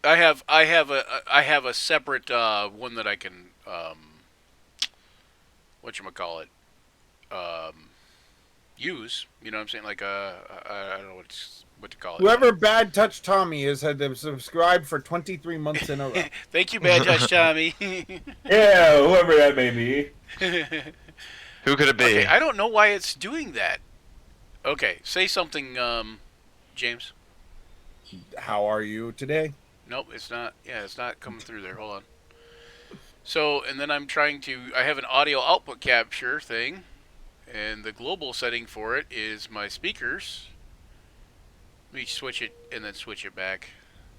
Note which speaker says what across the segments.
Speaker 1: I have a separate one that I can whatchamacallit use. You know what I'm saying? Like I don't know what to call it.
Speaker 2: Whoever Bad Touch Tommy is had them subscribed for 23 months in a row.
Speaker 1: Thank you, Bad Touch Tommy.
Speaker 3: Yeah, whoever that may be.
Speaker 4: Who could it
Speaker 1: Okay,
Speaker 4: be?
Speaker 1: I don't know why it's doing that. Okay, say something, James.
Speaker 2: How are you today?
Speaker 1: Nope, it's not. Yeah, it's not coming through there. Hold on. So, and then I'm trying to. I have an audio output capture thing, and the global setting for it is my speakers. We switch it and then switch it back.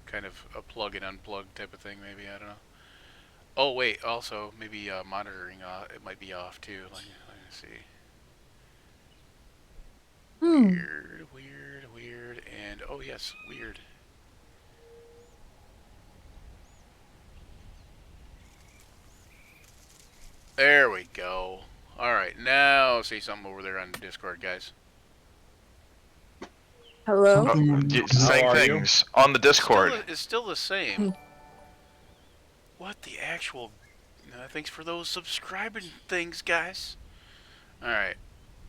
Speaker 1: Kind of a plug and unplug type of thing, maybe. I don't know. Oh, wait, also, maybe monitoring, it might be off too. Let me see.
Speaker 5: Hmm.
Speaker 1: Weird, weird, weird, and oh, yes, weird. There we go. Alright, now say something over there on Discord, guys.
Speaker 5: Hello?
Speaker 4: Oh,
Speaker 6: Something.
Speaker 2: How
Speaker 4: saying
Speaker 2: are you?
Speaker 4: things on the Discord.
Speaker 1: It's still the same. What the actual. Thanks for those subscribing things, guys. Alright.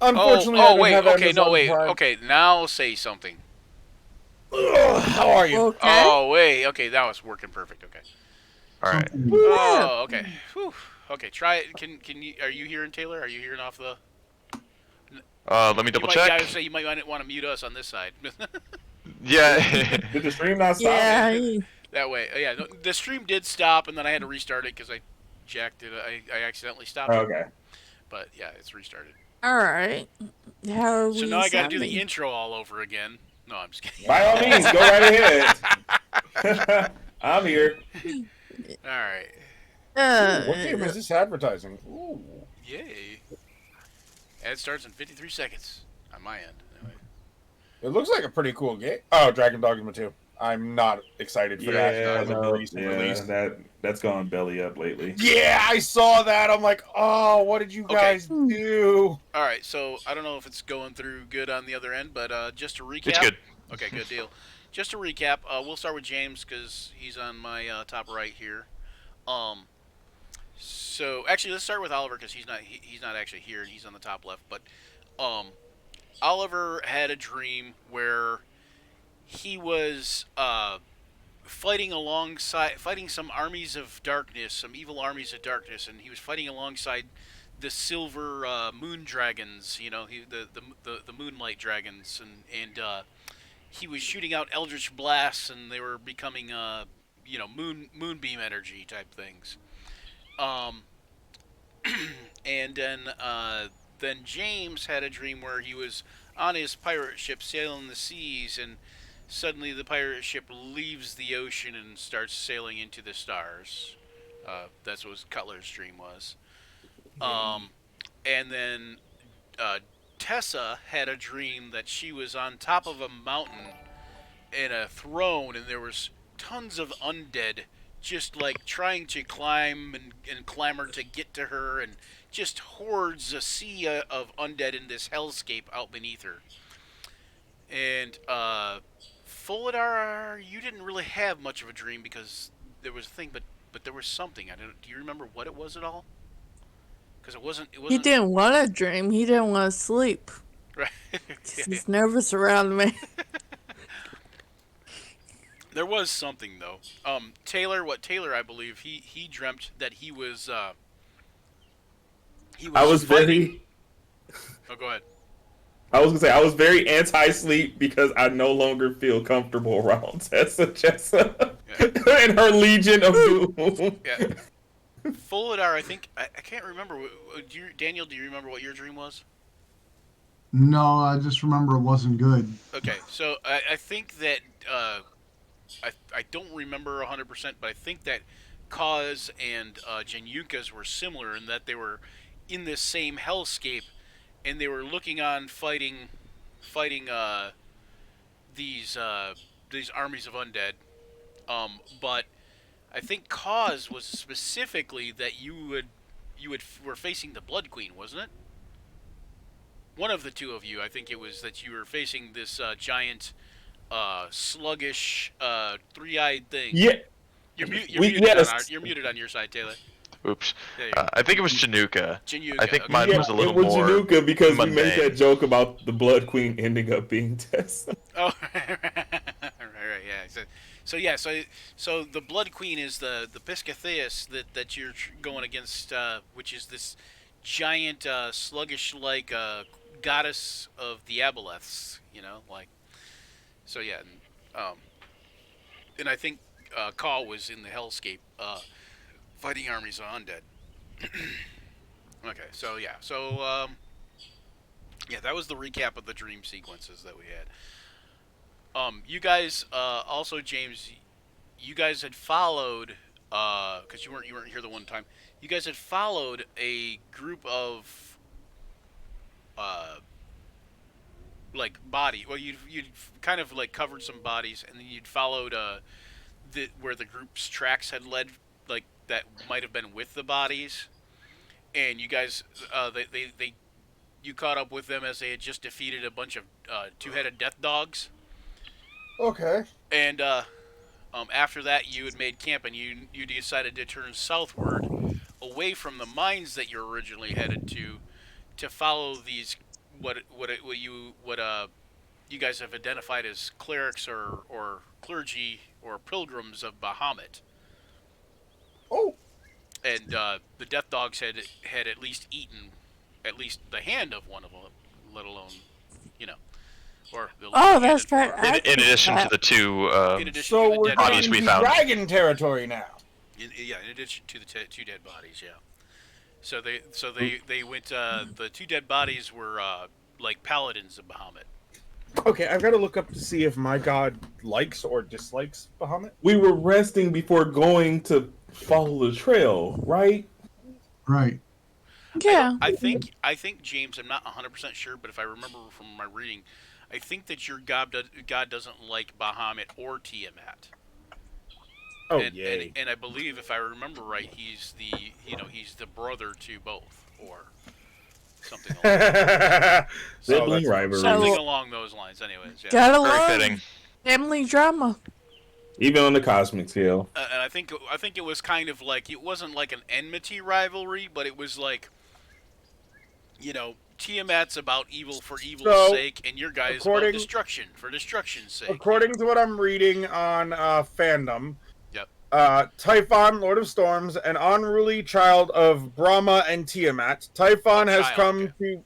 Speaker 1: Oh,
Speaker 2: Unfortunately, I
Speaker 1: oh,
Speaker 2: don't
Speaker 1: wait,
Speaker 2: have
Speaker 1: okay, no,
Speaker 2: Amazon
Speaker 1: wait.
Speaker 2: Prime.
Speaker 1: Okay, now say something.
Speaker 2: Ugh, how are you?
Speaker 5: Okay.
Speaker 1: Oh, wait, okay, that was working perfect, okay.
Speaker 4: All right.
Speaker 6: Something.
Speaker 5: Yeah.
Speaker 1: Oh, okay. Whew. Okay, try it. Can you? Are you hearing Taylor? Are you hearing off the?
Speaker 4: Let me
Speaker 1: You
Speaker 4: double
Speaker 1: might. Yeah, I would
Speaker 4: check.
Speaker 1: say you might want to mute us on this side.
Speaker 4: Yeah.
Speaker 3: Did the stream not stop?
Speaker 5: Yeah.
Speaker 1: That way, yeah. The stream did stop, and then I had to restart it because I jacked it. I accidentally stopped it,
Speaker 3: Okay.
Speaker 1: but yeah, it's restarted.
Speaker 5: All right. How are
Speaker 1: So now
Speaker 5: we
Speaker 1: I got to do the
Speaker 5: sounding?
Speaker 1: intro all over again. No, I'm just kidding.
Speaker 3: By all means, go right ahead. I'm here.
Speaker 1: All right.
Speaker 2: Ooh, what game
Speaker 5: Uh,
Speaker 2: is this advertising? Ooh.
Speaker 1: Yay. Ad starts in 53 seconds on my end. Anyway.
Speaker 2: It looks like a pretty cool game. Oh, Dragon Dogma 2. I'm not excited for that
Speaker 3: Yeah,
Speaker 2: as a
Speaker 3: no,
Speaker 2: recent
Speaker 3: yeah,
Speaker 2: release.
Speaker 3: that's gone belly up lately.
Speaker 2: Yeah, I saw that. I'm like, oh, what did you
Speaker 1: Okay.
Speaker 2: guys do?
Speaker 1: All right. So I don't know if it's going through good on the other end, but just to
Speaker 4: It's
Speaker 1: recap.
Speaker 4: good.
Speaker 1: Okay, good deal. Just to recap, we'll start with James because he's on my top right here. Um, so actually, let's start with Oliver because he's not actually here and he's on the top left. But um, Oliver had a dream where he was fighting some armies of darkness, some evil armies of darkness, and he was fighting alongside the silver moon dragons. You know, the moonlight dragons, and he was shooting out eldritch blasts, and they were becoming moonbeam energy type things. Um, and then James had a dream where he was on his pirate ship sailing the seas, and suddenly the pirate ship leaves the ocean and starts sailing into the stars. That's what Cutler's dream was. Um, and then uh, Tessa had a dream that she was on top of a mountain in a throne, and there was tons of undead just like trying to climb and clamor to get to her, and just hordes, a sea of undead in this hellscape out beneath her. And Folidar, you didn't really have much of a dream because there was a thing, but there was something. I don't. Do you remember what it was at all? Because it wasn't. It
Speaker 5: he
Speaker 1: wasn't.
Speaker 5: didn't want to dream. He didn't want to sleep.
Speaker 1: Right.
Speaker 5: 'Cause
Speaker 1: Yeah.
Speaker 5: he's nervous around me.
Speaker 1: There was something though. Taylor, what Taylor, I believe he dreamt that he
Speaker 3: I
Speaker 1: was
Speaker 3: was
Speaker 1: fighting.
Speaker 3: very,
Speaker 1: Oh, go ahead.
Speaker 3: I was gonna say, I was very anti-sleep because I no longer feel comfortable around Tessa
Speaker 1: Yeah,
Speaker 3: and her Legion of Doom.
Speaker 1: yeah. Folidar, I think I can't remember. Daniel, do you remember what your dream was?
Speaker 6: No, I just remember it wasn't good.
Speaker 1: Okay, so I think that I don't remember 100%, but I think that Kaz and Janyukas were similar in that they were in this same hellscape, and they were looking on fighting these armies of undead. But I think Kaz was specifically that you were facing the Blood Queen, wasn't it? One of the two of you, I think it was that you were facing this giant sluggish, three-eyed thing.
Speaker 3: Yeah.
Speaker 1: You're,
Speaker 3: We- yes.
Speaker 1: you're muted on your side, Taylor.
Speaker 4: Oops.
Speaker 1: There you go.
Speaker 4: I think it was Chinooka.
Speaker 1: Januka,
Speaker 4: I think
Speaker 1: okay.
Speaker 4: mine was a little
Speaker 3: it was
Speaker 4: more
Speaker 3: Januka because we made
Speaker 4: mundane.
Speaker 3: that joke about the Blood Queen ending up being Tessa.
Speaker 1: Oh, right, yeah. So the Blood Queen is the Piscatheus that you're going against, which is this giant, sluggish like goddess of the Aboleths. You know, like. So yeah, and I think Kaw was in the Hellscape, fighting armies of undead. Okay, so yeah, yeah, that was the recap of the dream sequences that we had. You guys, also James, you guys had followed, because you weren't here the one time. You guys had followed a group of, like body. Well, you'd kind of like covered some bodies, and then you'd followed where the group's tracks had led, like that might have been with the bodies, and you guys, you caught up with them as they had just defeated a bunch of two-headed death dogs.
Speaker 2: Okay.
Speaker 1: And after that, you had made camp, and you decided to turn southward, away from the mines that you originally headed to follow these what you guys have identified as clerics or clergy or pilgrims of Bahamut.
Speaker 2: Oh.
Speaker 1: And the death dogs had at least eaten at least the hand of one of them, let alone, you know. Or
Speaker 5: Oh, that's right.
Speaker 4: In addition to the two,
Speaker 1: In addition to
Speaker 2: So
Speaker 1: the
Speaker 2: we're
Speaker 1: dead
Speaker 4: bodies
Speaker 1: bodies.
Speaker 4: we
Speaker 2: in
Speaker 4: found.
Speaker 2: dragon territory now.
Speaker 1: Yeah, in addition to the two dead bodies, yeah. So they went. The two dead bodies were like paladins of Bahamut.
Speaker 2: Okay, I've got to look up to see if my god likes or dislikes Bahamut.
Speaker 3: We were resting before going to follow the trail, right?
Speaker 6: Right.
Speaker 5: Yeah.
Speaker 1: I think James, I'm not 100% sure, but if I remember from my reading, I think that your god doesn't like Bahamut or Tiamat.
Speaker 2: Oh,
Speaker 1: and,
Speaker 2: yay.
Speaker 1: and I believe, if I remember right, he's the brother to both, or something along,
Speaker 3: Sibling rivalry.
Speaker 1: something along those lines. Anyways, yeah.
Speaker 5: Gotta
Speaker 4: very
Speaker 5: love
Speaker 4: fitting.
Speaker 5: family drama.
Speaker 3: Even on the cosmic scale.
Speaker 1: And I think it was kind of like, it wasn't like an enmity rivalry, but it was like, you know, Tiamat's about evil for evil's
Speaker 2: So,
Speaker 1: sake, and your guys about
Speaker 2: according-
Speaker 1: destruction for destruction's sake.
Speaker 2: According to what I'm reading on fandom,
Speaker 1: Yep.
Speaker 2: Typhon, Lord of Storms, an unruly child of Brahma and Tiamat. Typhon has
Speaker 1: Child,
Speaker 2: come
Speaker 1: okay.
Speaker 2: to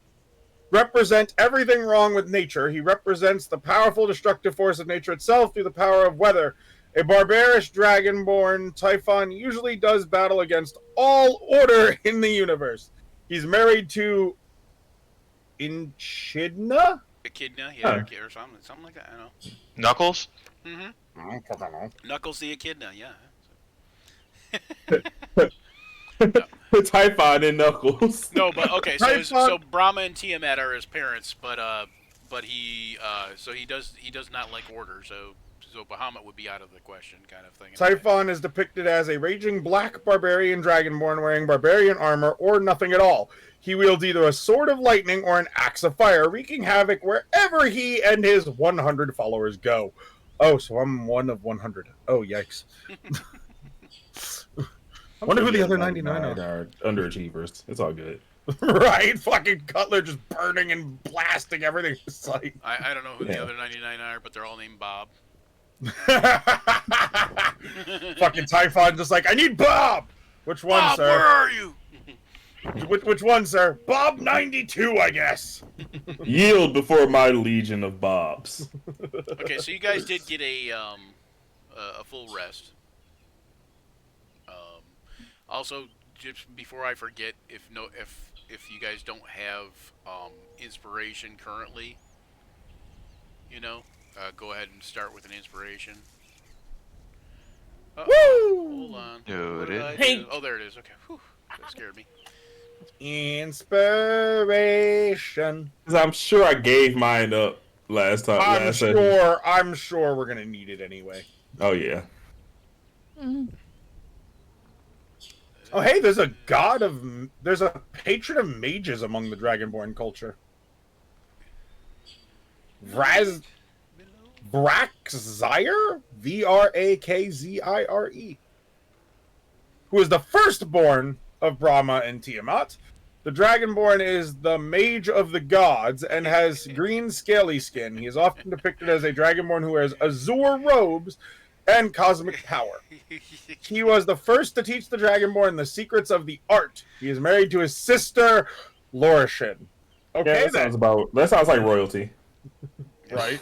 Speaker 2: represent everything wrong with nature. He represents the powerful destructive force of nature itself through the power of weather. A barbarous dragonborn, Typhon usually does battle against all order in the universe. He's married to Echidna?
Speaker 1: Echidna,
Speaker 3: Huh.
Speaker 1: yeah, or something like that. I don't
Speaker 4: Knuckles?
Speaker 1: know.
Speaker 2: I don't know.
Speaker 1: Knuckles the Echidna, yeah.
Speaker 3: Typhon and Knuckles.
Speaker 1: No, but okay, so
Speaker 2: Typhon-
Speaker 1: so Brahma and Tiamat are his parents, but he does not like order, so Bahamut would be out of the question, kind of thing.
Speaker 2: Typhon is depicted as a raging black barbarian dragonborn wearing barbarian armor or nothing at all. He wields either a sword of lightning or an axe of fire, wreaking havoc wherever he and his 100 followers go. Oh, so I'm one of 100. Oh, yikes. Wonder who the other 99
Speaker 3: are. Underachievers. It's all good.
Speaker 2: Right? Fucking Cutler just burning and blasting everything in sight.
Speaker 1: I don't know who the
Speaker 3: Yeah.
Speaker 1: other 99 are, but they're all named Bob.
Speaker 2: Fucking Typhon just like, I need Bob! Which one,
Speaker 1: Bob, where
Speaker 2: sir?
Speaker 1: are you?
Speaker 2: Which one, sir? Bob 92, I guess.
Speaker 3: Yield before my legion of Bobs.
Speaker 1: Okay, so you guys did get a full rest. Also, just before I forget, if you guys don't have inspiration currently, you know, go ahead and start with an inspiration.
Speaker 2: Woo!
Speaker 1: Hold on.
Speaker 4: Dude,
Speaker 1: What did I
Speaker 3: Hey.
Speaker 1: do? Oh, there it is. Okay. Whew. That scared me.
Speaker 2: Inspiration.
Speaker 3: Because I'm sure I gave mine up last time.
Speaker 2: I'm
Speaker 3: session.
Speaker 2: sure we're gonna need it anyway.
Speaker 3: Oh, yeah.
Speaker 5: Mhm.
Speaker 2: Oh, hey, there's a patron of mages among the Dragonborn culture. Vrakzire, Vrakzire, who is the firstborn of Brahma and Tiamat. The Dragonborn is the mage of the gods and has green scaly skin. He is often depicted as a Dragonborn who wears azure robes and cosmic power. He was the first to teach the Dragonborn the secrets of the art. He is married to his sister, Lorishin. Okay,
Speaker 3: Yeah, that sounds like royalty.
Speaker 2: right?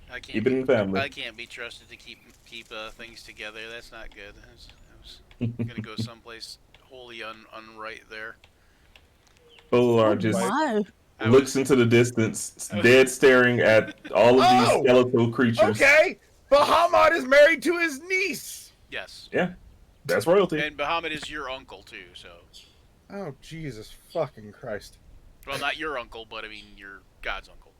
Speaker 1: I can't.
Speaker 3: Keep it in the family.
Speaker 1: I can't be trusted to keep things together. That's not good. I was gonna go someplace wholly unright there.
Speaker 3: Bolar just
Speaker 5: My.
Speaker 3: looks into the distance, dead staring at all of these
Speaker 2: Oh!
Speaker 3: skeletal creatures.
Speaker 2: Okay, Bahamut is married to his niece.
Speaker 1: Yes.
Speaker 3: Yeah, that's royalty.
Speaker 1: And Bahamut is your uncle too. So,
Speaker 2: Oh, Jesus fucking Christ.
Speaker 1: well, not your uncle, but I mean your God's uncle.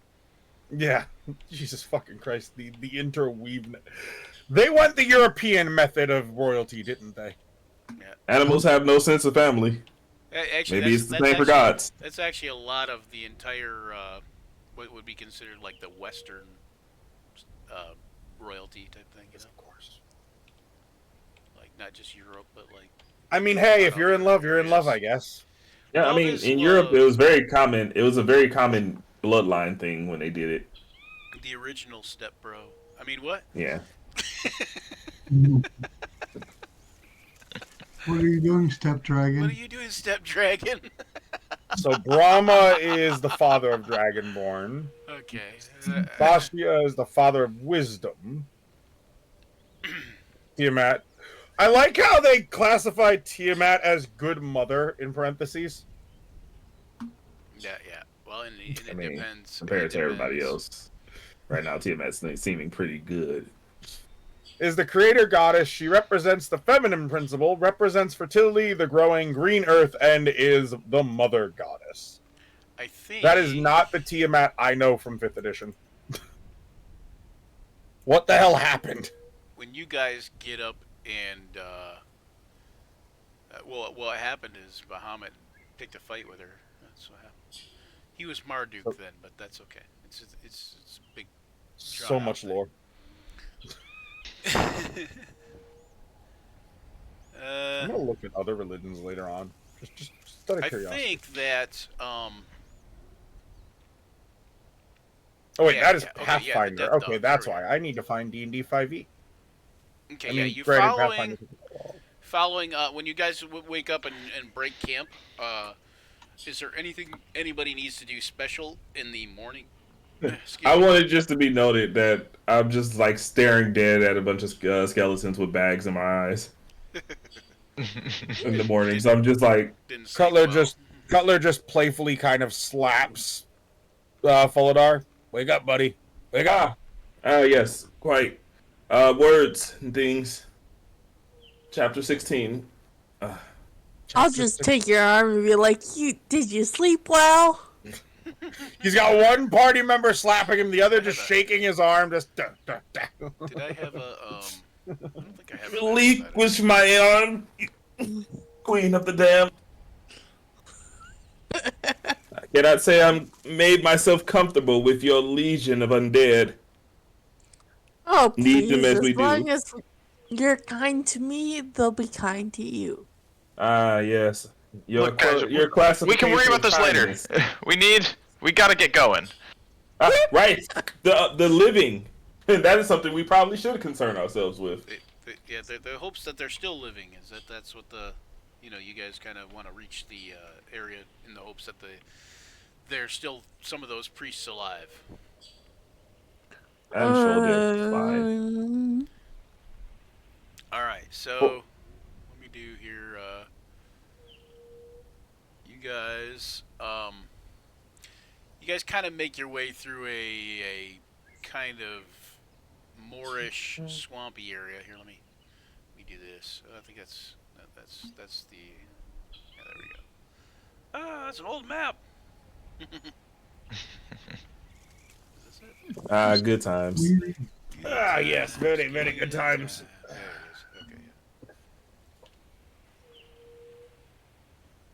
Speaker 2: Yeah, Jesus fucking Christ. The interweave. They went the European method of royalty, didn't they?
Speaker 3: Animals have no sense of family.
Speaker 1: Actually,
Speaker 3: Maybe it's the
Speaker 1: that's
Speaker 3: same for
Speaker 1: actually-
Speaker 3: gods.
Speaker 1: That's actually a lot of the entire what would be considered like the Western royalty type thing. You know,
Speaker 2: Of course.
Speaker 1: like not just Europe, but like
Speaker 2: I mean, hey, if you're in love, you're in love, I guess.
Speaker 3: Yeah, I
Speaker 1: Love
Speaker 3: mean,
Speaker 1: is
Speaker 3: in
Speaker 1: love.
Speaker 3: Europe, it was very common. It was a very common bloodline thing when they did it.
Speaker 1: the original step bro. I mean, what?
Speaker 3: Yeah.
Speaker 6: What are you doing, Step
Speaker 1: What are
Speaker 6: Dragon?
Speaker 1: you doing, step dragon?
Speaker 2: So Brahma is the father of Dragonborn.
Speaker 1: Okay.
Speaker 2: Bashia is the father of wisdom. Tiamat. I like how they classify Tiamat as good mother in parentheses.
Speaker 1: Yeah. Well, and it
Speaker 3: I mean,
Speaker 1: depends.
Speaker 3: compared
Speaker 1: It
Speaker 3: to everybody
Speaker 1: depends.
Speaker 3: else. Right now, Tiamat's seeming pretty good.
Speaker 2: Is the creator goddess. She represents the feminine principle, represents fertility, the growing green earth, and is the mother goddess.
Speaker 1: I think
Speaker 2: That is not the Tiamat I know from 5th edition. What the hell happened?
Speaker 1: when you guys get up and well, what happened is Bahamut picked a fight with her. That's what happened. He was Marduk then, but that's okay. It's a big.
Speaker 2: So much
Speaker 1: thing.
Speaker 2: lore. I'm gonna look at other religions later on. Just out of
Speaker 1: I
Speaker 2: curiosity.
Speaker 1: think that
Speaker 2: Oh wait,
Speaker 1: yeah,
Speaker 2: that is
Speaker 1: yeah, okay, yeah,
Speaker 2: Pathfinder.
Speaker 1: the Death
Speaker 2: Okay,
Speaker 1: Dog,
Speaker 2: that's
Speaker 1: there we
Speaker 2: why I need to find D&D 5e.
Speaker 1: okay,
Speaker 2: I
Speaker 1: yeah,
Speaker 2: mean,
Speaker 1: you
Speaker 2: granted,
Speaker 1: following
Speaker 2: Pathfinder.
Speaker 1: when you guys wake up and break camp. Is there anything anybody needs to do special in the morning? Excuse
Speaker 3: I
Speaker 1: me.
Speaker 3: wanted just to be noted that I'm just like staring dead at a bunch of skeletons with bags in my eyes in the mornings. I'm just like,
Speaker 1: Didn't sleep
Speaker 2: Cutler just playfully kind of slaps Folidar. Wake up, buddy. Wake up.
Speaker 3: yes, quite. Words and things. Chapter 16.
Speaker 5: I'll just take your arm and be like, did you sleep well?
Speaker 2: He's got one party member slapping him, the other just shaking his arm. Just.
Speaker 1: Did I have a I don't think I have.
Speaker 3: Relinquish my arm, queen of the damned. I cannot say I'm made myself comfortable with your legion of undead.
Speaker 5: Oh,
Speaker 3: Need
Speaker 5: please,
Speaker 3: them as
Speaker 5: as
Speaker 3: we do.
Speaker 5: long as you're kind to me, they'll be kind to you.
Speaker 3: Ah, yes. Your
Speaker 4: Look, guys,
Speaker 3: your
Speaker 4: we
Speaker 3: classification
Speaker 4: can worry about
Speaker 3: of
Speaker 4: this later.
Speaker 3: kindness.
Speaker 4: We gotta get going.
Speaker 3: Right. The living. That is something we probably should concern ourselves with.
Speaker 1: Yeah, the hopes that they're still living is that's what the, you guys kind of want to reach the area in the hopes that there's still some of those priests alive.
Speaker 3: I'm sure they're fine.
Speaker 5: Um,
Speaker 1: All right, so
Speaker 3: Cool.
Speaker 1: let me do here. You guys kind of make your way through a kind of moorish, swampy area. Here, let me do this. I think that's the. Yeah, there we go. Ah, that's an old map. Is this it?
Speaker 3: Ah, good times.
Speaker 2: Ah, yes, very, very good times.
Speaker 1: There it is.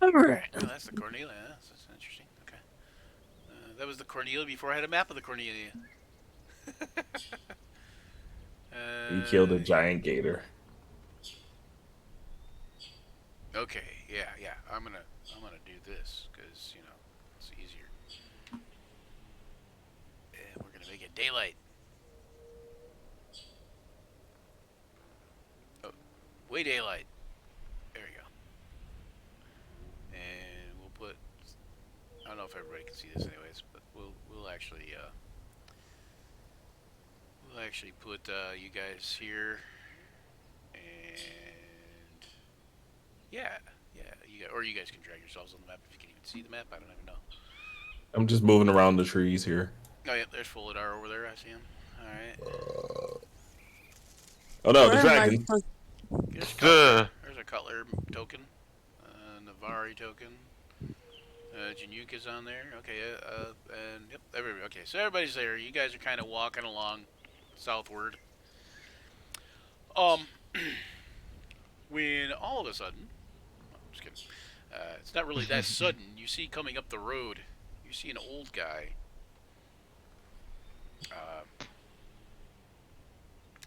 Speaker 1: Okay.
Speaker 5: alright.
Speaker 1: Oh, that's the Cornelia. That's interesting. Okay. That was the Cornelia before I had a map of the Cornelia.
Speaker 3: You killed a giant gator.
Speaker 1: Okay, yeah. I'm gonna do this because it's easier. And we're gonna make it daylight. Oh, way daylight. There we go. And we'll put. I don't know if everybody can see this, anyways, but we'll actually put you guys here, and yeah, you guys can drag yourselves on the map if you can even see the map. I don't even know.
Speaker 3: I'm just moving around the trees here.
Speaker 1: Oh yeah, there's Fuladar over there. I see him. All right.
Speaker 3: Oh no, the
Speaker 5: Where am I
Speaker 3: dragon.
Speaker 5: supposed-
Speaker 1: There's a Cutler token, Navari token. Januka's on there. Okay, and yep, everybody. Okay, so everybody's there. You guys are kind of walking along southward. When all of a sudden, just kidding. It's not really that sudden. You see coming up the road, you see an old guy.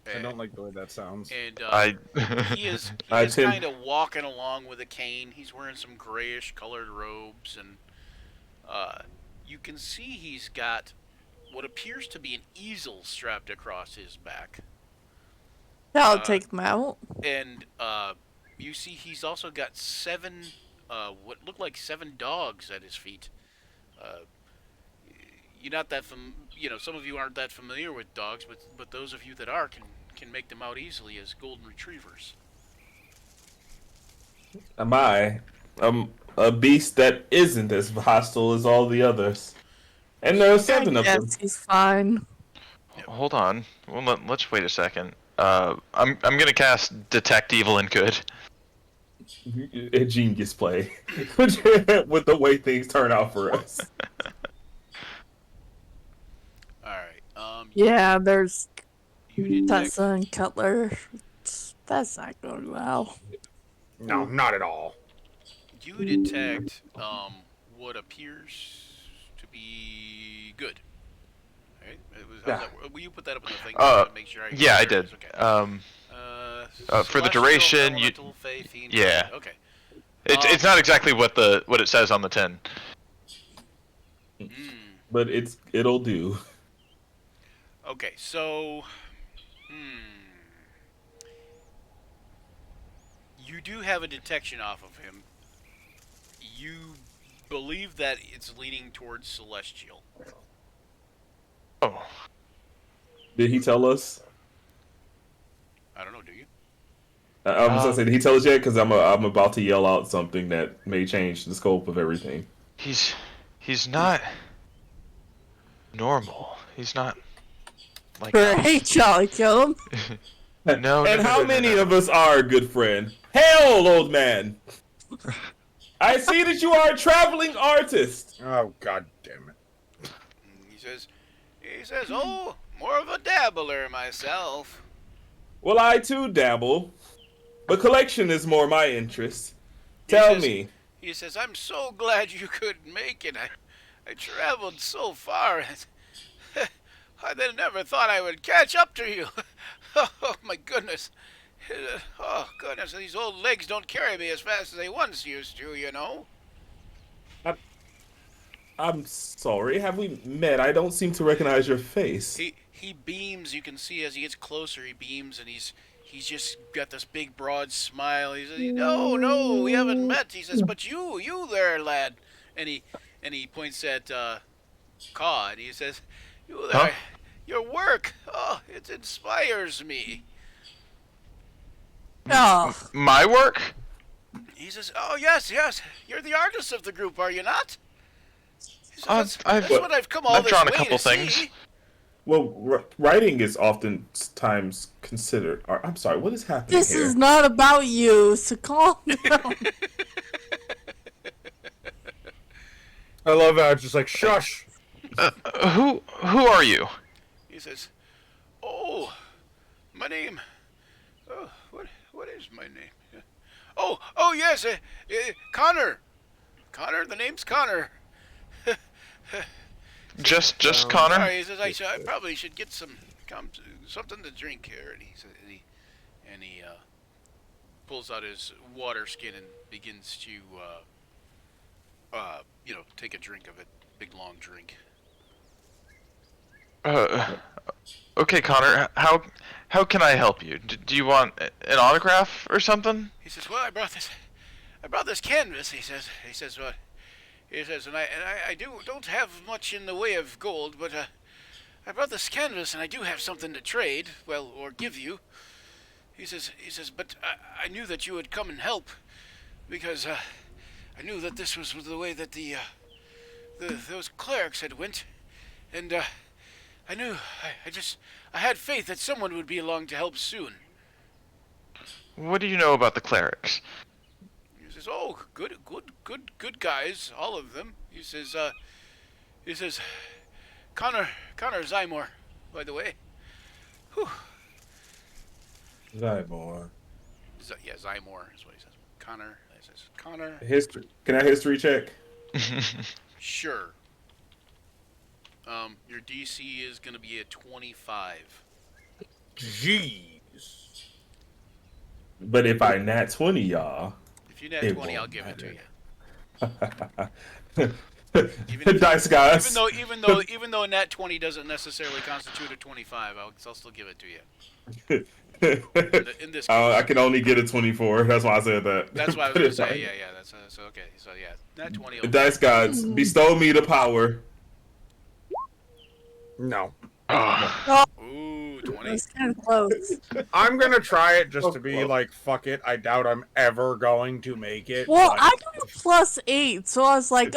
Speaker 2: I don't like the way that sounds.
Speaker 1: And
Speaker 4: I.
Speaker 1: he is
Speaker 3: Tim.
Speaker 1: kind of walking along with a cane. He's wearing some grayish colored robes, and you can see he's got what appears to be an easel strapped across his back.
Speaker 5: I'll take them out.
Speaker 1: And you see he's also got seven, what look like 7 dogs at his feet. You're not that some of you aren't that familiar with dogs, but those of you that are can make them out easily as golden retrievers.
Speaker 3: Am I? A beast that isn't as hostile as all the others. And there are 7 of them.
Speaker 5: Yes, he's fine.
Speaker 4: Hold on. Well, let's wait a second. I'm gonna cast Detect Evil and Good.
Speaker 3: A genius play. With the way things turn out for us.
Speaker 1: Alright,
Speaker 5: Yeah, there's
Speaker 1: you detect,
Speaker 5: Tessa and Cutler. That's not going well.
Speaker 2: No, not at all.
Speaker 1: you detect what appears to be good. Alright, will you put that up in the thing to make sure
Speaker 4: Yeah, I
Speaker 1: there it
Speaker 4: did.
Speaker 1: is? Okay.
Speaker 4: For the
Speaker 1: Celestial,
Speaker 4: duration,
Speaker 1: elemental, Fey, fiend,
Speaker 4: yeah.
Speaker 1: Okay.
Speaker 4: It's not exactly what it says on the tin.
Speaker 3: But it'll do.
Speaker 1: Okay, so you do have a detection off of him. You believe that it's leaning towards celestial.
Speaker 4: Oh,
Speaker 3: Did he tell us?
Speaker 1: I don't know, do you?
Speaker 3: I was gonna say, did he tell us yet? Because I'm about to yell out something that may change the scope of everything.
Speaker 4: he's not normal. He's not like
Speaker 5: Right, Charlie, kill him.
Speaker 4: No.
Speaker 3: And how many of us are, good friend? Hell, old man! I see that you are a traveling artist.
Speaker 2: Oh, god damn it.
Speaker 1: He says, oh, more of a dabbler myself.
Speaker 3: Well, I too dabble, but collection is more my interest. Tell me.
Speaker 1: He says, I'm so glad you couldn't make it. I traveled so far. I never thought I would catch up to you. Oh, my goodness. Oh, goodness, these old legs don't carry me as fast as they once used to, you know.
Speaker 3: I'm sorry, have we met? I don't seem to recognize your face.
Speaker 1: He beams. You can see as he gets closer, he beams, and he's just got this big, broad smile. He says, no, we haven't met. He says, but you there, lad. And he points at Caw, and he says, you there, your work, oh, it inspires me.
Speaker 5: Oh,
Speaker 4: My work?
Speaker 1: He says, oh, yes, you're the artist of the group, are you not? He says,
Speaker 4: I've
Speaker 1: that's what I've come all this
Speaker 4: drawn a
Speaker 1: way
Speaker 4: couple
Speaker 1: to
Speaker 4: things.
Speaker 1: see.
Speaker 3: Well, writing is oftentimes considered. I'm sorry, what is happening
Speaker 5: this
Speaker 3: here?
Speaker 5: is not about you, so calm down.
Speaker 2: I love how it's just like, shush!
Speaker 4: Who are you?
Speaker 1: He says, oh, my name, oh, what is my name? Oh, yes, Connor. Connor, the name's Connor.
Speaker 4: Just
Speaker 3: Um,
Speaker 4: Connor.
Speaker 1: Sorry, he says I probably should get something to drink here, and he pulls out his water skin and begins to take a drink of it, big long drink.
Speaker 4: Okay, Connor. How can I help you? Do you want an autograph or something?
Speaker 1: He says, "Well, I brought this canvas." He says, and I don't have much in the way of gold, but I brought this canvas, and I do have something to trade, well, or give you. He says, but I knew that you would come and help, because I knew that this was the way that those clerics had went, and I knew, I had faith that someone would be along to help soon.
Speaker 4: What do you know about the clerics?
Speaker 1: He says, "Oh, good guys, all of them." He says, Connor Zymor, by the way. Whew.
Speaker 3: Zymor.
Speaker 1: Yeah, Zymor is what he says. Connor. He says, Connor.
Speaker 3: History. Can I history check?
Speaker 1: Sure. Your DC is gonna be a 25.
Speaker 2: Jeez.
Speaker 3: But if I nat 20, y'all.
Speaker 1: If you net
Speaker 3: It
Speaker 1: 20, I'll
Speaker 3: won't
Speaker 1: give it to
Speaker 3: matter.
Speaker 1: you.
Speaker 3: Dice gods.
Speaker 1: Even though a nat 20 doesn't necessarily constitute a 25, I'll still give it to you. In this case.
Speaker 3: I can only get a 24. That's why I said that.
Speaker 1: That's what I was gonna say. Yeah. That's so okay. So yeah, nat 20.
Speaker 3: The dice gods bestow me the power.
Speaker 2: No.
Speaker 1: Ooh, 20.
Speaker 5: That's kind of close.
Speaker 2: I'm gonna try it just to be like, fuck it. I doubt I'm ever going to make it.
Speaker 5: Well,
Speaker 2: but
Speaker 5: I got a +8, so I was like,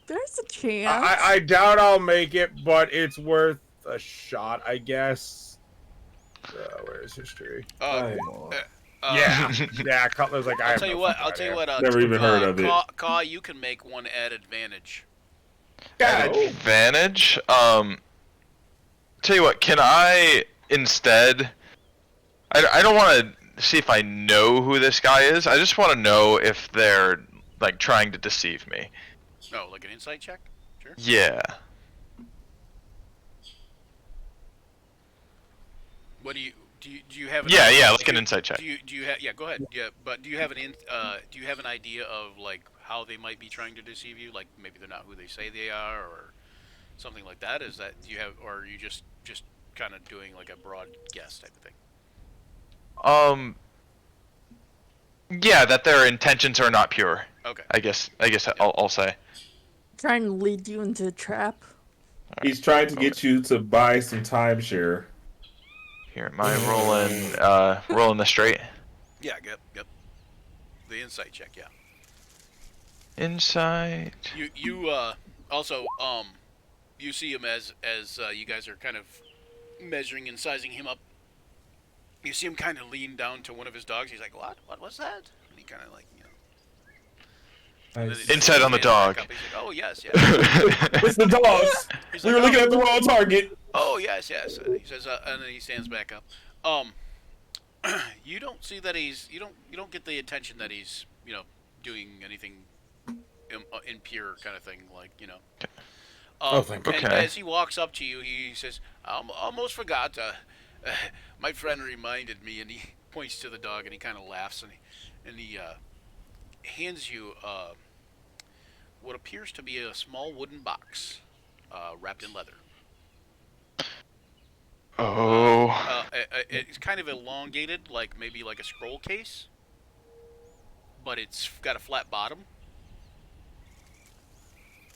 Speaker 5: there's a chance.
Speaker 2: I doubt I'll make it, but it's worth a shot, I guess. Where's history? Yeah, Cutler's like,
Speaker 1: I'll tell you what.
Speaker 3: Never even heard of it.
Speaker 1: Caw, you can make one at advantage.
Speaker 4: Advantage? Tell you what, can I instead... I don't want to see if I know who this guy is. I just want to know if they're, like, trying to deceive me.
Speaker 1: No, like an insight check? Sure.
Speaker 4: Yeah.
Speaker 1: What do you have?
Speaker 4: Yeah, like an insight check.
Speaker 1: Do you have? Yeah, go ahead. Yeah, but do you have an idea of like how they might be trying to deceive you? Like maybe they're not who they say they are, or something like that. Is that or are you just kind of doing like a broad guess type of thing?
Speaker 4: Yeah, that their intentions are not pure.
Speaker 1: Okay.
Speaker 4: I guess I'll say.
Speaker 5: Trying to lead you into a trap.
Speaker 3: He's trying to get you to buy some timeshare.
Speaker 4: Here, am I rolling the straight?
Speaker 1: Yeah. Yep. The insight check. Yeah.
Speaker 4: Insight.
Speaker 1: You also you see him as you guys are kind of measuring and sizing him up. You see him kind of lean down to one of his dogs. He's like, "What? What was that?" And he kind of like,
Speaker 4: Insight on the dog.
Speaker 1: He's like, "Oh yes."
Speaker 3: It's the dogs.
Speaker 1: He's
Speaker 3: We
Speaker 1: like,
Speaker 3: were looking at the wrong target.
Speaker 1: "Oh yes." And he says, and then he stands back up. You don't see that you don't get the attention that he's doing anything impure kind of thing, like
Speaker 2: thank
Speaker 1: And
Speaker 4: Okay.
Speaker 1: as he walks up to you, he says, "I almost forgot. My friend reminded me," and he points to the dog and he kind of laughs and he hands you what appears to be a small wooden box wrapped in leather.
Speaker 4: Oh.
Speaker 1: It's kind of elongated, like maybe like a scroll case, but it's got a flat bottom,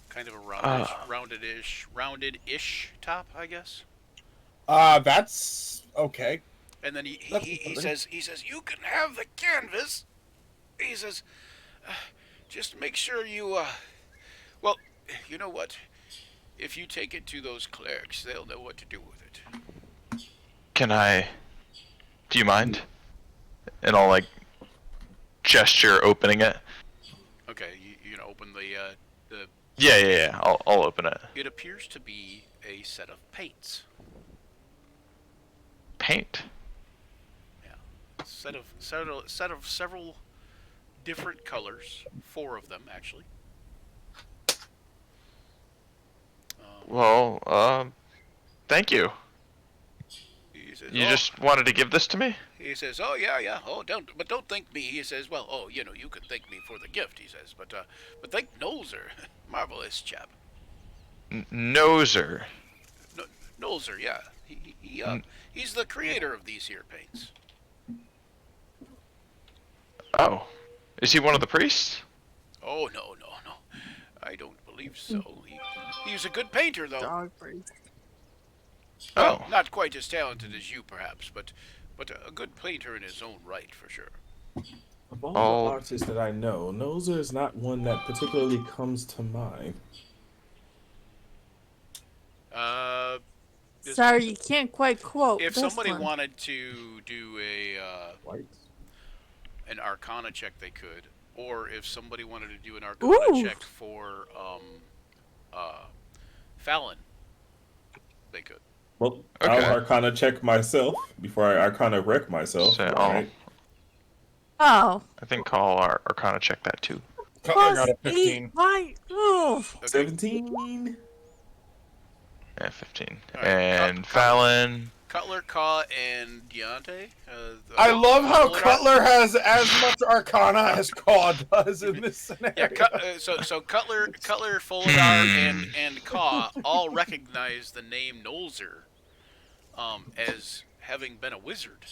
Speaker 1: kind of a rounded-ish top, I guess.
Speaker 2: That's okay.
Speaker 1: And then he says, "You can have the canvas." He says, "Just make sure you well, you know what? If you take it to those clerics, they'll know what to do with it."
Speaker 4: Do you mind? And I'll like gesture opening it.
Speaker 1: Okay, you gonna open the
Speaker 4: Yeah. I'll open it.
Speaker 1: It appears to be a set of paints.
Speaker 4: Paint.
Speaker 1: Set of several different colors, 4 of them actually.
Speaker 4: Well, thank you.
Speaker 1: He says,
Speaker 4: You
Speaker 1: "Oh,"
Speaker 4: just wanted to give this to me?
Speaker 1: he says, "Oh yeah. Oh, don't thank me." He says, "Well, oh, you can thank me for the gift." He says, but thank Nolzer, marvelous chap.
Speaker 4: Noser.
Speaker 1: No, Nolzer, yeah.
Speaker 4: N-
Speaker 1: He's the creator of these here paints.
Speaker 4: Oh. Is he one of the priests?
Speaker 1: Oh no. I don't believe so. He's a good painter though.
Speaker 5: Dog breed.
Speaker 1: Well,
Speaker 4: Oh.
Speaker 1: not quite as talented as you perhaps, but a good painter in his own right for sure.
Speaker 3: Of all
Speaker 4: Oh.
Speaker 3: the artists that I know, Nozer is not one that particularly comes to mind.
Speaker 1: This-
Speaker 5: Sorry, you can't quite quote.
Speaker 1: If
Speaker 5: this
Speaker 1: somebody
Speaker 5: one.
Speaker 1: wanted to do
Speaker 3: White?
Speaker 1: an Arcana check, they could. Or if somebody wanted to do an Arcana
Speaker 5: Ooh.
Speaker 1: check for Fallon, they could.
Speaker 3: Well,
Speaker 4: Okay.
Speaker 3: I'll Arcana check myself before I Arcana wreck myself.
Speaker 4: So,
Speaker 3: Right?
Speaker 5: Oh,
Speaker 4: I think I'll Arcana check that too.
Speaker 2: Cutler got
Speaker 5: plus
Speaker 2: a 15.
Speaker 5: 8. Why? Oof.
Speaker 1: Okay.
Speaker 3: 17?
Speaker 4: Yeah, 15.
Speaker 1: All right,
Speaker 4: And
Speaker 1: Cut-
Speaker 4: Fallon.
Speaker 1: Cutler, Ka, and Deontay.
Speaker 2: I love how
Speaker 1: Full
Speaker 2: Cutler has as much Arcana as Caw does in this scenario.
Speaker 1: Yeah, so Cutler, Foladar, and Ka all recognize the name Nolzer as having been a wizard.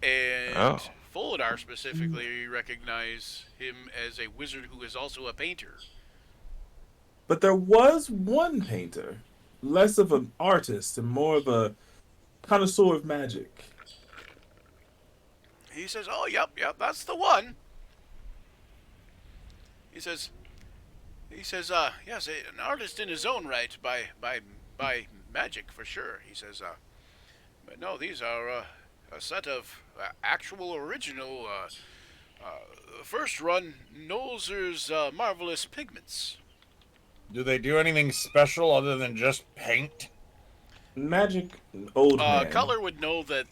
Speaker 1: And
Speaker 4: Oh.
Speaker 1: Foladar specifically recognize him as a wizard who is also a painter.
Speaker 3: But there was one painter, less of an artist and more of a connoisseur of magic.
Speaker 1: He says, "Oh, yep, that's the one." He says, yes, an artist in his own right by magic for sure. He says, but no, these are a set of actual original first run Nolzer's marvelous pigments.
Speaker 2: Do they do anything special other than just paint?
Speaker 3: Magic, old man.
Speaker 1: Cutler would know that.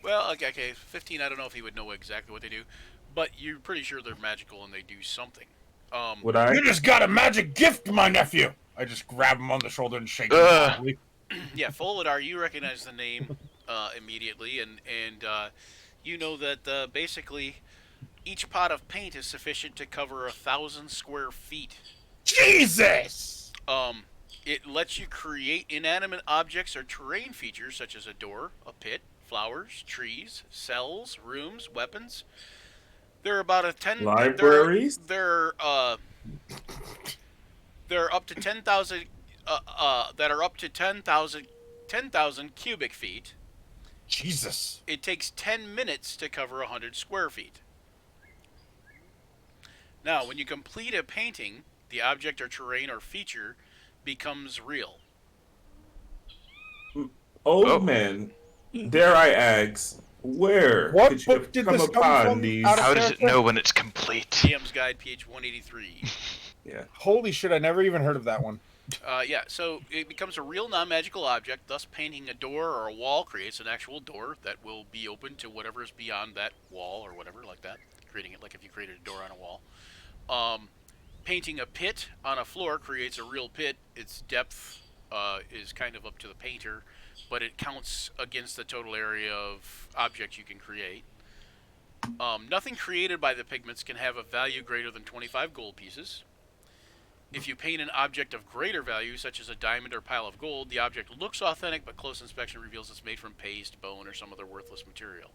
Speaker 1: Well, okay, 15. I don't know if he would know exactly what they do, but you're pretty sure they're magical and they do something.
Speaker 3: Would I?
Speaker 2: You just got a magic gift, my nephew. I just grab him on the shoulder and shake him.
Speaker 4: Ugh.
Speaker 2: loudly.
Speaker 1: Yeah, Foladar, you recognize the name immediately, and you know that basically each pot of paint is sufficient to cover 1,000 square feet.
Speaker 2: Jesus!
Speaker 1: It lets you create inanimate objects or terrain features such as a door, a pit, flowers, trees, cells, rooms, weapons. There are about a 10
Speaker 3: Libraries?
Speaker 1: There are up to 10,000 that are up to 10,000 cubic feet.
Speaker 2: Jesus.
Speaker 1: It takes 10 minutes to cover 100 square feet. Now, when you complete a painting, the object or terrain or feature becomes real.
Speaker 3: Old
Speaker 4: Oh.
Speaker 3: man, dare I ask, where
Speaker 2: What
Speaker 3: could you
Speaker 2: book
Speaker 3: have
Speaker 2: did
Speaker 3: come
Speaker 2: this come
Speaker 3: upon
Speaker 2: from?
Speaker 3: these?
Speaker 2: Out of
Speaker 4: How does it
Speaker 2: character?
Speaker 4: know when it's complete?
Speaker 1: DM's Guide, pH 183.
Speaker 3: Yeah.
Speaker 2: Holy shit, I never even heard of that one.
Speaker 1: Yeah, so it becomes a real non-magical object, thus painting a door or a wall creates an actual door that will be open to whatever is beyond that wall or whatever like that, creating it like if you created a door on a wall. Painting a pit on a floor creates a real pit. Its depth is kind of up to the painter, but it counts against the total area of object you can create. Nothing created by the pigments can have a value greater than 25 gold pieces. If you paint an object of greater value, such as a diamond or pile of gold, the object looks authentic, but close inspection reveals it's made from paste, bone, or some other worthless material.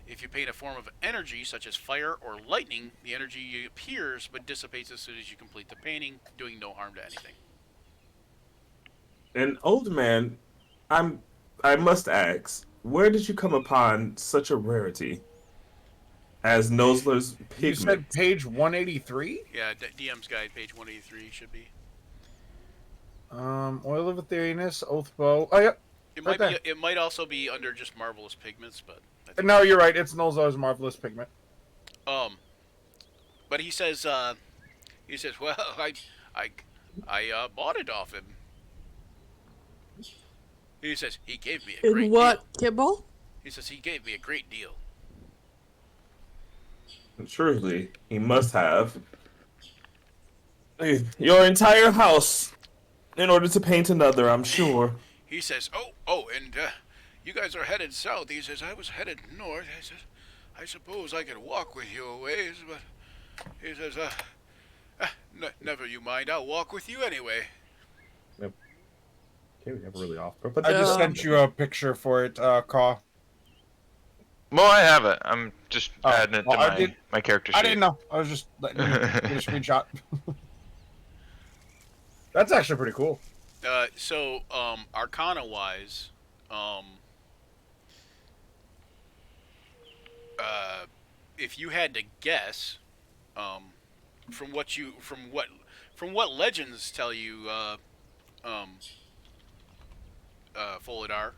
Speaker 1: If you paint a form of energy, such as fire or lightning, the energy appears but dissipates as soon as you complete the painting, doing no harm to anything.
Speaker 3: And old man, I must ask, where did you come upon such a rarity as Nosler's
Speaker 2: You
Speaker 3: pigment?
Speaker 2: said page 183?
Speaker 1: Yeah, DM's Guide, page 183 should be.
Speaker 2: Oil of Aetherius, Oath Bow. Oh, yep.
Speaker 1: It
Speaker 2: Right
Speaker 1: might be. It might also be under just marvelous pigments, but I think,
Speaker 2: No, you're right. It's Nolzar's Marvelous Pigment.
Speaker 1: but he says, well, I bought it off him. He says he gave me a great
Speaker 5: In what,
Speaker 1: deal.
Speaker 5: Kibble?
Speaker 1: He says he gave me a great deal.
Speaker 3: Surely he must have. your entire house in order to paint another, I'm sure.
Speaker 1: He says, and you guys are headed south. He says, I was headed north. I says, I suppose I could walk with you a ways, but he says, never you mind. I'll walk with you anyway.
Speaker 3: Okay, we never really off.
Speaker 2: I just sent you a picture for it, Caw.
Speaker 4: Well, I have it. I'm just
Speaker 2: Oh,
Speaker 4: adding it to
Speaker 2: well,
Speaker 4: my character sheet.
Speaker 2: I didn't know. I was just letting you get a screenshot. That's actually pretty cool.
Speaker 1: So, Arcana-wise, if you had to guess, from what legends tell you, Folidar,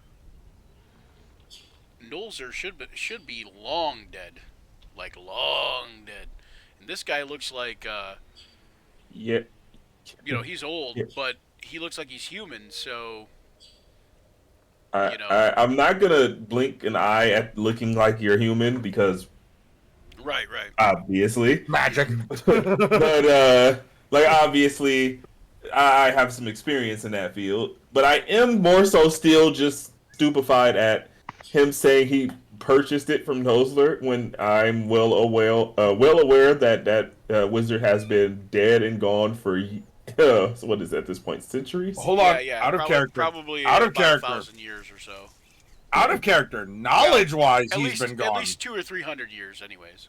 Speaker 1: Nolzer should be long dead, like long dead, and this guy looks like,
Speaker 3: Yeah.
Speaker 1: he's old,
Speaker 3: Yeah.
Speaker 1: but he looks like he's human, so.
Speaker 3: I'm not gonna blink an eye at looking like you're human because
Speaker 1: Right.
Speaker 3: obviously,
Speaker 2: Magic.
Speaker 3: but obviously, I have some experience in that field. But I am more so still just stupefied at him saying he purchased it from Nosler when I'm well aware that wizard has been dead and gone for so what is at this point, centuries?
Speaker 2: Hold on.
Speaker 1: Yeah,
Speaker 2: Out of character.
Speaker 1: Probably
Speaker 2: Out of
Speaker 1: about
Speaker 2: character.
Speaker 1: 1,000 years or so.
Speaker 2: Out of character. Knowledge-wise,
Speaker 1: At
Speaker 2: he's
Speaker 1: least,
Speaker 2: been gone.
Speaker 1: At least 200 or 300 years, anyways.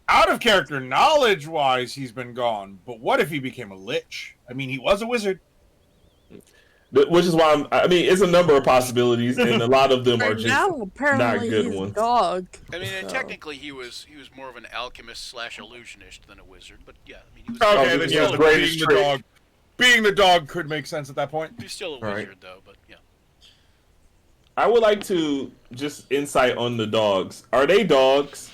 Speaker 2: Out of character. Knowledge-wise, he's been gone. But what if he became a lich? I mean, he was a wizard.
Speaker 3: Which is why it's a number of possibilities, and a lot of them are
Speaker 5: Right
Speaker 3: just
Speaker 5: now, apparently
Speaker 3: good
Speaker 5: he's
Speaker 3: ones.
Speaker 5: a dog.
Speaker 1: I mean, and
Speaker 5: So-
Speaker 1: technically he was more of an alchemist / illusionist than a wizard, but yeah, I mean he was.
Speaker 2: Okay,
Speaker 3: Oh,
Speaker 2: then
Speaker 3: this
Speaker 2: yeah,
Speaker 3: is
Speaker 2: the
Speaker 3: the greatest
Speaker 2: being the
Speaker 3: trick.
Speaker 2: dog. Being the dog could make sense at that point.
Speaker 1: He's still a
Speaker 3: Right.
Speaker 1: wizard though, but yeah.
Speaker 3: I would like to just insight on the dogs. Are they dogs?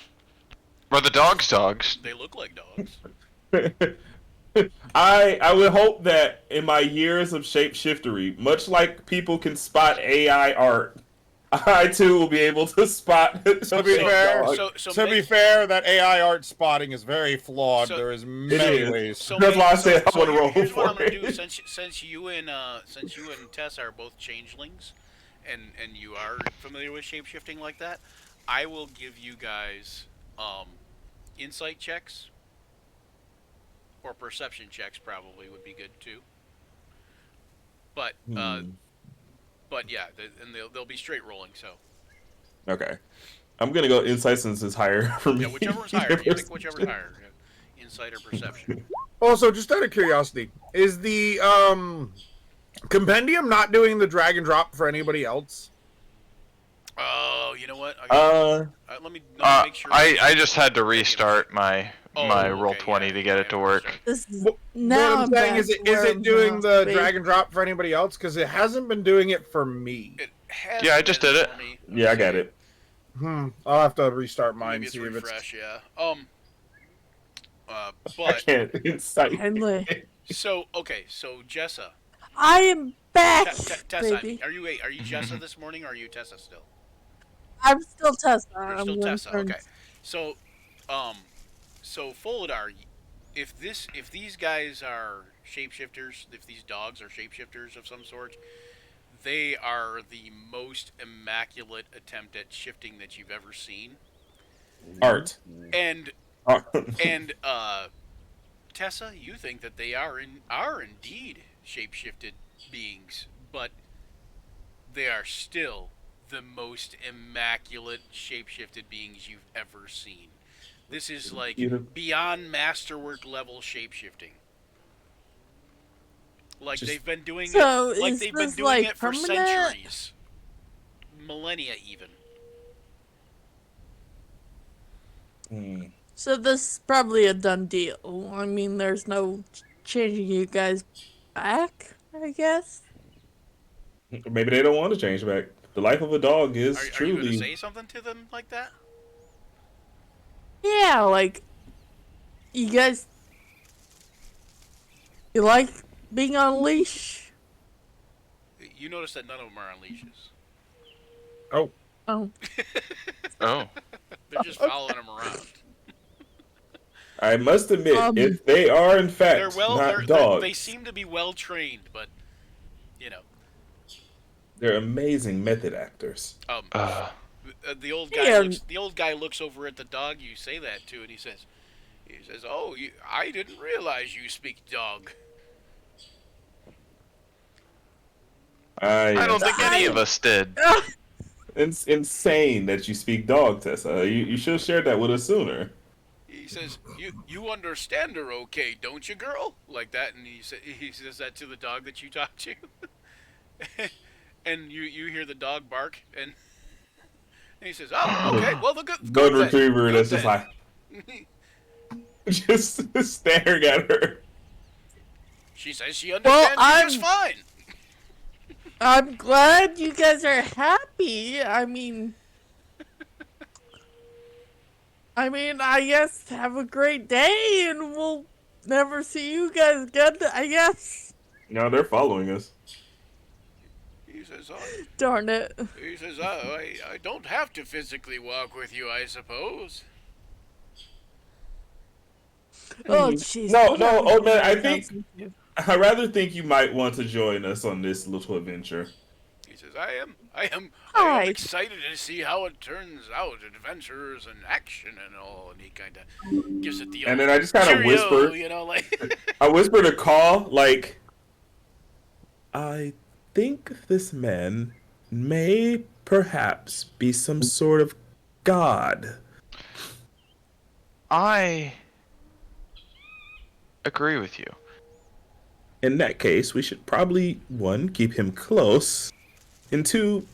Speaker 4: Are the dogs?
Speaker 1: They look like dogs.
Speaker 3: I would hope that in my years of shapeshiftery, much like people can spot AI art, I too will be able to spot.
Speaker 2: To be fair,
Speaker 3: dogs.
Speaker 1: So
Speaker 2: to be
Speaker 1: make-
Speaker 2: fair, that AI art spotting is very flawed.
Speaker 1: So-
Speaker 2: there is many
Speaker 3: is.
Speaker 2: ways.
Speaker 1: So
Speaker 3: That's why I said I
Speaker 1: so
Speaker 3: wanna roll
Speaker 1: here's what I'm
Speaker 3: for
Speaker 1: gonna
Speaker 3: it.
Speaker 1: do. Since you and Tess are both changelings, and you are familiar with shapeshifting like that, I will give you guys insight checks or perception checks. Probably would be good too. But but yeah, and they'll be straight rolling. So
Speaker 3: Okay, I'm gonna go insight since it's higher for me.
Speaker 1: yeah, whichever's higher. You pick whichever's higher. Yeah. Insight or perception.
Speaker 2: Also, just out of curiosity, is the compendium not doing the drag and drop for anybody else?
Speaker 1: Oh, you know what? Let me make sure.
Speaker 4: I just had to restart my
Speaker 1: Oh,
Speaker 4: roll
Speaker 1: okay,
Speaker 4: 20
Speaker 1: yeah,
Speaker 4: to get it
Speaker 1: yeah,
Speaker 4: to work.
Speaker 1: sorry.
Speaker 5: This is
Speaker 2: What
Speaker 5: now
Speaker 2: I'm saying
Speaker 5: back
Speaker 2: is,
Speaker 5: to
Speaker 2: is
Speaker 5: where
Speaker 2: it
Speaker 5: I'm
Speaker 2: doing the
Speaker 5: supposed to be.
Speaker 2: drag and drop for anybody else? Because it hasn't been doing it for me.
Speaker 1: It has
Speaker 4: Yeah, I just
Speaker 1: been
Speaker 4: did it.
Speaker 1: for me.
Speaker 3: Yeah, I got it.
Speaker 2: I'll have to restart mine.
Speaker 1: Maybe it's
Speaker 2: See if it's
Speaker 1: refresh, yeah.
Speaker 3: I
Speaker 1: But
Speaker 3: can't insight.
Speaker 5: Henley.
Speaker 1: so Jessa,
Speaker 5: I am back,
Speaker 1: Tessa,
Speaker 5: baby.
Speaker 1: are you Jessa this morning, or are you Tessa still?
Speaker 5: I'm still Tessa.
Speaker 1: You're
Speaker 5: I'm
Speaker 1: still
Speaker 5: one
Speaker 1: Tessa.
Speaker 5: turn.
Speaker 1: Okay. So Folidar, if these guys are shapeshifters, if these dogs are shapeshifters of some sort, they are the most immaculate attempt at shifting that you've ever seen.
Speaker 3: Art.
Speaker 1: And
Speaker 3: Art.
Speaker 1: and Tessa, you think that they are indeed shapeshifted beings, but they are still the most immaculate shapeshifted beings you've ever seen. This is like beyond masterwork level shapeshifting. Like
Speaker 3: Just-
Speaker 1: they've been doing
Speaker 5: So
Speaker 1: it. Like
Speaker 5: is
Speaker 1: they've been
Speaker 5: this,
Speaker 1: doing
Speaker 5: like,
Speaker 1: it for
Speaker 5: permanent?
Speaker 1: centuries, millennia even.
Speaker 5: So this is probably a done deal. I mean, there's no changing you guys back, I guess.
Speaker 3: Maybe they don't want to change back. The life of a dog is
Speaker 1: Are you
Speaker 3: truly.
Speaker 1: going to say something to them like that?
Speaker 5: Yeah, like, you guys, you like being on a leash?
Speaker 1: You notice that none of them are on leashes.
Speaker 5: Oh,
Speaker 4: Oh.
Speaker 1: They're just following them around.
Speaker 3: I must admit,
Speaker 5: Um,
Speaker 3: if they are in
Speaker 1: They're
Speaker 3: fact
Speaker 1: well.
Speaker 3: not
Speaker 1: They're,
Speaker 3: dogs,
Speaker 1: they seem to be well trained, but you know,
Speaker 3: they're amazing method actors.
Speaker 4: Uh,
Speaker 1: the old
Speaker 5: Yeah.
Speaker 1: guy looks. The old guy looks over at the dog you say that to, and he says, "Oh, I didn't realize you speak dog."
Speaker 4: I don't think any
Speaker 5: I-
Speaker 4: of us did.
Speaker 3: It's insane that you speak dog, Tessa. You should have shared that with us sooner.
Speaker 1: He says, "You understand her, okay, don't you, girl?" Like that, and he says that to the dog that you talk to, and you hear the dog bark, and he says, "Oh, okay, well, the good
Speaker 3: Golden
Speaker 1: then,
Speaker 3: retriever
Speaker 1: good
Speaker 3: that's just
Speaker 1: then."
Speaker 3: like just staring at her.
Speaker 1: She says she understands you just fine.
Speaker 5: I'm glad you guys are happy. I guess have a great day, and we'll never see you guys again, I guess.
Speaker 3: No, they're following us.
Speaker 1: He says,
Speaker 5: Darn it.
Speaker 1: I don't have to physically walk with you, I suppose.
Speaker 5: Oh, jeez.
Speaker 3: No, old man, I think
Speaker 5: think.
Speaker 3: I rather think you might want to join us on this little adventure.
Speaker 1: He says, I am
Speaker 5: Hi.
Speaker 1: excited to see how it turns out, adventures and action and all. And he kind of gives it the
Speaker 3: And
Speaker 1: old
Speaker 3: then I just kind of
Speaker 1: cheerio,
Speaker 3: whisper.
Speaker 1: you know, like.
Speaker 3: I whispered a call like, I think this man may perhaps be some sort of god.
Speaker 4: I agree with you.
Speaker 3: In that case, we should probably, one, keep him close, and two,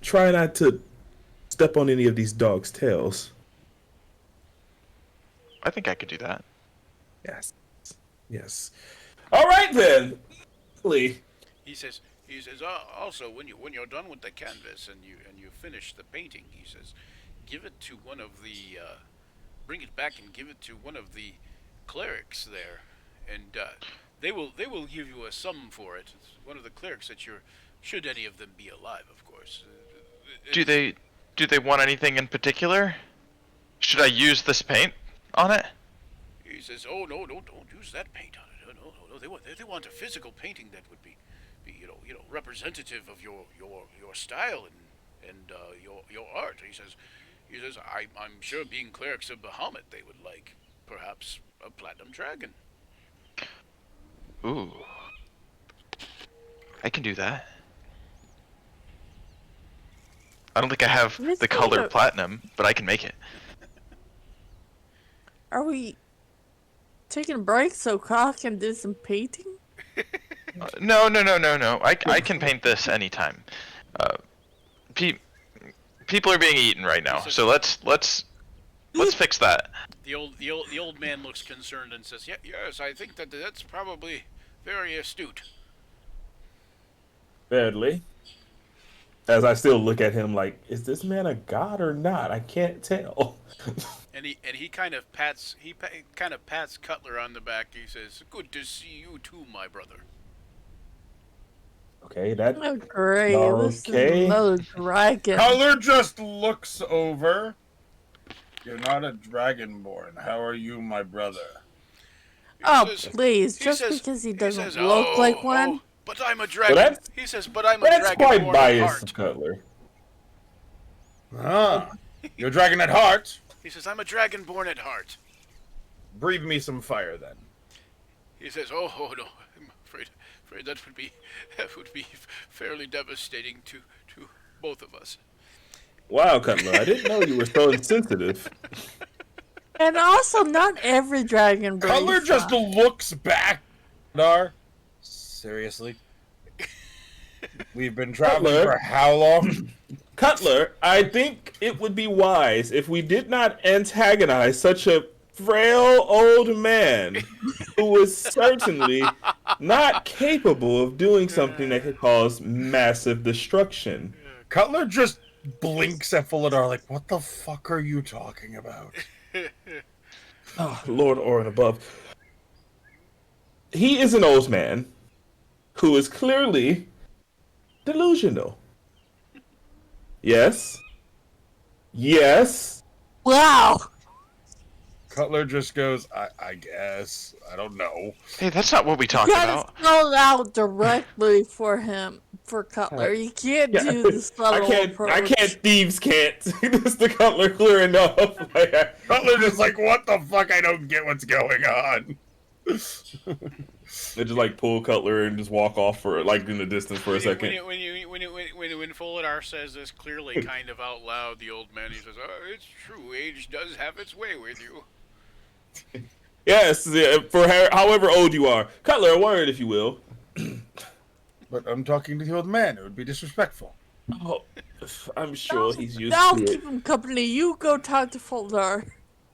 Speaker 3: try not to step on any of these dogs' tails.
Speaker 4: I think I could do that.
Speaker 3: Yes. Yes. All right then. Lee.
Speaker 1: He says also when you're done with the canvas and you finish the painting, he says, give it to one of the bring it back and give it to one of the clerics there, and they will give you a sum for it. It's one of the clerics that you're, should any of them be alive, of course.
Speaker 4: Do they want anything in particular? Should I use this paint on it?
Speaker 1: He says, "Oh no, don't use that paint on it. No. They want a physical painting that would be representative of your style and your art." He says, I'm sure being clerics of Bahamut, they would like perhaps a platinum dragon.
Speaker 4: Ooh. I can do that. I don't think I have
Speaker 5: Let's
Speaker 4: the
Speaker 5: go
Speaker 4: color
Speaker 5: to-
Speaker 4: platinum, but I can make it.
Speaker 5: Are we taking a break so Carl can do some painting?
Speaker 4: No. I can paint this anytime. People are being eaten right now, so let's fix that.
Speaker 1: The old man looks concerned and says, yes, I think that's probably very astute.
Speaker 3: Badly. As I still look at him like, is this man a god or not? I can't tell.
Speaker 1: And he kind of pats Cutler on the back. He says, "Good to see you too, my brother."
Speaker 3: Okay, that
Speaker 5: Oh, great. This is
Speaker 3: Okay.
Speaker 5: another dragon.
Speaker 2: Color just looks over. You're not a dragonborn. How are you, my brother?
Speaker 5: Oh,
Speaker 1: says-
Speaker 5: please.
Speaker 1: he
Speaker 5: Just
Speaker 1: says-
Speaker 5: because he
Speaker 1: he
Speaker 5: doesn't
Speaker 1: says,
Speaker 5: look
Speaker 1: "Oh,
Speaker 5: like one.
Speaker 1: oh, but I'm a dragon."
Speaker 3: that's-
Speaker 1: He says, "But I'm a
Speaker 3: that's
Speaker 1: dragon
Speaker 3: quite
Speaker 1: born at
Speaker 3: biased,
Speaker 1: heart."
Speaker 3: Cutler.
Speaker 2: Ah, you're a dragon at heart.
Speaker 1: He says, "I'm a dragon born at heart."
Speaker 2: Breathe me some fire, then.
Speaker 1: He says, "Oh no, I'm afraid that would be fairly devastating to both of us."
Speaker 3: Wow, Cutler, I didn't know you were so insensitive.
Speaker 5: And also, not every dragon breathes
Speaker 2: Color just
Speaker 5: fire.
Speaker 2: looks back. Dar, seriously? We've been traveling
Speaker 3: Cutler?
Speaker 2: for how long?
Speaker 3: Cutler, I think it would be wise if we did not antagonize such a frail old man who is certainly not capable of doing something that could cause massive destruction.
Speaker 2: Cutler just blinks at Fulladar like, what the fuck are you talking about?
Speaker 3: Oh, Lord Orin above. He is an old man who is clearly delusional. Yes. Yes.
Speaker 5: Wow.
Speaker 2: Cutler just goes, I guess. I don't know.
Speaker 4: Hey, that's not what we talked
Speaker 5: You gotta
Speaker 4: about.
Speaker 5: spell it out directly for him, for Cutler. You can't
Speaker 3: Yeah,
Speaker 5: do the subtle approach.
Speaker 3: I can't, thieves can't. This the Cutler clear enough.
Speaker 2: Cutler just like, what the fuck? I don't get what's going on.
Speaker 3: They just like pull Cutler and just walk off for like in the distance for a second.
Speaker 1: When Folidar says this clearly, kind of out loud, the old man, he says, "Oh, it's true. Age does have its way with you."
Speaker 3: Yes, yeah, for however old you are, Cutler, a word, if you will.
Speaker 2: But I'm talking to the old man. It would be disrespectful.
Speaker 3: Oh, I'm sure he's used
Speaker 5: I'll
Speaker 3: to
Speaker 5: keep
Speaker 3: it.
Speaker 5: him company. You go talk to Foldar.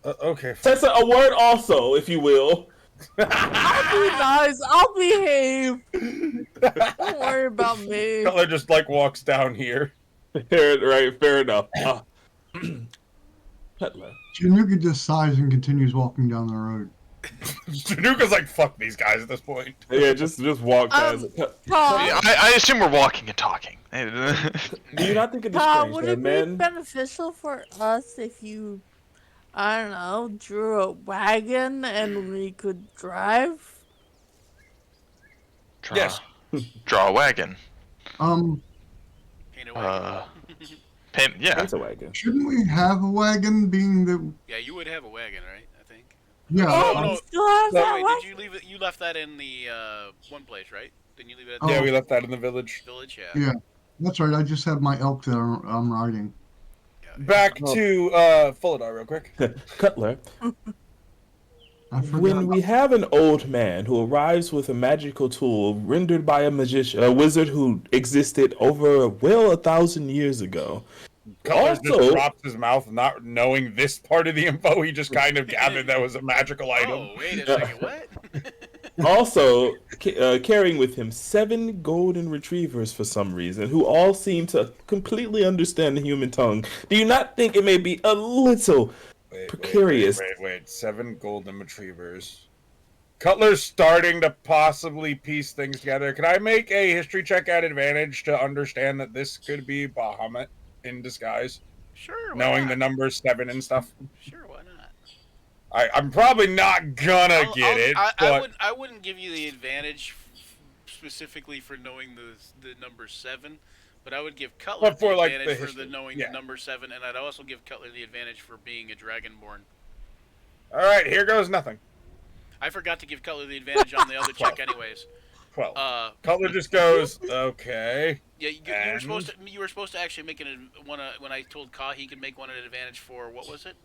Speaker 2: Okay.
Speaker 3: Tessa, a word also, if you will.
Speaker 5: I'll be nice. I'll behave. Don't worry about me.
Speaker 2: Cutler just like walks down here.
Speaker 3: Fair enough. Cutler.
Speaker 6: Januka just sighs and continues walking down the road.
Speaker 2: Januka's like, fuck these guys at this point.
Speaker 3: Yeah, just walk past.
Speaker 5: Tom,
Speaker 4: Yeah, I assume we're walking and talking.
Speaker 3: Do you not think it is
Speaker 5: Tom,
Speaker 3: strange
Speaker 5: would
Speaker 3: that
Speaker 5: it be
Speaker 3: man?
Speaker 5: beneficial for us if you, I don't know, drew a wagon and we could drive?
Speaker 4: Draw,
Speaker 2: Yes.
Speaker 4: Draw a wagon.
Speaker 1: Ain't a wagon.
Speaker 4: Paint, yeah.
Speaker 3: That's a wagon.
Speaker 6: Shouldn't we have a wagon being the...
Speaker 1: Yeah, you would have a wagon, right? I think.
Speaker 6: Yeah.
Speaker 1: Oh,
Speaker 5: Oh,
Speaker 1: no.
Speaker 5: we still have
Speaker 1: So
Speaker 5: that
Speaker 1: wait,
Speaker 5: wagon?
Speaker 1: did you leave it? You left that in the one place, right? Didn't you leave it at
Speaker 6: Oh.
Speaker 1: the
Speaker 2: Yeah, we left that in the village.
Speaker 1: village? Yeah.
Speaker 6: Yeah. That's right. I just have my elk that I'm riding.
Speaker 2: Back to Folidar real quick.
Speaker 3: Cutler.
Speaker 6: I forgot.
Speaker 3: When we have an old man who arrives with a magical tool rendered by a wizard who existed over 1,000 years ago.
Speaker 2: Cutler
Speaker 3: Also-
Speaker 2: just drops his mouth, not knowing this part of the info. He just kind of gathered that was a magical item.
Speaker 1: Oh, wait a second. What?
Speaker 3: Also, carrying with him 7 golden retrievers for some reason, who all seem to completely understand the human tongue. Do you not think it may be a little precarious?
Speaker 2: Wait. 7 golden retrievers. Cutler's starting to possibly piece things together. Can I make a history check at advantage to understand that this could be Bahamut in disguise?
Speaker 1: Sure. Why
Speaker 2: Knowing
Speaker 1: not?
Speaker 2: the number 7 and stuff?
Speaker 1: Sure. Why not?
Speaker 2: I'm probably not gonna get it, but
Speaker 1: I wouldn't give you the advantage specifically for knowing the number 7, but I would give Cutler
Speaker 2: But for,
Speaker 1: the
Speaker 2: like,
Speaker 1: advantage
Speaker 2: the
Speaker 1: for the
Speaker 2: history,
Speaker 1: knowing
Speaker 2: yeah.
Speaker 1: the number 7, and I'd also give Cutler the advantage for being a Dragonborn.
Speaker 2: alright, here goes nothing.
Speaker 1: I forgot to give Cutler the advantage on the other check, anyways.
Speaker 2: 12. Cutler just goes, okay.
Speaker 1: Yeah, you were
Speaker 2: And?
Speaker 1: supposed to actually make when I told Ka he could make one an advantage for what was it?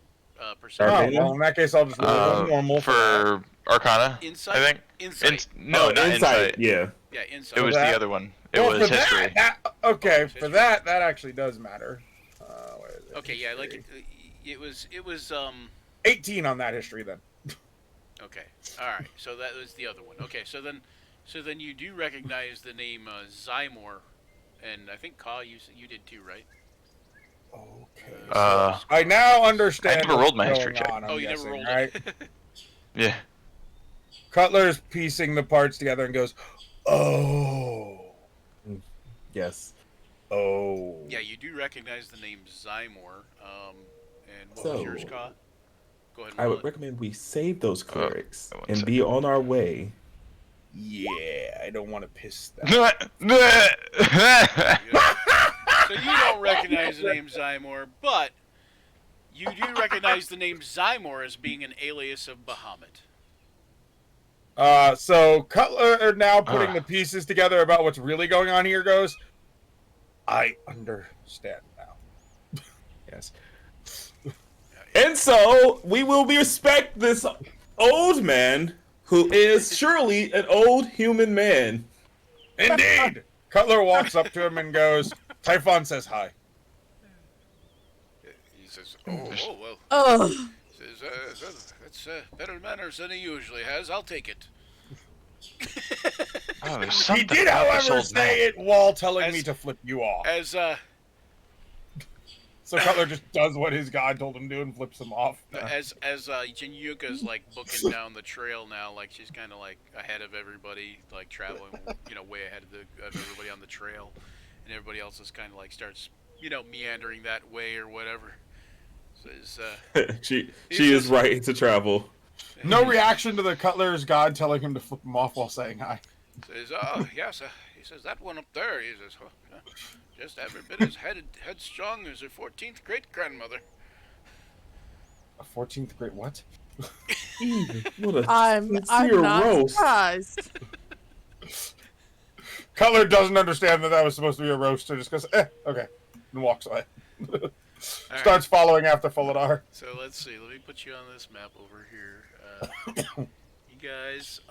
Speaker 2: Oh,
Speaker 1: Perception.
Speaker 2: well, in that case, I'll just roll normal.
Speaker 4: For Arcana,
Speaker 1: Insight.
Speaker 4: I think.
Speaker 1: Insight.
Speaker 4: No, not insight.
Speaker 3: Yeah.
Speaker 1: Yeah, insight.
Speaker 4: It was
Speaker 2: that-
Speaker 4: the other one. It
Speaker 2: Well,
Speaker 4: was
Speaker 2: for
Speaker 4: history.
Speaker 2: okay,
Speaker 1: Oh, it's
Speaker 2: for
Speaker 1: history.
Speaker 2: that actually does matter. Where is it?
Speaker 1: Okay, yeah, like
Speaker 2: History.
Speaker 1: it was
Speaker 2: 18 on that history then.
Speaker 1: okay. All right. So that was the other one. Okay, so then you do recognize the name Zymor, and I think Ka you did too, right?
Speaker 2: Okay.
Speaker 4: I
Speaker 2: I now understand.
Speaker 4: I never rolled my
Speaker 2: what's
Speaker 4: history
Speaker 2: going
Speaker 4: check.
Speaker 2: on, I'm
Speaker 1: Oh, you never
Speaker 2: guessing,
Speaker 1: rolled
Speaker 2: right?
Speaker 1: it.
Speaker 4: Yeah.
Speaker 2: Cutler's piecing the parts together and goes, "Oh,
Speaker 3: Yes.
Speaker 2: oh."
Speaker 1: Yeah, you do recognize the name Zymor. And what
Speaker 3: So-
Speaker 1: was yours, Ka? Go ahead. And
Speaker 3: I
Speaker 1: roll
Speaker 3: would recommend we save those clerics
Speaker 4: one
Speaker 3: and
Speaker 4: second.
Speaker 3: be on our way.
Speaker 2: Yeah, I don't want to piss that.
Speaker 1: So you don't recognize the name Zymor, but you do recognize the name Zymor as being an alias of Bahamut.
Speaker 2: So Cutler now putting
Speaker 4: Ah.
Speaker 2: the pieces together about what's really going on here goes, I understand now.
Speaker 3: Yes. And so we will respect this old man who is surely an old human man.
Speaker 2: Indeed. Cutler walks up to him and goes, Typhon says hi.
Speaker 1: He says, "Oh, well."
Speaker 5: Ugh.
Speaker 1: Says, that's better manners than he usually has. I'll take it.
Speaker 4: Oh, there's
Speaker 2: He
Speaker 4: something
Speaker 2: did,
Speaker 4: about this
Speaker 2: however,
Speaker 4: old man.
Speaker 2: say it while telling
Speaker 1: As-
Speaker 2: me to flip you off.
Speaker 1: As
Speaker 2: So Cutler just does what his god told him to do and flips him off.
Speaker 1: as Jinyuka's like booking down the trail now, like she's kind of like ahead of everybody, like traveling, way ahead of everybody on the trail, and everybody else is kind of like starts, meandering that way or whatever. Says,
Speaker 3: she
Speaker 1: He
Speaker 3: is
Speaker 1: says-
Speaker 3: right to travel.
Speaker 2: No reaction to the Cutler's God telling him to flip him off while saying hi.
Speaker 1: Says, oh, yes, he says, that one up there, he says, oh, yeah, just every bit as headstrong as her 14th great-grandmother.
Speaker 2: A 14th grade what?
Speaker 3: What a
Speaker 5: I'm
Speaker 3: sincere
Speaker 5: not
Speaker 3: roast.
Speaker 5: surprised.
Speaker 2: Cutler doesn't understand that was supposed to be a roast, so just goes, okay, and walks away.
Speaker 1: All right,
Speaker 2: Starts following after Fuladar.
Speaker 1: so let's see. Let me put you on this map over here. You guys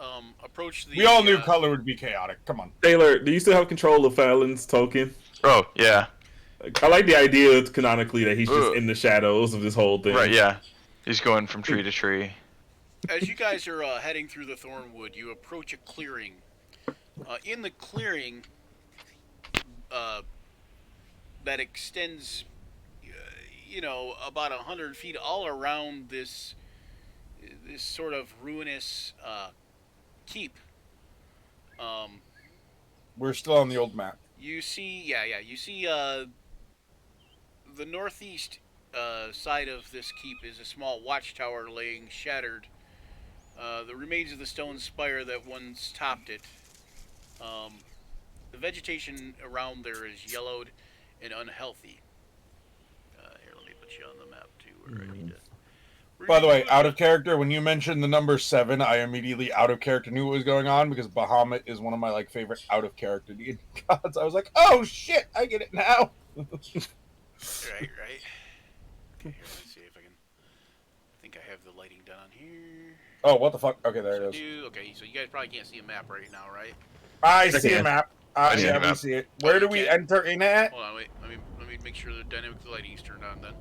Speaker 1: approach the...
Speaker 2: We all knew Cutler would be chaotic. Come on.
Speaker 3: Taylor, do you still have control of Fallon's token?
Speaker 4: Oh, yeah.
Speaker 3: I like the idea canonically that he's just
Speaker 4: Ugh.
Speaker 3: in the shadows of this whole thing.
Speaker 4: Right, yeah. He's going from tree to tree.
Speaker 1: As you guys are heading through the Thornwood, you approach a clearing. In the clearing, that extends, about 100 feet all around this sort of ruinous keep.
Speaker 2: We're still on the old map.
Speaker 1: You see, you see the northeast side of this keep is a small watchtower laying shattered. The remains of the stone spire that once topped it. The vegetation around there is yellowed and unhealthy. Here, let me put you on the map too, where I need to.
Speaker 2: By the way, out of character, when you mentioned the number 7, I immediately out of character knew what was going on because Bahamut is one of my favorite out of character D&D gods. I was like, oh shit, I get it now.
Speaker 1: Right. Okay, here, let's see if I can. I think I have the lighting done on here.
Speaker 2: Oh, what the fuck? Okay, there it is.
Speaker 1: Okay, so you guys probably can't see a map right now, right?
Speaker 2: I see a map.
Speaker 4: I see
Speaker 2: Yeah,
Speaker 4: a
Speaker 2: we
Speaker 4: map.
Speaker 2: see it. Where do we
Speaker 1: Okay.
Speaker 2: enter in at?
Speaker 1: Hold on, wait. Let me make sure the dynamic lighting is turned on then.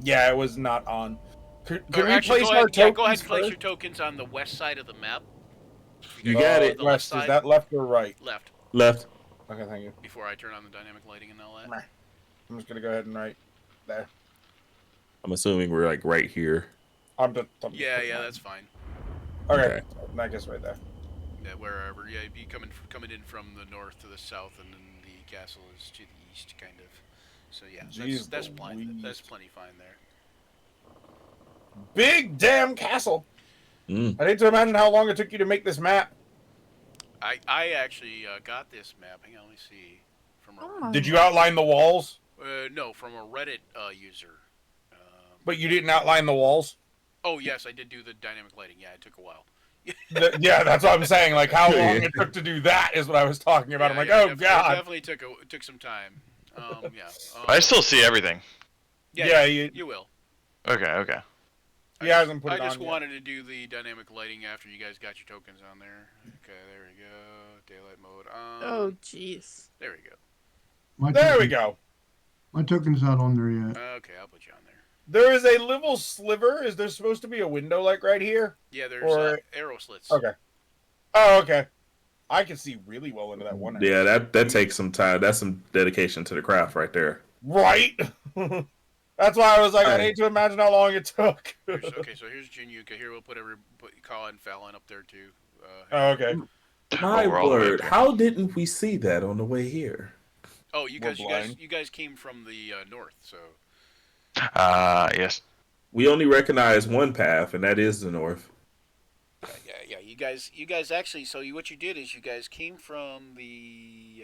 Speaker 2: Yeah, it was not on. Can
Speaker 1: Or
Speaker 2: we
Speaker 1: actually,
Speaker 2: place
Speaker 1: go
Speaker 2: our
Speaker 1: ahead, yeah,
Speaker 2: tokens
Speaker 1: go ahead and place
Speaker 2: first?
Speaker 1: your tokens on the west side of the map.
Speaker 3: You
Speaker 1: guys
Speaker 3: got
Speaker 1: go
Speaker 3: it.
Speaker 1: to the left
Speaker 2: West, is
Speaker 1: side,
Speaker 2: that left or right?
Speaker 1: left,
Speaker 3: Left.
Speaker 2: Okay, thank you.
Speaker 1: before I turn on the dynamic lighting and all that.
Speaker 2: Meh. I'm just gonna go ahead and write there.
Speaker 3: I'm assuming we're like right here.
Speaker 2: I'm just,
Speaker 1: Yeah, that's fine.
Speaker 2: Okay, I guess right there.
Speaker 1: Yeah, wherever. Yeah, you'd be coming in from the north to the south, and then the castle is to the east, kind of. So yeah,
Speaker 2: Jeez
Speaker 1: that's plenty.
Speaker 2: Louise.
Speaker 1: That's plenty fine there.
Speaker 2: Big damn castle.
Speaker 3: Mm.
Speaker 2: I need to imagine how long it took you to make this map.
Speaker 1: I actually got this map. Hang on, let me see. From
Speaker 5: Oh
Speaker 1: a,
Speaker 5: my
Speaker 2: Did you outline the walls?
Speaker 1: no, from a Reddit user.
Speaker 2: But you didn't outline the walls?
Speaker 1: Oh yes, I did do the dynamic lighting. Yeah, it took a while.
Speaker 2: Yeah, that's what I'm saying. Like, how long it took to do that is what I was talking about. I'm like, oh,
Speaker 1: It
Speaker 2: God.
Speaker 1: definitely took some time. Yeah.
Speaker 4: I still see everything.
Speaker 2: Yeah,
Speaker 1: you will.
Speaker 4: Okay.
Speaker 2: He hasn't put
Speaker 1: I
Speaker 2: it on
Speaker 1: just
Speaker 2: yet.
Speaker 1: wanted to do the dynamic lighting after you guys got your tokens on there. Okay, there we go. Daylight mode on.
Speaker 5: Oh, jeez.
Speaker 1: There we go.
Speaker 2: There we go.
Speaker 6: My token's not on there yet.
Speaker 1: Okay, I'll put you on there.
Speaker 2: There is a little sliver. Is there supposed to be a window like right here?
Speaker 1: Yeah, there's
Speaker 2: Or-
Speaker 1: arrow slits.
Speaker 2: Okay. Oh, okay. I can see really well into that one.
Speaker 3: Yeah, that takes some time. That's some dedication to the craft right there.
Speaker 2: Right? That's why I was like, I
Speaker 3: Right.
Speaker 2: need to imagine how long it took.
Speaker 1: Okay, so here's Jinyuka. Here we'll put Colin Fallon up there too.
Speaker 2: Oh, okay.
Speaker 3: My
Speaker 4: we're all the way
Speaker 3: word,
Speaker 4: up there.
Speaker 3: how didn't we see that on the way here?
Speaker 1: Oh, you
Speaker 2: We're
Speaker 1: guys
Speaker 2: blind.
Speaker 1: came from the north, so
Speaker 4: Yes.
Speaker 3: We only recognize one path, and that is the north.
Speaker 1: yeah. You guys actually. So what you did is you guys came from I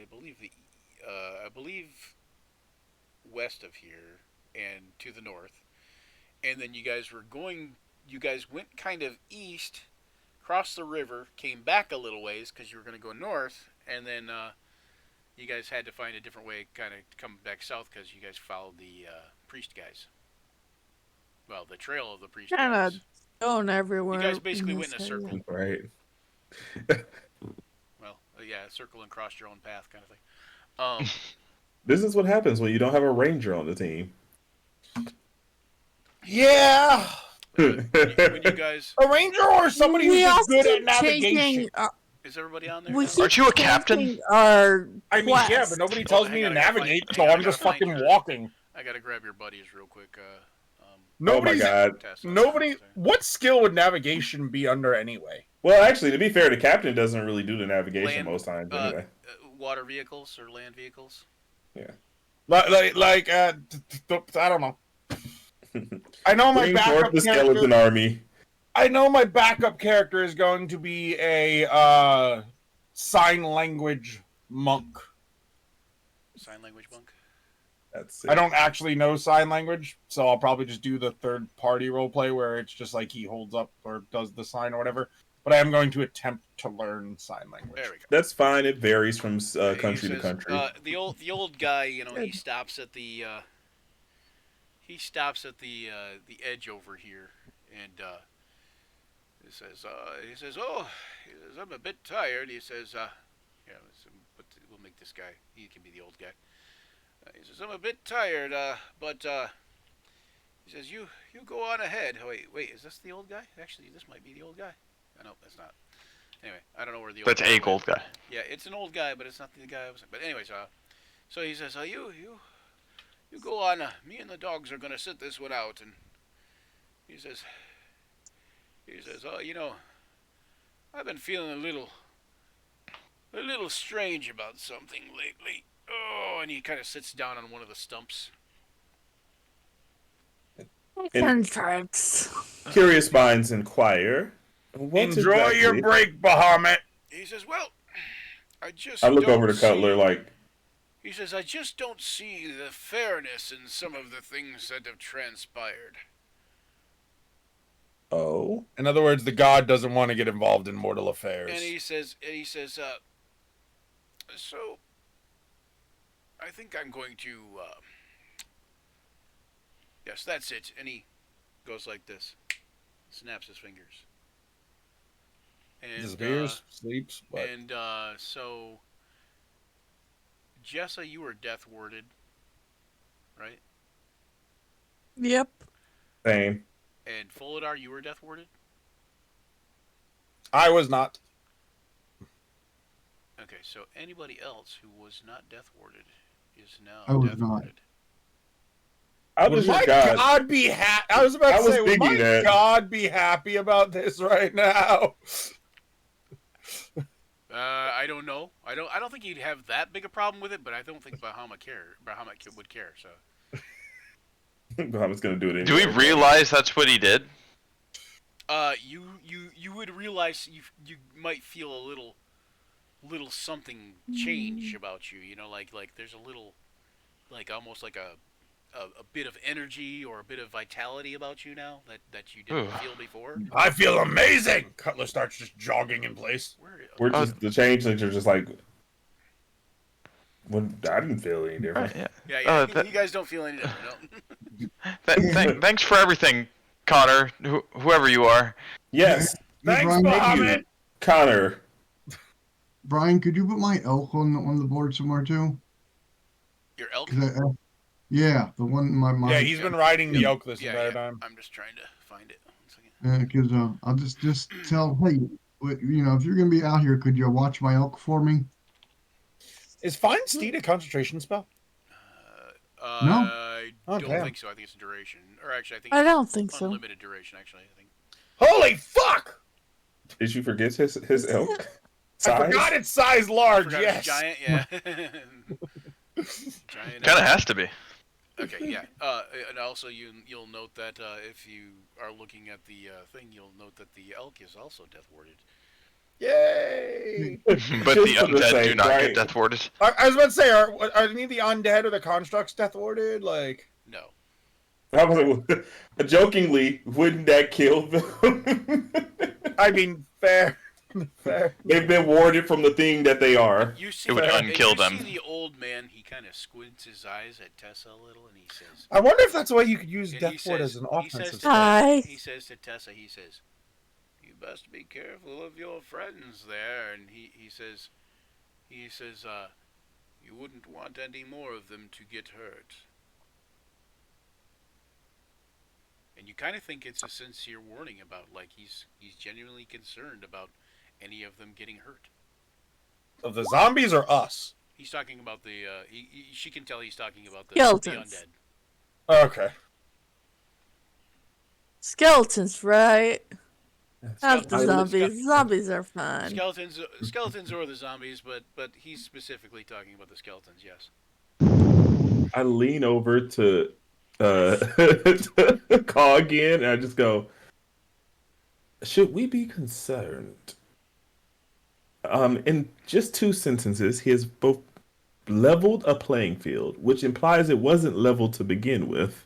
Speaker 1: believe west of here and to the north, and then you guys went kind of east, crossed the river, came back a little ways because you were going to go north, and then you guys had to find a different way, kind of come back south because you guys followed the priest guys. Well, the trail of the priest
Speaker 5: Kind
Speaker 1: guys.
Speaker 5: of going everywhere.
Speaker 1: You guys basically went in a
Speaker 5: this area.
Speaker 1: circle.
Speaker 3: Right.
Speaker 1: Well, yeah, circle and cross your own path kind of thing.
Speaker 3: This is what happens when you don't have a ranger on the team.
Speaker 2: Yeah.
Speaker 1: When you guys,
Speaker 2: A ranger or somebody who's
Speaker 5: We
Speaker 2: just
Speaker 5: also
Speaker 2: good at
Speaker 5: keep
Speaker 2: navigation.
Speaker 5: changing our-
Speaker 1: is everybody on there?
Speaker 5: we
Speaker 1: now?
Speaker 5: keep
Speaker 4: Aren't you a captain?
Speaker 5: changing Our
Speaker 2: I mean, yeah,
Speaker 5: quest.
Speaker 2: but nobody tells
Speaker 1: Oh,
Speaker 2: me
Speaker 1: hang
Speaker 2: to
Speaker 1: on, I gotta
Speaker 2: navigate,
Speaker 1: find-
Speaker 2: so
Speaker 1: hang on,
Speaker 2: I'm
Speaker 1: I
Speaker 2: just
Speaker 1: gotta find
Speaker 2: fucking
Speaker 1: your-
Speaker 2: walking.
Speaker 1: I gotta grab your buddies real quick.
Speaker 2: Nobody's,
Speaker 3: God.
Speaker 1: Test.
Speaker 2: nobody. What skill would navigation be under anyway?
Speaker 3: Well, actually, to be fair, the captain doesn't really do the navigation
Speaker 1: Land-
Speaker 3: most times
Speaker 1: uh,
Speaker 3: anyway.
Speaker 1: Water vehicles or land vehicles?
Speaker 2: I don't know. I know my
Speaker 3: Bring forth
Speaker 2: backup
Speaker 3: the skeleton
Speaker 2: character.
Speaker 3: army.
Speaker 2: I know my backup character is going to be a sign language monk.
Speaker 1: Sign language monk.
Speaker 3: That's
Speaker 2: I
Speaker 3: it.
Speaker 2: don't actually know sign language, so I'll probably just do the third party roleplay where it's just like he holds up or does the sign or whatever. But I am going to attempt to learn sign language.
Speaker 1: There we go.
Speaker 3: That's fine. It varies from
Speaker 1: Yeah, he
Speaker 3: country to
Speaker 1: says,
Speaker 3: country.
Speaker 1: the old guy, you know, he stops at the edge over here, and he says, I'm a bit tired. He says, but we'll make this guy. He can be the old guy. He says, I'm a bit tired, but he says, you go on ahead. Oh, wait, is this the old guy? Actually, this might be the old guy. No, that's not. Anyway, I don't know where the old
Speaker 4: That's
Speaker 1: guy
Speaker 4: a
Speaker 1: went.
Speaker 4: gold guy.
Speaker 1: Yeah, it's an old guy, but it's not the guy I was. But anyways, so he says, you go on. Me and the dogs are gonna sit this one out, and he says, you know, I've been feeling a little strange about something lately. Oh, and he kind of sits down on one of the stumps.
Speaker 5: Contracts.
Speaker 3: Curious minds inquire. What
Speaker 2: Enjoy your
Speaker 3: exactly-
Speaker 2: break, Bahamut.
Speaker 1: He says, well, I just.
Speaker 3: I look
Speaker 1: don't
Speaker 3: over to Cutler
Speaker 1: see-
Speaker 3: like,
Speaker 1: He says, I just don't see the fairness in some of the things that have transpired.
Speaker 3: oh,
Speaker 2: In other words, the god doesn't want to get involved in mortal affairs.
Speaker 1: And he says, so I think I'm going to, yes, that's it. And he goes like this, snaps his fingers. And,
Speaker 2: Disappears, sleeps, but
Speaker 1: and so, Jessa, you were death warded, right?
Speaker 5: Yep.
Speaker 3: same.
Speaker 1: And Folidar, you were death warded?
Speaker 2: I was not.
Speaker 1: Okay, so anybody else who was not death warded is now
Speaker 6: I was
Speaker 1: death
Speaker 6: not.
Speaker 1: warded.
Speaker 3: I
Speaker 2: Would
Speaker 3: was
Speaker 2: my
Speaker 3: your god.
Speaker 2: god be happy? I was about
Speaker 3: I
Speaker 2: to
Speaker 3: was
Speaker 2: say, would my
Speaker 3: thinking that.
Speaker 2: god be happy about this right now?
Speaker 1: I don't know. I don't think he'd have that big a problem with it, but I don't think Bahamut would care. So
Speaker 3: Bahamut's gonna do it anyway.
Speaker 4: Do we realize that's what he did?
Speaker 1: you would realize you might feel a little something change about you. You know, like there's a little, like almost like a bit of energy or a bit of vitality about you now that you didn't feel before.
Speaker 2: I feel amazing. Cutler starts just jogging in place.
Speaker 3: We're just the changelings are just like. When I didn't feel any different.
Speaker 4: Yeah.
Speaker 1: Yeah. You guys don't feel any different, no?
Speaker 4: Thanks for everything, Connor. Whoever you are.
Speaker 3: Yes,
Speaker 2: Thanks,
Speaker 6: Brian,
Speaker 2: Bahamut.
Speaker 3: Connor.
Speaker 6: Brian, could you put my elk on the board somewhere too?
Speaker 1: Your elk.
Speaker 6: 'Cause yeah, the one my
Speaker 2: Yeah, he's been riding the elk this
Speaker 1: Yeah,
Speaker 2: entire
Speaker 1: yeah.
Speaker 2: time.
Speaker 1: I'm just trying to find it. 1 second.
Speaker 6: because I'll just tell, hey, you know, if you're gonna be out here, could you watch my elk for me?
Speaker 2: Is Find Steed a concentration spell?
Speaker 6: No.
Speaker 1: I
Speaker 2: Oh,
Speaker 1: don't
Speaker 2: damn.
Speaker 1: think so. I think it's a duration, or actually, I think
Speaker 5: I
Speaker 1: it's
Speaker 5: don't think so.
Speaker 1: unlimited duration. Actually, I think.
Speaker 2: Holy fuck!
Speaker 3: Did you forget his elk?
Speaker 2: I
Speaker 3: Size?
Speaker 2: forgot its size large,
Speaker 1: Forgot
Speaker 2: yes.
Speaker 1: it's giant, yeah. Giant.
Speaker 4: Kind of has to be.
Speaker 1: Okay, yeah. And also, you'll note that if you are looking at the thing, you'll note that the elk is also death warded.
Speaker 2: Yay!
Speaker 4: But
Speaker 3: Just
Speaker 4: the
Speaker 3: for the
Speaker 4: undead
Speaker 3: sake,
Speaker 4: do not
Speaker 3: right?
Speaker 4: get death warded.
Speaker 2: I was about to say, are any of the undead or the constructs death warded? Like,
Speaker 1: No.
Speaker 3: I was like, jokingly, wouldn't that kill them?
Speaker 2: I mean, fair. Fair.
Speaker 3: They've been warded from the thing that they are.
Speaker 1: You see,
Speaker 4: It would
Speaker 1: and
Speaker 4: unkill
Speaker 1: you
Speaker 4: them.
Speaker 1: see the old man. He kind of squints his eyes at Tessa a little, and he says,
Speaker 2: I wonder if that's why you could use
Speaker 1: and
Speaker 2: death ward as an
Speaker 1: he says
Speaker 2: offensive
Speaker 1: to
Speaker 2: spell.
Speaker 5: Hi.
Speaker 1: He says to Tessa, he says, "You best be careful of your friends there." And he says, you wouldn't want any more of them to get hurt. And you kind of think it's a sincere warning about, like, he's genuinely concerned about any of them getting hurt.
Speaker 2: Of the zombies or us?
Speaker 1: He's talking about the. She can tell he's talking about the
Speaker 5: Skeletons.
Speaker 1: undead.
Speaker 2: Okay.
Speaker 5: Skeletons, right? Not the
Speaker 3: I-
Speaker 5: zombies. Zombies are fun.
Speaker 1: Skeletons or the zombies, but he's specifically talking about the skeletons. Yes.
Speaker 3: I lean over to call again, and I just go, should we be concerned? In just 2 sentences, he has both leveled a playing field, which implies it wasn't leveled to begin with,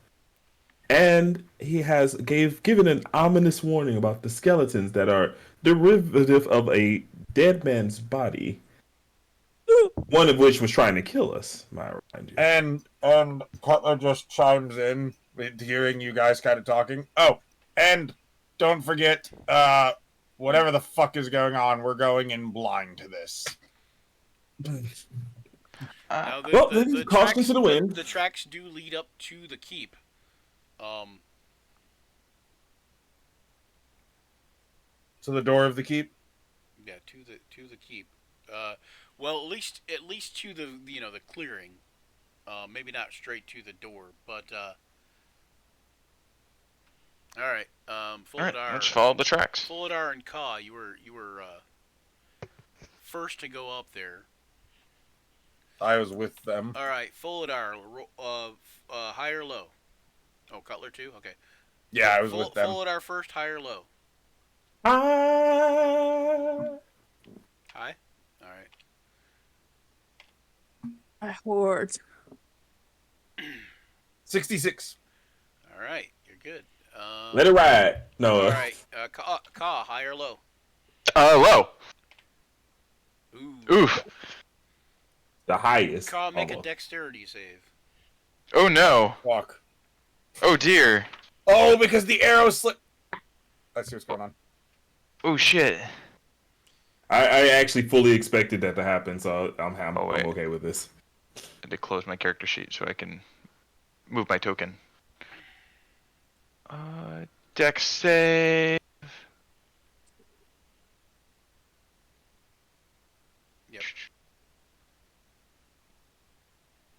Speaker 3: and he has given an ominous warning about the skeletons that are derivative of a dead man's body. One of which was trying to kill us, might I remind you.
Speaker 2: And Cutler just chimes in, hearing you guys kind of talking. Oh, and don't forget, whatever the fuck is going on, we're going in blind to this.
Speaker 1: Now,
Speaker 3: Then caution to the wind.
Speaker 1: The tracks do lead up to the keep.
Speaker 2: To the door of the keep.
Speaker 1: Yeah, to the keep. Well, at least to the the clearing. Maybe not straight to the door, but all right. Fulidar,
Speaker 4: let's follow the tracks.
Speaker 1: Fulidar and Ka, you were first to go up there.
Speaker 2: I was with them.
Speaker 1: All right, Fulidar, high or low? Oh, Cutler too. Okay.
Speaker 2: Yeah, I was with them.
Speaker 1: Fulidar first, high or low?
Speaker 3: Ah.
Speaker 1: High. All right.
Speaker 5: I hoard.
Speaker 2: 66.
Speaker 1: All right, you're good.
Speaker 3: Let it ride. No.
Speaker 1: All right, Ka, high or low?
Speaker 4: Low.
Speaker 1: Ooh.
Speaker 4: Oof.
Speaker 3: The highest.
Speaker 1: Ka, make a
Speaker 3: almost.
Speaker 1: dexterity save.
Speaker 4: Oh no.
Speaker 2: Fuck.
Speaker 4: Oh dear.
Speaker 2: Oh, because the arrow slipped. Let's see what's going on.
Speaker 4: Oh shit.
Speaker 3: I actually fully expected that to happen, so I'm
Speaker 4: Oh, wait.
Speaker 3: okay with this.
Speaker 4: I had to close my character sheet so I can move my token. Dex save.
Speaker 1: Yep.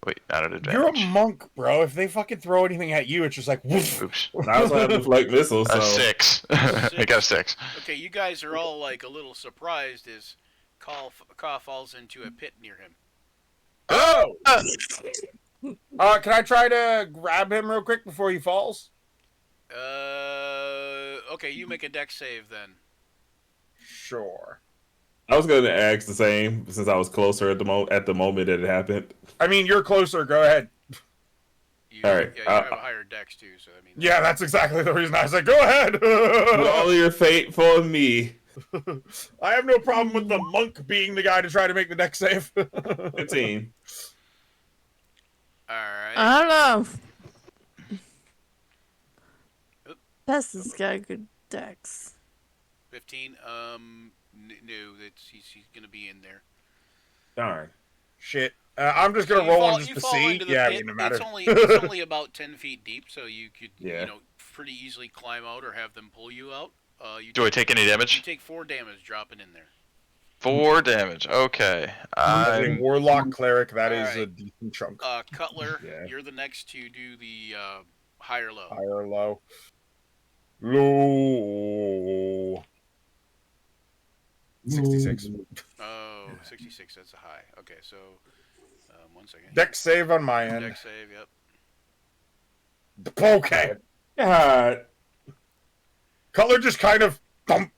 Speaker 4: Wait, not at
Speaker 2: You're
Speaker 4: advantage.
Speaker 2: a monk, bro. If they fucking throw anything at you, it's just like woof.
Speaker 4: Oops.
Speaker 3: I also have deflect missiles, so
Speaker 4: A 6. I got a 6.
Speaker 1: Okay, you guys are all like a little surprised as Ka falls into a pit near him.
Speaker 2: Oh! Can I try to grab him real quick before he falls?
Speaker 1: Okay, you make a dex save then.
Speaker 2: Sure.
Speaker 3: I was gonna ask the same since I was closer at the moment that it happened.
Speaker 2: I mean, you're closer. Go ahead.
Speaker 1: All
Speaker 3: right,
Speaker 1: Yeah, you have a higher dex too, so I mean.
Speaker 2: Yeah, that's exactly the reason I said go ahead.
Speaker 3: Put all your fate for me.
Speaker 2: I have no problem with the monk being the guy to try to make the deck save.
Speaker 3: 15.
Speaker 1: All right.
Speaker 5: I don't know. That's this guy good dex.
Speaker 1: 15. No, he's gonna be in there.
Speaker 3: Darn.
Speaker 2: Shit. I'm just gonna
Speaker 1: You
Speaker 2: roll
Speaker 1: fall-
Speaker 2: one just
Speaker 1: you
Speaker 2: to
Speaker 1: fall
Speaker 2: see.
Speaker 1: into the
Speaker 2: Yeah,
Speaker 1: pit.
Speaker 2: it doesn't matter.
Speaker 1: It's only about 10 feet deep, so you could
Speaker 3: Yeah.
Speaker 1: pretty easily climb out or have them pull you out.
Speaker 4: Do I take any
Speaker 1: You
Speaker 4: damage?
Speaker 1: take 4 damage dropping in there.
Speaker 4: 4 damage. Okay.
Speaker 2: As a warlock cleric, that is a
Speaker 1: Alright.
Speaker 2: decent chunk.
Speaker 1: Cutler,
Speaker 3: Yeah.
Speaker 1: you're the next to do the high or low.
Speaker 2: High or low? Low. 66.
Speaker 1: Oh, 66. That's a high. Okay, so 1 second.
Speaker 2: Deck save on my end.
Speaker 1: Dex save. Yep.
Speaker 2: Okay.
Speaker 3: God.
Speaker 2: Cutler just kind of thump,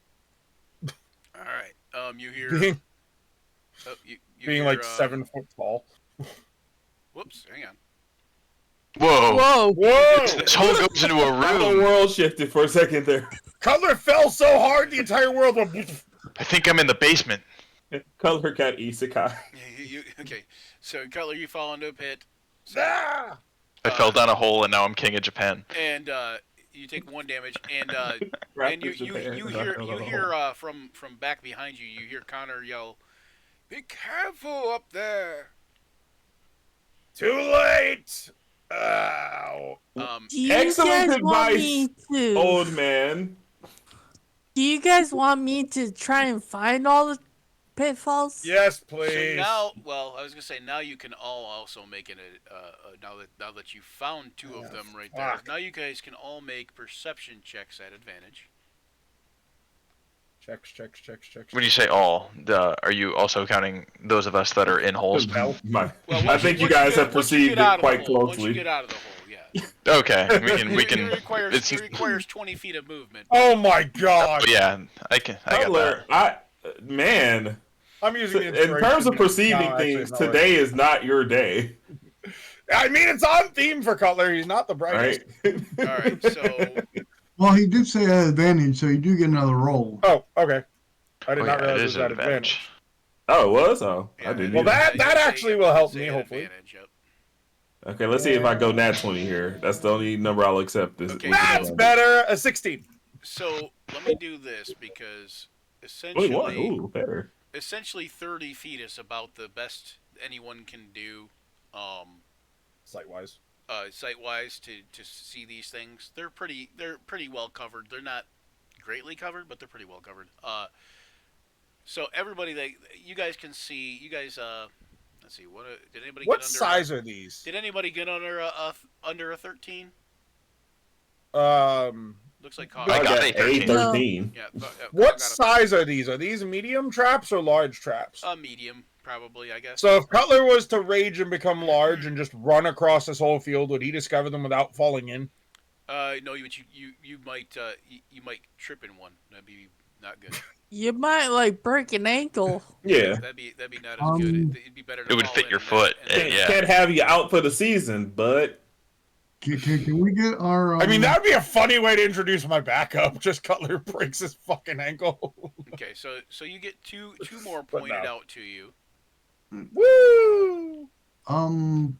Speaker 1: All right. You hear?
Speaker 2: being,
Speaker 1: you
Speaker 2: being
Speaker 1: hear,
Speaker 2: like 7 foot tall.
Speaker 1: Whoops. Hang on.
Speaker 4: Whoa.
Speaker 5: Whoa!
Speaker 2: Whoa!
Speaker 4: This hole goes into a
Speaker 3: The
Speaker 4: room.
Speaker 3: world shifted for a second there.
Speaker 2: Cutler fell so hard the entire world went.
Speaker 4: I think I'm in the basement.
Speaker 3: Color got isekai.
Speaker 1: Okay. So Cutler, you fall into a pit,
Speaker 2: Ah!
Speaker 4: I fell down a hole and now I'm king of Japan.
Speaker 1: and you take 1 damage, and you hear from back behind you, you hear Connor yell, "Be careful up there!"
Speaker 2: Too late. Ow.
Speaker 5: Do you
Speaker 3: Excellent
Speaker 5: guys want
Speaker 3: advice,
Speaker 5: me to?
Speaker 3: Old man.
Speaker 5: Do you guys want me to try and find all the pitfalls?
Speaker 2: Yes,
Speaker 1: So
Speaker 2: please.
Speaker 1: now, well, I was gonna say now you can all also make it. Now that you found 2 of them right there,
Speaker 2: fuck.
Speaker 1: now you guys can all make perception checks at advantage.
Speaker 2: Checks.
Speaker 4: When you say all, are you also counting those of us that are in holes?
Speaker 2: No.
Speaker 3: My,
Speaker 1: Well,
Speaker 3: I think you guys have
Speaker 1: once you
Speaker 3: perceived
Speaker 1: get out
Speaker 3: it
Speaker 1: of
Speaker 3: quite
Speaker 1: the hole, Once you
Speaker 3: closely.
Speaker 1: get out of the hole, yeah.
Speaker 4: Okay, we
Speaker 1: It
Speaker 4: can.
Speaker 1: requires,
Speaker 4: It's
Speaker 1: it requires 20 feet of movement.
Speaker 2: Oh my god!
Speaker 4: yeah. I got
Speaker 3: Cutler,
Speaker 4: that.
Speaker 3: man.
Speaker 2: I'm using the
Speaker 3: In
Speaker 2: inspiration.
Speaker 3: terms of
Speaker 2: now.
Speaker 3: perceiving
Speaker 2: No, actually,
Speaker 3: things,
Speaker 2: it's not
Speaker 3: today is not your day,
Speaker 2: I mean, it's on theme for Cutler. He's not the brightest.
Speaker 3: right?
Speaker 1: All right, so
Speaker 6: Well, he did say at advantage, so you do get another roll.
Speaker 2: Oh, okay. I did
Speaker 4: Oh,
Speaker 2: not
Speaker 4: yeah, it
Speaker 2: realize it
Speaker 4: is
Speaker 2: was
Speaker 4: an
Speaker 2: that advantage.
Speaker 3: Oh, it was? Oh,
Speaker 1: yeah,
Speaker 3: I didn't
Speaker 2: Well,
Speaker 3: either.
Speaker 2: that actually will help
Speaker 1: say
Speaker 2: me,
Speaker 1: an
Speaker 2: hopefully.
Speaker 1: advantage, yep.
Speaker 3: Okay, let's see if I go nat 20 here. That's the only number I'll accept.
Speaker 1: Okay,
Speaker 2: That's
Speaker 1: so-
Speaker 2: better. A 16.
Speaker 1: So let me do this because
Speaker 3: 21.
Speaker 1: essentially,
Speaker 3: Ooh, better.
Speaker 1: 30 feet is about the best anyone can do,
Speaker 2: Sight-wise.
Speaker 1: sight-wise to see these things. They're pretty well covered. They're not greatly covered, but they're pretty well covered. So everybody that you guys can see, you guys let's see, did anybody
Speaker 2: What
Speaker 1: get under
Speaker 2: size are these?
Speaker 1: Did anybody get under a 13? Looks like Cog.
Speaker 4: I got
Speaker 3: a
Speaker 4: a 13.
Speaker 3: 13.
Speaker 1: Yeah.
Speaker 2: What
Speaker 1: Cog got
Speaker 2: size are these? Are these medium traps or large traps?
Speaker 1: a medium, probably, I guess.
Speaker 2: So if Cutler was to rage and become large and just run across this whole field, would he discover them without falling in?
Speaker 1: No, you might you might trip in one. That'd be not good.
Speaker 5: You might like break an ankle.
Speaker 3: Yeah.
Speaker 1: That'd be not as good. It'd be better. To
Speaker 4: It would
Speaker 1: fall
Speaker 4: fit
Speaker 1: in
Speaker 4: your
Speaker 1: and
Speaker 4: foot,
Speaker 1: and-
Speaker 4: yeah.
Speaker 3: Can't have you out for the season, but
Speaker 6: Can we get our?
Speaker 2: I mean, that would be a funny way to introduce my backup. Just Cutler breaks his fucking ankle.
Speaker 1: Okay, so you get two more
Speaker 2: But
Speaker 1: pointed
Speaker 2: no.
Speaker 1: out to you.
Speaker 2: Woo!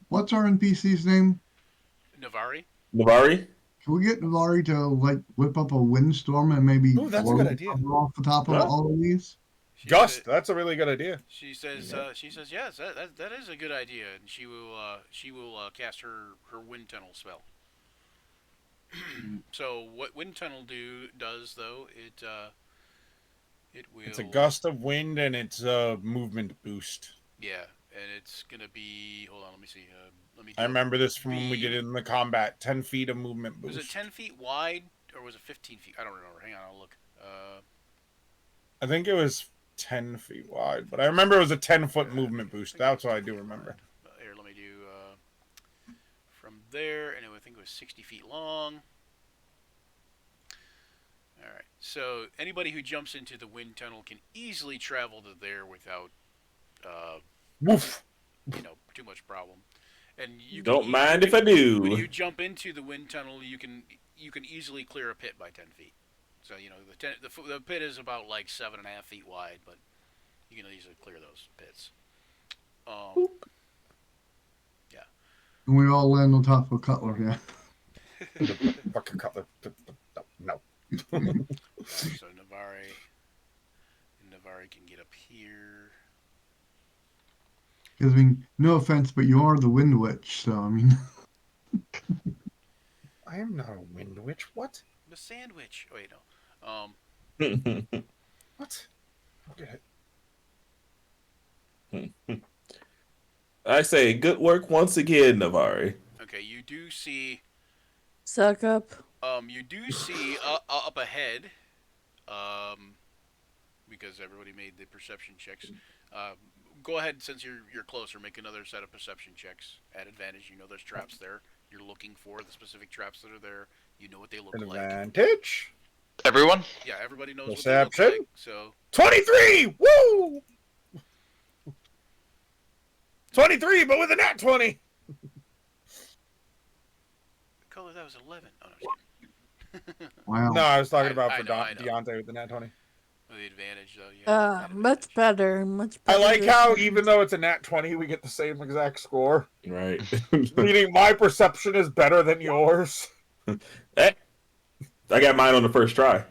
Speaker 6: What's our NPC's name?
Speaker 1: Navari.
Speaker 3: Navari?
Speaker 6: Can we get Navari to like whip up a windstorm and maybe
Speaker 2: Ooh, that's a
Speaker 6: blow
Speaker 2: good
Speaker 6: the
Speaker 2: idea.
Speaker 6: cover off the top of
Speaker 3: Huh?
Speaker 6: all of these?
Speaker 1: She
Speaker 2: Gust,
Speaker 1: said-
Speaker 2: that's a really good idea.
Speaker 1: She says yes, that is a good idea, and she will cast her wind tunnel spell. So what wind tunnel does though, it will.
Speaker 2: It's a gust of wind and it's a movement boost.
Speaker 1: Yeah, and it's gonna be. Hold on, let me see. Let me.
Speaker 2: I remember this from when we did it in the combat. 10 feet of movement boost.
Speaker 1: Was it 10 feet wide or was it 15 feet? I don't remember. Hang on, I'll look.
Speaker 2: I think it was 10 feet wide, but I remember it was a 10-foot movement boost. That's what I do remember.
Speaker 1: Here, let me do from there, and I think it was 60 feet long. All right. So anybody who jumps into the wind tunnel can easily travel to there without,
Speaker 2: Woof!
Speaker 1: too much problem. And you
Speaker 3: Don't
Speaker 1: can
Speaker 3: mind if I
Speaker 1: When you
Speaker 3: do.
Speaker 1: jump into the wind tunnel, you can easily clear a pit by 10 feet. So the pit is about like 7.5 feet wide, but you can easily clear those pits.
Speaker 6: And we all land on top of Cutler, yeah.
Speaker 2: Fucking Cutler. No.
Speaker 1: So Navari can get up here.
Speaker 6: Because, I mean, no offense, but you are the Wind Witch, so, I mean.
Speaker 2: I am not a wind witch. What?
Speaker 1: The sandwich. Wait, no.
Speaker 2: What? Okay.
Speaker 3: I say good work once again, Navari.
Speaker 1: Okay, you do see.
Speaker 5: Suck up.
Speaker 1: You do see up ahead. Because everybody made the perception checks. Go ahead, since you're closer, make another set of perception checks at advantage. You know there's traps there. You're looking for the specific traps that are there. You know what they look
Speaker 2: An
Speaker 1: like.
Speaker 2: advantage.
Speaker 4: Everyone?
Speaker 1: Yeah, everybody knows what they look
Speaker 2: Perception?
Speaker 1: like. So
Speaker 2: 23! Woo! 23, but with a nat 20.
Speaker 1: color that was 11. Oh, no, just kidding.
Speaker 6: Wow.
Speaker 2: No, I was talking
Speaker 1: I-
Speaker 2: about
Speaker 1: I
Speaker 2: for
Speaker 1: know, I know.
Speaker 2: Deontay with the nat 20.
Speaker 1: With the advantage though, yeah.
Speaker 5: Much
Speaker 1: advantage.
Speaker 5: better. Much
Speaker 2: I
Speaker 5: better.
Speaker 2: like how, even though it's a nat 20, we get the same exact score.
Speaker 3: Right.
Speaker 2: Meaning my perception is better than yours.
Speaker 3: I got mine on the first try.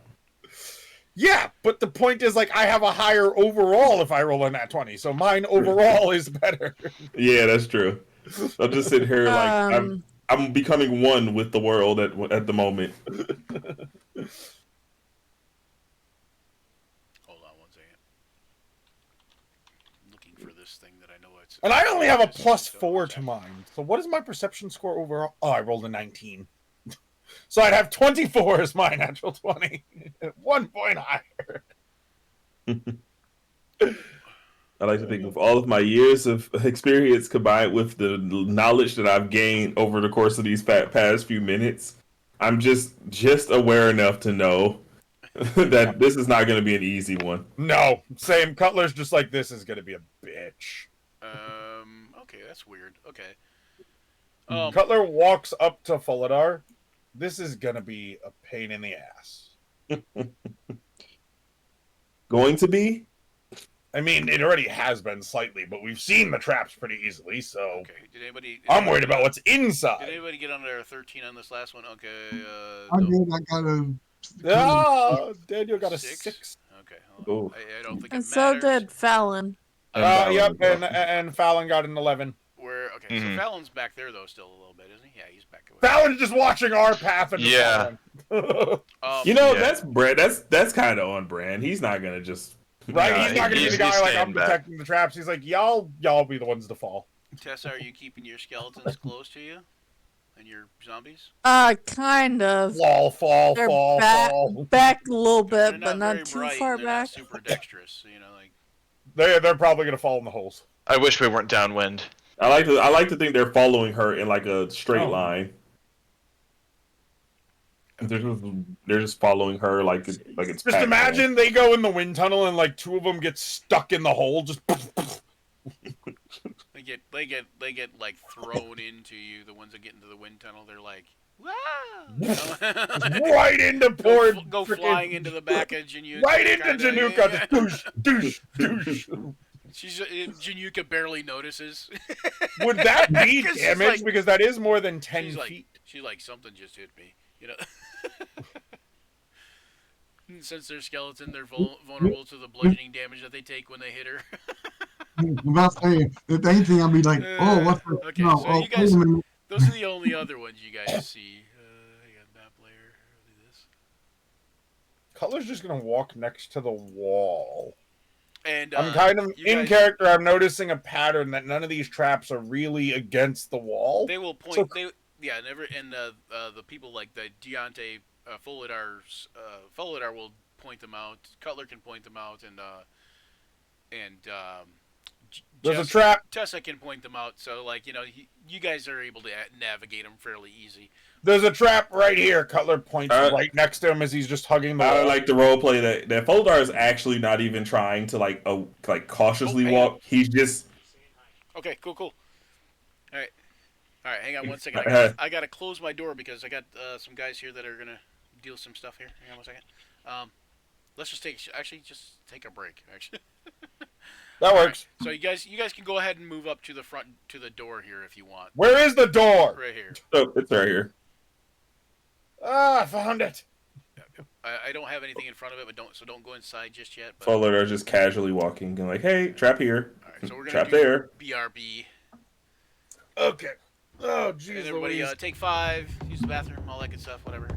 Speaker 2: Yeah, but the point is, like, I have a higher overall if I roll a nat 20, so mine overall is better.
Speaker 3: Yeah, that's true. I'm just sitting here like I'm becoming one with the world at the moment.
Speaker 1: Hold on one second. I'm looking for this thing that I know it's.
Speaker 2: And I only have a
Speaker 1: it's-
Speaker 2: plus
Speaker 1: it's-
Speaker 2: 4 to mine. So what is my perception score overall? Oh, I rolled a 19. So I'd have 24 as my natural 20. 1 point higher.
Speaker 3: I like to think of all of my years of experience combined with the knowledge that I've gained over the course of these past few minutes. I'm just aware enough to know that this is not going to be an easy one.
Speaker 2: No, same. Cutler's just like, this is gonna be a bitch.
Speaker 1: Okay, that's weird. Okay.
Speaker 2: Cutler walks up to Fuladar. This is gonna be a pain in the ass.
Speaker 3: Going to be?
Speaker 2: I mean, it already has been slightly, but we've seen the traps pretty easily, so
Speaker 1: Okay. Did anybody?
Speaker 2: I'm worried about what's
Speaker 1: Did
Speaker 2: inside.
Speaker 1: anybody get under 13 on this last one? Okay.
Speaker 6: I
Speaker 1: no.
Speaker 6: did. I got a.
Speaker 2: Ah, Daniel got a 6.
Speaker 1: Okay. Hold on.
Speaker 3: Ooh.
Speaker 1: I don't think
Speaker 5: And
Speaker 1: it
Speaker 5: so
Speaker 1: matters.
Speaker 5: did Fallon.
Speaker 2: Yep, and Fallon got an 11.
Speaker 1: Where? Okay.
Speaker 4: Mhm.
Speaker 1: So Fallon's back there though, still a little bit, isn't he? Yeah, he's back.
Speaker 2: Fallon's just watching our path and
Speaker 4: Yeah.
Speaker 3: You know,
Speaker 4: Yeah.
Speaker 3: that's Brand. That's kind of on brand. He's not going to just.
Speaker 2: right.
Speaker 4: Nah,
Speaker 2: He's not gonna be
Speaker 4: he's-
Speaker 2: the guy
Speaker 4: he's
Speaker 2: like
Speaker 4: staying
Speaker 2: I'm
Speaker 4: back.
Speaker 2: protecting the traps. He's like, y'all be the ones to fall.
Speaker 1: Tessa, are you keeping your skeletons close to you? And your zombies?
Speaker 5: Kind of.
Speaker 2: Fall,
Speaker 5: They're
Speaker 2: fall.
Speaker 5: back a little
Speaker 1: They're
Speaker 5: bit,
Speaker 1: not
Speaker 5: but
Speaker 1: very
Speaker 5: not too
Speaker 1: bright,
Speaker 5: far
Speaker 1: and they're not
Speaker 5: back.
Speaker 1: super dexterous, so, you know, like.
Speaker 2: They're probably gonna fall in the holes.
Speaker 4: I wish we weren't downwind.
Speaker 3: I like to think they're following her in like a straight line. They're just following her like it's
Speaker 2: Just
Speaker 3: Pac-Man.
Speaker 2: imagine they go in the wind tunnel and like 2 of them get stuck in the hole. Just
Speaker 1: They get like thrown into you. The ones that get into the wind tunnel, they're like, wow, you know?
Speaker 2: right into poor
Speaker 1: go
Speaker 2: frickin-
Speaker 1: flying into the back of Januka.
Speaker 2: right into
Speaker 1: kinda,
Speaker 2: Januka.
Speaker 1: yeah.
Speaker 2: Just douche.
Speaker 1: She's Januka barely notices.
Speaker 2: Would that be
Speaker 1: 'Cause she's
Speaker 2: damage?
Speaker 1: like-
Speaker 2: because that is more than 10
Speaker 1: she's like,
Speaker 2: feet.
Speaker 1: she's like, something just hit me, you know. Since they're skeleton, they're vulnerable to the bludgeoning damage that they take when they hit her.
Speaker 6: About saying, if anything, I'll be like, oh, what's the.
Speaker 1: Okay,
Speaker 6: no,
Speaker 1: so
Speaker 6: oh,
Speaker 1: you guys-
Speaker 6: wait a minute.
Speaker 1: Those are the only other ones you guys see. I got map layer. Do this.
Speaker 2: Cutler's just gonna walk next to the wall.
Speaker 1: And
Speaker 2: I'm kind of
Speaker 1: you
Speaker 2: in
Speaker 1: guys-
Speaker 2: character. I'm noticing a pattern that none of these traps are really against the wall.
Speaker 1: They will point.
Speaker 2: So-
Speaker 1: The people like the Deontay Fuladar will point them out. Cutler can point them out, and
Speaker 2: There's a trap.
Speaker 1: Tessa can point them out. So like you guys are able to navigate them fairly easy.
Speaker 2: There's a trap right here. Cutler points right next to him as he's just hugging the
Speaker 3: I
Speaker 2: wall.
Speaker 3: like the role play that Foldar is actually not even trying to like cautiously
Speaker 1: Oh,
Speaker 3: walk. He's just
Speaker 1: Okay, cool. All right, hang on one second. I gotta close my door because I got some guys here that are gonna deal with some stuff here. Hang on one second. Let's just take a break. Actually,
Speaker 2: That works.
Speaker 1: so you guys can go ahead and move up to the front to the door here if you want.
Speaker 2: Where is the door?
Speaker 1: Right here.
Speaker 3: oh, it's right here.
Speaker 2: Ah, I found it.
Speaker 1: I don't have anything in front of it, but don't go inside just yet. But,
Speaker 3: Foldar just casually walking and like, hey, trap here,
Speaker 1: all right, so we're gonna
Speaker 3: trap
Speaker 1: do
Speaker 3: there.
Speaker 1: BRB.
Speaker 2: Okay. Oh,
Speaker 1: And
Speaker 2: jeez,
Speaker 1: everybody,
Speaker 2: Louise.
Speaker 1: take 5, use the bathroom, all that good stuff, whatever.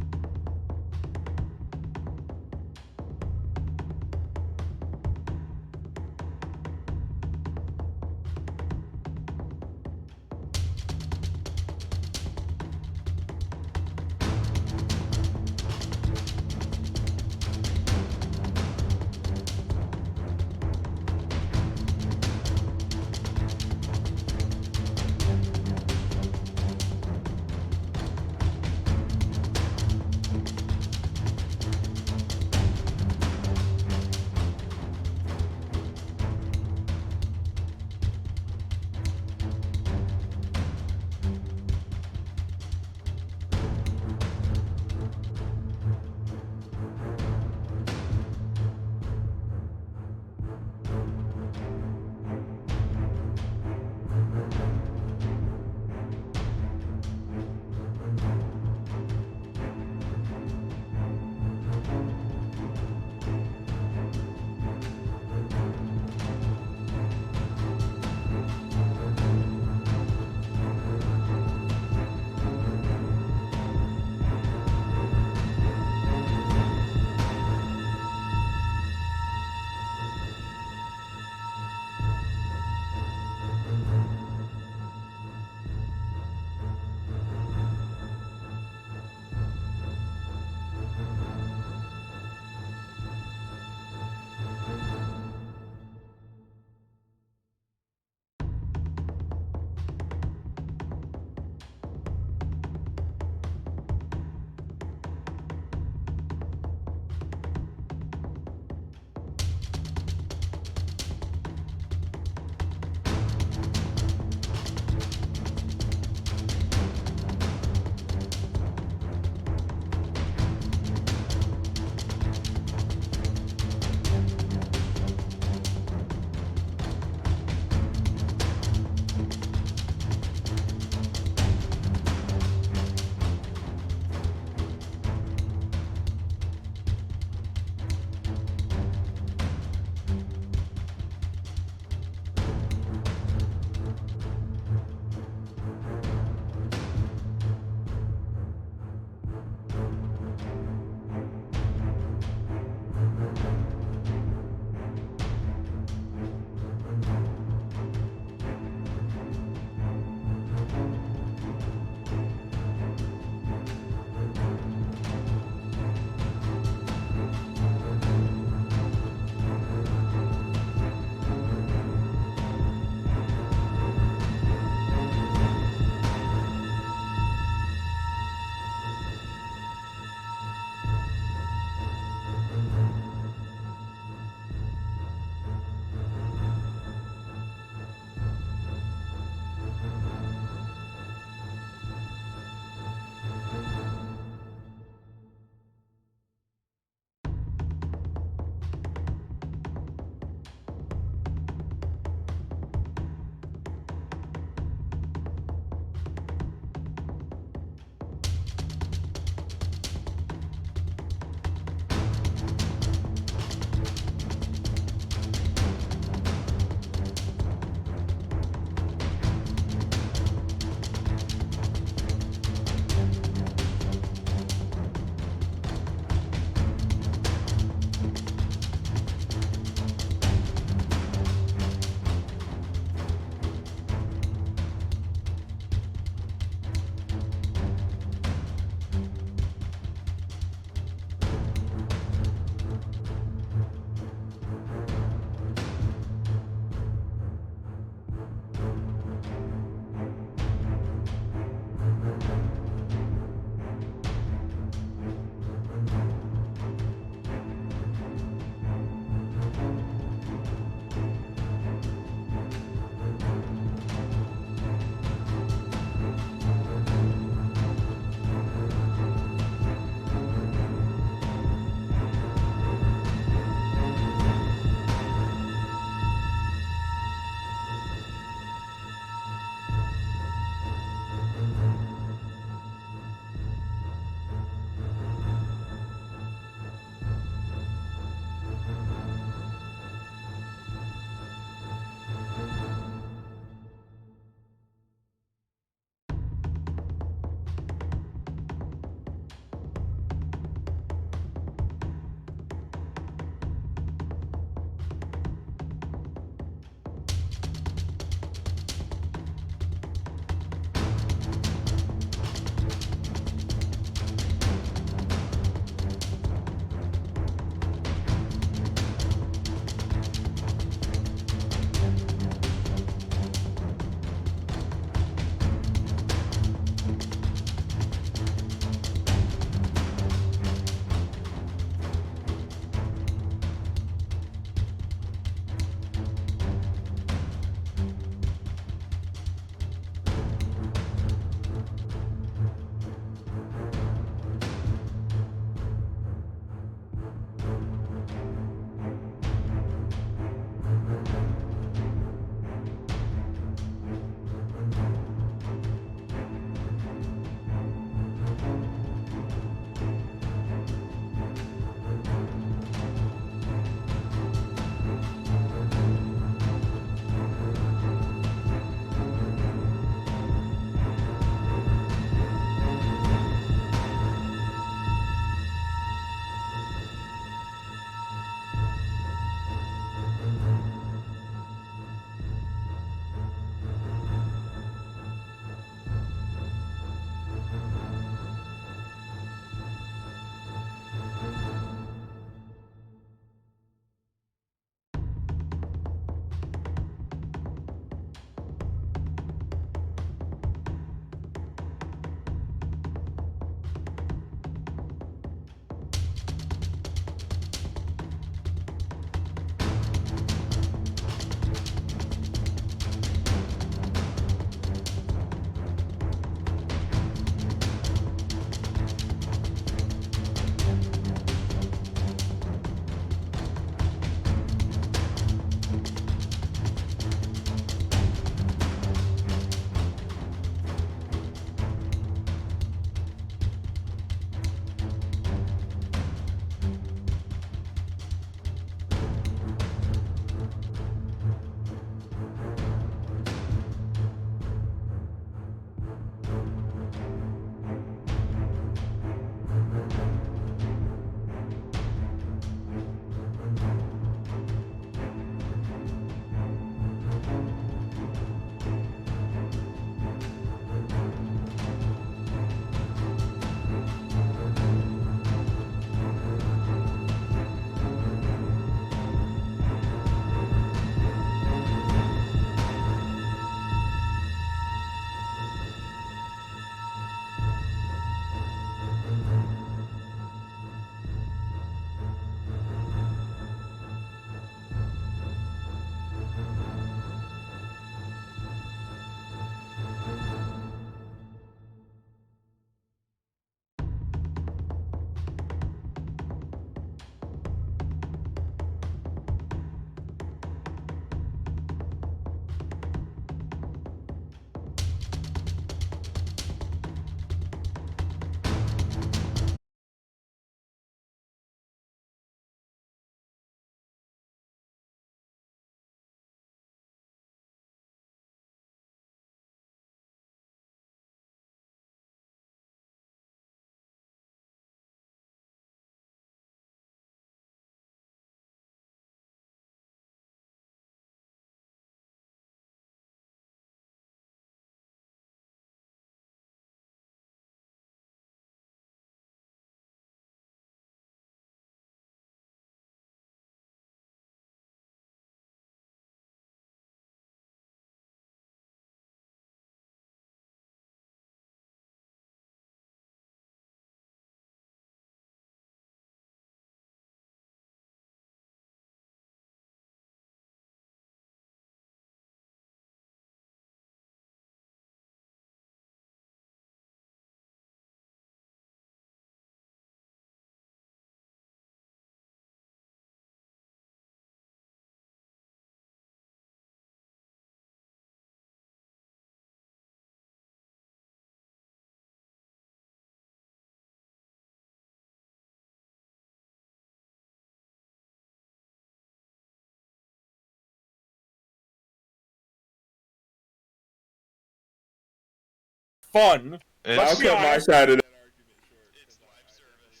Speaker 2: fun.
Speaker 3: I'll
Speaker 4: It's,
Speaker 2: be
Speaker 3: cut my
Speaker 2: honest.
Speaker 3: side of that argument short.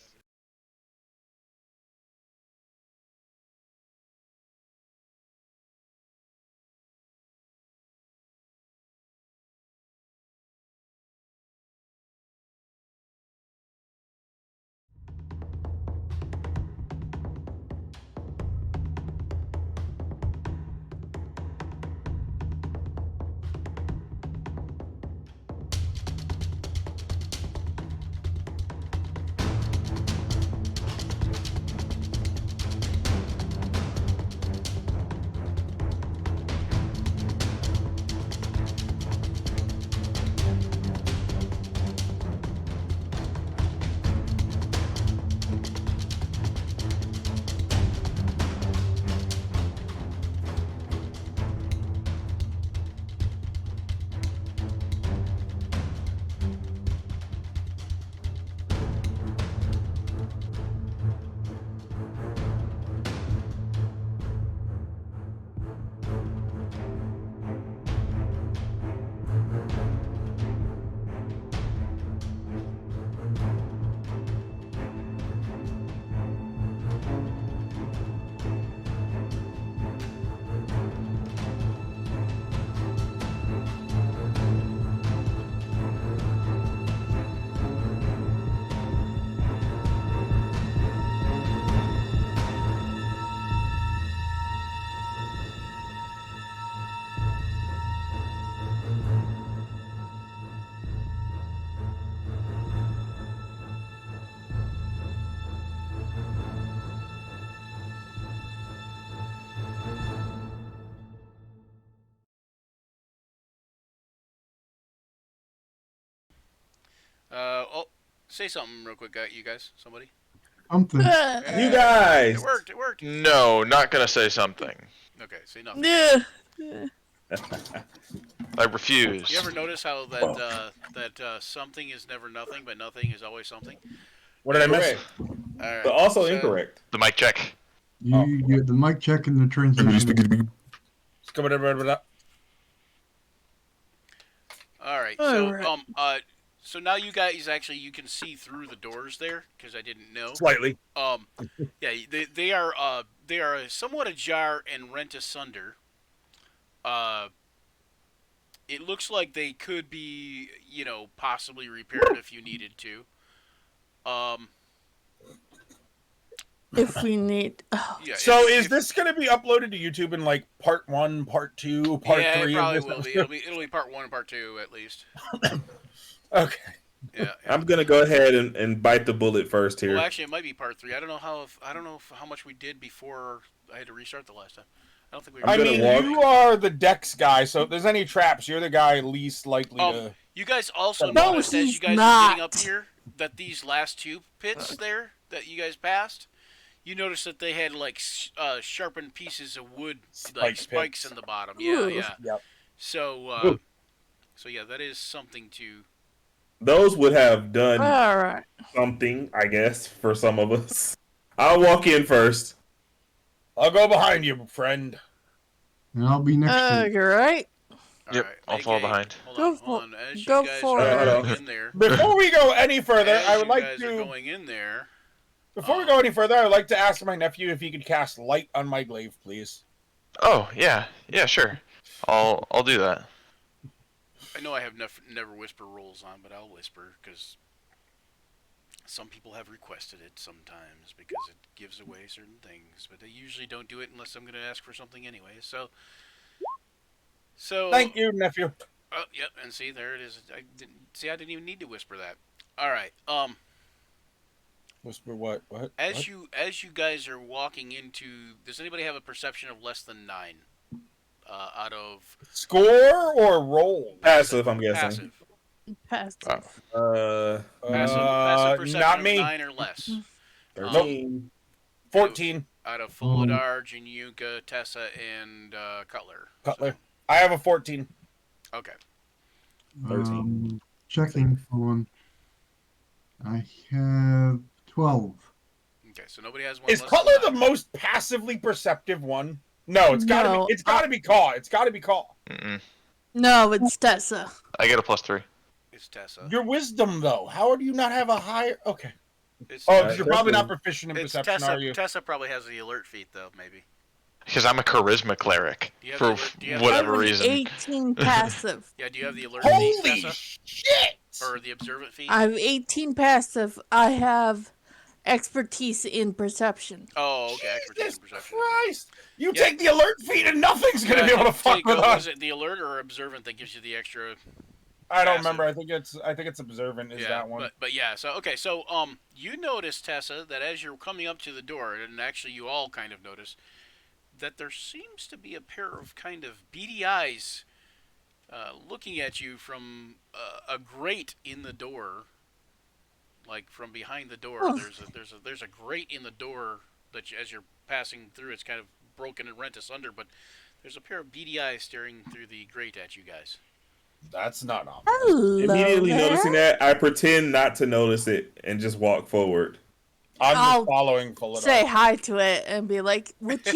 Speaker 1: Oh, say something real quick, you guys. Somebody.
Speaker 6: Something.
Speaker 3: You
Speaker 1: It
Speaker 3: guys.
Speaker 1: worked. It worked.
Speaker 4: no, not gonna say something.
Speaker 1: Okay, say nothing.
Speaker 5: Yeah.
Speaker 4: I refuse.
Speaker 1: You ever notice how that something is never nothing, but nothing is always something?
Speaker 2: What did I miss?
Speaker 3: Correct,
Speaker 1: All right.
Speaker 3: but also
Speaker 1: so-
Speaker 3: incorrect.
Speaker 4: The mic check.
Speaker 6: You get the mic check and the transition.
Speaker 1: All right.
Speaker 5: Alright.
Speaker 1: So now you guys actually you can see through the doors there because I didn't know.
Speaker 2: Slightly.
Speaker 1: Yeah, they are somewhat ajar and rent asunder. It looks like they could be, possibly repaired if you needed to.
Speaker 5: If we need. Oh,
Speaker 1: Yeah.
Speaker 2: So
Speaker 1: if-
Speaker 2: is
Speaker 1: if-
Speaker 2: this going to be uploaded to YouTube in like part 1, part 2, part
Speaker 1: yeah,
Speaker 2: 3?
Speaker 1: it probably
Speaker 2: of this
Speaker 1: will be.
Speaker 2: episode?
Speaker 1: It'll be part 1 and part 2 at least.
Speaker 2: Okay.
Speaker 1: Yeah.
Speaker 3: I'm gonna go ahead and bite the bullet first here.
Speaker 1: Well, actually, it might be part 3. I don't know how much we did before I had to restart the last time. I don't think we.
Speaker 3: I'm
Speaker 2: I
Speaker 3: gonna
Speaker 2: mean,
Speaker 3: walk-
Speaker 2: you are the Dex guy, so if there's any traps, you're the guy least likely to.
Speaker 1: You guys also
Speaker 5: No,
Speaker 1: noticed as
Speaker 5: he's
Speaker 1: you guys are getting up
Speaker 5: not.
Speaker 1: here that these last 2 pits there that you guys passed, you noticed that they had like sharpened pieces of wood, like spikes in the bottom. Yeah,
Speaker 5: Ooh.
Speaker 1: yeah.
Speaker 2: Yep.
Speaker 1: So, yeah, that is something to.
Speaker 3: Those would have done
Speaker 5: all right.
Speaker 3: something, I guess, for some of us. I'll walk in first.
Speaker 2: I'll go behind you, friend.
Speaker 6: And I'll be next to you.
Speaker 5: You're right.
Speaker 4: Yep,
Speaker 1: Alright,
Speaker 4: I'll fall
Speaker 1: okay,
Speaker 4: behind.
Speaker 1: Hold on. As
Speaker 5: Go
Speaker 1: you guys
Speaker 5: for
Speaker 1: are
Speaker 3: it.
Speaker 1: going in there,
Speaker 2: Before we go any further,
Speaker 1: as
Speaker 2: I would
Speaker 1: you
Speaker 2: like
Speaker 1: guys are
Speaker 2: to.
Speaker 1: going in there.
Speaker 2: Before we go any further, I would like to ask my nephew if he could cast light on my glaive, please.
Speaker 4: Oh yeah, sure. I'll do that.
Speaker 1: I know I have never whisper rolls on, but I'll whisper because some people have requested it sometimes because it gives away certain things, but they usually don't do it unless I'm going to ask for something anyway. So
Speaker 2: Thank you, nephew.
Speaker 1: Oh, yep, and see there it is. I didn't even need to whisper that. All right.
Speaker 2: Whisper what? What?
Speaker 1: As
Speaker 2: What?
Speaker 1: you guys are walking into, does anybody have a perception of less than 9? Out of
Speaker 2: Score or roll?
Speaker 3: Passive, I'm guessing.
Speaker 1: passive.
Speaker 5: Passive.
Speaker 1: Passive perception
Speaker 2: not
Speaker 1: of
Speaker 2: me.
Speaker 1: 9 or less.
Speaker 3: 13.
Speaker 2: 14.
Speaker 1: Out of Fuladar, Jinyuka, Tessa, and Cutler.
Speaker 2: Cutler. I have a 14.
Speaker 1: So, okay.
Speaker 3: 13.
Speaker 6: Checking for one. I have 12.
Speaker 1: Okay, so nobody has one.
Speaker 2: Is
Speaker 1: less
Speaker 2: Cutler the
Speaker 1: than 9.
Speaker 2: most passively perceptive one? No, it's gotta
Speaker 5: No.
Speaker 2: be. It's gotta be Caw. It's gotta be Caw.
Speaker 4: Mm-mm.
Speaker 5: No, it's Tessa.
Speaker 4: I get a +3.
Speaker 1: is Tessa.
Speaker 2: Your wisdom, though. How do you not have a higher? Okay.
Speaker 1: It's,
Speaker 2: Oh,
Speaker 3: Uh,
Speaker 2: 'cause you're probably not
Speaker 3: Tessa-
Speaker 2: proficient in
Speaker 1: it's
Speaker 2: perception,
Speaker 1: Tessa.
Speaker 2: are you?
Speaker 1: Tessa probably has the alert feat though, maybe.
Speaker 4: Because I'm a charisma cleric
Speaker 1: Do you have
Speaker 4: for
Speaker 1: the alert- do you have-
Speaker 5: I have
Speaker 4: whatever
Speaker 5: an
Speaker 4: reason.
Speaker 5: 18 passive.
Speaker 1: Yeah, do you have the alert
Speaker 2: Holy
Speaker 1: feat, Tessa?
Speaker 2: shit!
Speaker 1: Or the observant feat?
Speaker 5: I have 18 passive. I have expertise in perception.
Speaker 1: Oh, okay. Expertise
Speaker 2: Jesus
Speaker 1: and perception.
Speaker 2: Christ! You
Speaker 1: Yeah.
Speaker 2: take the alert feat and nothing's gonna be able to fuck with
Speaker 1: Was
Speaker 2: us.
Speaker 1: it the alert or observant that gives you the extra?
Speaker 2: I don't
Speaker 1: passive?
Speaker 2: remember. I think it's observant. Is
Speaker 1: Yeah,
Speaker 2: that one?
Speaker 1: but yeah. So okay, so you notice, Tessa, that as you're coming up to the door, and actually you all kind of notice that there seems to be a pair of kind of beady eyes looking at you from a grate in the door, like from behind the door.
Speaker 5: Oh.
Speaker 1: There's a grate in the door that as you're passing through, it's kind of broken and rent asunder, but there's a pair of beady eyes staring through the grate at you guys.
Speaker 2: That's not ominous.
Speaker 5: Hello
Speaker 3: Immediately
Speaker 5: there.
Speaker 3: noticing that, I pretend not to notice it and just walk forward.
Speaker 2: I'm
Speaker 5: I'll
Speaker 2: just following full of
Speaker 5: Say hi to it and be like, what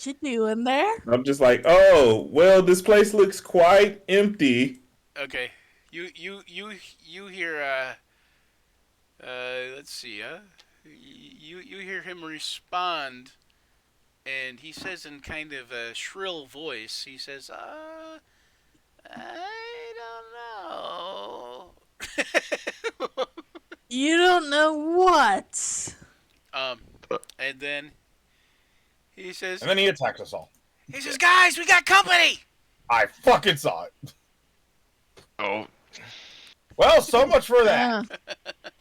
Speaker 5: you doing there?
Speaker 3: I'm just like, oh, well, this place looks quite empty.
Speaker 1: Okay, you hear let's see, you hear him respond, and he says in kind of a shrill voice, he says, I don't know.
Speaker 5: You don't know what.
Speaker 1: And then he says,
Speaker 2: And then he attacks us all.
Speaker 1: guys, we got company.
Speaker 2: I fucking saw it.
Speaker 4: Oh,
Speaker 2: Well, so much for that.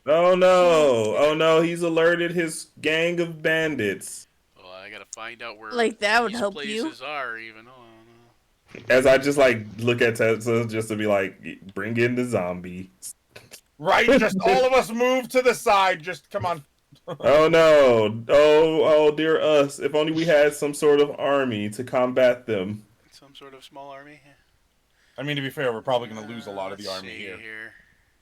Speaker 3: Oh no! Oh no! He's alerted his gang of bandits.
Speaker 1: Well, I gotta find out where
Speaker 5: Like, that would
Speaker 1: these
Speaker 5: help you.
Speaker 1: places are. Even
Speaker 3: As I just like look at Tessa just to be like, bring in the zombie.
Speaker 2: Right? Just all of us move to the side. Just come on.
Speaker 3: Oh no! Oh dear us! If only we had some sort of army to combat them.
Speaker 1: some sort of small army.
Speaker 2: I mean, to be fair, we're probably going to lose a lot of the
Speaker 1: Let's
Speaker 2: army
Speaker 1: see
Speaker 2: here.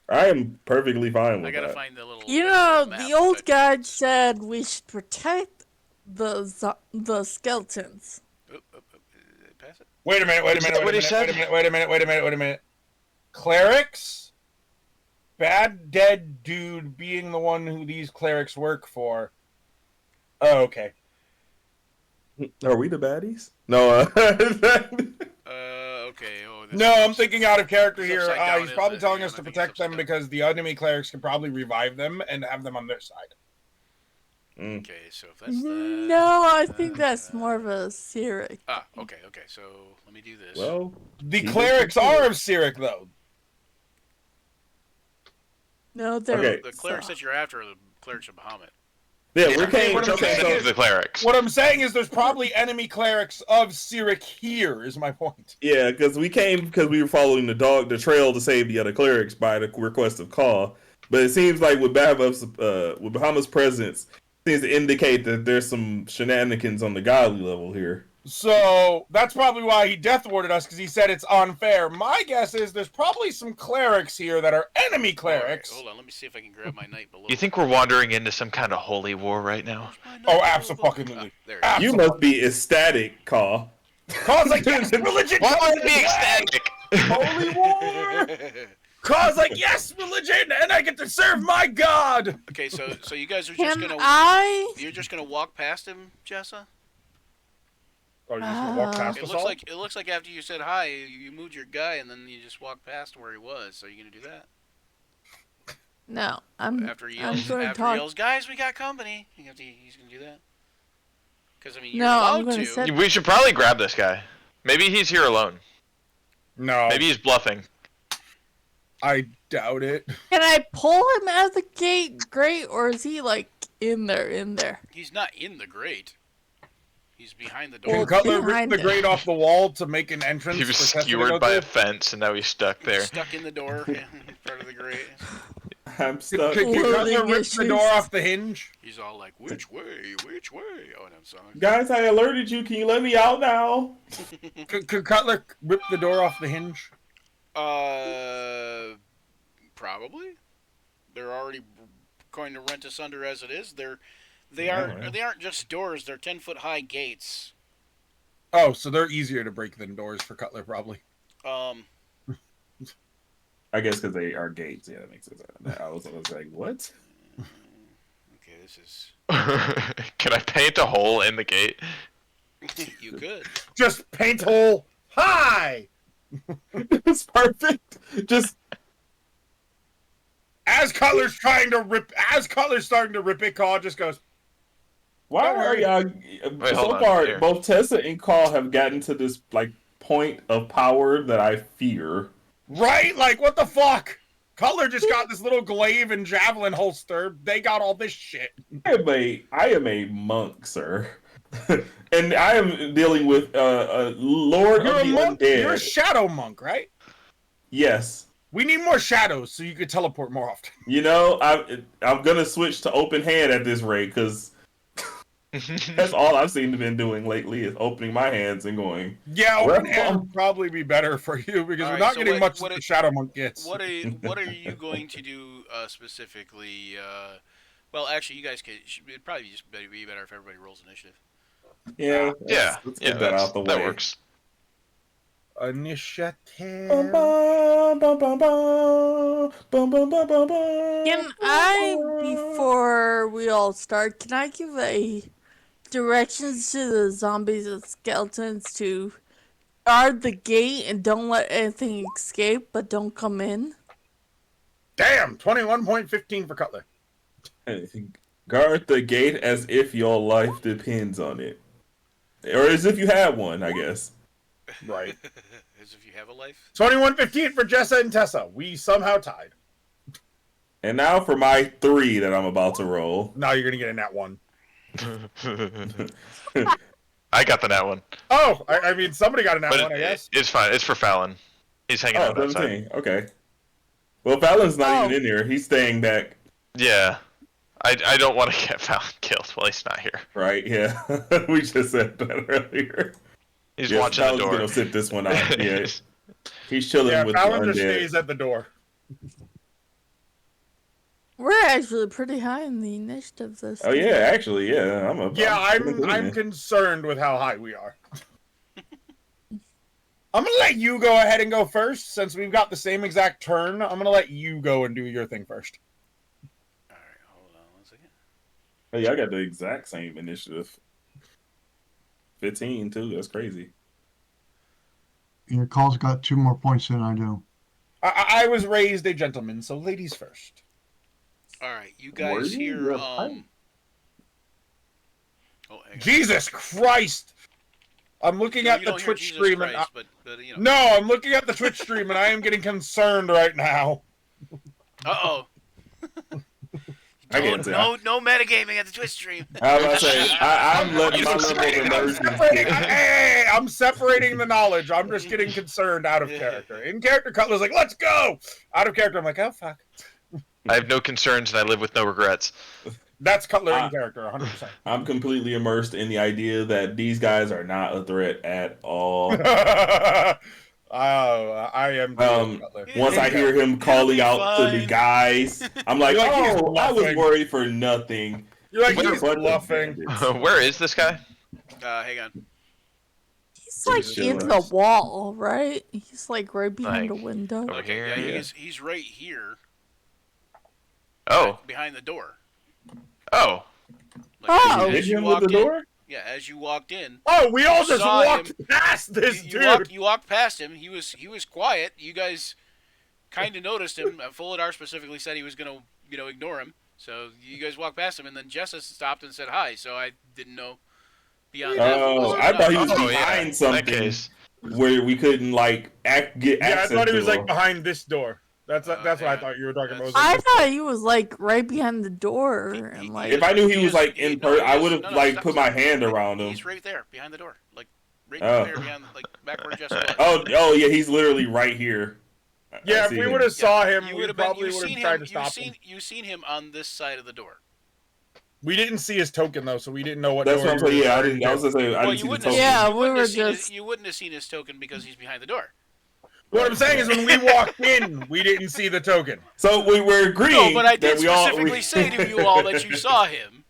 Speaker 3: I am perfectly fine with
Speaker 1: I gotta
Speaker 3: that.
Speaker 1: find the little.
Speaker 5: You know,
Speaker 1: map,
Speaker 5: the old
Speaker 1: but-
Speaker 5: guide said we should protect the skeletons.
Speaker 1: Pass it.
Speaker 2: Wait a minute. Wait a
Speaker 4: Is
Speaker 2: minute.
Speaker 4: that what he said?
Speaker 2: Wait a minute. Clerics? Bad dead dude being the one who these clerics work for. Oh, okay.
Speaker 3: Are we the baddies? No.
Speaker 1: Okay. Oh, this
Speaker 2: No, I'm
Speaker 1: is-
Speaker 2: thinking out of character
Speaker 1: It's
Speaker 2: here.
Speaker 1: upside down,
Speaker 2: He's probably
Speaker 1: isn't it?
Speaker 2: telling
Speaker 1: Yeah,
Speaker 2: us
Speaker 1: I
Speaker 2: to
Speaker 1: think it's
Speaker 2: protect them
Speaker 1: upside down.
Speaker 2: because the enemy clerics can probably revive them and have them on their side.
Speaker 1: Okay, so if that's that.
Speaker 5: No, I think that's more of a Cyric.
Speaker 1: Okay. So let me do this.
Speaker 3: well,
Speaker 2: The
Speaker 3: He
Speaker 2: clerics
Speaker 3: does
Speaker 2: are of Cyric, though.
Speaker 5: No, they're
Speaker 3: Okay.
Speaker 1: the clerics that you're after are the clerics of Bahamut.
Speaker 3: yeah,
Speaker 4: Yeah,
Speaker 3: we're came.
Speaker 2: what I'm
Speaker 3: Okay,
Speaker 2: saying
Speaker 3: so
Speaker 2: is-
Speaker 4: the clerics.
Speaker 2: What I'm saying is there's probably enemy clerics of Cyric here, is my point.
Speaker 3: yeah, because we came because we were following the trail to save the other clerics by the request of Kaw. But it seems like with Bahamut's presence, seems to indicate that there's some shenanigans on the godly level here.
Speaker 2: So that's probably why he death warded us, because he said it's unfair. My guess is there's probably some clerics here that are enemy clerics.
Speaker 1: Hold on, let me see if I can grab my knight below.
Speaker 4: You think we're wandering into some kind of holy war right now?
Speaker 2: Oh, abso-fucking-lutely.
Speaker 1: There it is.
Speaker 3: You must be ecstatic, Kaw.
Speaker 2: Cause like, yes, religion!
Speaker 4: Why would it
Speaker 2: comes
Speaker 4: be
Speaker 2: into play!
Speaker 4: ecstatic?
Speaker 2: Holy war! Cause like, yes, religion, and I get to serve my god!
Speaker 1: Okay, so you guys are just
Speaker 5: Can
Speaker 1: gonna you're just gonna walk past him, Jessa?
Speaker 2: Oh, you're just gonna walk past
Speaker 1: It
Speaker 2: us
Speaker 1: looks
Speaker 2: all?
Speaker 1: like after you said hi, you moved your guy and then you just walked past where he was. So you gonna do that?
Speaker 5: No, I'm
Speaker 1: After he
Speaker 5: I'm
Speaker 1: yells,
Speaker 5: gonna
Speaker 1: after
Speaker 5: talk.
Speaker 1: he yells, guys, we got company. He's gonna do that. Because I mean, you're
Speaker 5: No, I'm
Speaker 1: allowed
Speaker 5: gonna
Speaker 1: to.
Speaker 5: set-
Speaker 4: We should probably grab this guy. Maybe he's here alone.
Speaker 2: No,
Speaker 4: Maybe he's bluffing.
Speaker 2: I doubt it.
Speaker 5: Can I pull him out of the gate? Great, or is he like in there?
Speaker 1: He's not in the grate. He's behind the
Speaker 2: Can
Speaker 1: door.
Speaker 5: Well,
Speaker 2: Cutler rip
Speaker 5: behind
Speaker 2: the
Speaker 5: it.
Speaker 2: grate off the wall to make an entrance?
Speaker 4: He was
Speaker 2: for Tessa to go
Speaker 4: skewered by a
Speaker 2: through?
Speaker 4: fence and now he's stuck there.
Speaker 1: Stuck in the door, in front of the grate.
Speaker 3: I'm stuck.
Speaker 2: Can Cutler
Speaker 5: Loading
Speaker 2: rip the
Speaker 5: issues.
Speaker 2: door off the hinge?
Speaker 1: He's all like, which way, which way? Oh, and I'm sorry.
Speaker 3: Guys, I alerted you. Can you let me out now?
Speaker 2: Could Cutler rip the door off the hinge?
Speaker 1: Probably. They're already going to rent us under as it is. They
Speaker 3: Yeah.
Speaker 1: aren't just doors. They're 10-foot high gates.
Speaker 2: Oh, so they're easier to break than doors for Cutler, probably.
Speaker 3: I guess because they are gates. Yeah, that makes sense. I was like, what?
Speaker 1: Okay, this is.
Speaker 4: Can I paint a hole in the gate?
Speaker 1: You could.
Speaker 2: Just paint hole high.
Speaker 3: It's perfect. Just
Speaker 2: As Cutler's starting to rip it, Call just goes,
Speaker 3: why
Speaker 2: Don't
Speaker 3: are
Speaker 2: worry.
Speaker 3: y'all?
Speaker 4: Wait, hold
Speaker 3: So
Speaker 4: on,
Speaker 3: far,
Speaker 4: here.
Speaker 3: both Tessa and Call have gotten to this like point of power that I fear.
Speaker 2: right? Like, what the fuck? Cutler just got this little glaive and javelin holster. They got all this shit.
Speaker 3: I am a monk, sir, and I am dealing with a lord
Speaker 2: You're
Speaker 3: of
Speaker 2: a
Speaker 3: the
Speaker 2: monk.
Speaker 3: undead.
Speaker 2: You're a shadow monk, right?
Speaker 3: Yes.
Speaker 2: We need more shadows so you could teleport more often.
Speaker 3: You know, I'm gonna switch to open hand at this rate because that's all I've seemed to been doing lately is opening my hands and going.
Speaker 2: Yeah, open
Speaker 3: Well,
Speaker 2: hand would probably be better for you because
Speaker 1: All
Speaker 2: we're
Speaker 1: right,
Speaker 2: not
Speaker 1: so
Speaker 2: getting
Speaker 1: what-
Speaker 2: much
Speaker 1: what
Speaker 2: that the
Speaker 1: it-
Speaker 2: shadow monk gets.
Speaker 1: What are you going to do specifically? Well, actually, you guys could. It'd probably just be better if everybody rolls initiative.
Speaker 3: Yeah,
Speaker 4: Yeah,
Speaker 3: let's
Speaker 4: yeah,
Speaker 3: get that out the way.
Speaker 4: that works.
Speaker 2: Initiative.
Speaker 3: Bum, bum, bum, bum, bum, bum, bum, bum, bum, bum,
Speaker 5: Can I, before we all start, can I give a directions to the zombies and skeletons to guard the gate and don't let anything escape, but don't come in?
Speaker 2: Damn, 21.15 for Cutler.
Speaker 3: Guard the gate as if your life depends on it, or as if you had one, I guess.
Speaker 2: Right.
Speaker 1: As if you have a life.
Speaker 2: 21.15 for Jessa and Tessa. We somehow tied.
Speaker 3: And now for my 3 that I'm about to roll.
Speaker 2: Now you're going to get in that one.
Speaker 4: I got the nat one,
Speaker 2: Oh, I mean, somebody got in that
Speaker 4: but
Speaker 2: one, I guess.
Speaker 4: it's fine. It's for Fallon. He's hanging
Speaker 3: Oh,
Speaker 4: out outside.
Speaker 3: 17. Okay. Well, Fallon's not
Speaker 5: Oh.
Speaker 3: even in here. He's staying back.
Speaker 4: Yeah, I don't want to get Fallon killed while he's not here.
Speaker 3: Right? Yeah. We just said that earlier.
Speaker 4: He's
Speaker 3: Yes,
Speaker 4: watching the
Speaker 3: Fallon's
Speaker 4: door.
Speaker 3: gonna sit this one out. Yeah. He's chilling
Speaker 2: Yeah,
Speaker 3: with
Speaker 2: Fallon
Speaker 3: the
Speaker 2: just
Speaker 3: undead.
Speaker 2: stays at the door.
Speaker 5: We're actually pretty high in the initiative this
Speaker 3: Oh
Speaker 5: time.
Speaker 3: yeah, actually, yeah.
Speaker 2: Yeah,
Speaker 3: I'm
Speaker 2: I'm concerned with how high we are. I'm gonna let you go ahead and go first, since we've got the same exact turn. I'm gonna let you go and do your thing first.
Speaker 1: All right, hold on 1 second.
Speaker 3: Hey, I got the exact same initiative. 15 too. That's crazy.
Speaker 6: Your call's got 2 more points than I do.
Speaker 2: I was raised a gentleman, so ladies first.
Speaker 1: All right, you
Speaker 3: Were
Speaker 1: guys
Speaker 3: you?
Speaker 1: hear.
Speaker 3: You're a pirate.
Speaker 1: Oh, hang on.
Speaker 2: Jesus Christ! I'm looking
Speaker 1: No,
Speaker 2: at
Speaker 1: you
Speaker 2: the
Speaker 1: don't hear
Speaker 2: Twitch
Speaker 1: Jesus
Speaker 2: stream, and
Speaker 1: Christ, but you know.
Speaker 2: no, I'm looking at the Twitch stream, and I am getting concerned right now.
Speaker 1: Uh-oh.
Speaker 3: I get it.
Speaker 1: No metagaming at the Twitch stream.
Speaker 3: I was about to say, I'm letting my level of immersion kick.
Speaker 2: Hey, I'm separating the knowledge. I'm just getting concerned out of character. In character, Cutler's like, "Let's go." Out of character, I'm like, "Oh fuck."
Speaker 4: I have no concerns and I live with no regrets.
Speaker 2: That's Cutler in character, 100%.
Speaker 3: I'm completely immersed in the idea that these guys are not a threat at all.
Speaker 2: I am Cutler.
Speaker 3: Once I hear him calling
Speaker 1: be
Speaker 3: out to the
Speaker 1: fine.
Speaker 3: guys, I'm like,
Speaker 2: You're like, he's
Speaker 3: oh, I was
Speaker 2: bluffing.
Speaker 3: worried for nothing.
Speaker 2: You're like,
Speaker 3: You're a
Speaker 2: he's
Speaker 3: bunch of
Speaker 2: bluffing.
Speaker 3: bandits.
Speaker 4: Where is this guy?
Speaker 1: Hang on.
Speaker 5: He's like
Speaker 3: Just
Speaker 5: in
Speaker 3: chill.
Speaker 5: the wall, right? He's like right behind
Speaker 4: Like-
Speaker 5: the window.
Speaker 4: Over
Speaker 1: Okay,
Speaker 4: here?
Speaker 1: yeah, he's right here.
Speaker 4: Oh,
Speaker 1: Behind the door.
Speaker 4: oh.
Speaker 1: Like,
Speaker 5: Oh.
Speaker 3: Hit
Speaker 1: as you
Speaker 3: him with the
Speaker 1: walked in.
Speaker 3: door?
Speaker 1: Yeah, as you walked in.
Speaker 2: Oh, we all just
Speaker 1: Saw
Speaker 2: walked past this
Speaker 1: you,
Speaker 2: dude.
Speaker 1: you walked past him. He was quiet. You guys kind of noticed him. Fuladar specifically said he was gonna, ignore him. So you guys walked past him, and then Jessa stopped and said hi. So I didn't know beyond that.
Speaker 3: Oh, I thought he was
Speaker 4: Oh,
Speaker 3: behind
Speaker 4: yeah. In that
Speaker 3: something
Speaker 4: case.
Speaker 3: where we couldn't get
Speaker 2: Yeah, I
Speaker 3: access
Speaker 2: thought he was
Speaker 3: to
Speaker 2: like
Speaker 3: him.
Speaker 2: behind this door. That's what I
Speaker 1: yeah.
Speaker 2: thought you were talking about.
Speaker 5: I thought he was like right behind the door and like.
Speaker 3: If I knew he was like
Speaker 1: he-
Speaker 3: in
Speaker 1: no,
Speaker 3: person,
Speaker 1: he
Speaker 3: I
Speaker 1: is-
Speaker 3: would have
Speaker 1: no,
Speaker 3: like
Speaker 1: stop,
Speaker 3: put
Speaker 1: stop.
Speaker 3: my hand around him.
Speaker 1: He's right there behind the door, like right
Speaker 3: Oh.
Speaker 1: there behind, like back where Jessa was.
Speaker 3: Oh yeah, he's literally right here. I
Speaker 2: Yeah, if
Speaker 3: see
Speaker 2: we
Speaker 3: him.
Speaker 2: would have saw him,
Speaker 1: You
Speaker 2: we
Speaker 1: would have been.
Speaker 2: probably
Speaker 1: You
Speaker 2: would
Speaker 1: seen
Speaker 2: have tried
Speaker 1: him.
Speaker 2: to
Speaker 1: You
Speaker 2: stop
Speaker 1: seen.
Speaker 2: him.
Speaker 1: You seen him on this side of the door.
Speaker 2: We didn't see his token though, so we didn't know what.
Speaker 3: That's
Speaker 2: door
Speaker 3: what I'm
Speaker 2: you were
Speaker 3: saying. Yeah, I
Speaker 2: referring
Speaker 3: didn't. I was
Speaker 2: to.
Speaker 3: gonna say I
Speaker 1: Well,
Speaker 3: didn't see the
Speaker 1: wouldn't
Speaker 3: token.
Speaker 1: have
Speaker 5: Yeah,
Speaker 1: seen,
Speaker 5: we
Speaker 1: you wouldn't
Speaker 5: were
Speaker 1: have seen
Speaker 5: just-
Speaker 1: his, you wouldn't have seen his token because he's behind the door.
Speaker 2: What I'm saying is, when we walked in, we didn't see the token.
Speaker 3: So we were
Speaker 1: No,
Speaker 3: agreeing.
Speaker 1: but I
Speaker 3: that
Speaker 1: did
Speaker 3: we all,
Speaker 1: specifically say to you all that you saw him.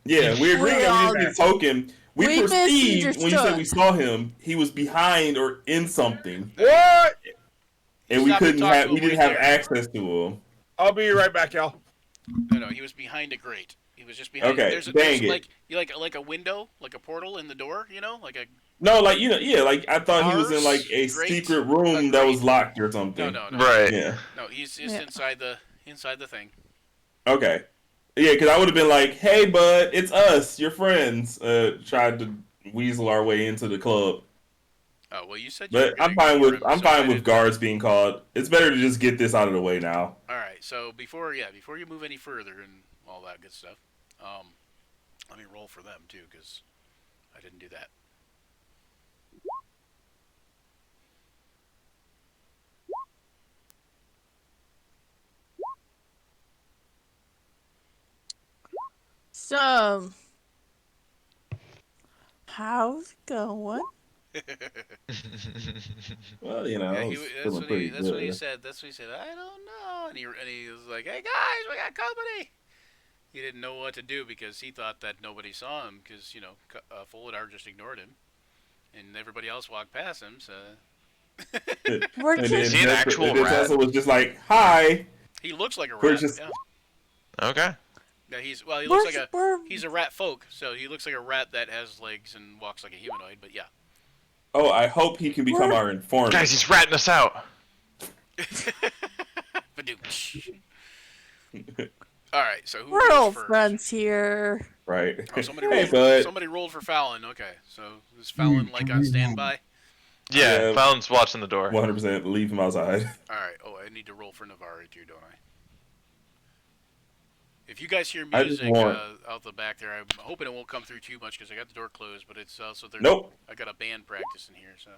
Speaker 3: Yeah, we agreed
Speaker 5: We
Speaker 3: that
Speaker 5: all-
Speaker 3: we didn't see the token. We
Speaker 5: We
Speaker 3: perceived when you said
Speaker 5: misunderstood.
Speaker 3: we saw him, he was behind or in something.
Speaker 2: What?
Speaker 3: and we
Speaker 1: Stop and
Speaker 3: couldn't
Speaker 1: talk
Speaker 3: have
Speaker 1: to
Speaker 3: we
Speaker 1: him
Speaker 3: didn't
Speaker 1: right
Speaker 3: have
Speaker 1: there.
Speaker 3: access to him.
Speaker 2: I'll be right back, y'all.
Speaker 1: No, he was behind a grate. He was just behind.
Speaker 3: Okay,
Speaker 1: There's
Speaker 3: dang it.
Speaker 1: like a window, like a portal in the door. You know, like a
Speaker 3: No, like yeah, like I thought he was in
Speaker 1: Ours?
Speaker 3: like a
Speaker 1: Great.
Speaker 3: secret room
Speaker 1: A
Speaker 3: that was
Speaker 1: great.
Speaker 3: locked or something.
Speaker 1: no.
Speaker 4: Right.
Speaker 3: Yeah.
Speaker 1: No, he's just
Speaker 5: Yeah.
Speaker 1: inside the thing.
Speaker 3: Okay. Yeah, because I would have been like, "Hey, bud, it's us, your friends." Tried to weasel our way into the club,
Speaker 1: Oh well, you said you were
Speaker 3: but
Speaker 1: gonna
Speaker 3: I'm fine
Speaker 1: ignore
Speaker 3: with
Speaker 1: him, so I didn't-
Speaker 3: guards being called. It's better to just get this out of the way now.
Speaker 1: All right, so before you move any further and all that good stuff, let me roll for them too, because I didn't do that.
Speaker 5: So, how's it going?
Speaker 3: Well, you know,
Speaker 1: Yeah,
Speaker 3: I was feeling pretty
Speaker 1: that's what he
Speaker 3: good.
Speaker 1: said. That's what he said. I don't know, and he was like, "Hey guys, we got company." He didn't know what to do because he thought that nobody saw him because Foladar just ignored him, and everybody else walked past him. So
Speaker 5: We're
Speaker 3: And
Speaker 5: just
Speaker 4: Is he an actual
Speaker 3: and then
Speaker 4: rat?
Speaker 3: Tessa was just like, "Hi."
Speaker 1: he looks like a
Speaker 3: We're
Speaker 1: rat.
Speaker 3: just-
Speaker 1: Yeah.
Speaker 4: Okay.
Speaker 1: Yeah, he looks like
Speaker 5: we're
Speaker 1: he's a rat folk, so he looks like a rat that has legs and walks like a humanoid. But yeah.
Speaker 3: Oh, I hope he can become
Speaker 5: We're-
Speaker 3: our informant.
Speaker 4: Guys, he's ratting us out.
Speaker 1: Badooch. All right, so who
Speaker 5: we're all
Speaker 1: rolls first?
Speaker 5: friends here.
Speaker 3: Right.
Speaker 1: Oh, somebody
Speaker 3: Hey,
Speaker 1: rolled.
Speaker 3: bud.
Speaker 1: Somebody rolled for Fallon. Okay, so is Fallon like on standby?
Speaker 4: Yeah,
Speaker 3: Yeah.
Speaker 4: Fallon's watching the door.
Speaker 3: 100% leave him outside.
Speaker 1: All right. Oh, I need to roll for Navarre too, don't I? If you guys hear
Speaker 3: I just
Speaker 1: music
Speaker 3: want-
Speaker 1: out the back there, I'm hoping it won't come through too much because I got the door closed. But it's also there's
Speaker 3: Nope.
Speaker 1: I got a band practice in here, so.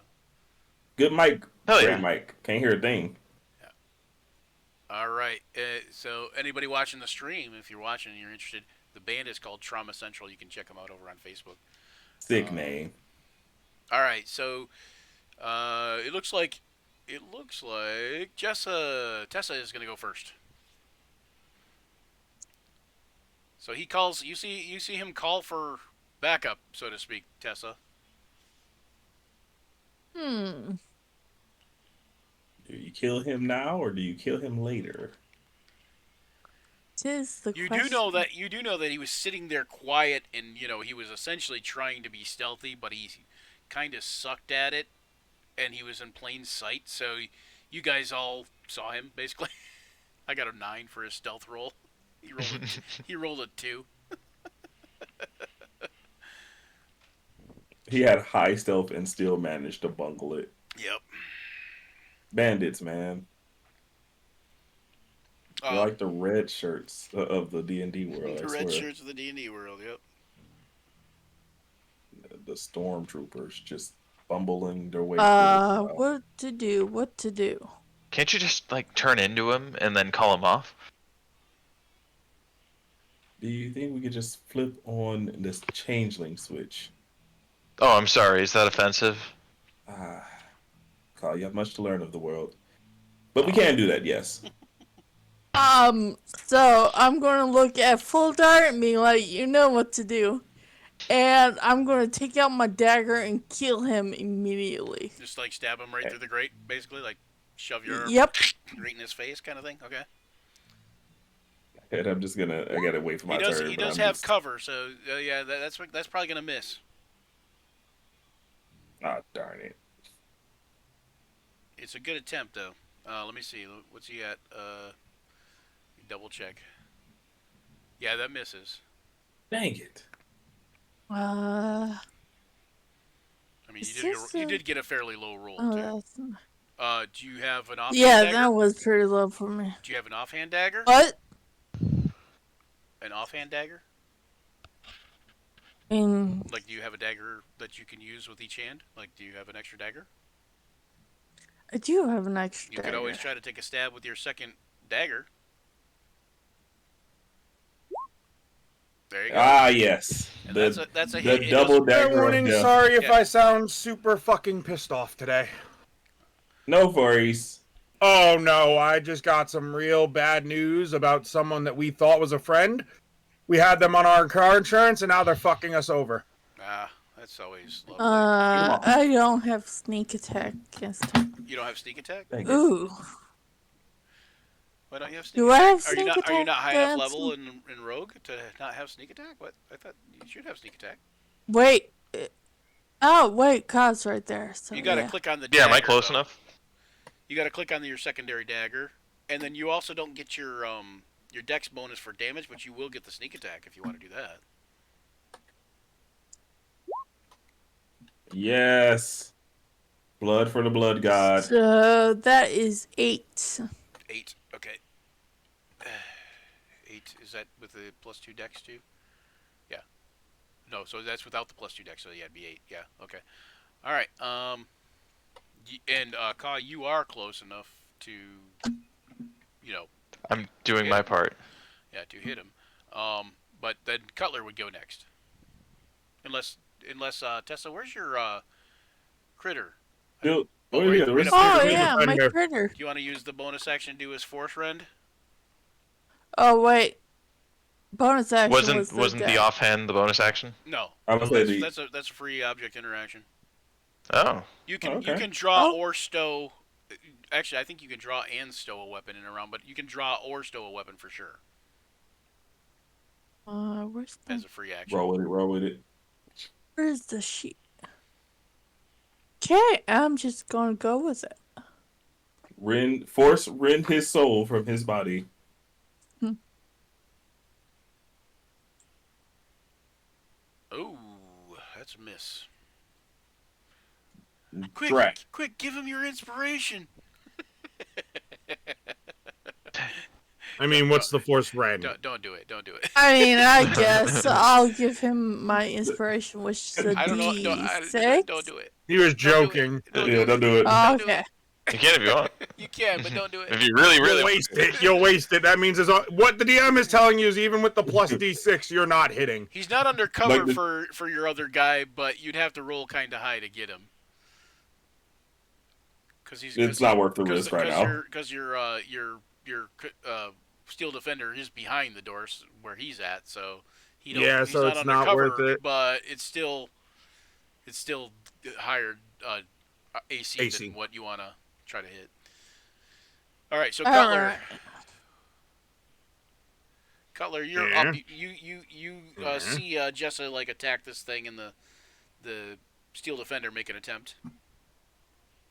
Speaker 3: Good mic.
Speaker 4: Hell
Speaker 3: Great
Speaker 4: yeah.
Speaker 3: mic. Can't hear a thing.
Speaker 1: All right. So anybody watching the stream, if you're watching and you're interested, the band is called Trauma Central. You can check them out over on Facebook.
Speaker 3: Sick name.
Speaker 1: All right. So it looks like Tessa is gonna go first. So he calls. You see him call for backup, so to speak, Tessa.
Speaker 5: Hmm.
Speaker 3: Do you kill him now or do you kill him later?
Speaker 5: Tis the
Speaker 1: You
Speaker 5: question.
Speaker 1: do know that he was sitting there quiet, and he was essentially trying to be stealthy, but he kind of sucked at it, and he was in plain sight. So you guys all saw him basically. I got a 9 for his stealth roll. He rolled a 2.
Speaker 3: He had high stealth and still managed to bungle it.
Speaker 1: Yep.
Speaker 3: Bandits, man. They're like the red shirts of the D&D world.
Speaker 1: the
Speaker 3: I
Speaker 1: red
Speaker 3: swear.
Speaker 1: shirts of the D&D world. Yep.
Speaker 3: The stormtroopers just bumbling their way through. the crowd.
Speaker 5: What to do?
Speaker 4: Can't you just like turn into him and then call him off?
Speaker 3: Do you think we could just flip on this changeling switch?
Speaker 4: Oh, I'm sorry. Is that offensive?
Speaker 3: Carl, you have much to learn of the world. But we can do that, yes.
Speaker 5: So I'm gonna look at Foladar and be like, you know what to do. And I'm gonna take out my dagger and kill him immediately.
Speaker 1: Just like stab him right through the grate, basically, like shove your
Speaker 5: Yep.
Speaker 1: right in his face, kind of thing. Okay.
Speaker 3: And I gotta wait for my turn.
Speaker 1: He
Speaker 3: but
Speaker 1: does
Speaker 3: I'm
Speaker 1: have
Speaker 3: just-
Speaker 1: cover, so yeah, that's probably gonna miss.
Speaker 3: Ah, darn it.
Speaker 1: It's a good attempt, though. Let me see. What's he at? Double check. Yeah, that misses.
Speaker 3: Dang it.
Speaker 1: I mean,
Speaker 5: Is
Speaker 1: you
Speaker 5: this
Speaker 1: did get a fairly low roll,
Speaker 5: Oh,
Speaker 1: too.
Speaker 5: that's...
Speaker 1: Do you have an offhand
Speaker 5: Yeah,
Speaker 1: dagger?
Speaker 5: that was pretty low for me.
Speaker 1: Do you have an offhand dagger?
Speaker 5: What?
Speaker 1: An offhand dagger? Like, do you have a dagger that you can use with each hand? Like, do you have an extra dagger?
Speaker 5: I do have an extra
Speaker 1: You could always try to take a stab with your second dagger. There you go.
Speaker 3: Ah, yes.
Speaker 1: And
Speaker 3: The,
Speaker 1: that's a
Speaker 3: the
Speaker 1: hit. It
Speaker 3: double
Speaker 1: does-
Speaker 2: Fair
Speaker 3: dagger of
Speaker 2: warning,
Speaker 3: death.
Speaker 2: sorry if
Speaker 1: Yeah.
Speaker 2: I sound super fucking pissed off today.
Speaker 3: No worries.
Speaker 2: Oh no, I just got some real bad news about someone that we thought was a friend. We had them on our car insurance and now they're fucking us over.
Speaker 1: That's always lovely.
Speaker 5: I don't have sneak attack against him.
Speaker 1: You don't have sneak attack?
Speaker 3: Dang it.
Speaker 5: Ooh.
Speaker 1: Why don't you have sneak
Speaker 5: Do
Speaker 1: attack?
Speaker 5: I have
Speaker 1: Are
Speaker 5: sneak
Speaker 1: you not
Speaker 5: attack
Speaker 1: high enough
Speaker 5: against
Speaker 1: level
Speaker 5: him?
Speaker 1: in Rogue to not have sneak attack? What? I thought you should have sneak attack.
Speaker 5: Wait. Oh, wait, Cod's right there. So,
Speaker 1: You gotta
Speaker 5: yeah.
Speaker 1: click on the
Speaker 4: Yeah,
Speaker 1: dagger,
Speaker 4: am I close
Speaker 1: though.
Speaker 4: enough?
Speaker 1: You gotta click on your secondary dagger, and then you also don't get your dex bonus for damage, but you will get the sneak attack if you want to do that.
Speaker 3: Yes. Blood for the blood god.
Speaker 5: So that is 8.
Speaker 1: 8. Okay. 8. Is that with the +2 dex too? Yeah. No, so that's without the +2 dex. So yeah, it'd be 8. Yeah. Okay. All right. And Ka, you are close enough to,
Speaker 4: I'm doing my part.
Speaker 1: yeah, to hit him. But then Cutler would go next. Unless Tessa, where's your critter?
Speaker 3: Dude,
Speaker 1: Oh,
Speaker 3: oh,
Speaker 1: right-
Speaker 3: yeah,
Speaker 1: right
Speaker 3: where's-
Speaker 1: up
Speaker 5: Oh,
Speaker 1: here.
Speaker 5: yeah,
Speaker 2: Right
Speaker 5: my
Speaker 2: here.
Speaker 5: critter.
Speaker 1: Do you want to use the bonus action to do his force rend?
Speaker 5: Oh, wait. Bonus action
Speaker 4: Wasn't
Speaker 5: was
Speaker 4: the offhand the bonus action?
Speaker 1: No.
Speaker 3: I was
Speaker 1: No,
Speaker 3: saying
Speaker 1: that's a free object interaction.
Speaker 4: Oh.
Speaker 1: You can
Speaker 3: Oh, okay.
Speaker 1: you can draw
Speaker 5: Oh.
Speaker 1: or stow. Actually, I think you can draw and stow a weapon in a round, but you can draw or stow a weapon for sure
Speaker 5: Where's
Speaker 1: as a free action.
Speaker 3: roll with it.
Speaker 5: where's the sheet? Okay, I'm just gonna go with it.
Speaker 3: Rend his soul from his body.
Speaker 1: Oh, that's a miss. Quick,
Speaker 3: Drat.
Speaker 1: quick, give him your inspiration.
Speaker 2: I mean, what's the force rend?
Speaker 1: Don't do it. Don't do it.
Speaker 5: I mean, I guess I'll give him my inspiration, which is a
Speaker 1: I don't know.
Speaker 5: D6.
Speaker 1: Don't do it.
Speaker 2: He was
Speaker 1: Don't do
Speaker 2: joking.
Speaker 1: it.
Speaker 3: Yeah, don't do it.
Speaker 5: Oh,
Speaker 1: Don't do
Speaker 5: okay.
Speaker 1: it.
Speaker 4: You can if you want.
Speaker 1: You can, but don't do it.
Speaker 4: If you really, really
Speaker 2: You'll
Speaker 4: want
Speaker 2: waste it. You'll waste it. That means what the DM is telling you is even with the plus D6, you're not hitting.
Speaker 1: He's not undercover
Speaker 3: Like
Speaker 1: for your other guy, but you'd have to roll kind of high to get him.
Speaker 3: It's not worth the risk right now.
Speaker 1: Because your steel defender is behind the doors where he's at, so he's
Speaker 2: so
Speaker 1: not
Speaker 2: it's not
Speaker 1: undercover,
Speaker 2: worth it.
Speaker 1: But it's still higher AC
Speaker 2: AC.
Speaker 1: than what you want to try to hit. All right, so
Speaker 5: All
Speaker 1: Cutler.
Speaker 5: right.
Speaker 1: Cutler, you're
Speaker 2: Yeah.
Speaker 1: up. You see Jessa like attack this thing, and the steel defender make an attempt.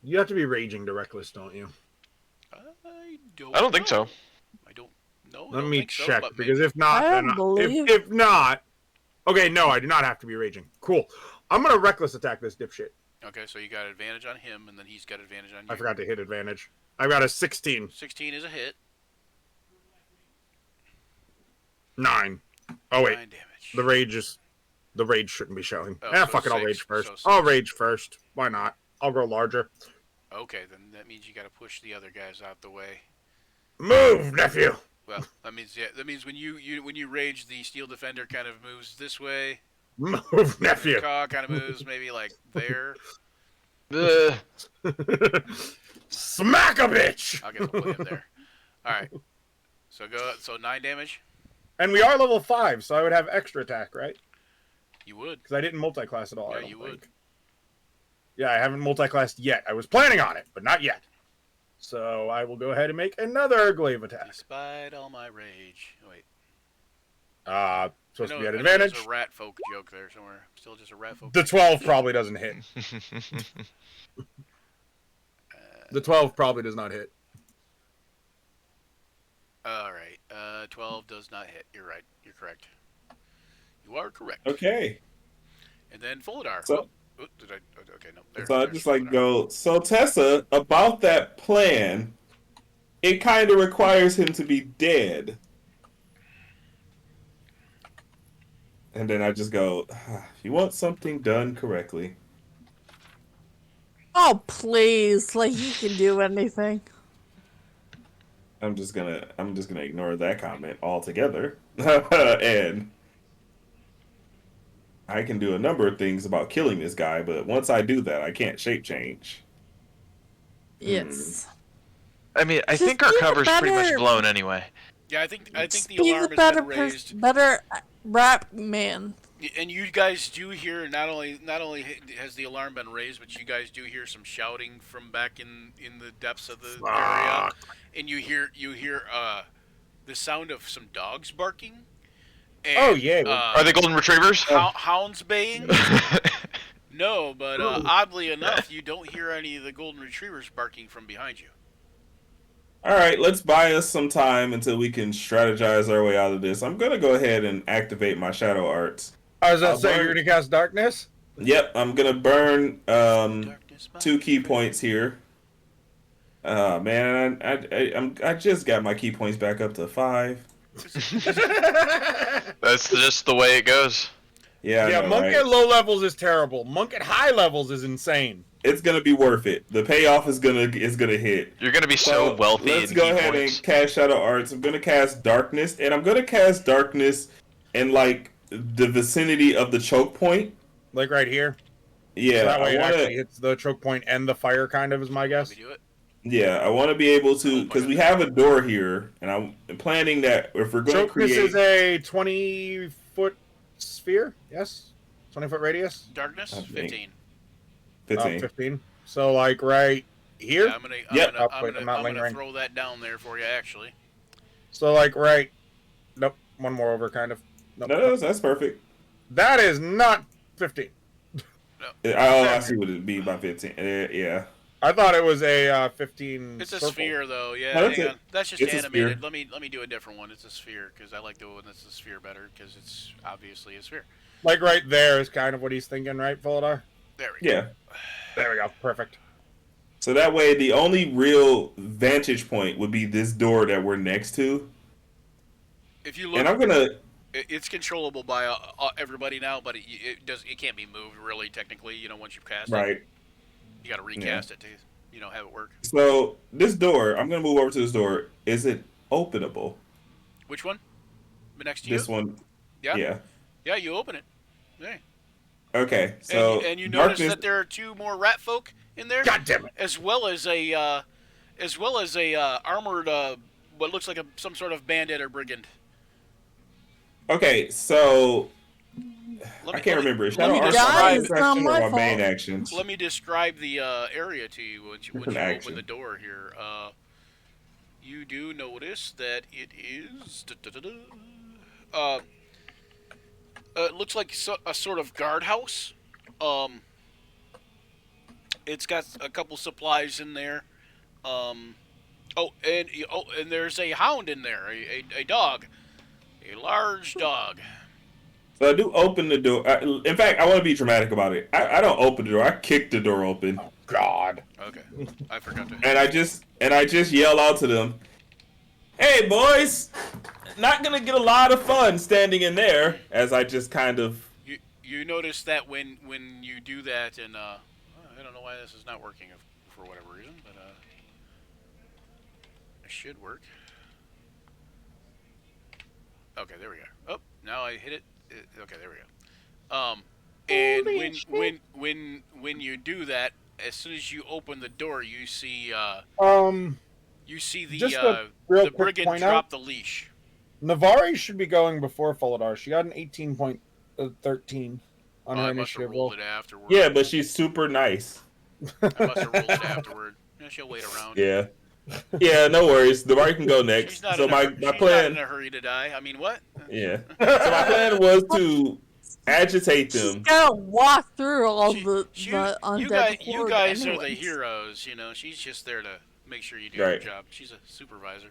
Speaker 2: You have to be raging to reckless, don't you?
Speaker 4: I don't think so.
Speaker 1: I don't know.
Speaker 2: Let me check,
Speaker 1: but
Speaker 2: because
Speaker 1: maybe.
Speaker 2: if not,
Speaker 5: I
Speaker 2: then
Speaker 5: don't believe-
Speaker 2: if not, okay, no, I do not have to be raging. Cool. I'm gonna reckless attack this dipshit.
Speaker 1: Okay, so you got advantage on him, and then he's got advantage on you.
Speaker 2: I forgot to hit advantage. I've got a 16.
Speaker 1: 16 is a hit.
Speaker 2: 9. Oh wait,
Speaker 1: 9 damage.
Speaker 2: the rage shouldn't be showing.
Speaker 1: Oh, so
Speaker 2: Fuck it, I'll
Speaker 1: 6,
Speaker 2: rage first.
Speaker 1: so 6.
Speaker 2: I'll rage first. Why not? I'll grow larger.
Speaker 1: Okay, then that means you got to push the other guys out the way.
Speaker 2: Move, nephew.
Speaker 1: Well, that means when you rage, the steel defender kind of moves this way.
Speaker 2: Move, nephew.
Speaker 1: Caw kind of moves maybe like there.
Speaker 4: Ugh.
Speaker 2: Smack a bitch.
Speaker 1: I guess I'll put him there. All right. So 9 damage.
Speaker 2: And we are level 5, so I would have extra attack, right?
Speaker 1: You would.
Speaker 2: Because I didn't multi-class at all. I
Speaker 1: Yeah,
Speaker 2: don't
Speaker 1: you
Speaker 2: think.
Speaker 1: would.
Speaker 2: Yeah, I haven't multi-classed yet. I was planning on it, but not yet. So I will go ahead and make another glaive attack.
Speaker 1: Despite all my rage. Oh, wait.
Speaker 2: Supposed
Speaker 1: I
Speaker 2: to be at
Speaker 1: know
Speaker 2: advantage.
Speaker 1: There's a rat folk joke there somewhere. Still just a rat folk.
Speaker 2: The 12 probably doesn't hit. The 12 probably does not hit.
Speaker 1: All right. 12 does not hit. You're right. You're correct. You are correct.
Speaker 3: Okay.
Speaker 1: And then Foladar.
Speaker 3: So-
Speaker 1: Did I? Okay, no. There,
Speaker 3: So I
Speaker 1: there's
Speaker 3: just like
Speaker 1: Foladar.
Speaker 3: go. So Tessa, about that plan, it kind of requires him to be dead. And then I just go, if you want something done correctly,
Speaker 5: Oh, please. Like, you can do anything.
Speaker 3: I'm just gonna ignore that comment altogether. And I can do a number of things about killing this guy, but once I do that, I can't shape change.
Speaker 5: Yes.
Speaker 4: I mean, I
Speaker 5: Just
Speaker 4: think our
Speaker 5: be the
Speaker 4: cover's pretty much
Speaker 5: better-
Speaker 4: blown anyway.
Speaker 1: Yeah, I think the
Speaker 5: Be
Speaker 1: alarm
Speaker 5: the
Speaker 1: has been raised.
Speaker 5: better rap man.
Speaker 1: And you guys do hear not only has the alarm been raised, but you guys do hear some shouting from back in the depths of the area, and you hear the sound of some dogs barking. And,
Speaker 2: Oh, yeah.
Speaker 4: Are they golden retrievers?
Speaker 1: hounds baying? No, but oddly enough, you don't hear any of the golden retrievers barking from behind you.
Speaker 3: All right, let's buy us some time until we can strategize our way out of this. I'm gonna go ahead and activate my shadow arts.
Speaker 2: I was going
Speaker 3: I'll
Speaker 2: to say,
Speaker 3: burn-
Speaker 2: you're going to cast darkness?
Speaker 3: Yep, I'm gonna burn
Speaker 1: Darkness, my
Speaker 3: 2 key
Speaker 1: friend.
Speaker 3: points here. Man, I just got my key points back up to 5.
Speaker 4: That's just the way it goes.
Speaker 3: Yeah, I
Speaker 2: Yeah,
Speaker 3: know,
Speaker 2: monk
Speaker 3: right?
Speaker 2: at low levels is terrible. Monk at high levels is insane.
Speaker 3: It's gonna be worth it. The payoff is gonna hit.
Speaker 4: You're gonna be so wealthy.
Speaker 3: Let's
Speaker 4: in
Speaker 3: go
Speaker 4: key
Speaker 3: ahead
Speaker 4: points.
Speaker 3: and cast Shadow Arts. I'm gonna cast Darkness, and I'm gonna cast Darkness in like the vicinity of the choke point.
Speaker 2: Like right here.
Speaker 3: Yeah,
Speaker 2: So that way
Speaker 3: I
Speaker 2: it
Speaker 3: wanna.
Speaker 2: actually hits the choke point and the fire, kind of, is my guess.
Speaker 1: We do it.
Speaker 3: Yeah, I want to be able
Speaker 1: Oh
Speaker 3: to
Speaker 1: my
Speaker 3: because we
Speaker 1: goodness.
Speaker 3: have a door here, and I'm planning that if we're going to
Speaker 2: Chokeness
Speaker 3: create.
Speaker 2: is a 20-foot sphere, yes? 20-foot radius?
Speaker 1: Darkness,
Speaker 3: I think.
Speaker 1: 15.
Speaker 3: 15.
Speaker 2: 15. So, like, right here?
Speaker 1: Yeah, I'm gonna,
Speaker 3: Yep.
Speaker 2: Oh, wait, I'm not
Speaker 1: I'm gonna
Speaker 2: lingering.
Speaker 1: throw that down there for you, actually.
Speaker 2: So, like, right... Nope, one more over, kind of. Nope.
Speaker 3: No, that's perfect.
Speaker 2: That is not 15.
Speaker 3: I see what it'd be by 15. Yeah.
Speaker 2: I thought it was a 15
Speaker 1: It's a
Speaker 2: circle.
Speaker 1: sphere, though. Yeah,
Speaker 3: No, that's
Speaker 1: hang
Speaker 3: it.
Speaker 1: on. That's just
Speaker 3: It's a
Speaker 1: animated.
Speaker 3: sphere.
Speaker 1: Let me do a different one. It's a sphere because I like the one that's a sphere better because it's obviously a sphere.
Speaker 2: Like, right there is kind of what he's thinking, right, Voladar?
Speaker 1: There we go.
Speaker 3: Yeah.
Speaker 2: There we go. Perfect.
Speaker 3: So that way, the only real vantage point would be this door that we're next to.
Speaker 1: If you look,
Speaker 3: And I'm gonna.
Speaker 1: it's controllable by everybody now, but it can't be moved really technically. You know, once you've cast it,
Speaker 3: Right.
Speaker 1: you got to recast it to have it work.
Speaker 3: So this door, I'm gonna move over to this door. Is it openable?
Speaker 1: Which one? The next to you?
Speaker 3: This one.
Speaker 1: Yeah.
Speaker 3: Yeah.
Speaker 1: Yeah, you open it. Hey.
Speaker 3: Okay. So
Speaker 1: And you notice
Speaker 3: darkness.
Speaker 1: that there are 2 more rat folk in there,
Speaker 2: God damn it.
Speaker 1: as well as a armored what looks like some sort of bandit or brigand.
Speaker 3: Okay. So
Speaker 1: Let
Speaker 3: I can't remember.
Speaker 1: Let
Speaker 3: Shadow
Speaker 1: me
Speaker 3: Arts
Speaker 1: describe.
Speaker 3: is
Speaker 5: It's not
Speaker 3: action or
Speaker 5: my
Speaker 3: my main
Speaker 5: fault.
Speaker 3: action.
Speaker 1: Let me describe the area to you once you
Speaker 3: Different
Speaker 1: open
Speaker 3: action.
Speaker 1: the door here. You do notice that it is. It looks like a sort of guardhouse. It's got a couple supplies in there. And there's a hound in there, a dog, a large dog.
Speaker 3: So I do open the door. In fact, I want to be dramatic about it. I don't open the door. I kick the door open,
Speaker 2: God.
Speaker 1: Okay, I forgot to.
Speaker 3: and I just yell out to them, "Hey, boys! Not gonna get a lot of fun standing in there." As I just kind of.
Speaker 1: You notice that when you do that, and I don't know why this is not working for whatever reason, but it should work. Okay, there we go. Oh, now I hit it. Okay, there we go. And when you do that, as soon as you open the door, you see the
Speaker 2: Just a real
Speaker 1: the
Speaker 2: quick
Speaker 1: brigand
Speaker 2: point out.
Speaker 1: drop the leash.
Speaker 2: Navari should be going before Voladar. She got an 18.13 on her
Speaker 1: I must have
Speaker 2: initiative roll.
Speaker 1: rolled it afterward.
Speaker 3: Yeah, but she's super nice.
Speaker 1: I must have rolled it afterward. Yeah, she'll wait around.
Speaker 3: Yeah. Yeah, no worries. The can go next.
Speaker 1: She's not
Speaker 3: So
Speaker 1: in
Speaker 3: my
Speaker 1: she's not
Speaker 3: plan.
Speaker 1: in a hurry to die. I mean, what?
Speaker 3: Yeah. So my plan was to agitate
Speaker 5: She's
Speaker 3: them.
Speaker 5: gotta walk through all
Speaker 1: She-
Speaker 5: the
Speaker 1: she-
Speaker 5: undead
Speaker 1: you
Speaker 5: horde
Speaker 1: guys are the
Speaker 5: anyways.
Speaker 1: heroes. You know, she's just there to make sure you do
Speaker 3: Right.
Speaker 1: your job. She's a supervisor.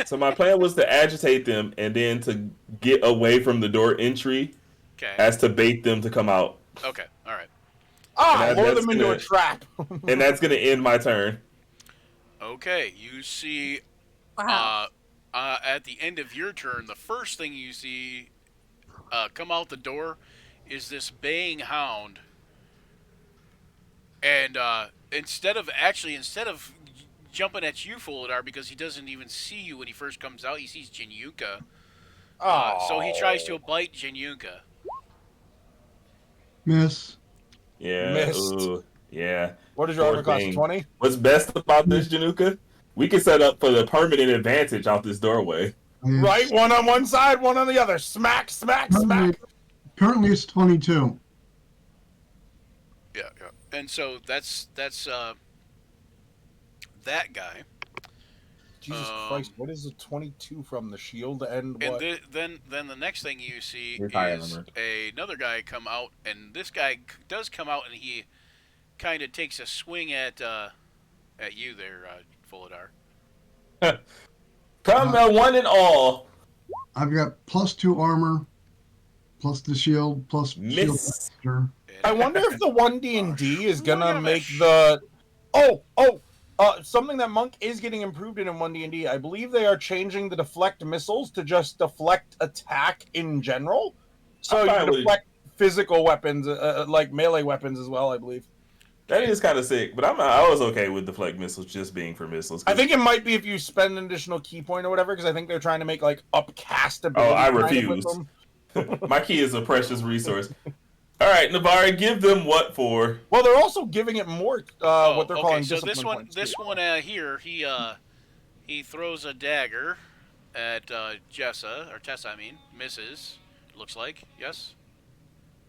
Speaker 3: So my plan was to agitate them and then to get away from the door entry
Speaker 1: Okay.
Speaker 3: as to bait them to come out.
Speaker 1: Okay. All right.
Speaker 2: Ah, lure
Speaker 3: that's
Speaker 2: them into a
Speaker 3: gonna-
Speaker 2: trap.
Speaker 3: And that's going to end my turn.
Speaker 1: Okay. You see,
Speaker 5: Wow.
Speaker 1: at the end of your turn, the first thing you see come out the door is this baying hound. And instead of jumping at you, Fuladar, because he doesn't even see you when he first comes out, he sees Jinyuka. So he tries to bite Jinyuka.
Speaker 6: Miss.
Speaker 3: Yeah.
Speaker 2: Missed.
Speaker 3: Ooh, yeah.
Speaker 2: What is your
Speaker 3: Poor
Speaker 2: armor class?
Speaker 3: thing.
Speaker 2: 20?
Speaker 3: What's best about this, Januka? We can set up for the permanent advantage out this doorway.
Speaker 2: Right, one on one side, one on the other. Smack, smack, smack.
Speaker 6: Currently, it's 22.
Speaker 1: Yeah, yeah. And so that's that guy.
Speaker 2: Jesus
Speaker 1: Um,
Speaker 2: Christ, what is a 22 from the shield and
Speaker 1: And
Speaker 2: what?
Speaker 1: then the next thing you see
Speaker 3: Your fire
Speaker 1: is
Speaker 3: armor.
Speaker 1: another guy come out, and this guy does come out, and he kind of takes a swing at you there, Fuladar.
Speaker 3: Come one and all.
Speaker 6: I've got +2 armor, plus the shield, plus shield
Speaker 3: Miss.
Speaker 6: factor.
Speaker 2: I wonder if the 1D&D is gonna
Speaker 1: Shwigavish.
Speaker 2: make the something that Monk is getting improved in 1D&D. I believe they are changing the deflect missiles to just deflect attack in general. So
Speaker 3: I'm fine
Speaker 2: you
Speaker 3: with-
Speaker 2: deflect physical weapons, like melee weapons as well. I believe.
Speaker 3: That is kind of sick, but I was okay with deflect missiles just being for missiles.
Speaker 2: I think it might be if you spend an additional key point or whatever, because I think they're trying to make like upcast ability.
Speaker 3: I
Speaker 2: kind of with
Speaker 3: refuse.
Speaker 2: them.
Speaker 3: my key is a precious resource. All right, Navarre, give them what for?
Speaker 2: Well, they're also giving it more what they're calling
Speaker 1: so
Speaker 2: discipline
Speaker 1: this one,
Speaker 2: points,
Speaker 1: this
Speaker 2: too.
Speaker 1: one here, he throws a dagger at Jessa or Tessa, I mean, misses. Looks like yes,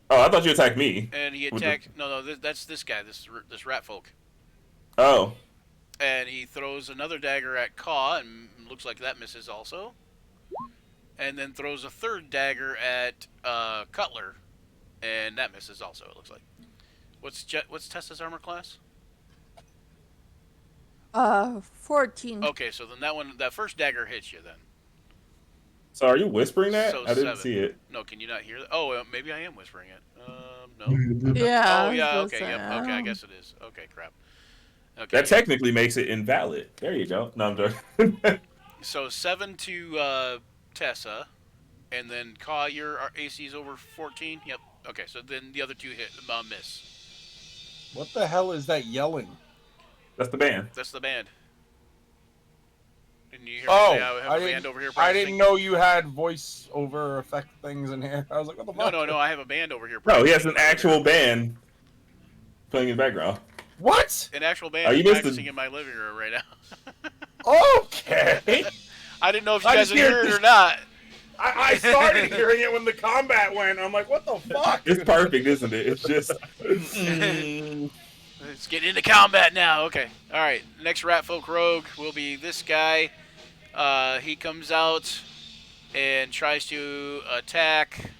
Speaker 3: Oh, I thought you attacked me.
Speaker 1: and he
Speaker 3: With
Speaker 1: attacked. No, that's this guy, this rat folk,
Speaker 3: Oh,
Speaker 1: and he throws another dagger at Caw, and looks like that misses also, and then throws a third dagger at Cutler, and that misses also. It looks like. What's Tessa's armor class?
Speaker 5: 14.
Speaker 1: Okay, so then that first dagger hits you then.
Speaker 3: so are you whispering that?
Speaker 1: So
Speaker 3: I didn't
Speaker 1: 7.
Speaker 3: see it.
Speaker 1: No, can you not hear that? Oh, maybe I am whispering it. No.
Speaker 5: Yeah.
Speaker 1: Oh, yeah,
Speaker 5: I was
Speaker 1: okay,
Speaker 5: gonna
Speaker 1: yep,
Speaker 5: say,
Speaker 1: okay, I
Speaker 5: um,
Speaker 1: guess it is. Okay, crap. Okay.
Speaker 3: That technically makes it invalid. There you go. No, I'm joking.
Speaker 1: So 7 to Tessa, and then Caw, your AC is over 14? Yep. Okay, so then the other two hit, miss.
Speaker 2: What the hell is that yelling?
Speaker 3: That's the band.
Speaker 1: That's the band. Didn't you hear me
Speaker 2: Oh,
Speaker 1: say I have
Speaker 2: I
Speaker 1: a
Speaker 2: didn't-
Speaker 1: band over here
Speaker 2: I
Speaker 1: practicing?
Speaker 2: didn't know you had voice over effect things in here. I was like, what the fuck?
Speaker 1: No, I have a band over here
Speaker 3: No, he has
Speaker 1: practicing
Speaker 3: an actual band playing in the background.
Speaker 2: What?
Speaker 1: An actual
Speaker 3: Oh,
Speaker 1: band
Speaker 3: you missed
Speaker 1: practicing
Speaker 3: the-
Speaker 1: in my living room right now.
Speaker 2: Okay.
Speaker 1: I didn't know if you
Speaker 2: I
Speaker 1: guys
Speaker 2: just
Speaker 1: would
Speaker 2: hear
Speaker 1: hear it
Speaker 2: this-
Speaker 1: or not.
Speaker 2: I started hearing it when the combat went. I'm like, what the fuck?
Speaker 3: It's perfect, isn't it? It's just.
Speaker 1: Let's get into combat now. Okay. All right. Next Ratfolk Rogue will be this guy. He comes out and tries to attack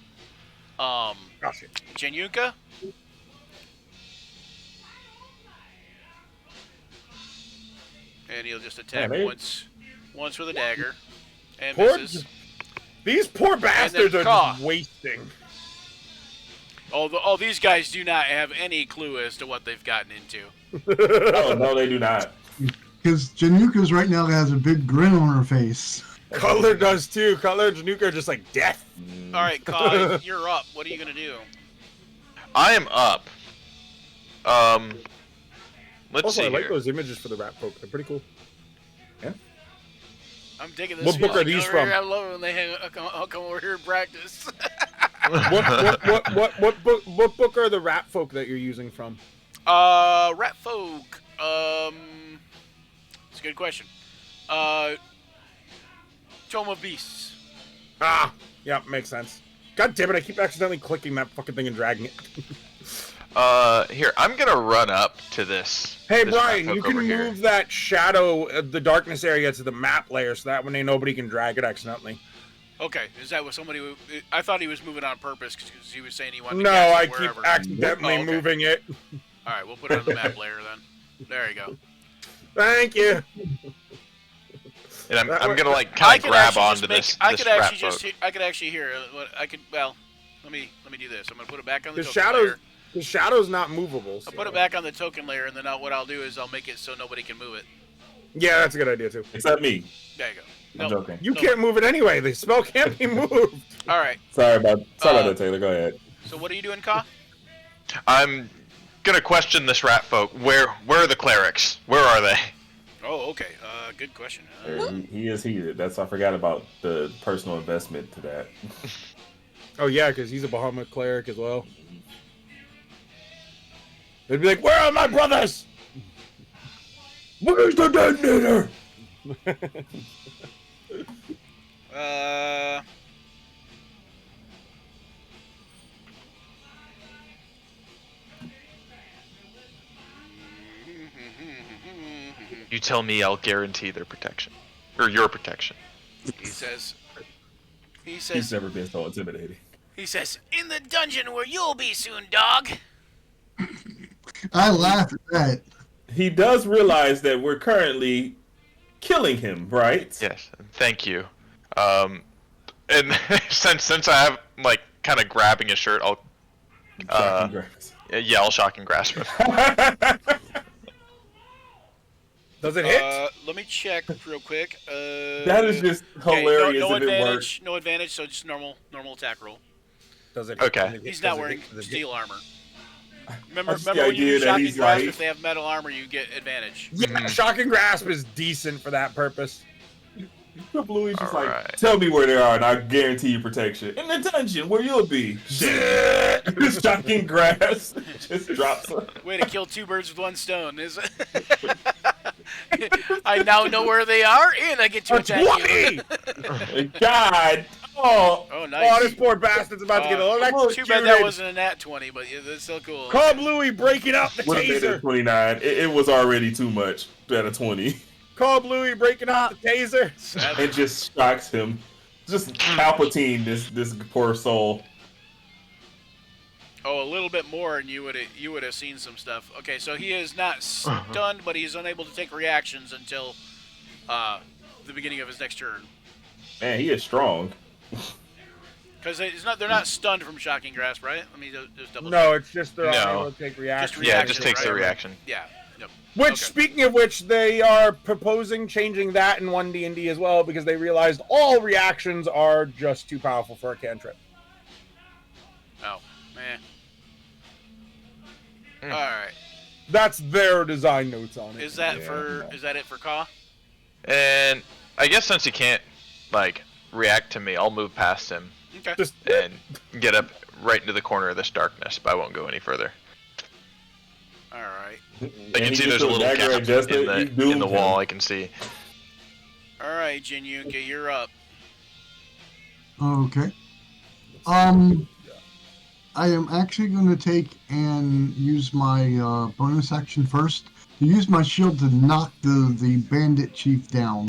Speaker 2: Gosh,
Speaker 1: Genyuka. And he'll just attack
Speaker 3: they-
Speaker 1: once with a dagger. And
Speaker 2: Poor-
Speaker 1: misses.
Speaker 2: these poor bastards are
Speaker 1: Caw.
Speaker 2: just wasting.
Speaker 1: Oh, these guys do not have any clue as to what they've gotten into.
Speaker 3: Oh, no, they do not.
Speaker 6: Because Januka's right now has a big grin on her face.
Speaker 2: Cutler does too. Cutler and Januka are just like death.
Speaker 1: All right, Kai, you're up. What are you gonna do?
Speaker 4: I am up. Let's
Speaker 2: Also,
Speaker 4: see
Speaker 2: I like
Speaker 4: here.
Speaker 2: those images for the rat folk. They're pretty cool.
Speaker 1: I'm digging this.
Speaker 2: What book are
Speaker 1: music
Speaker 2: these
Speaker 1: over here.
Speaker 2: from?
Speaker 1: I love it when they I'll come over here and practice.
Speaker 2: What book are the rat folk that you're using from?
Speaker 1: Rat folk. It's a good question. Tome of Beasts.
Speaker 2: Ah, yeah, makes sense. God damn it! I keep accidentally clicking that fucking thing and dragging it.
Speaker 4: Here, I'm gonna run up to this.
Speaker 2: Hey
Speaker 4: this
Speaker 2: Brian,
Speaker 4: rat
Speaker 2: you
Speaker 4: folk
Speaker 2: can
Speaker 4: over here.
Speaker 2: move that shadow, the darkness area, to the map layer, so that way nobody can drag it accidentally.
Speaker 1: Okay, is that what somebody? I thought he was moving on purpose because he was saying he wanted to
Speaker 2: No,
Speaker 1: cast
Speaker 2: I
Speaker 1: it
Speaker 2: keep
Speaker 1: wherever.
Speaker 2: accidentally
Speaker 1: Oh, okay.
Speaker 2: moving it.
Speaker 1: All right, we'll put it on the map layer then. There you go.
Speaker 2: Thank you.
Speaker 4: And I'm
Speaker 2: That
Speaker 4: I'm
Speaker 2: way-
Speaker 4: gonna like
Speaker 1: I
Speaker 4: kind of
Speaker 1: could
Speaker 4: grab
Speaker 1: actually
Speaker 4: onto
Speaker 1: just make.
Speaker 4: this.
Speaker 1: I
Speaker 4: this
Speaker 1: could
Speaker 4: rat
Speaker 1: actually
Speaker 4: folk.
Speaker 1: just. I could actually hear what I could. Well, let me do this. I'm gonna put it back on the
Speaker 2: The
Speaker 1: token
Speaker 2: shadows,
Speaker 1: layer.
Speaker 2: the shadow's not movable.
Speaker 1: I'll
Speaker 2: So.
Speaker 1: put it back on the token layer, and then what I'll do is I'll make it so nobody can move it.
Speaker 2: Yeah, that's a good idea too.
Speaker 3: Except me.
Speaker 1: There you go.
Speaker 3: I'm
Speaker 1: Nope.
Speaker 3: joking.
Speaker 2: You
Speaker 1: No.
Speaker 2: can't move it anyway. The spell can't be moved.
Speaker 1: All right.
Speaker 3: Sorry about that, Taylor. Go ahead.
Speaker 1: So what are you doing, Ka?
Speaker 4: I'm gonna question this rat folk. Where are the clerics? Where are they?
Speaker 1: Oh, okay. Good question.
Speaker 3: He is heated. That's I forgot about the personal investment to that.
Speaker 2: Oh yeah, because he's a Bahamut cleric as well. They'd be like, "Where are my brothers? Where's the detonator?"
Speaker 4: You tell me, I'll guarantee their protection, or your protection.
Speaker 1: He says,
Speaker 3: He's never been so intimidating.
Speaker 1: in the dungeon where you'll be soon, dog.
Speaker 6: I laugh at that.
Speaker 3: He does realize that we're currently killing him, right?
Speaker 4: Yes, thank you. And since I have like kind of grabbing his shirt, I'll
Speaker 3: Shocking graphics.
Speaker 4: I'll shock and grasp him.
Speaker 2: Does it hit?
Speaker 1: Let me check real quick.
Speaker 3: That is just
Speaker 1: okay,
Speaker 3: hilarious
Speaker 1: no
Speaker 3: if it works.
Speaker 1: advantage. No advantage. So just normal attack roll.
Speaker 2: Does it hit?
Speaker 4: Okay.
Speaker 2: Does it hit?
Speaker 1: He's not
Speaker 2: Does it
Speaker 1: wearing
Speaker 2: hit? Does it hit?
Speaker 1: steel armor.
Speaker 3: That's
Speaker 1: Remember
Speaker 3: the
Speaker 1: when you
Speaker 3: idea
Speaker 1: do
Speaker 3: that
Speaker 1: shocking
Speaker 3: he's
Speaker 1: grasp?
Speaker 3: like-
Speaker 1: If they have metal armor, you get advantage.
Speaker 2: Yeah, shock and grasp is decent for that purpose.
Speaker 3: Bluey's just like,
Speaker 4: Alright.
Speaker 3: tell me where they are, and I guarantee you protection. In the dungeon where you'll be. Shocking grass just drops her.
Speaker 1: Way to kill two birds with one stone. Is I now know where they are, and I get to attack you.
Speaker 2: 20!
Speaker 3: God. Oh.
Speaker 1: Oh,
Speaker 2: Oh,
Speaker 1: nice.
Speaker 2: this poor bastard's about to get electrocuted.
Speaker 1: Too bad that wasn't a nat 20, but yeah, that's still cool.
Speaker 2: Call Bluey breaking out the
Speaker 3: Would have been
Speaker 2: taser.
Speaker 3: at 29. It was already too much at a 20.
Speaker 2: Call Bluey breaking out the taser.
Speaker 3: It just shocks him. Just Palpatine this poor soul.
Speaker 1: Oh, a little bit more, and you would have seen some stuff. Okay, so he is not stunned, but he's unable to take reactions until the beginning of his next turn.
Speaker 3: Man, he is strong.
Speaker 1: Because they're not stunned from shocking grasp, right? Let me just double check.
Speaker 2: No, it's just they're
Speaker 4: No.
Speaker 2: unable to take reaction.
Speaker 4: Yeah, it
Speaker 1: Reaction,
Speaker 4: just takes the
Speaker 1: right?
Speaker 4: reaction.
Speaker 1: Yeah. Yep.
Speaker 2: Which,
Speaker 1: Okay.
Speaker 2: speaking of which, they are proposing changing that in 1D&D as well because they realized all reactions are just too powerful for a cantrip.
Speaker 1: Oh, man.
Speaker 4: Mm.
Speaker 1: All right.
Speaker 2: That's their design notes on it.
Speaker 1: Is that
Speaker 3: Yeah.
Speaker 1: is that it for Ka?
Speaker 4: And I guess since he can't like react to me, I'll move past him
Speaker 1: Okay.
Speaker 2: Just
Speaker 4: and get up right into the corner of this darkness, but I won't go any further.
Speaker 1: All right.
Speaker 4: I can see there's a little gap in the wall. I can see.
Speaker 1: All right, Jinyu, okay, you're up.
Speaker 6: Okay. I am actually going to take and use my bonus action first to use my shield to knock the bandit chief down.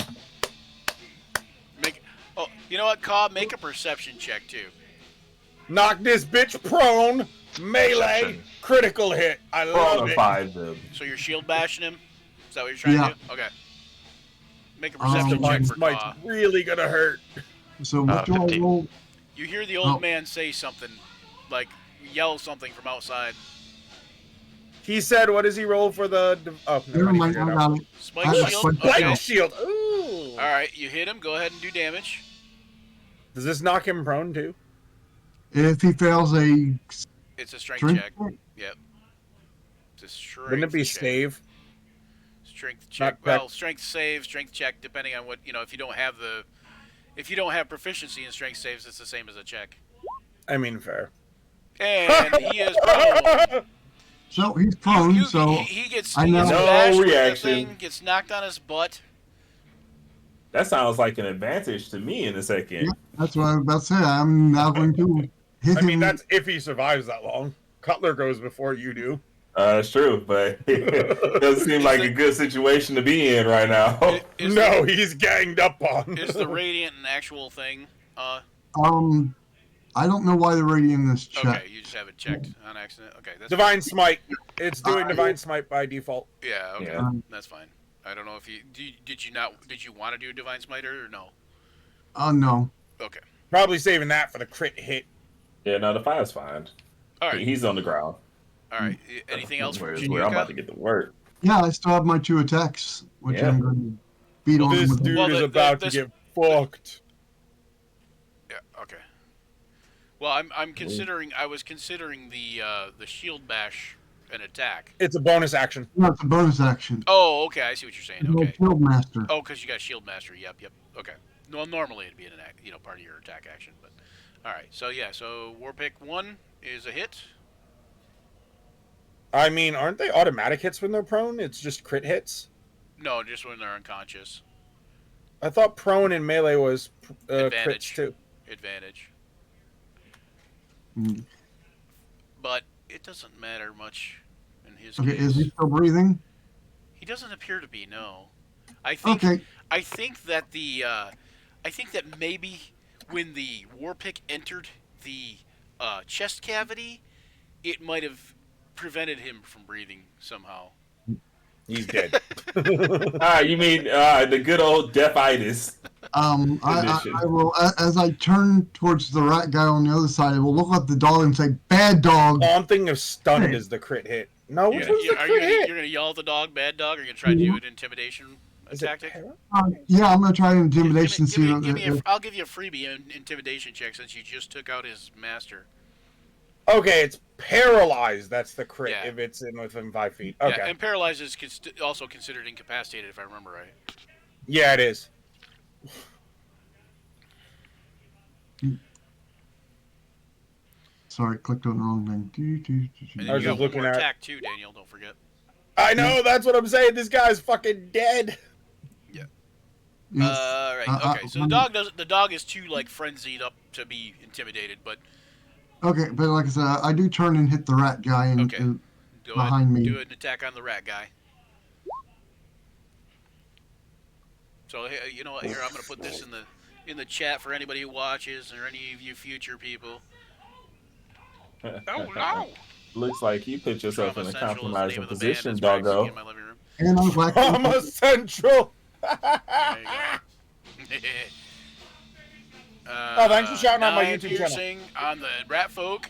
Speaker 1: Oh, you know what, Ka? Make a perception check too.
Speaker 2: knock this bitch prone, melee,
Speaker 4: Perception.
Speaker 2: critical hit. I love it.
Speaker 3: Bonafide them.
Speaker 1: So you're shield bashing him? Is that what you're trying to do? Okay. Make a perception check
Speaker 2: Divine
Speaker 1: for
Speaker 2: Smite's
Speaker 1: Ka.
Speaker 2: really gonna hurt.
Speaker 6: So what do I
Speaker 4: 15.
Speaker 6: roll?
Speaker 1: You hear the old
Speaker 6: Oh.
Speaker 1: man say something, like yell something from outside.
Speaker 2: He said, what does he roll for the... Oh,
Speaker 6: Never
Speaker 2: mind,
Speaker 6: mind,
Speaker 2: he
Speaker 6: I
Speaker 2: figured it out.
Speaker 6: got it.
Speaker 1: Spike
Speaker 6: I-
Speaker 1: shield?
Speaker 6: Spike
Speaker 2: Light
Speaker 1: Okay.
Speaker 2: shield. Ooh.
Speaker 1: All right, you hit him. Go ahead and do damage.
Speaker 2: Does this knock him prone too?
Speaker 6: If he fails a
Speaker 1: It's a strength
Speaker 6: strength
Speaker 1: check.
Speaker 6: check,
Speaker 1: Yep. It's a strength
Speaker 2: Wouldn't it be
Speaker 1: check.
Speaker 2: save?
Speaker 1: Strength check.
Speaker 2: Not check.
Speaker 1: Well, strength save, strength check, depending on what, if you don't have proficiency in strength saves, it's the same as a check.
Speaker 2: I mean, fair.
Speaker 1: And he is prone.
Speaker 6: so he's prone. So
Speaker 1: he gets
Speaker 6: I
Speaker 1: he gets
Speaker 6: know.
Speaker 1: bashed
Speaker 3: No
Speaker 1: with the
Speaker 3: reaction.
Speaker 1: thing, gets knocked on his butt.
Speaker 3: That sounds like an advantage to me in a second.
Speaker 6: Yeah. that's what I was about to say. I'm now going to hit
Speaker 2: I
Speaker 6: him.
Speaker 2: mean, that's if he survives that long. Cutler goes before you do.
Speaker 3: It's true, but it doesn't seem like a good situation to be in right now.
Speaker 1: Is
Speaker 2: No, he's ganged up on.
Speaker 1: Is the radiant an actual thing?
Speaker 6: I don't know why the radiant is checked.
Speaker 1: Okay, you just have it checked on accident. Okay, that's
Speaker 2: Divine Smite. It's doing Divine Smite by default.
Speaker 1: Yeah, okay,
Speaker 3: Yeah.
Speaker 1: that's fine. I don't know if did you want to do Divine Smiter or no?
Speaker 6: Oh no.
Speaker 1: Okay,
Speaker 2: Probably saving that for the crit hit.
Speaker 3: Yeah, no, the fire's fine.
Speaker 1: all right,
Speaker 3: He's on the ground.
Speaker 1: all right. Anything else from
Speaker 3: Whereas where I'm about to
Speaker 1: Jinyu?
Speaker 3: get to work.
Speaker 6: Yeah, I still have my 2 attacks, which
Speaker 3: Yeah.
Speaker 6: I'm going to beat on
Speaker 2: This
Speaker 6: with.
Speaker 2: dude
Speaker 1: Well,
Speaker 2: is
Speaker 1: the-
Speaker 2: about
Speaker 1: this-
Speaker 2: to get fucked.
Speaker 1: Yeah, okay. Well, I'm considering. I was considering the shield bash an attack.
Speaker 2: It's a bonus action.
Speaker 6: No, it's a bonus action.
Speaker 1: Oh, okay. I see what you're saying.
Speaker 6: No
Speaker 1: Okay.
Speaker 6: Shield Master.
Speaker 1: Oh, because you got shield master. Yep. Okay. Well, normally it'd be an part of your attack action, but all right. So yeah. So war pick 1 is a hit.
Speaker 2: I mean, aren't they automatic hits when they're prone? It's just crit hits.
Speaker 1: No, just when they're unconscious.
Speaker 2: I thought prone and melee was crits
Speaker 1: Advantage.
Speaker 2: too.
Speaker 1: Advantage.
Speaker 6: Mm.
Speaker 1: But it doesn't matter much in his
Speaker 6: Okay,
Speaker 1: case.
Speaker 6: is he still breathing?
Speaker 1: He doesn't appear to be. No. I think.
Speaker 6: Okay.
Speaker 1: I think that the. I think that maybe when the war pick entered the chest cavity, it might have prevented him from breathing somehow.
Speaker 2: He's dead.
Speaker 3: You mean the good old death-itis?
Speaker 6: I will, as I turn towards the rat guy on the other side, I will look at the dog and say, "Bad dog."
Speaker 2: Oh, I'm thinking of stunned as the crit hit. No, which
Speaker 3: Yeah.
Speaker 2: one's the
Speaker 1: Are
Speaker 2: crit hit?
Speaker 1: you're gonna yell at the dog, bad dog, or you're gonna try to do an intimidation
Speaker 2: Is it
Speaker 1: tactic?
Speaker 2: para-
Speaker 6: Yeah, I'm gonna try an intimidation.
Speaker 1: I'll give you a freebie intimidation check since you just took out his master.
Speaker 2: Okay, it's paralyzed. That's the crit
Speaker 1: Yeah.
Speaker 2: if it's in within 5 feet. Okay.
Speaker 1: Yeah, and paralyzed is also considered incapacitated, if I remember right.
Speaker 2: Yeah, it is.
Speaker 6: Sorry, clicked on the wrong thing.
Speaker 1: And
Speaker 2: I
Speaker 1: then
Speaker 2: was
Speaker 1: you got
Speaker 2: just
Speaker 1: one
Speaker 2: looking
Speaker 1: more
Speaker 2: at-
Speaker 1: attack too, Daniel. Don't forget.
Speaker 2: I know. That's what I'm saying. This guy's fucking dead.
Speaker 6: Yes.
Speaker 1: Right. Okay. So the dog is too like frenzied up to be intimidated, but
Speaker 6: Okay, but like I said, I do turn and hit the rat guy and
Speaker 1: Okay. go
Speaker 6: Behind
Speaker 1: ahead,
Speaker 6: me.
Speaker 1: do an attack on the rat guy. So you know what? Here, I'm gonna put this in the chat for anybody who watches or any of you future people. Oh no!
Speaker 3: Looks like you put yourself
Speaker 1: Trauma
Speaker 3: in a
Speaker 1: Central is the name
Speaker 3: compromising
Speaker 1: of the band
Speaker 3: position,
Speaker 1: that's practicing
Speaker 3: doggo.
Speaker 1: in my living room.
Speaker 6: and I'm black.
Speaker 2: Trauma Central.
Speaker 1: There you go.
Speaker 2: Oh, thanks for shouting out my
Speaker 1: 9
Speaker 2: YouTube channel.
Speaker 1: piercing on the rat folk.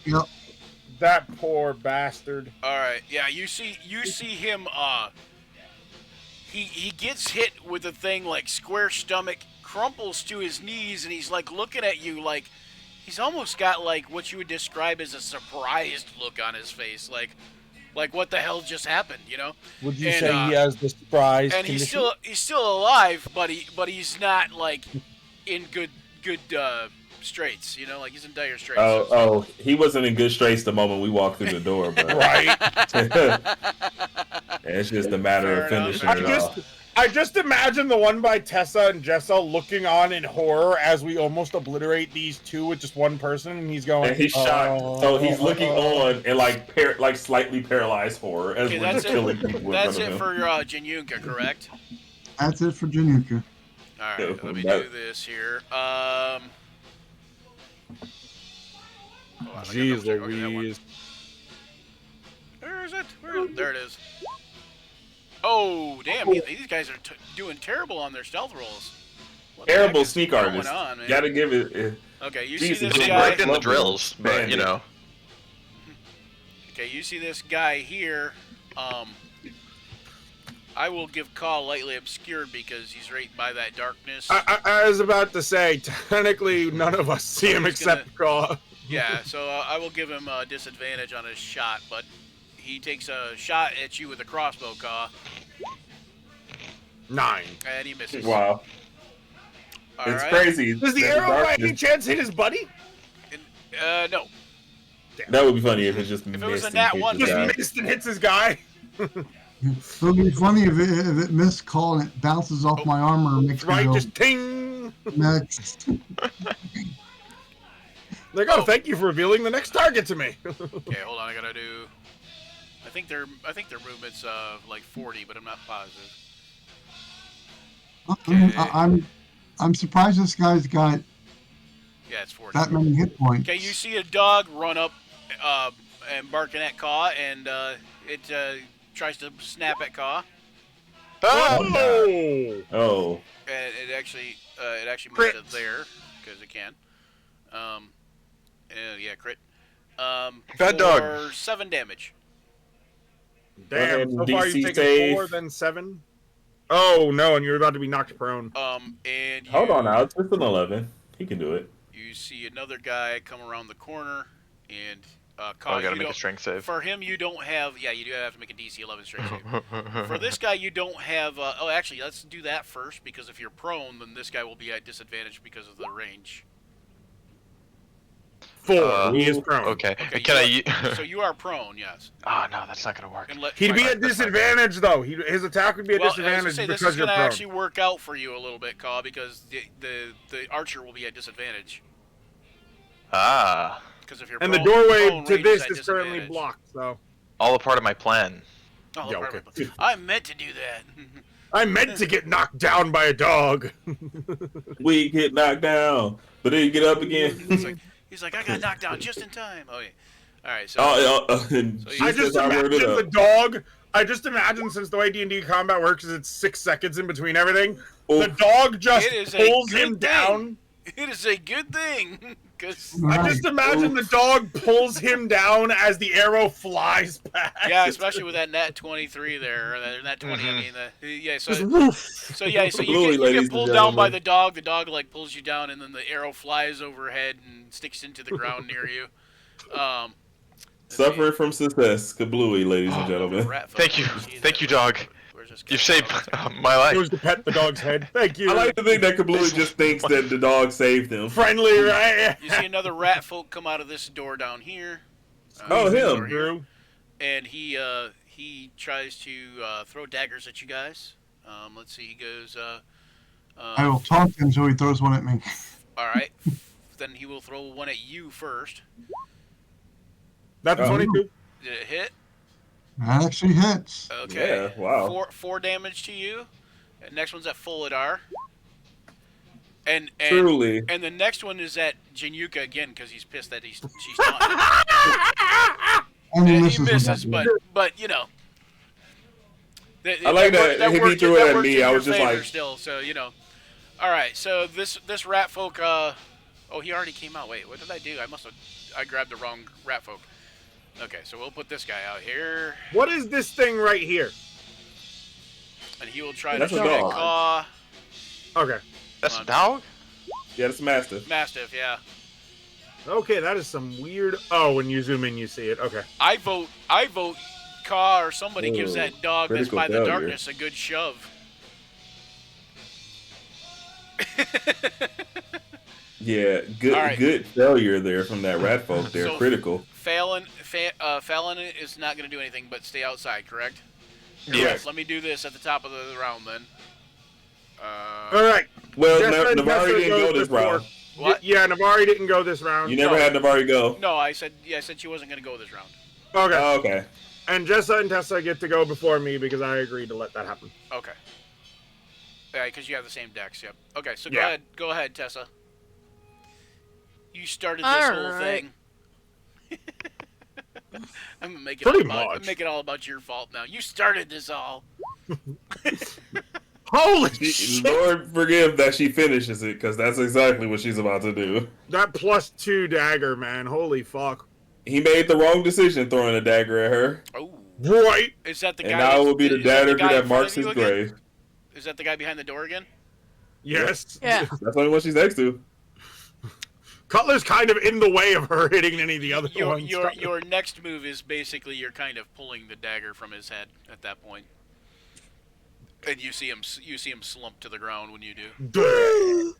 Speaker 6: Yep.
Speaker 2: That poor bastard.
Speaker 1: All right, yeah, you see him. He gets hit with a thing like square stomach, crumples to his knees, and he's like looking at you like he's almost got like what you would describe as a surprised look on his face, like what the hell just happened, you know?
Speaker 2: Would you
Speaker 1: And,
Speaker 2: say he has the surprise
Speaker 1: And
Speaker 2: condition?
Speaker 1: he's still alive, but he's not like in good straits, you know, like he's in dire straits.
Speaker 3: Oh, he wasn't in good straits the moment we walked through the door, but
Speaker 2: Right.
Speaker 3: it's just a matter of
Speaker 1: Fair enough.
Speaker 3: finishing it off.
Speaker 2: I just imagine the one by Tessa and Jessa looking on in horror as we almost obliterate these two with just one person, and he's going.
Speaker 3: And he's shocked, so he's looking
Speaker 2: Oh.
Speaker 3: on in like slightly paralyzed horror as
Speaker 1: Okay,
Speaker 3: we're
Speaker 1: that's
Speaker 3: just killing people in
Speaker 1: That's
Speaker 3: front
Speaker 1: it
Speaker 3: of him.
Speaker 1: for Jinyunka, correct?
Speaker 6: That's it for Januka.
Speaker 1: All right,
Speaker 3: Yeah,
Speaker 1: let me
Speaker 3: that-
Speaker 1: do this here. Hold on, I gotta
Speaker 2: Jeez
Speaker 1: double check. Okay, that one.
Speaker 2: Louise.
Speaker 1: Where is it? There it is. Oh, damn! These guys are doing terrible on their stealth rolls. What the heck
Speaker 3: Terrible
Speaker 1: is
Speaker 3: sneak
Speaker 1: going
Speaker 3: artist.
Speaker 1: on, man?
Speaker 3: Gotta give it.
Speaker 1: Okay, you
Speaker 3: Jesus,
Speaker 1: see this
Speaker 3: they
Speaker 4: They
Speaker 1: guy.
Speaker 4: break in the
Speaker 3: Lovely.
Speaker 4: drills, but
Speaker 3: Man,
Speaker 4: you know.
Speaker 1: Okay, you see this guy here. I will give Call lightly obscured because he's right by that darkness.
Speaker 2: I was about to say, technically, none of us see him
Speaker 1: He's gonna-
Speaker 2: except Caw.
Speaker 1: Yeah, so I will give him a disadvantage on his shot, but he takes a shot at you with a crossbow, Caw,
Speaker 2: 9.
Speaker 1: and he misses.
Speaker 3: Wow,
Speaker 1: All
Speaker 3: it's
Speaker 1: right.
Speaker 3: crazy.
Speaker 2: Does the
Speaker 3: that
Speaker 2: arrow by
Speaker 3: darkness-
Speaker 2: any chance hit his buddy?
Speaker 1: No.
Speaker 3: That would be funny if it just
Speaker 1: If it
Speaker 3: missed.
Speaker 1: was a
Speaker 3: and
Speaker 1: nat
Speaker 3: hit
Speaker 1: one,
Speaker 3: the
Speaker 2: Just
Speaker 3: guy.
Speaker 2: missed and hits his guy.
Speaker 6: It'll be funny if it missed call and it bounces off my armor and makes me
Speaker 2: Right,
Speaker 6: go
Speaker 2: just ting.
Speaker 6: next.
Speaker 2: Like, oh, thank you for revealing the next target to me.
Speaker 1: Okay, hold on. I gotta do. I think their movements like 40, but I'm not positive.
Speaker 6: I'm surprised this guy's got
Speaker 1: Yeah, it's 40.
Speaker 6: that many hit points.
Speaker 1: Okay, you see a dog run up and barking at Caw, and it tries to snap at Caw,
Speaker 2: Oh.
Speaker 3: Oh,
Speaker 1: and it actually moves
Speaker 2: Crit.
Speaker 1: it there because it can. Yeah, crit.
Speaker 4: Bad
Speaker 1: for
Speaker 4: dog.
Speaker 1: 7 damage.
Speaker 2: Damn, so far
Speaker 3: DC
Speaker 2: you've taken
Speaker 3: save.
Speaker 2: 4, then 7. Oh, no, and you're about to be knocked prone.
Speaker 1: And
Speaker 3: hold on, Alex. It's an 11. He can do it.
Speaker 1: You see another guy come around the corner, and
Speaker 4: Oh,
Speaker 1: Caw,
Speaker 4: I gotta
Speaker 1: you
Speaker 4: make a
Speaker 1: don't-
Speaker 4: strength save.
Speaker 1: For him, you don't have. Yeah, you do have to make a DC 11 strength save. For this guy, you don't have. Oh, actually, let's do that first because if you're prone, then this guy will be at disadvantage because of the range.
Speaker 2: 4. He is prone.
Speaker 4: Okay.
Speaker 1: Okay,
Speaker 4: Can
Speaker 1: So you are prone, yes.
Speaker 4: Oh no, that's not gonna work.
Speaker 1: And let,
Speaker 2: He'd be at
Speaker 4: That's not
Speaker 2: disadvantage, though. His attack would be at
Speaker 1: well, I was gonna
Speaker 2: disadvantage
Speaker 1: say, this
Speaker 2: because
Speaker 1: is
Speaker 2: you're
Speaker 1: gonna
Speaker 2: prone.
Speaker 1: actually work out for you a little bit, Caw, because the archer will be at disadvantage
Speaker 4: Ah.
Speaker 1: Because if you're
Speaker 2: And the
Speaker 1: prone
Speaker 2: doorway
Speaker 1: range
Speaker 2: to this
Speaker 1: at
Speaker 2: is currently
Speaker 1: disadvantage.
Speaker 2: blocked, so.
Speaker 4: All a part of my plan.
Speaker 1: Oh,
Speaker 2: Yeah,
Speaker 1: perfect.
Speaker 2: okay.
Speaker 1: I meant to do that.
Speaker 2: I meant to get knocked down by a dog.
Speaker 3: We get knocked down, but then you get up again.
Speaker 1: he's like, I got knocked down just in time. Oh, yeah. All right, so
Speaker 3: And
Speaker 1: So
Speaker 3: she
Speaker 2: I
Speaker 3: says,
Speaker 2: just
Speaker 3: "I wrote
Speaker 2: imagine
Speaker 3: it
Speaker 2: the
Speaker 3: up."
Speaker 2: dog. I just imagine, since the way D&D combat works is it's 6 seconds in between everything, the
Speaker 3: Oof.
Speaker 2: dog just
Speaker 1: It is a
Speaker 2: pulls
Speaker 1: good
Speaker 2: him
Speaker 1: thing.
Speaker 2: down.
Speaker 1: it is a good thing. Because,
Speaker 2: I
Speaker 6: Right.
Speaker 2: just imagine the dog pulls him down as the arrow flies past.
Speaker 1: yeah, especially with that nat 23 there, or that nat 20, I
Speaker 4: Mhm.
Speaker 1: mean, yeah,
Speaker 2: Just
Speaker 1: so,
Speaker 2: woof.
Speaker 1: so yeah, so
Speaker 3: Bluey,
Speaker 1: you
Speaker 3: ladies
Speaker 1: get
Speaker 3: and
Speaker 1: pulled down by
Speaker 3: gentlemen.
Speaker 1: the dog like pulls you down, and then the arrow flies overhead and sticks into the ground near you. Let's see.
Speaker 3: Suffering from success, Kablooey, ladies and
Speaker 1: Oh,
Speaker 3: gentlemen.
Speaker 1: rat folk.
Speaker 4: Thank you.
Speaker 1: Jeez,
Speaker 4: Thank you,
Speaker 1: that-
Speaker 4: dog.
Speaker 1: Where's this guy?
Speaker 4: You've saved
Speaker 1: Oh,
Speaker 4: my life.
Speaker 2: Goes to pet the dog's head. Thank you.
Speaker 3: I like to think that Kablooey just thinks that the dog saved him.
Speaker 2: Friendly, right?
Speaker 1: You see another rat folk come out of this door down here.
Speaker 3: Oh,
Speaker 1: this
Speaker 3: him.
Speaker 1: door here.
Speaker 2: Drew.
Speaker 1: And he tries to throw daggers at you guys. Let's see, he goes.
Speaker 6: I will taunt him until he throws one at me.
Speaker 1: All right. Then he will throw one at you first.
Speaker 2: That's
Speaker 3: Oh.
Speaker 2: 22.
Speaker 1: Did it hit?
Speaker 6: That actually hits.
Speaker 1: Okay.
Speaker 3: Yeah, wow.
Speaker 1: Four damage to you. And next one's at Fuladar. And
Speaker 3: Truly.
Speaker 1: and the next one is at Jinyuka again because he's pissed that she's not.
Speaker 6: And he
Speaker 1: He
Speaker 6: misses, with
Speaker 1: misses,
Speaker 6: that.
Speaker 1: but you know.
Speaker 3: I like that if he
Speaker 1: worked-
Speaker 3: threw it
Speaker 1: that
Speaker 3: at
Speaker 1: worked
Speaker 3: me,
Speaker 1: in
Speaker 3: I
Speaker 1: your
Speaker 3: was just
Speaker 1: favor
Speaker 3: like-
Speaker 1: still, so you know. All right, so this rat folk. Oh, he already came out. Wait, what did I do? I grabbed the wrong rat folk. Okay, so we'll put this guy out here,
Speaker 2: What is this thing right here?
Speaker 1: and he will try
Speaker 3: That's
Speaker 1: to
Speaker 3: a
Speaker 1: shoot at
Speaker 3: dog.
Speaker 1: Caw.
Speaker 2: Okay.
Speaker 4: That's a dog?
Speaker 3: Yeah, that's Mastiff.
Speaker 1: Mastiff, yeah.
Speaker 2: Okay, that is some weird. Oh, when you zoom in, you see it. Okay.
Speaker 1: I vote Caw or somebody gives
Speaker 3: Ooh,
Speaker 1: that dog that's
Speaker 3: critical
Speaker 1: by the
Speaker 3: failure.
Speaker 1: darkness a good shove.
Speaker 3: Yeah, good
Speaker 1: All right.
Speaker 3: good failure there from that rat folk there.
Speaker 1: So-
Speaker 3: Critical.
Speaker 1: Fallon is not going to do anything but stay outside, correct?
Speaker 4: Yes.
Speaker 1: Let me do this at the top of the round then.
Speaker 2: All right.
Speaker 3: Well,
Speaker 2: Jessa and
Speaker 3: Navari
Speaker 2: Tessa
Speaker 3: didn't
Speaker 2: goes
Speaker 3: go this
Speaker 2: before.
Speaker 3: round.
Speaker 1: What?
Speaker 2: Yeah, Navari didn't go this round.
Speaker 3: You never
Speaker 1: No.
Speaker 3: had Navari go.
Speaker 1: No, I said she wasn't going to go this round.
Speaker 2: Okay.
Speaker 3: Oh, okay.
Speaker 2: And Jessa and Tessa get to go before me because I agreed to let that happen.
Speaker 1: Okay. Yeah, because you have the same decks. Yep. Okay, so
Speaker 2: Yeah.
Speaker 1: go ahead, Tessa. You started this whole
Speaker 5: Alright.
Speaker 1: thing. I'm gonna make it
Speaker 2: Pretty
Speaker 1: all about,
Speaker 2: much.
Speaker 1: make it all about your fault now. You started this all.
Speaker 2: Holy shit!
Speaker 3: Lord forgive that she finishes it, because that's exactly what she's about to do.
Speaker 2: That +2 dagger, man. Holy fuck.
Speaker 3: He made the wrong decision throwing a dagger at her,
Speaker 1: Oh,
Speaker 2: Right.
Speaker 1: is that the
Speaker 3: and
Speaker 1: guy?
Speaker 3: now it will be the
Speaker 1: is that
Speaker 3: dagger
Speaker 1: guy in
Speaker 3: that
Speaker 1: front
Speaker 3: marks
Speaker 1: of
Speaker 3: his
Speaker 1: you again?
Speaker 3: grave.
Speaker 1: Is that the guy behind the door again?
Speaker 2: Yes.
Speaker 5: Yeah.
Speaker 3: That's only what she's next to.
Speaker 2: Cutler's kind of in the way of her hitting any of the other ones.
Speaker 1: Your next move is basically you're kind of pulling the dagger from his head at that point. And you see him slump to the ground when you do.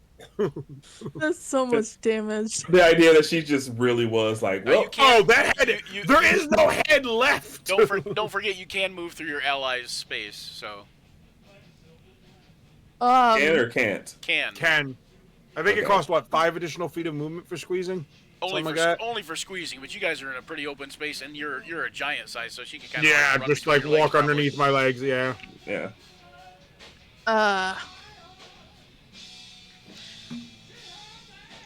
Speaker 5: That's so much damage.
Speaker 3: The idea that she just really was like,
Speaker 1: No,
Speaker 3: well,
Speaker 1: you can't-
Speaker 2: Oh, that head! There is no head left!
Speaker 1: Don't forget you can move through your allies' space, so
Speaker 3: can or can't?
Speaker 1: can.
Speaker 2: Can. I think it
Speaker 3: Okay.
Speaker 2: costs, what, 5 additional feet of movement for squeezing?
Speaker 1: Only
Speaker 2: Something
Speaker 1: for
Speaker 2: like that?
Speaker 1: only for squeezing, but you guys are in a pretty open space, and you're a giant size, so she can kind of
Speaker 2: Yeah, just like walk underneath my legs, yeah.
Speaker 3: Yeah.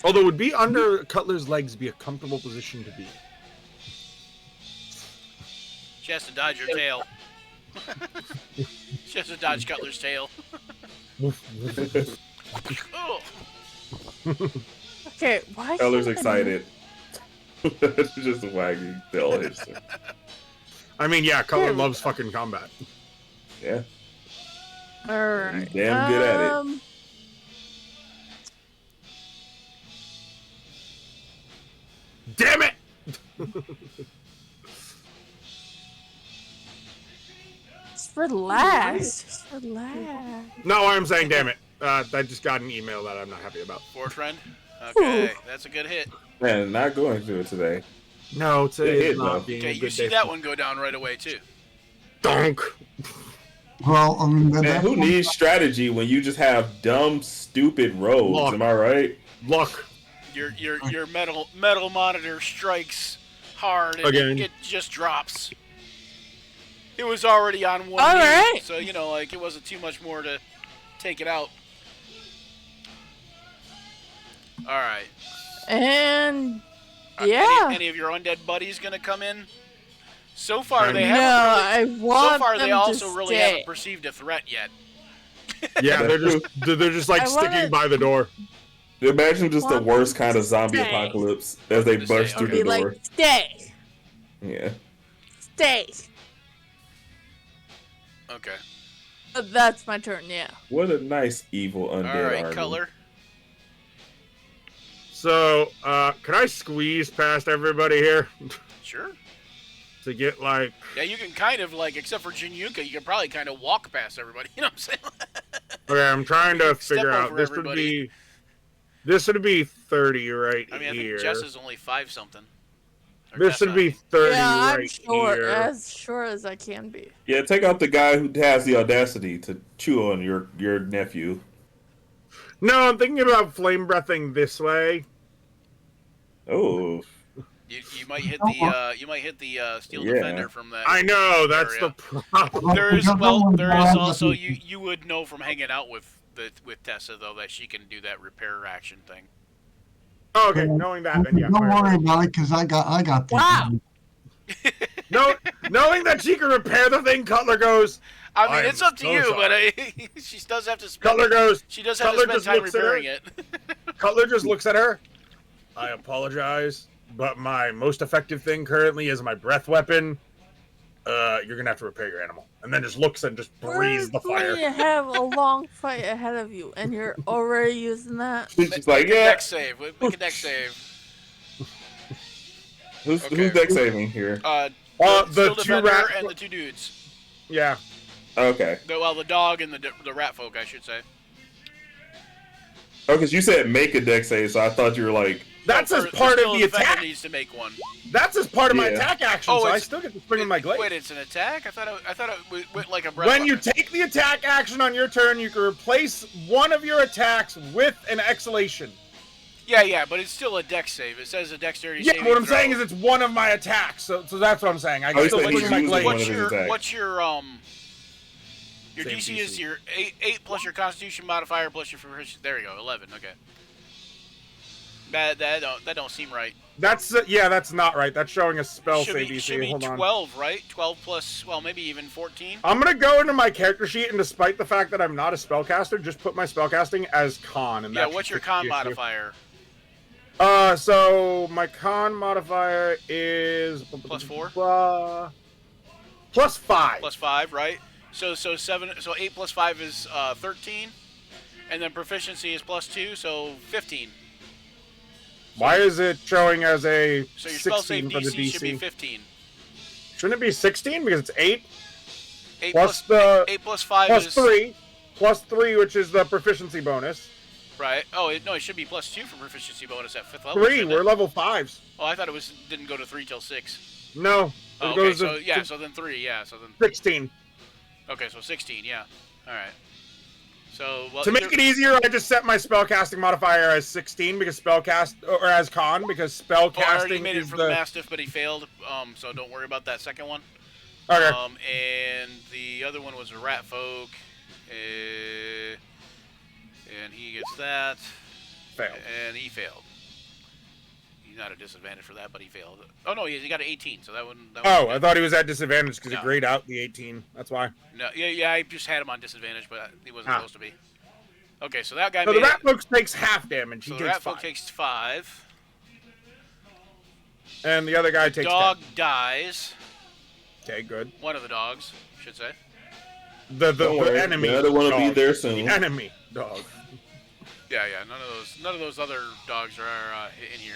Speaker 2: Although would be under Cutler's legs be a comfortable position to be.
Speaker 1: She has to dodge your tail. She has to dodge Cutler's tail. Oh,
Speaker 5: Okay, why?
Speaker 3: Eller's
Speaker 5: can't I
Speaker 3: excited. Just wagging tail hits her.
Speaker 2: I mean, yeah, Cutler
Speaker 5: There we
Speaker 2: loves fucking combat.
Speaker 3: Yeah.
Speaker 5: move? Alright.
Speaker 3: damn good at it.
Speaker 2: Damn it!
Speaker 5: Just relax. Just relax.
Speaker 2: No, I'm saying damn it. I just got an email that I'm not happy about.
Speaker 1: Force friend. Okay, that's a good hit.
Speaker 3: Man, not going through it today.
Speaker 2: No, today
Speaker 3: Good hit,
Speaker 2: is not
Speaker 3: though.
Speaker 2: being
Speaker 1: Okay,
Speaker 2: a
Speaker 1: you
Speaker 2: good
Speaker 1: see
Speaker 2: day
Speaker 1: that
Speaker 2: for-
Speaker 1: one go down right away too.
Speaker 2: Donk.
Speaker 6: Well,
Speaker 3: Man,
Speaker 6: that
Speaker 3: who needs strategy when you just have dumb, stupid rogues?
Speaker 2: Look.
Speaker 3: Am I right?
Speaker 2: Luck.
Speaker 1: Your metal monitor strikes hard and
Speaker 2: Again.
Speaker 1: it just drops. It was already on one
Speaker 5: All
Speaker 1: knee,
Speaker 5: right.
Speaker 1: so like it wasn't too much more to take it out. All right.
Speaker 5: And
Speaker 1: Are
Speaker 5: yeah.
Speaker 1: Any of your undead buddies gonna come in? So far they
Speaker 5: No,
Speaker 1: haven't.
Speaker 5: I want
Speaker 1: So far
Speaker 5: them
Speaker 1: they also
Speaker 5: to
Speaker 1: really
Speaker 5: stay.
Speaker 1: haven't perceived a threat yet.
Speaker 2: Yeah, they're just like
Speaker 5: I wanna-
Speaker 2: sticking by the door.
Speaker 3: Imagine just the
Speaker 5: Want
Speaker 3: worst
Speaker 5: them
Speaker 3: kind
Speaker 5: to
Speaker 3: of zombie
Speaker 5: stay.
Speaker 3: apocalypse as they
Speaker 1: Want them to
Speaker 3: burst
Speaker 1: stay,
Speaker 3: through
Speaker 1: okay.
Speaker 3: the
Speaker 5: Be
Speaker 3: door.
Speaker 5: like, stay,
Speaker 3: Yeah.
Speaker 5: stay.
Speaker 1: Okay.
Speaker 5: That's my turn. Yeah.
Speaker 3: What a nice evil undead
Speaker 1: All right,
Speaker 3: army.
Speaker 1: Color.
Speaker 2: So, can I squeeze past everybody here
Speaker 1: Sure.
Speaker 2: to get like?
Speaker 1: Yeah, you can kind of except for Jinyuka, you can probably kind of walk past everybody. You know what I'm saying?
Speaker 2: Okay, I'm trying to
Speaker 1: Step
Speaker 2: figure out.
Speaker 1: over
Speaker 2: This
Speaker 1: everybody.
Speaker 2: would be 30 right
Speaker 1: I mean, I
Speaker 2: here.
Speaker 1: think Jess is only 5 something. Or
Speaker 2: This would be
Speaker 1: Jessa.
Speaker 2: 30
Speaker 5: Yeah, I'm
Speaker 2: right
Speaker 5: short,
Speaker 2: here.
Speaker 5: as short as I can be.
Speaker 3: Yeah, take out the guy who has the audacity to chew on your nephew.
Speaker 2: No, I'm thinking about flame breathing this way.
Speaker 3: Oh,
Speaker 1: You might hit the steel
Speaker 3: Yeah.
Speaker 1: defender from that.
Speaker 2: I know that's
Speaker 1: area.
Speaker 2: the problem.
Speaker 1: There is also you would know from hanging out with Tessa though that she can do that repair action thing.
Speaker 2: Oh, okay, knowing that, then yeah.
Speaker 6: Don't
Speaker 2: fire
Speaker 6: worry
Speaker 2: away.
Speaker 6: about it, because I got this.
Speaker 5: Wow.
Speaker 2: No, knowing that she can repair the thing, Cutler goes.
Speaker 1: I mean,
Speaker 2: I'm
Speaker 1: it's up to
Speaker 2: so
Speaker 1: you,
Speaker 2: sorry.
Speaker 1: but she does have to spend.
Speaker 2: Cutler goes.
Speaker 1: She does have
Speaker 2: Cutler
Speaker 1: to
Speaker 2: just
Speaker 1: spend time
Speaker 2: looks at her.
Speaker 1: repairing it.
Speaker 2: Cutler just looks at her. I apologize, but my most effective thing currently is my breath weapon. You're gonna have to repair your animal, and then just looks and just breathes the fire.
Speaker 5: You have a long fight ahead of you, and you're already using that.
Speaker 3: she's just like,
Speaker 1: Make a
Speaker 3: yeah.
Speaker 1: deck save. Make a deck save.
Speaker 3: Who's
Speaker 1: Okay.
Speaker 3: deck saving here?
Speaker 1: The
Speaker 2: The
Speaker 1: steel
Speaker 2: two
Speaker 1: defender
Speaker 2: rat.
Speaker 1: and the 2 dudes.
Speaker 2: Yeah.
Speaker 3: Okay.
Speaker 1: The dog and the rat folk, I should say.
Speaker 3: Oh, because you said make a deck save, so I thought you were like,
Speaker 2: That's
Speaker 1: No,
Speaker 2: as
Speaker 1: for-
Speaker 2: part
Speaker 1: the
Speaker 2: of the
Speaker 1: steel defender
Speaker 2: attack.
Speaker 1: needs to make one.
Speaker 2: That's as part of my
Speaker 3: Yeah.
Speaker 2: attack action,
Speaker 1: Oh,
Speaker 2: so I
Speaker 1: it's-
Speaker 2: still get to swing with my glaive.
Speaker 1: Wait, it's an attack? I thought it went like a breath
Speaker 2: When you
Speaker 1: weapon.
Speaker 2: take the attack action on your turn, you can replace one of your attacks with an exhalation.
Speaker 1: Yeah, but it's still a deck save. It says a dexterity
Speaker 2: Yeah,
Speaker 1: saving
Speaker 2: what I'm
Speaker 1: throw.
Speaker 2: saying is it's one of my attacks, so that's what I'm saying. I
Speaker 3: Oh,
Speaker 2: can
Speaker 3: he
Speaker 2: still
Speaker 3: said
Speaker 2: swing
Speaker 3: he's
Speaker 2: my
Speaker 3: using
Speaker 2: glaive.
Speaker 3: one of his attacks.
Speaker 1: What's your
Speaker 2: Same
Speaker 1: DC is
Speaker 2: DC.
Speaker 1: your 8 plus your Constitution modifier plus your proficiency. There you go, 11. Okay. That don't seem right.
Speaker 2: That's that's not right. That's showing a spell
Speaker 1: should
Speaker 2: save
Speaker 1: be,
Speaker 2: DC.
Speaker 1: should be
Speaker 2: Hold on.
Speaker 1: 12, right? 12 plus, well, maybe even 14.
Speaker 2: I'm gonna go into my character sheet, and despite the fact that I'm not a spellcaster, just put my spellcasting as con. And
Speaker 1: Yeah,
Speaker 2: that
Speaker 1: what's
Speaker 2: should
Speaker 1: your
Speaker 2: fix
Speaker 1: con
Speaker 2: the issue.
Speaker 1: modifier?
Speaker 2: So my con modifier is
Speaker 1: Plus 4?
Speaker 2: plus 5.
Speaker 1: Plus 5, right? So 8 plus 5 is 13, and then proficiency is plus 2, so 15.
Speaker 2: Why is it showing as a
Speaker 1: So your spell save
Speaker 2: 16 for the
Speaker 1: DC should be
Speaker 2: DC?
Speaker 1: 15.
Speaker 2: Shouldn't it be 16 because it's 8
Speaker 1: 8
Speaker 2: plus
Speaker 1: plus
Speaker 2: the
Speaker 1: 8 plus 5
Speaker 2: plus
Speaker 1: is
Speaker 2: 3, which is the proficiency bonus.
Speaker 1: right. Oh, it should be plus 2 for proficiency bonus at 5th level.
Speaker 2: 3,
Speaker 1: shouldn't
Speaker 2: we're
Speaker 1: it?
Speaker 2: level 5s.
Speaker 1: Oh, I thought it didn't go to 3 till 6.
Speaker 2: No,
Speaker 1: Oh,
Speaker 2: it
Speaker 1: okay,
Speaker 2: goes
Speaker 1: so
Speaker 2: to
Speaker 1: so then 3, so then
Speaker 2: 16.
Speaker 1: okay, so 16, yeah. All right. So well,
Speaker 2: To make it easier, I just set my spellcasting modifier as 16 because or as con because
Speaker 1: Oh, I already
Speaker 2: spellcasting
Speaker 1: made it
Speaker 2: is
Speaker 1: for
Speaker 2: the
Speaker 1: the Mastiff, but he failed. So don't worry about that second one.
Speaker 2: okay.
Speaker 1: And the other one was a rat folk, and he gets that,
Speaker 2: Failed.
Speaker 1: and he failed. He's not at a disadvantage for that, but he failed. Oh no, he got an 18, so that wouldn't.
Speaker 2: Oh, I thought he was at disadvantage because
Speaker 1: No.
Speaker 2: he grayed out the 18. That's why.
Speaker 1: No, yeah, I just had him on disadvantage, but he wasn't
Speaker 2: Ah.
Speaker 1: supposed to be. Okay, so that guy
Speaker 2: So
Speaker 1: made
Speaker 2: the rat
Speaker 1: it.
Speaker 2: folks takes half damage. He
Speaker 1: So the
Speaker 2: takes
Speaker 1: rat folk
Speaker 2: 5.
Speaker 1: takes 5.
Speaker 2: And the other guy takes
Speaker 1: Dog dies.
Speaker 2: 10. Okay, good.
Speaker 1: One of the dogs, I should say.
Speaker 2: The
Speaker 3: don't worry,
Speaker 2: enemy.
Speaker 3: the other one will be
Speaker 2: dog.
Speaker 3: there soon.
Speaker 2: The enemy dog.
Speaker 1: Yeah, none of those other dogs are in here.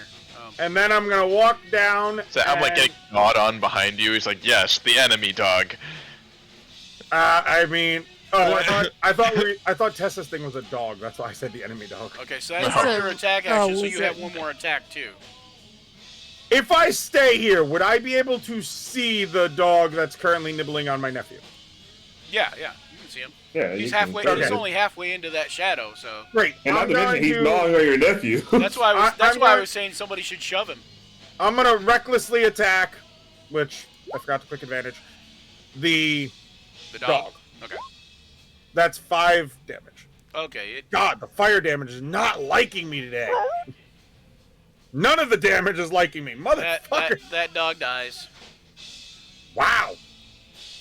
Speaker 2: And then I'm gonna walk down.
Speaker 4: So I'm like
Speaker 2: and,
Speaker 4: getting gnawed on behind you. He's like, yes, the enemy dog.
Speaker 2: I mean, oh, I thought Tessa's thing was a dog. That's why I said the enemy dog.
Speaker 1: Okay, so that's
Speaker 5: It's a-
Speaker 1: your attack
Speaker 5: oh,
Speaker 1: action, so you have
Speaker 5: wizard.
Speaker 1: one more attack too.
Speaker 2: If I stay here, would I be able to see the dog that's currently nibbling on my nephew?
Speaker 1: Yeah, you can see him.
Speaker 3: Yeah,
Speaker 1: He's
Speaker 3: you can-
Speaker 1: halfway.
Speaker 2: Okay.
Speaker 1: He's only halfway into that shadow, so
Speaker 2: Great.
Speaker 3: And not
Speaker 2: I'm
Speaker 3: to mention,
Speaker 2: going
Speaker 3: he's
Speaker 2: to.
Speaker 3: gnawing on your nephew.
Speaker 1: that's why. That's
Speaker 2: I'm
Speaker 1: why I
Speaker 2: going-
Speaker 1: was saying somebody should shove him.
Speaker 2: I'm gonna recklessly attack, which I forgot to quick advantage. The
Speaker 1: The dog.
Speaker 2: dog.
Speaker 1: Okay.
Speaker 2: That's 5 damage.
Speaker 1: Okay.
Speaker 2: God, the fire damage is not liking me today. None of the damage is liking me, motherfucker.
Speaker 1: That dog dies.
Speaker 2: Wow.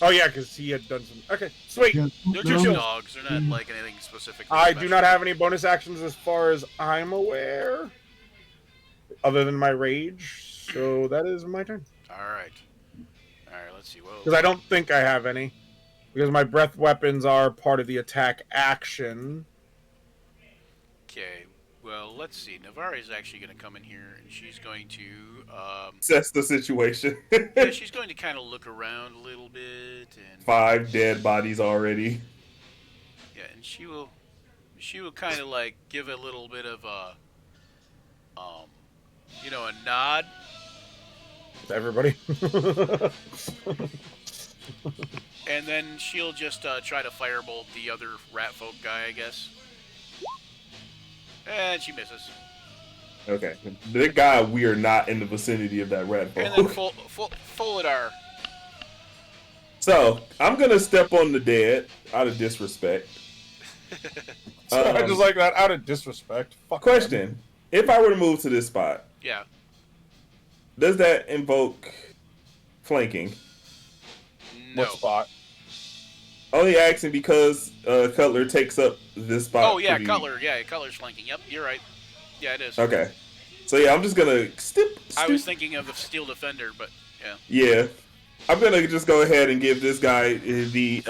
Speaker 2: Oh yeah, because he had done some. Okay, sweet.
Speaker 6: Yeah,
Speaker 1: They're
Speaker 6: no,
Speaker 1: just
Speaker 6: no.
Speaker 1: dogs. They're not like anything specific.
Speaker 2: I do not have any bonus actions as far as I'm aware, other than my rage. So that is my turn.
Speaker 1: All right. All right. Let's see. Whoa.
Speaker 2: Because I don't think I have any. Because my breath weapons are part of the attack action.
Speaker 1: Okay. Well, let's see. Navarre is actually going to come in here, and she's going to.
Speaker 3: Assess the situation.
Speaker 1: Yeah, she's going to kind of look around a little bit, and
Speaker 3: 5 dead bodies already.
Speaker 1: yeah, and she will kind of like give a little bit of a, a nod.
Speaker 2: To everybody.
Speaker 1: And then she'll just try to firebolt the other rat folk guy, I guess. And she misses.
Speaker 3: Okay. Thank God we are not in the vicinity of that rat
Speaker 1: And then
Speaker 3: folk.
Speaker 1: Folidar.
Speaker 3: So, I'm going to step on the dead out of disrespect.
Speaker 2: I just like that out of disrespect. Fuck
Speaker 3: Question. If I were to move to this spot,
Speaker 1: Yeah.
Speaker 3: does that invoke flanking?
Speaker 2: them.
Speaker 1: No.
Speaker 2: What spot?
Speaker 3: Only asking because Cutler takes up this spot.
Speaker 1: Oh yeah,
Speaker 3: pretty-
Speaker 1: Cutler. Yeah, Cutler's flanking. Yep, you're right. Yeah, it is.
Speaker 3: Okay. So yeah, I'm just gonna
Speaker 1: I was thinking of the Steel Defender, but yeah.
Speaker 3: Yeah. I'm gonna just go ahead and give this guy the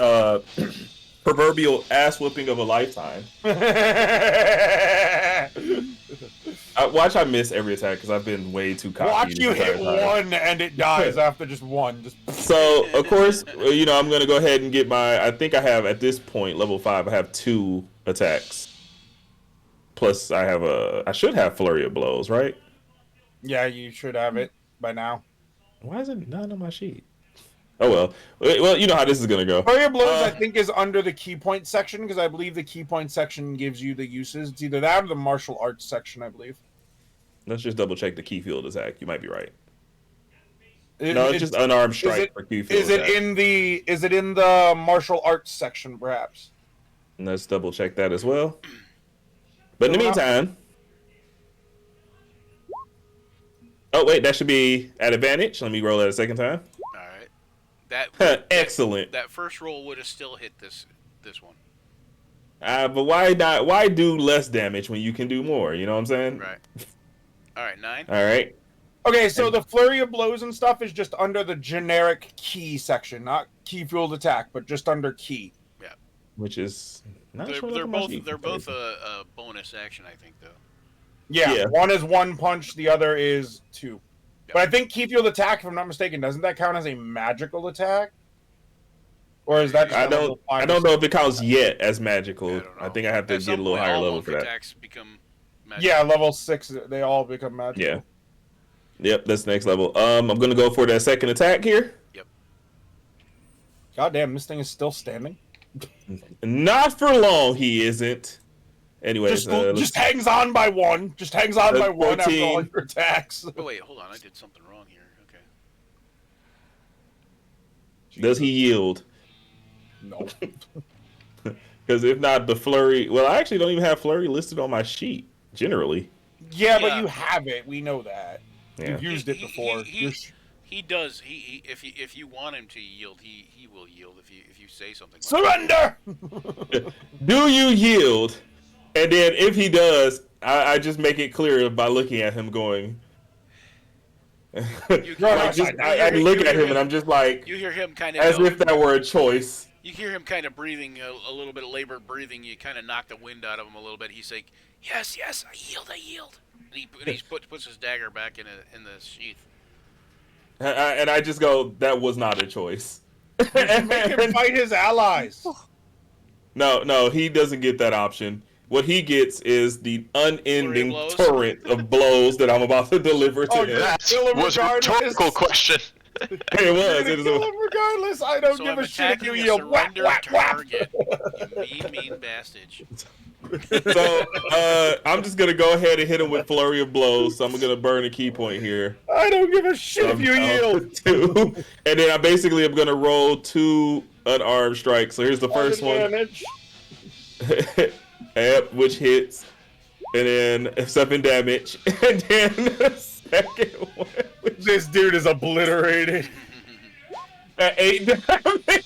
Speaker 3: proverbial ass whipping of a lifetime. Watch I miss every attack because I've been way too cocky.
Speaker 2: Watch
Speaker 3: this
Speaker 2: you hit
Speaker 3: entire time.
Speaker 2: one and it dies after just one. Just
Speaker 3: So of course, I'm gonna go ahead and get my. I think I have at this point level 5. I have 2 attacks. Plus, I should have flurry of blows, right?
Speaker 2: yeah, you should have it by now.
Speaker 3: Why is it not on my sheet? Oh well. Well, you know how this is gonna go.
Speaker 2: Flurry of blows, I think, is under the key point section because I believe the key point section gives you the uses. It's either that or the martial arts section, I believe.
Speaker 3: Let's just double check the key field attack. You might be right.
Speaker 2: It-
Speaker 3: No, it's just unarmed strike
Speaker 2: it-
Speaker 3: for key field
Speaker 2: Is it
Speaker 3: attack.
Speaker 2: in the martial arts section, perhaps?
Speaker 3: Let's double check that as well. But in the
Speaker 2: Well,
Speaker 3: meantime, oh wait, that should be at advantage. Let me roll that a second time.
Speaker 1: All right. That
Speaker 3: Excellent.
Speaker 1: that first roll would have still hit this one.
Speaker 3: But why not? Why do less damage when you can do more? You know what I'm saying?
Speaker 1: Right. All right, 9.
Speaker 3: All right.
Speaker 2: Okay, so the flurry of blows and stuff is just under the generic key section, not key fueled attack, but just under key.
Speaker 3: Which is not
Speaker 1: They're,
Speaker 3: showing up
Speaker 1: they're
Speaker 3: on my
Speaker 1: both
Speaker 3: sheet.
Speaker 1: they're both a bonus action, I think, though.
Speaker 2: Yeah,
Speaker 3: Yeah.
Speaker 2: one is 1 punch, the other is 2.
Speaker 1: Yep.
Speaker 2: But I think key fueled attack, if I'm not mistaken, doesn't that count as a magical attack? Or is that just
Speaker 3: I
Speaker 2: a level
Speaker 3: don't.
Speaker 2: 5
Speaker 3: I don't know if it counts yet as magical.
Speaker 1: I don't know.
Speaker 3: I think I have to
Speaker 1: At
Speaker 3: get
Speaker 1: some
Speaker 3: a little
Speaker 1: point,
Speaker 3: higher
Speaker 1: all
Speaker 3: level
Speaker 1: monk
Speaker 3: for that.
Speaker 1: attacks become magic.
Speaker 2: Yeah, level 6, they all become magical.
Speaker 3: Yeah. Yep, that's the next level. I'm gonna go for that second attack here.
Speaker 2: God damn, this thing is still standing.
Speaker 3: Not for long, he isn't. Anyways,
Speaker 2: Just hangs on by 1. Just hangs on by 1 after all
Speaker 3: 14.
Speaker 2: your attacks.
Speaker 1: Oh wait, hold on, I did something wrong here. Okay.
Speaker 3: does he yield?
Speaker 2: No.
Speaker 3: Because if not, the flurry. Well, I actually don't even have flurry listed on my sheet. Generally,
Speaker 2: Yeah, but
Speaker 1: Yeah.
Speaker 2: you have it. We know that.
Speaker 3: yeah.
Speaker 2: You've used it before.
Speaker 1: He does. He if you want him to yield, he will yield if you say something. Like
Speaker 2: Surrender!
Speaker 3: Do you yield? And then if he does, I just make it clear by looking at him, going.
Speaker 1: You
Speaker 3: Like, just, I look at him and I'm just like,
Speaker 1: You hear him kind
Speaker 3: as
Speaker 1: of.
Speaker 3: if that were a choice.
Speaker 1: You hear him kind of breathing a little bit of labored breathing. You kind of knock the wind out of him a little bit. He's like, "Yes, yes, I yield." And he puts his dagger back in the sheath.
Speaker 3: And I just go, that was not a choice.
Speaker 2: Make him fight his allies.
Speaker 3: No, he doesn't get that option. What he gets is the unending
Speaker 1: blows?
Speaker 3: torrent of blows that I'm about to deliver to
Speaker 2: Oh,
Speaker 3: him.
Speaker 2: yeah.
Speaker 4: That
Speaker 2: Still
Speaker 4: was a
Speaker 2: regardless.
Speaker 4: rhetorical question.
Speaker 3: It was.
Speaker 2: You're
Speaker 3: It
Speaker 2: gonna
Speaker 3: was
Speaker 2: kill
Speaker 3: a,
Speaker 2: him regardless. I don't
Speaker 1: So
Speaker 2: give
Speaker 1: I'm
Speaker 2: a shit if you
Speaker 1: attacking a
Speaker 2: yield whack,
Speaker 1: surrender
Speaker 2: whack, whack.
Speaker 1: target. You mean bastard.
Speaker 3: so I'm just gonna go ahead and hit him with flurry of blows. So I'm gonna burn a key point here.
Speaker 2: I don't give a shit if you yield.
Speaker 3: 2, and then I basically am gonna roll 2 unarmed strikes. So here's the first one,
Speaker 2: Advantage.
Speaker 3: yep, which hits, and then 7 damage, and then the second one, which
Speaker 2: This dude is obliterated.
Speaker 3: at 8 damage.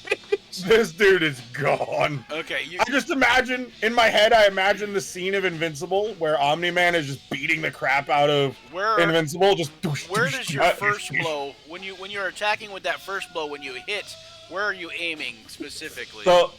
Speaker 2: This dude is gone.
Speaker 1: Okay, you
Speaker 2: I just imagine, in my head, I imagine the scene of Invincible where Omni-Man is just beating the crap out of
Speaker 1: where
Speaker 2: Invincible. Just doosh,
Speaker 1: where
Speaker 2: doosh,
Speaker 1: does your
Speaker 2: doosh,
Speaker 1: first
Speaker 2: doosh.
Speaker 1: blow when you're attacking with that first blow when you hit? Where are you aiming specifically?
Speaker 3: So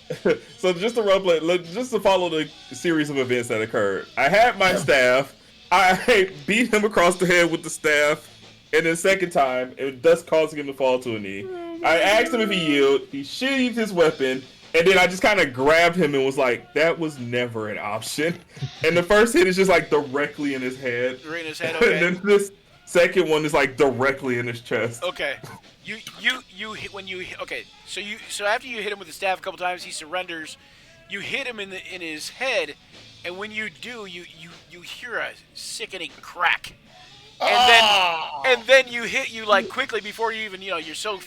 Speaker 3: just to just to follow the series of events that occurred, I had my staff. I beat him across the head with the staff, and then second time, it thus causing him to fall to a knee. I asked him if he yielded. He sheathed his weapon, and then I just kind of grabbed him and was like, "That was never an option." And the first hit is just like directly in his head,
Speaker 1: Right in his head.
Speaker 3: and
Speaker 1: Okay.
Speaker 3: then this second one is like directly in his chest.
Speaker 1: Okay. You hit when you okay. So after you hit him with the staff a couple times, he surrenders. You hit him in his head, and when you do, you hear a sickening crack. And then you hit you like quickly before you even you're so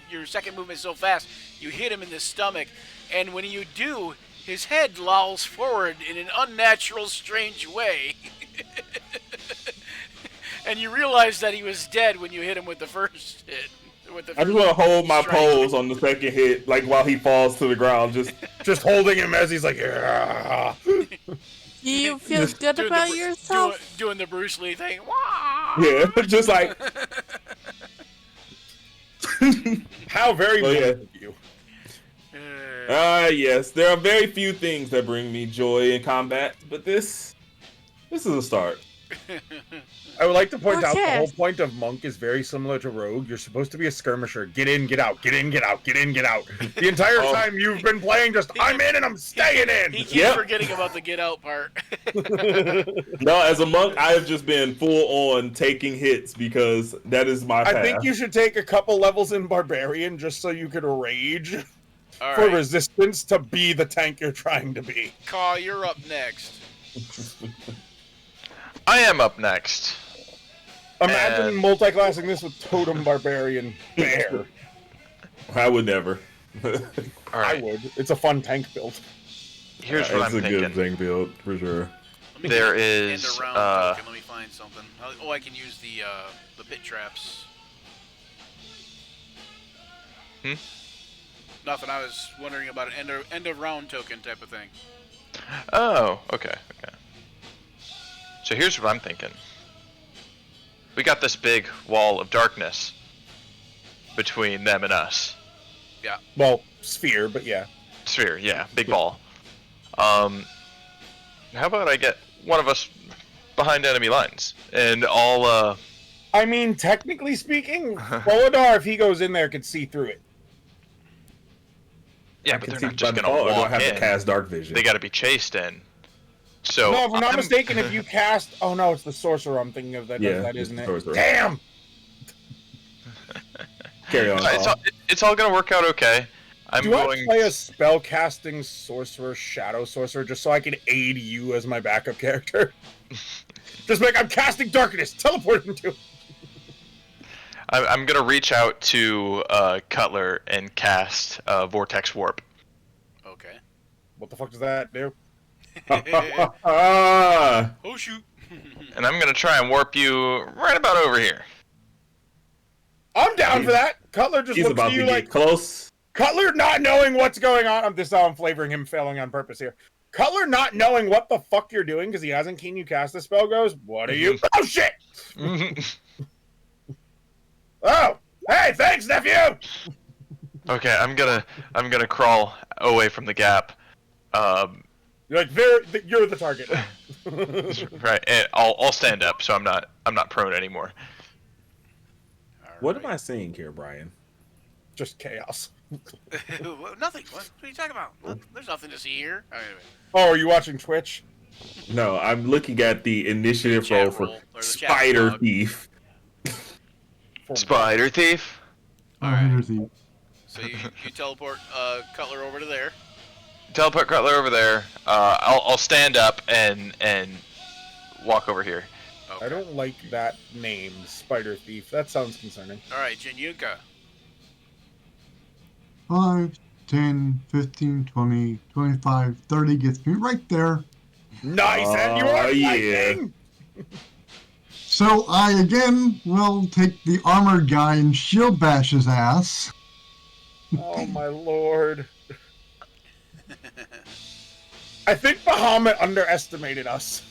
Speaker 1: your second movement is so fast. You hit him in the stomach, and when you do, his head lolls forward in an unnatural, strange way. And you realize that he was dead when you hit him with the first hit.
Speaker 3: I just want to hold my
Speaker 1: strike.
Speaker 3: pose on the second hit, like while he falls to the ground. Just
Speaker 2: holding him as he's like, yeah.
Speaker 5: Do you feel
Speaker 3: Just
Speaker 5: good
Speaker 1: Doing
Speaker 5: about
Speaker 1: the,
Speaker 5: yourself?
Speaker 1: doing the Bruce Lee thing. Wah!
Speaker 3: yeah, just like
Speaker 2: How very
Speaker 3: Oh, yeah.
Speaker 2: monk of you.
Speaker 3: yes, there are very few things that bring me joy in combat, but this is a start.
Speaker 2: I would like to point out the
Speaker 5: Okay.
Speaker 2: whole point of Monk is very similar to Rogue. You're supposed to be a skirmisher. Get in, get out, get in, get out, get in, get out. The entire
Speaker 3: Oh.
Speaker 2: time you've been playing just, I'm in and I'm staying
Speaker 1: He
Speaker 2: in.
Speaker 1: keeps
Speaker 3: Yep.
Speaker 1: forgetting about the get out part.
Speaker 3: No, as a monk, I have just been full on taking hits because that is my path.
Speaker 2: I think you should take a couple levels in Barbarian just so you could rage
Speaker 1: All
Speaker 2: for
Speaker 1: right,
Speaker 2: resistance to be the tank you're trying to be.
Speaker 1: Kaw, you're up next.
Speaker 4: I am up next.
Speaker 2: Imagine multi-classing this with Totem Barbarian Bear.
Speaker 3: I would never.
Speaker 4: All
Speaker 2: I
Speaker 4: right.
Speaker 2: would. It's a fun tank build.
Speaker 4: Here's what I'm
Speaker 3: a
Speaker 4: thinking.
Speaker 3: good thing build for sure.
Speaker 1: Let me
Speaker 4: There
Speaker 1: get an
Speaker 4: is,
Speaker 1: end around token. Let me find something. Oh, I can use the pit traps.
Speaker 4: Hmm?
Speaker 1: Nothing. I was wondering about an end of round token type of thing.
Speaker 4: Oh, okay. So here's what I'm thinking. We got this big wall of darkness between them and us.
Speaker 2: Well, sphere, but yeah.
Speaker 4: Sphere, yeah, big ball. How about I get one of us behind enemy lines, and I'll
Speaker 2: I mean, technically speaking, Bolidar, if he goes in there, could see through it.
Speaker 4: yeah,
Speaker 3: I
Speaker 4: but
Speaker 3: can
Speaker 4: they're
Speaker 3: see
Speaker 4: not just
Speaker 3: by
Speaker 4: gonna
Speaker 3: default, or do I
Speaker 4: walk
Speaker 3: have
Speaker 4: in.
Speaker 3: to cast dark vision?
Speaker 4: They got to be chased in. So
Speaker 2: No, if I'm not
Speaker 4: I'm-
Speaker 2: mistaken, if you cast... Oh, no, it's the Sorcerer I'm thinking of that does
Speaker 3: Yeah,
Speaker 2: that,
Speaker 3: it's
Speaker 2: isn't
Speaker 3: the
Speaker 2: it?
Speaker 3: Sorcerer.
Speaker 2: Damn!
Speaker 3: Carry on.
Speaker 4: it's all gonna work out okay. I'm
Speaker 2: Do
Speaker 4: going.
Speaker 2: I play a spellcasting sorcerer, shadow sorcerer, just so I can aid you as my backup character? Just like, I'm casting darkness, teleport him to...
Speaker 4: I'm gonna reach out to Cutler and cast Vortex Warp.
Speaker 1: Okay.
Speaker 2: What the fuck does that do?
Speaker 3: Ah,
Speaker 1: Oh shoot.
Speaker 4: And I'm gonna try and warp you right about over here.
Speaker 2: I'm down for that! Cutler just
Speaker 3: he's
Speaker 2: looks
Speaker 3: about
Speaker 2: at
Speaker 3: to
Speaker 2: you
Speaker 3: get
Speaker 2: like...
Speaker 3: close.
Speaker 2: Cutler not knowing what's going on. This is how I'm flavoring him failing on purpose here. Cutler not knowing what the fuck you're doing because he hasn't seen you cast the spell goes, what are you? Oh shit! Oh! Hey, thanks, nephew!
Speaker 4: Okay, I'm gonna crawl away from the gap.
Speaker 2: You're like, you're the target.
Speaker 4: Right, and I'll stand up, so I'm not prone anymore.
Speaker 3: What am I seeing here, Brian?
Speaker 2: Just chaos.
Speaker 1: Nothing. What are you talking about? There's nothing to see here. All right, anyway.
Speaker 2: Oh, are you watching Twitch?
Speaker 3: No, I'm looking at the initiative
Speaker 1: Chat
Speaker 3: roll for
Speaker 1: roll, or the chat
Speaker 3: Spider
Speaker 1: log.
Speaker 3: Thief.
Speaker 2: For
Speaker 4: Spider Thief.
Speaker 6: Fire hitter thief.
Speaker 1: So you teleport Cutler over to there.
Speaker 4: Teleport Cutler over there. I'll stand up and walk over here.
Speaker 1: Okay.
Speaker 2: I don't like that name, Spider Thief. That sounds concerning.
Speaker 1: All right, Jinyuka.
Speaker 6: 5, 10, 15, 20, 25, 30 gets me right there.
Speaker 2: Nice, and you are
Speaker 3: yeah.
Speaker 2: lightning!
Speaker 6: So I again will take the armored guy and shield bash his ass.
Speaker 2: Oh my lord. I think Bahamut underestimated us.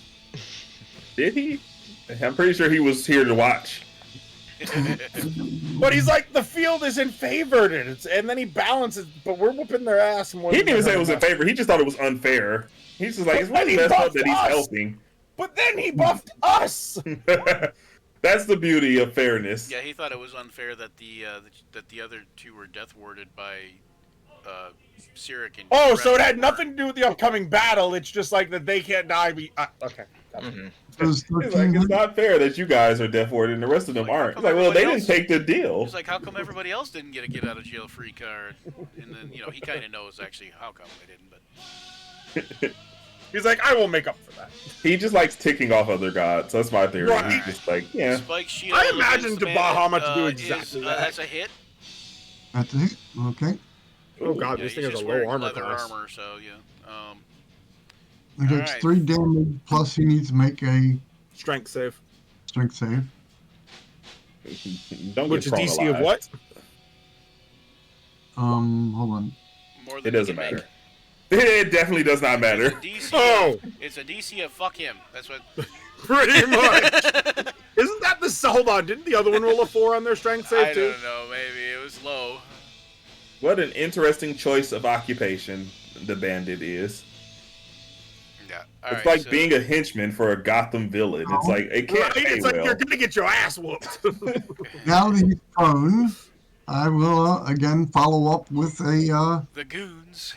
Speaker 3: Did he? I'm pretty sure he was here to watch.
Speaker 2: But he's like, the field is in favor, and then he balances, but we're whooping their ass more
Speaker 3: He
Speaker 2: than
Speaker 3: didn't even say it was in
Speaker 2: everyone else.
Speaker 3: favor. He just thought it was unfair. He's just like, it's
Speaker 2: But
Speaker 3: really
Speaker 2: then he
Speaker 3: messed up
Speaker 2: buffed
Speaker 3: that he's
Speaker 2: us.
Speaker 3: helping.
Speaker 2: But then he buffed us!
Speaker 3: That's the beauty of fairness.
Speaker 1: Yeah, he thought it was unfair that the other two were death warded by Sirik and.
Speaker 2: Oh, so it had
Speaker 1: Red.
Speaker 2: nothing to do with the upcoming battle, it's just like that they can't die. Okay.
Speaker 4: Mm-hmm.
Speaker 6: Does
Speaker 3: He's like,
Speaker 6: 13
Speaker 3: it's not fair that you guys are death warded and the rest of them
Speaker 1: Like, how
Speaker 3: aren't.
Speaker 1: come
Speaker 3: He's like, well, they
Speaker 1: everybody
Speaker 3: didn't take the deal.
Speaker 1: He's like, how come everybody else didn't get a get out of jail free card? And then he kind of knows actually how come they didn't, but.
Speaker 2: He's like, I will make up for that.
Speaker 3: He just likes ticking off other gods. That's my theory.
Speaker 2: Right.
Speaker 3: He's just like, yeah.
Speaker 1: Spike shield.
Speaker 2: I imagine
Speaker 1: against the
Speaker 2: Bahamut
Speaker 1: bandit,
Speaker 2: to do
Speaker 1: is,
Speaker 2: exactly that.
Speaker 1: That's a hit.
Speaker 6: That's it. Okay.
Speaker 2: Oh god,
Speaker 1: Yeah,
Speaker 2: this thing
Speaker 1: he's
Speaker 2: has
Speaker 1: just
Speaker 2: a low
Speaker 1: wearing
Speaker 2: armor
Speaker 1: leather
Speaker 2: class.
Speaker 1: armor, so yeah.
Speaker 6: He takes
Speaker 1: Alright.
Speaker 6: 3 damage, plus he needs to make a
Speaker 2: Strength save.
Speaker 6: strength save.
Speaker 3: Don't
Speaker 2: Which is
Speaker 3: get
Speaker 2: DC
Speaker 3: thrown
Speaker 2: of
Speaker 3: alive.
Speaker 2: what?
Speaker 1: More
Speaker 2: Oh.
Speaker 3: It
Speaker 1: than you
Speaker 3: doesn't
Speaker 1: can
Speaker 3: matter.
Speaker 1: make.
Speaker 3: It definitely does not matter.
Speaker 1: DC
Speaker 2: Oh!
Speaker 1: It's a DC of fuck him. That's what.
Speaker 2: Pretty much. Isn't that the... Hold on, didn't the other one roll a 4 on their strength save
Speaker 1: I
Speaker 2: too?
Speaker 1: don't know. Maybe it was low.
Speaker 3: What an interesting choice of occupation the bandit is.
Speaker 1: Yeah.
Speaker 3: It's like being a henchman for a Gotham villain. It's like, it can't
Speaker 2: Right?
Speaker 3: pay
Speaker 2: It's like
Speaker 3: well.
Speaker 2: you're gonna get your ass whooped.
Speaker 6: Now that he's prone, I will again follow up with a
Speaker 1: the goons.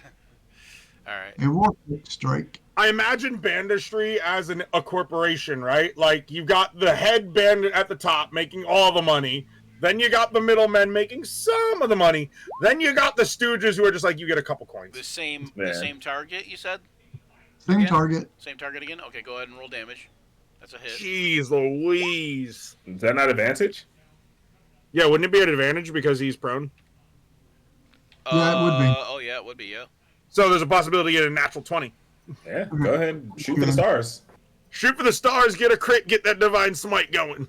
Speaker 1: All right.
Speaker 6: warpick strike.
Speaker 2: I imagine Banditry as a corporation, right? Like, you've got the head bandit at the top making all the money. Then you got the middlemen making some of the money. Then you got the stooges who are just like, you get a couple coins.
Speaker 1: The same
Speaker 3: Man.
Speaker 1: target you said.
Speaker 6: Same
Speaker 1: Again?
Speaker 6: target.
Speaker 1: Same target again. Okay, go ahead and roll damage. That's a hit.
Speaker 2: Jeez Louise.
Speaker 3: Is that not advantage?
Speaker 2: Yeah, wouldn't it be an advantage because he's prone?
Speaker 6: Yeah, it would be.
Speaker 1: Oh yeah, it would be. Yeah.
Speaker 2: So there's a possibility to get a natural 20.
Speaker 3: Yeah, go ahead. Shoot for the stars.
Speaker 2: Shoot for the stars, get a crit, get that divine smite going.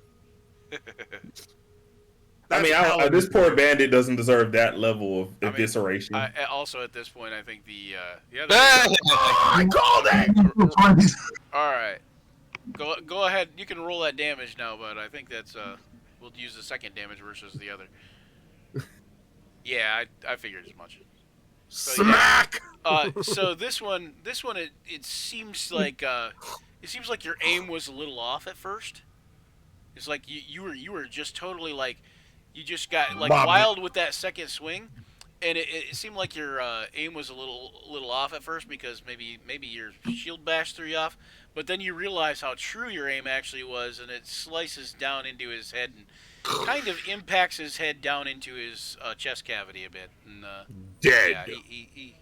Speaker 3: I mean,
Speaker 2: That's
Speaker 3: this poor bandit doesn't deserve that level of
Speaker 1: I mean,
Speaker 3: evisceration.
Speaker 1: Also, at this point, I think the yeah.
Speaker 2: I called it!
Speaker 1: All right. Go ahead. You can roll that damage now, but I think that's we'll use the second damage versus the other. Yeah, I figured as much. So,
Speaker 2: Smack!
Speaker 1: So this one, it seems like your aim was a little off at first. It's like you were just totally like, you just got like
Speaker 2: Bob.
Speaker 1: wild with that second swing, and it seemed like your aim was a little off at first because maybe your shield bash threw you off, but then you realize how true your aim actually was, and it slices down into his head and kind of impacts his head down into his chest cavity a bit, and
Speaker 2: Dead.
Speaker 1: yeah,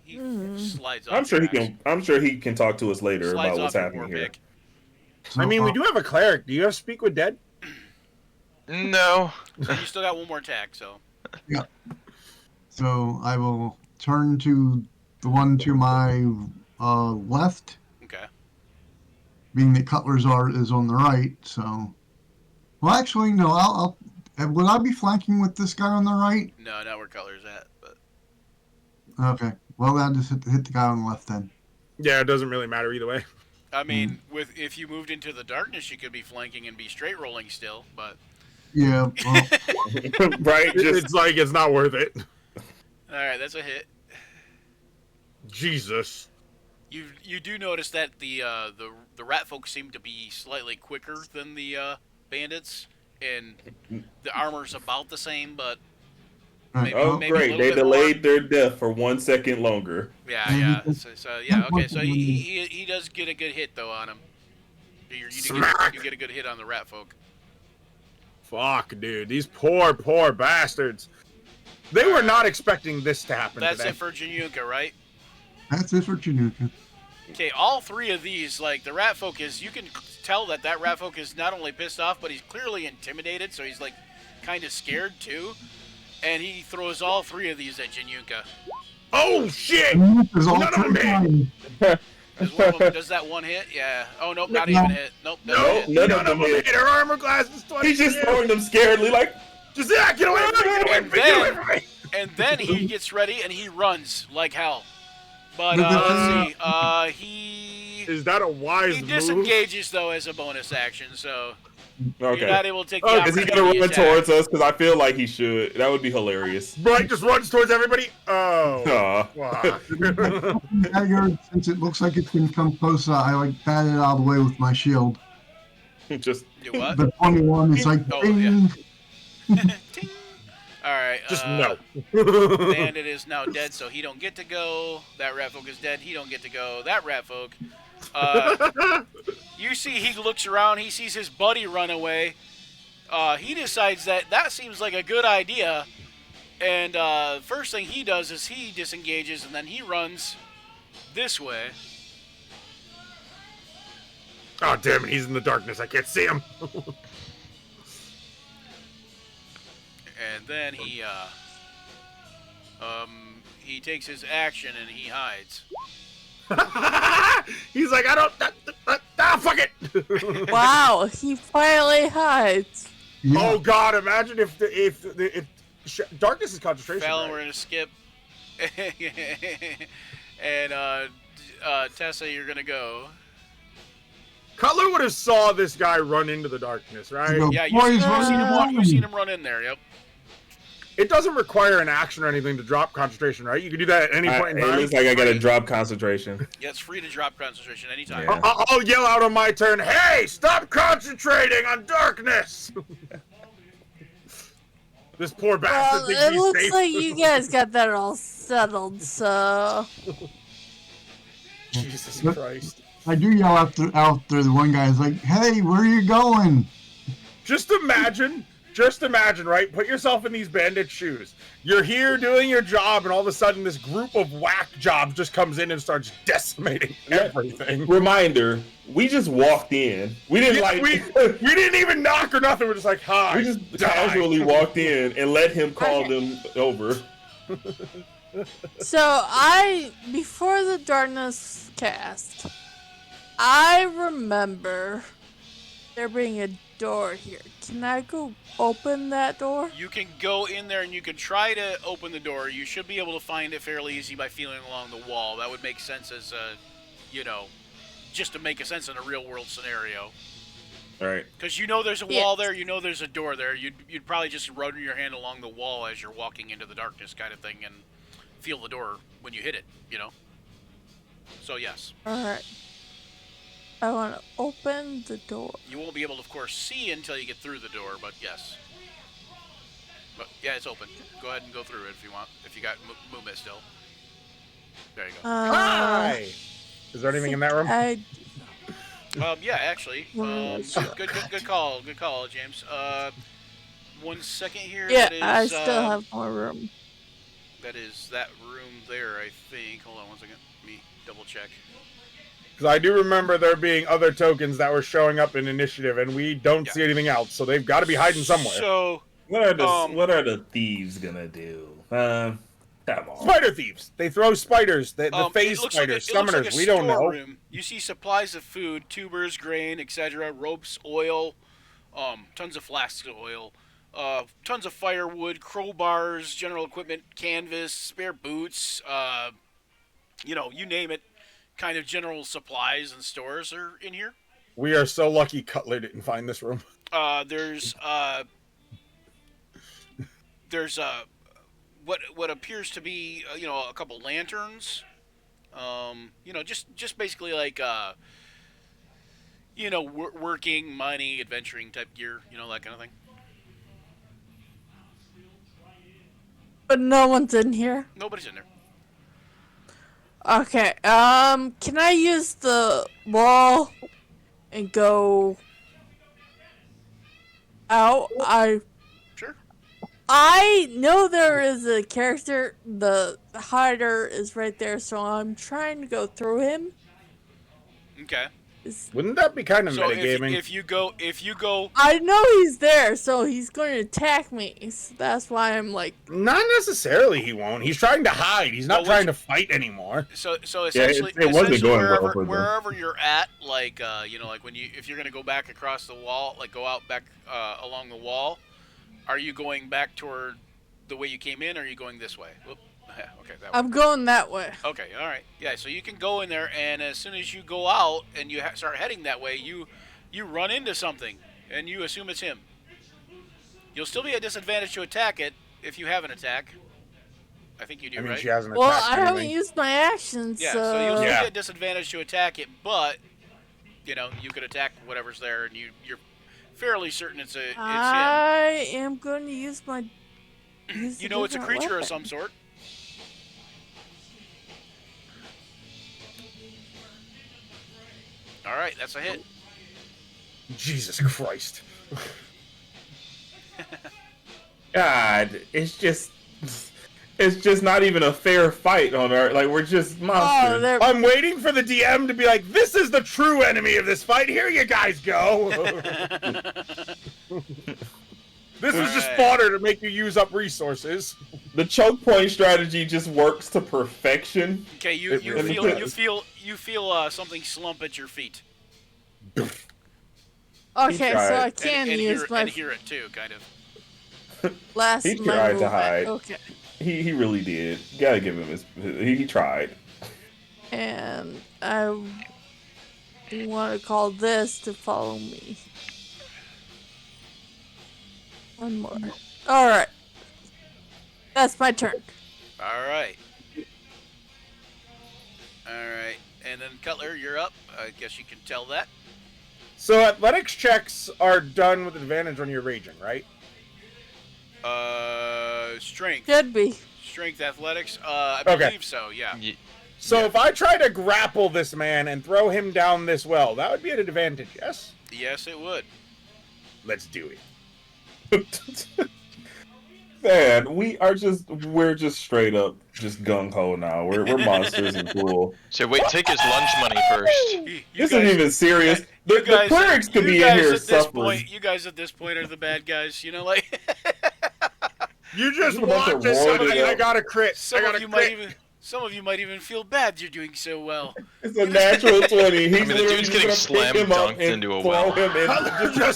Speaker 1: he slides off.
Speaker 3: I'm sure he
Speaker 1: your axe.
Speaker 3: can. I'm sure he can talk to us later
Speaker 1: Slides
Speaker 3: about what's
Speaker 1: off your
Speaker 3: happening
Speaker 1: war
Speaker 3: here.
Speaker 1: pick.
Speaker 2: I mean, we do have a cleric. Do you have Speak with Dead?
Speaker 4: No.
Speaker 1: So you still got one more attack, so.
Speaker 6: So I will turn to the one to my left,
Speaker 1: Okay.
Speaker 6: being that Cutler's art is on the right. So, well, actually, no. I'll would I be flanking with this guy on the right?
Speaker 1: No, not where Color's at, but.
Speaker 6: Okay. Well, I'll just hit the guy on the left then.
Speaker 2: Yeah, it doesn't really matter either way.
Speaker 1: I mean, if you moved into the darkness, you could be flanking and be straight rolling still, but.
Speaker 6: Yeah. Well,
Speaker 3: Right? Just
Speaker 2: It's like, it's not worth it.
Speaker 1: Alright, that's a hit.
Speaker 2: Jesus.
Speaker 1: You do notice that the rat folk seem to be slightly quicker than the bandits, and the armor's about the same, but maybe,
Speaker 3: oh
Speaker 1: maybe a
Speaker 3: great,
Speaker 1: little
Speaker 3: they
Speaker 1: bit
Speaker 3: delayed their death for 1 second longer.
Speaker 1: Yeah. So yeah, okay. So he does get a good hit though on him. You get a good hit on the rat folk.
Speaker 2: Fuck, dude. These poor bastards. They were not expecting this to happen
Speaker 1: That's
Speaker 2: today.
Speaker 1: it for Januka, right?
Speaker 6: That's it for Chinooka.
Speaker 1: Okay, all three of these, like the rat folk is, you can tell that rat folk is not only pissed off, but he's clearly intimidated, so he's like kind of scared too. And he throws all three of these at Januka.
Speaker 2: Oh shit!
Speaker 6: Chinooka's all
Speaker 2: None of them
Speaker 6: time.
Speaker 1: Does that one hit? Yeah. Oh, nope, not even hit. Nope, doesn't
Speaker 2: No,
Speaker 1: hit.
Speaker 3: none
Speaker 2: none
Speaker 3: of
Speaker 2: of
Speaker 3: them
Speaker 2: them
Speaker 3: hit.
Speaker 2: hit. Her armor class is 20.
Speaker 3: He's just throwing them scaredly, like,
Speaker 2: Just get away from me! Get away from me! Get away from me!
Speaker 1: And then he gets ready and he runs like hell. But
Speaker 6: But
Speaker 1: let's see.
Speaker 2: Is that a wise
Speaker 1: He
Speaker 2: move?
Speaker 1: disengages though as a bonus action, so you're not
Speaker 3: okay.
Speaker 1: able to take the
Speaker 2: Oh,
Speaker 3: Is he
Speaker 1: opportunity
Speaker 3: gonna run
Speaker 1: attack.
Speaker 3: towards us? Because I feel like he should. That would be hilarious.
Speaker 2: Bright just runs towards everybody. Oh.
Speaker 3: Aw.
Speaker 2: Fuck.
Speaker 6: Dagger, since it looks like it's gonna come close, I like bat it out of the way with my shield.
Speaker 3: Just
Speaker 1: Do what?
Speaker 6: The 21 is like,
Speaker 1: Oh,
Speaker 6: ding.
Speaker 1: Ting. All right.
Speaker 2: Just no.
Speaker 1: Bandit is now dead, so he don't get to go. That rat folk is dead. He don't get to go. That rat folk. You see, he looks around. He sees his buddy run away. He decides that seems like a good idea. And first thing he does is he disengages, and then he runs this way.
Speaker 2: Oh damn it! He's in the darkness. I can't see him.
Speaker 1: And then he takes his action and he hides.
Speaker 2: He's like, I don't. Fuck it.
Speaker 5: Wow, he finally hides.
Speaker 6: Yeah.
Speaker 2: Oh god! Imagine if darkness is concentration.
Speaker 1: Fallon,
Speaker 2: right?
Speaker 1: we're gonna skip. And Tessa, you're gonna go.
Speaker 2: Cutler would have saw this guy run into the darkness, right?
Speaker 6: Go,
Speaker 1: Yeah,
Speaker 6: boys,
Speaker 1: you've seen him run in there. Yep.
Speaker 2: It doesn't require an action or anything to drop concentration, right? You can do that at any point in
Speaker 3: it
Speaker 2: time.
Speaker 3: looks like I gotta drop concentration.
Speaker 1: Yeah, it's free to drop concentration anytime.
Speaker 3: Yeah.
Speaker 2: I'll yell out on my turn, hey, stop concentrating on darkness! This poor bastard
Speaker 5: Well,
Speaker 2: thinks
Speaker 5: it
Speaker 2: he's
Speaker 5: looks
Speaker 2: safe.
Speaker 5: like you guys got that all settled, so...
Speaker 2: Jesus Christ.
Speaker 6: I do yell after the one guy is like, hey, where are you going?
Speaker 2: Just imagine, right? Put yourself in these bandit shoes. You're here doing your job, and all of a sudden this group of whack jobs just comes in and starts decimating everything.
Speaker 3: Reminder: we just walked in. We didn't
Speaker 2: Yeah, we didn't even knock or nothing. We're just like, hi.
Speaker 3: we just
Speaker 2: die.
Speaker 3: casually walked in and let him call them over.
Speaker 5: So before the darkness cast, I remember there being a door here. Can I go open that door?
Speaker 1: You can go in there and you can try to open the door. You should be able to find it fairly easy by feeling along the wall. That would make sense as just to make a sense in a real world scenario.
Speaker 3: All right.
Speaker 1: Because there's a
Speaker 5: Yes.
Speaker 1: wall there, there's a door there. You'd probably just run your hand along the wall as you're walking into the darkness kind of thing and feel the door when you hit it, So yes.
Speaker 5: Alright. I want to open the door.
Speaker 1: You won't be able to, of course, see until you get through the door, but yes. But yeah, it's open. Go ahead and go through it if you want. If you got movement still. There you go.
Speaker 2: Hi. Is there anything in that room?
Speaker 1: Yeah, actually. Good call, James. 1 second here.
Speaker 5: Yeah,
Speaker 1: That is,
Speaker 5: I still have more room.
Speaker 1: That is that room there, I think. Hold on 1 second. Let me double check.
Speaker 2: Because I do remember there being other tokens that were showing up in initiative, and we don't
Speaker 1: Yeah.
Speaker 2: see anything else, so they've got to be hiding somewhere.
Speaker 1: So,
Speaker 3: What are the thieves gonna do? Come on.
Speaker 2: Spider thieves. They throw spiders. The phase
Speaker 1: it looks
Speaker 2: spiders,
Speaker 1: like it looks
Speaker 2: summoners.
Speaker 1: like a
Speaker 2: We don't know.
Speaker 1: storeroom. You see supplies of food, tubers, grain, etc., ropes, oil, tons of flasks of oil, tons of firewood, crowbars, general equipment, canvas, spare boots, you name it. Kind of general supplies and stores are in here.
Speaker 2: We are so lucky Cutler didn't find this room.
Speaker 1: There's what appears to be a couple lanterns. Just basically like working, mining, adventuring type gear. That kind of thing.
Speaker 5: But no one's in here.
Speaker 1: Nobody's in there.
Speaker 5: Okay, can I use the wall and go out?
Speaker 1: Sure.
Speaker 5: I know there is a character. The hider is right there, so I'm trying to go through him.
Speaker 1: Okay.
Speaker 2: Wouldn't that be kind of
Speaker 1: So
Speaker 2: metagaming?
Speaker 1: if you go
Speaker 5: I know he's there, so he's going to attack me. So that's why I'm like,
Speaker 2: Not necessarily. He won't. He's trying to hide. He's not
Speaker 1: Well,
Speaker 2: trying to fight anymore.
Speaker 1: so
Speaker 3: Yeah,
Speaker 1: essentially,
Speaker 3: it wasn't
Speaker 1: essentially
Speaker 3: going well
Speaker 1: wherever,
Speaker 3: for them.
Speaker 1: wherever you're at, like like when if you're gonna go back across the wall, like go out back along the wall, are you going back toward the way you came in, or are you going this way? Whoop. Okay, that way.
Speaker 5: I'm going that way.
Speaker 1: Okay, all right. Yeah, so you can go in there, and as soon as you go out and you start heading that way, you run into something, and you assume it's him. You'll still be at disadvantage to attack it if you have an attack. I think you do,
Speaker 2: I mean,
Speaker 1: right?
Speaker 2: she hasn't
Speaker 5: Well,
Speaker 2: attacked
Speaker 5: I haven't
Speaker 2: anything.
Speaker 5: used my actions,
Speaker 1: Yeah,
Speaker 5: so,
Speaker 1: so you'll still
Speaker 2: Yeah.
Speaker 1: be at disadvantage to attack it, but you could attack whatever's there, and you're fairly certain it's him.
Speaker 5: I am going to use my.
Speaker 1: You know it's a creature of some sort. All right, that's a hit.
Speaker 2: Jesus Christ.
Speaker 3: God, it's just not even a fair fight on our. Like, we're just
Speaker 5: Oh,
Speaker 3: monsters.
Speaker 5: there.
Speaker 2: I'm waiting for the DM to be like, this is the true enemy of this fight. Here you guys go. This is just
Speaker 1: Alright.
Speaker 2: fodder to make you use up resources.
Speaker 3: The choke point strategy just works to perfection.
Speaker 1: Okay, you
Speaker 2: It really
Speaker 1: you feel something slump at your feet.
Speaker 5: Okay,
Speaker 3: tried.
Speaker 5: so I
Speaker 1: And,
Speaker 5: can
Speaker 1: and
Speaker 5: use
Speaker 1: hear,
Speaker 5: my
Speaker 1: and hear it too, kind of.
Speaker 5: last.
Speaker 3: He
Speaker 5: my
Speaker 3: tried to
Speaker 5: movement.
Speaker 3: hide.
Speaker 5: Okay,
Speaker 3: He really did. Gotta give him his. He tried.
Speaker 5: and I want to call this to follow me. One more. All right, that's my turn.
Speaker 1: All right. All right, and then Cutler, you're up. I guess you can tell that.
Speaker 2: So athletics checks are done with advantage when you're raging, right?
Speaker 1: Strength,
Speaker 5: Should be.
Speaker 1: strength, athletics. I
Speaker 2: Okay.
Speaker 1: believe so. Yeah.
Speaker 2: So if I try to grapple this man and throw him down this well, that would be an advantage, yes?
Speaker 1: Yes, it would.
Speaker 2: Let's do it.
Speaker 3: Man, we're just straight up just gung ho now. We're monsters and cool.
Speaker 4: So wait, take his lunch money first.
Speaker 1: You
Speaker 3: This
Speaker 1: guys-
Speaker 3: isn't even serious.
Speaker 1: you
Speaker 3: The
Speaker 1: guys-
Speaker 3: clerics could
Speaker 1: you
Speaker 3: be in
Speaker 1: guys
Speaker 3: here
Speaker 1: at this
Speaker 3: suffering.
Speaker 1: point, you guys at this point are the bad guys. Like
Speaker 2: You just
Speaker 3: Just a bunch
Speaker 2: watch
Speaker 3: of
Speaker 2: as somebody,
Speaker 3: roided
Speaker 2: I
Speaker 3: up-
Speaker 2: got a crit. I got a crit.
Speaker 1: some of you might even feel bad you're doing so well.
Speaker 3: It's a natural 20. He's
Speaker 4: I mean, the
Speaker 3: literally
Speaker 4: dude's
Speaker 3: just
Speaker 4: getting
Speaker 3: gonna
Speaker 4: slam
Speaker 3: pick him up
Speaker 4: dunked
Speaker 3: and
Speaker 4: into a
Speaker 3: throw
Speaker 4: well.
Speaker 3: him in.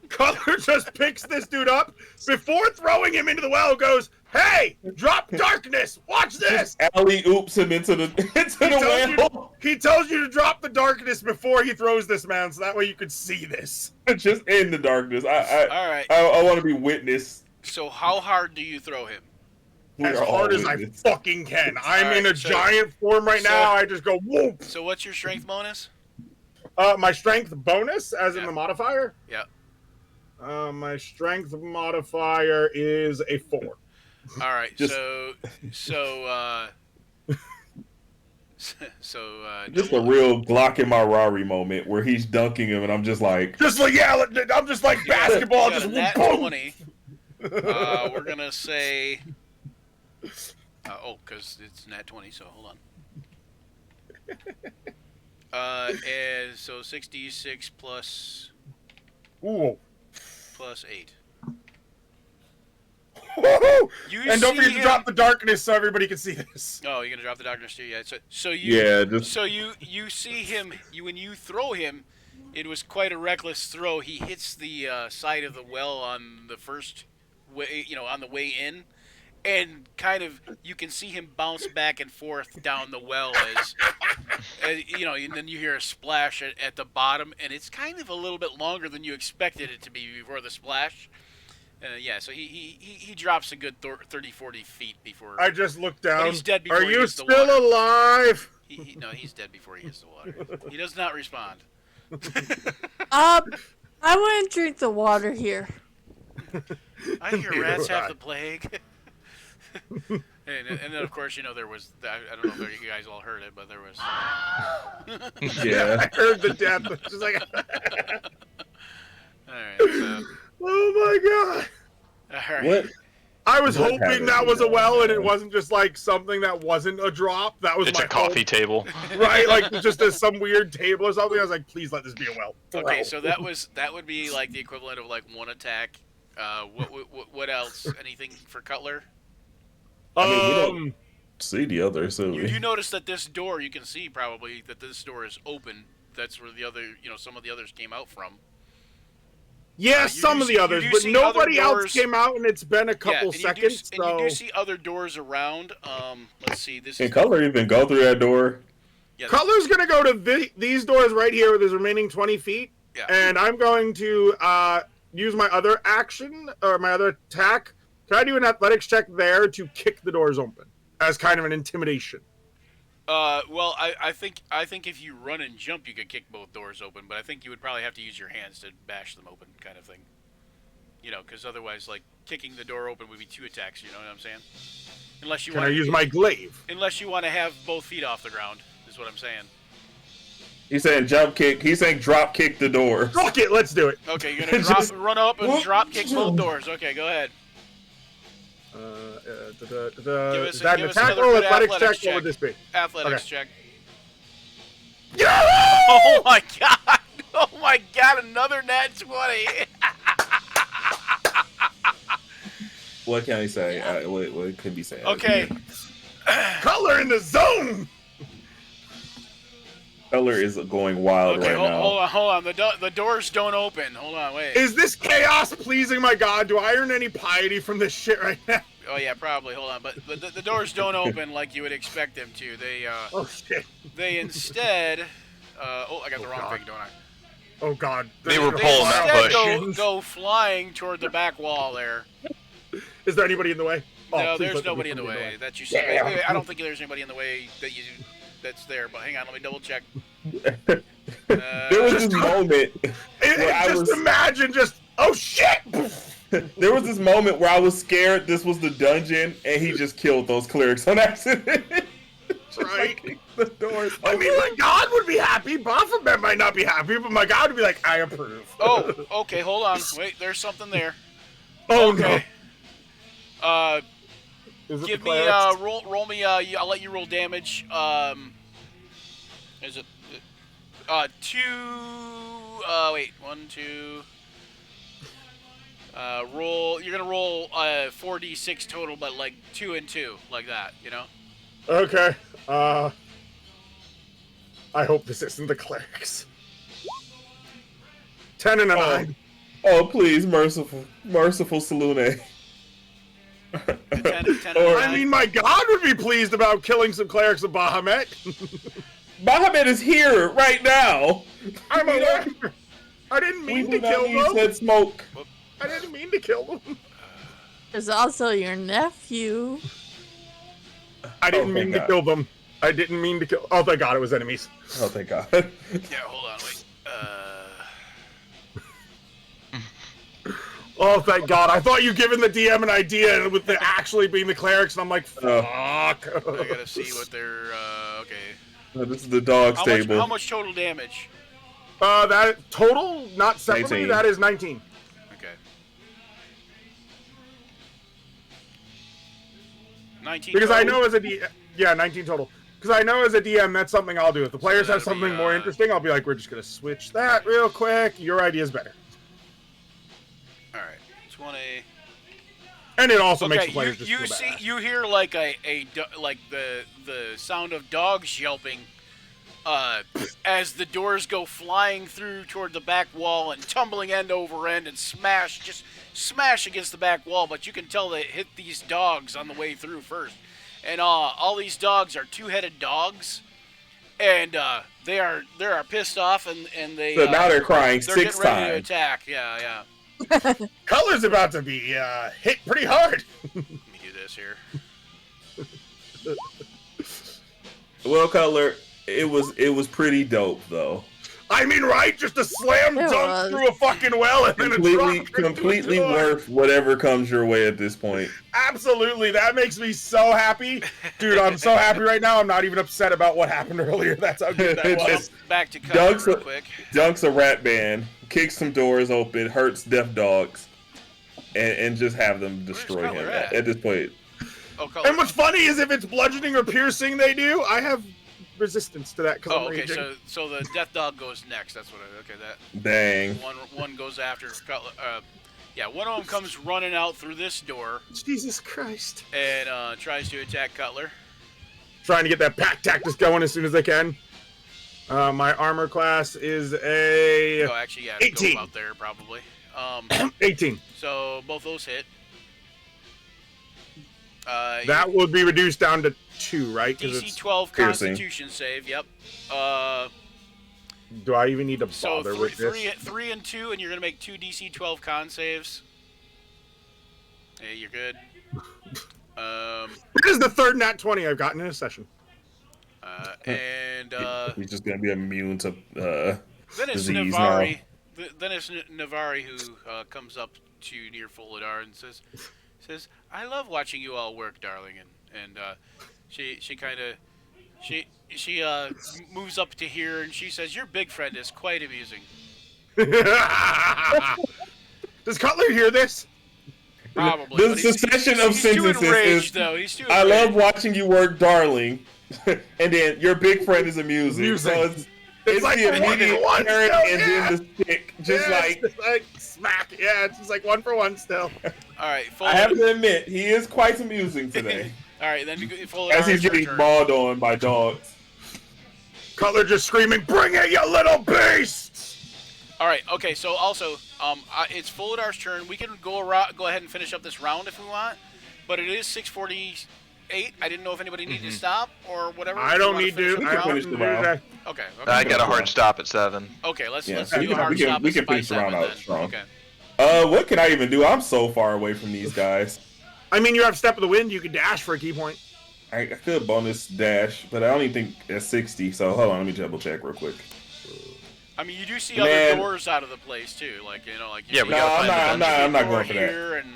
Speaker 2: Cutler just picks this dude up before throwing him into the well. Goes, hey, drop darkness. Watch this.
Speaker 3: Just alley oops him into the well.
Speaker 2: He tells you to drop the darkness before he throws this man, so that way you could see this.
Speaker 3: Just in the darkness. I
Speaker 1: All right.
Speaker 3: want to be witness.
Speaker 1: So how hard do you throw him?
Speaker 3: We
Speaker 2: As
Speaker 3: are all
Speaker 2: hard as I
Speaker 3: witness.
Speaker 2: fucking can. I'm
Speaker 1: Alright,
Speaker 2: in a
Speaker 1: so-
Speaker 2: giant form right
Speaker 1: so-
Speaker 2: now. I just go whoop.
Speaker 1: So what's your strength bonus?
Speaker 2: My strength bonus, as in
Speaker 1: Yeah.
Speaker 2: the modifier.
Speaker 1: Yeah.
Speaker 2: My strength modifier is a 4.
Speaker 1: All right.
Speaker 3: Just- Just a real Glock in my Rari moment where he's dunking him and I'm just like,
Speaker 2: Just like I'm just like basketball.
Speaker 1: You got
Speaker 2: Just
Speaker 1: a nat
Speaker 2: boom.
Speaker 1: 20. We're gonna say. Because it's nat 20. So hold on. And so 66 plus
Speaker 2: Ooh.
Speaker 1: 8.
Speaker 2: Woohoo!
Speaker 1: You
Speaker 2: And don't
Speaker 1: see
Speaker 2: forget to
Speaker 1: him-
Speaker 2: drop the darkness so everybody can see this.
Speaker 1: Oh, you're gonna drop the darkness too, yeah. So you
Speaker 3: yeah, just
Speaker 1: So you see him when you throw him, it was quite a reckless throw. He hits the side of the well on the first way, on the way in, and kind of you can see him bounce back and forth down the well as and then you hear a splash at the bottom, and it's kind of a little bit longer than you expected it to be before the splash. So he drops a good 30, 40 feet before.
Speaker 2: I just looked down.
Speaker 1: he's dead before
Speaker 2: Are
Speaker 1: he
Speaker 2: you
Speaker 1: hits the
Speaker 2: still
Speaker 1: water.
Speaker 2: alive?
Speaker 1: No, he's dead before he hits the water. He does not respond.
Speaker 5: I want to drink the water here.
Speaker 1: I hear rats
Speaker 2: Neither
Speaker 1: have
Speaker 2: I.
Speaker 1: the plague. and then, of course, there was... I don't know if you guys all heard it, but there was...
Speaker 3: yeah.
Speaker 2: I heard the death. Just like,
Speaker 1: All right, so...
Speaker 2: oh my god!
Speaker 1: All right.
Speaker 3: What?
Speaker 2: I was
Speaker 3: What
Speaker 2: hoping
Speaker 3: happened
Speaker 2: that
Speaker 3: to
Speaker 2: was a
Speaker 3: that?
Speaker 2: well, and it wasn't just like something that wasn't a drop. That was
Speaker 4: It's
Speaker 2: my
Speaker 4: a coffee table.
Speaker 2: hope, right? Like just as some weird table or something. I was like, please let this be a well.
Speaker 1: Okay,
Speaker 2: Throw.
Speaker 1: so that would be like the equivalent of like one attack. What else? Anything for Cutler?
Speaker 3: I mean, we don't see the other, so
Speaker 1: You do notice that this door, you can see probably that this door is open. That's where the other, some of the others came out from.
Speaker 2: Yes,
Speaker 1: you
Speaker 2: some
Speaker 1: do
Speaker 2: of
Speaker 1: see-
Speaker 2: the
Speaker 1: you
Speaker 2: others,
Speaker 1: do
Speaker 2: but
Speaker 1: see
Speaker 2: nobody
Speaker 1: other
Speaker 2: else
Speaker 1: doors.
Speaker 2: came out, and it's been a couple
Speaker 1: and
Speaker 2: seconds.
Speaker 1: and you do see other doors around. Let's see. This
Speaker 3: Can
Speaker 1: is
Speaker 3: Cutler even go through that door?
Speaker 1: yeah,
Speaker 2: Cutler's gonna go to these doors right here with his remaining 20 feet,
Speaker 1: yeah.
Speaker 2: and I'm going to use my other action or my other attack. Can I do an athletics check there to kick the doors open as kind of an intimidation?
Speaker 1: Well, I think if you run and jump, you could kick both doors open, but I think you would probably have to use your hands to bash them open, kind of thing. Because otherwise, like kicking the door open would be 2 attacks. You know what I'm saying? Unless you
Speaker 2: Can
Speaker 1: want
Speaker 2: I use my glaive?
Speaker 1: Unless you want to have both feet off the ground, is what I'm saying.
Speaker 3: He's saying jump kick. He's saying drop kick the door.
Speaker 2: Fuck it, let's do it.
Speaker 1: Okay, you're gonna
Speaker 3: Just-
Speaker 1: run up and drop kick both doors. Okay, go ahead.
Speaker 2: Is that an
Speaker 1: give us
Speaker 2: attack
Speaker 1: another
Speaker 2: or
Speaker 1: good
Speaker 2: athletics
Speaker 1: athletics
Speaker 2: check? What would this be?
Speaker 1: Athletics
Speaker 2: Okay.
Speaker 1: check.
Speaker 2: Yeah!
Speaker 1: Oh my god! Oh my god! Another nat 20.
Speaker 3: What can I say? What could be said?
Speaker 1: Okay.
Speaker 2: Color in the zone!
Speaker 3: Cutler is going wild
Speaker 1: Okay,
Speaker 3: right now.
Speaker 1: hold on. The doors don't open. Hold on, wait.
Speaker 2: Is this chaos pleasing my god? Do I earn any piety from this shit right now?
Speaker 1: Oh yeah, probably. Hold on, but the doors don't open like you would expect them to.
Speaker 2: Oh shit.
Speaker 1: They instead. I got the wrong
Speaker 2: God.
Speaker 1: thing, don't I?
Speaker 2: Oh god.
Speaker 4: They were
Speaker 1: They
Speaker 4: pulling that
Speaker 1: instead
Speaker 4: bush.
Speaker 1: go flying toward the back wall there.
Speaker 2: Is there anybody in the way? Oh,
Speaker 1: No,
Speaker 2: please
Speaker 1: there's
Speaker 2: let there be
Speaker 1: nobody in the
Speaker 2: somebody
Speaker 1: way that you see.
Speaker 2: Yeah.
Speaker 1: Wait, I don't think there's anybody in the way that's there. But hang on, let me double check.
Speaker 3: There was this moment. where I
Speaker 2: Just
Speaker 3: was-
Speaker 2: imagine oh shit!
Speaker 3: There was this moment where I was scared this was the dungeon, and he just killed those clerics on accident. Just
Speaker 2: Right.
Speaker 3: like, the doors.
Speaker 2: I mean, my god would be happy. Baphomet might not be happy, but my god would be like, I approve.
Speaker 1: Oh, okay, hold on. Wait, there's something there.
Speaker 2: Oh
Speaker 1: Okay.
Speaker 2: no. Is it
Speaker 1: Give
Speaker 2: the
Speaker 1: me
Speaker 2: clerics?
Speaker 1: roll me. I'll let you roll damage. Is it 2? Wait, 1, 2. Roll. You're gonna roll 4d6 total, but like 2 and 2, like that.
Speaker 2: Okay. I hope this isn't the clerics. 10 and a 9.
Speaker 3: Oh, please, merciful Salune.
Speaker 1: 10
Speaker 3: Or-
Speaker 2: I mean, my god would be pleased about killing some clerics of Bahamut.
Speaker 3: Bahamut is here right now.
Speaker 2: I'm aware. I didn't
Speaker 3: We
Speaker 2: mean
Speaker 3: do
Speaker 2: to
Speaker 3: not
Speaker 2: kill
Speaker 3: use
Speaker 2: them.
Speaker 3: that smoke.
Speaker 2: I didn't mean to kill them.
Speaker 5: There's also your nephew.
Speaker 2: I didn't
Speaker 3: Oh,
Speaker 2: mean
Speaker 3: thank
Speaker 2: to
Speaker 3: God.
Speaker 2: kill them. I didn't mean to kill. Oh, thank God, it was enemies.
Speaker 3: Oh, thank God.
Speaker 1: Yeah, hold on, wait.
Speaker 2: Oh, thank God. I thought you given the DM an idea with the actually being the clerics, and I'm like,
Speaker 3: Oh.
Speaker 2: fuck.
Speaker 1: I gotta see what they're. Okay.
Speaker 3: This is the dog's table.
Speaker 1: How much total damage?
Speaker 2: That total, not separately,
Speaker 3: 19.
Speaker 2: that is 19.
Speaker 1: Okay. 19.
Speaker 2: Because I
Speaker 1: total?
Speaker 2: know as a DM, yeah, 19 total. Because I know as a DM, that's something I'll do. If the players have
Speaker 1: that'll be,
Speaker 2: something more interesting, I'll be like, we're just gonna switch that real quick. Your idea's better,
Speaker 1: All right. 20.
Speaker 2: and it also makes
Speaker 1: Okay,
Speaker 2: the players just
Speaker 1: you
Speaker 2: feel
Speaker 1: see,
Speaker 2: badass.
Speaker 1: you hear like like the sound of dogs yelping, as the doors go flying through toward the back wall and tumbling end over end and just smash against the back wall. But you can tell they hit these dogs on the way through first, and all these dogs are 2-headed dogs, and they are pissed off and they
Speaker 3: So now they're crying
Speaker 1: they're
Speaker 3: 6
Speaker 1: getting ready to
Speaker 3: times.
Speaker 1: attack. Yeah.
Speaker 2: Color's about to be hit pretty hard.
Speaker 1: Let me do this here.
Speaker 3: Well, Cutler, it was pretty dope though.
Speaker 2: I mean, right? Just a slam
Speaker 5: It
Speaker 2: dunk
Speaker 5: was.
Speaker 2: through a fucking well and then a drop.
Speaker 3: Completely worth whatever comes your way at this point.
Speaker 2: Absolutely, that makes me so happy, dude. I'm so happy right now. I'm not even upset about what happened earlier. That's how good that was.
Speaker 3: Just
Speaker 1: Back to cover
Speaker 3: Doug's
Speaker 1: real quick.
Speaker 3: dunks a rat band, kicks some doors open, hurts deaf dogs. and just have them destroy
Speaker 1: Cutler
Speaker 3: him
Speaker 1: at?
Speaker 3: at this point.
Speaker 1: Oh, Cutler.
Speaker 2: And what's funny is if it's bludgeoning or piercing they do, I have resistance to that because
Speaker 1: Oh,
Speaker 2: I'm
Speaker 1: okay.
Speaker 2: raging.
Speaker 1: So the Death Dog goes next. That's what. Okay, that
Speaker 3: Dang.
Speaker 1: one goes after Cutler. Yeah, one of them comes running out through this door
Speaker 2: Jesus Christ.
Speaker 1: and tries to attack Cutler.
Speaker 2: Trying to get that pack tactics going as soon as I can. My armor class is a
Speaker 1: Oh, actually, yeah,
Speaker 2: 18.
Speaker 1: go out there probably.
Speaker 2: 18.
Speaker 1: So both those hit.
Speaker 2: That would be reduced down to 2, right? 'Cause
Speaker 1: DC
Speaker 2: it's
Speaker 1: 12
Speaker 3: piercing.
Speaker 1: Constitution save. Yep.
Speaker 2: do I even need to
Speaker 1: So
Speaker 2: bother with this?
Speaker 1: three and 2, and you're gonna make 2 DC 12 con saves. Hey, you're good.
Speaker 2: This is the third nat 20 I've gotten in a session.
Speaker 1: And
Speaker 3: He's just gonna be immune to
Speaker 1: then it's
Speaker 3: disease
Speaker 1: Navari. Then it's Navari who comes up to near Foladar and says, "I love watching you all work, darling." And she kind of moves up to here and she says, "Your big friend is quite amusing."
Speaker 2: Does Cutler hear this?
Speaker 1: Probably.
Speaker 3: The
Speaker 1: but he's
Speaker 3: succession of
Speaker 1: he's too
Speaker 3: sentences
Speaker 1: enraged,
Speaker 3: is,
Speaker 1: though. He's too
Speaker 3: I
Speaker 1: enraged.
Speaker 3: love watching you work, darling. And then your big friend is amusing.
Speaker 2: Amusing.
Speaker 3: So it's
Speaker 2: like
Speaker 3: the
Speaker 2: one for
Speaker 3: immediate
Speaker 2: one
Speaker 3: parent
Speaker 2: still,
Speaker 3: and
Speaker 2: yeah.
Speaker 3: then the stick. Just
Speaker 2: Yeah,
Speaker 3: like,
Speaker 2: it's just like smack. Yeah, it's just like 1 for 1 still.
Speaker 1: All right,
Speaker 3: I have to admit, he is quite amusing
Speaker 1: Foladar.
Speaker 3: today.
Speaker 1: All right, then Foladar,
Speaker 3: As he's
Speaker 1: it's your
Speaker 3: getting
Speaker 1: turn.
Speaker 3: mauled on by dogs.
Speaker 2: Cutler just screaming, "Bring it, you little beasts!"
Speaker 1: All right. Okay. So also, it's Foladar's turn. We can go ahead and finish up this round if we want, but it is 6:48. I didn't know if anybody needed to stop or whatever.
Speaker 2: I
Speaker 1: If you
Speaker 2: don't
Speaker 1: wanna
Speaker 2: need
Speaker 1: finish
Speaker 2: to.
Speaker 1: up
Speaker 3: can
Speaker 1: the
Speaker 2: I
Speaker 1: round.
Speaker 3: finish
Speaker 2: don't
Speaker 3: the
Speaker 2: do
Speaker 3: round.
Speaker 2: that.
Speaker 1: Okay.
Speaker 4: I
Speaker 1: Okay.
Speaker 4: got a hard stop at 7.
Speaker 1: Okay. Let's
Speaker 3: Yeah,
Speaker 1: let's
Speaker 3: so
Speaker 1: do a hard
Speaker 3: we can
Speaker 1: stop.
Speaker 3: finish
Speaker 1: by
Speaker 3: the round
Speaker 1: 7
Speaker 3: out
Speaker 1: then.
Speaker 3: strong.
Speaker 1: Okay.
Speaker 3: What can I even do? I'm so far away from these guys.
Speaker 2: I mean, you have Step of the Wind. You could dash for a key point.
Speaker 3: I could bonus dash, but I don't even think it's 60. So hold on, let me double check real quick.
Speaker 1: I mean, you do see
Speaker 3: Man.
Speaker 1: other doors out of the place too, like like you
Speaker 4: Yeah,
Speaker 1: see
Speaker 4: we gotta
Speaker 3: No,
Speaker 4: find
Speaker 3: I'm
Speaker 4: the
Speaker 3: not going for that.
Speaker 1: here and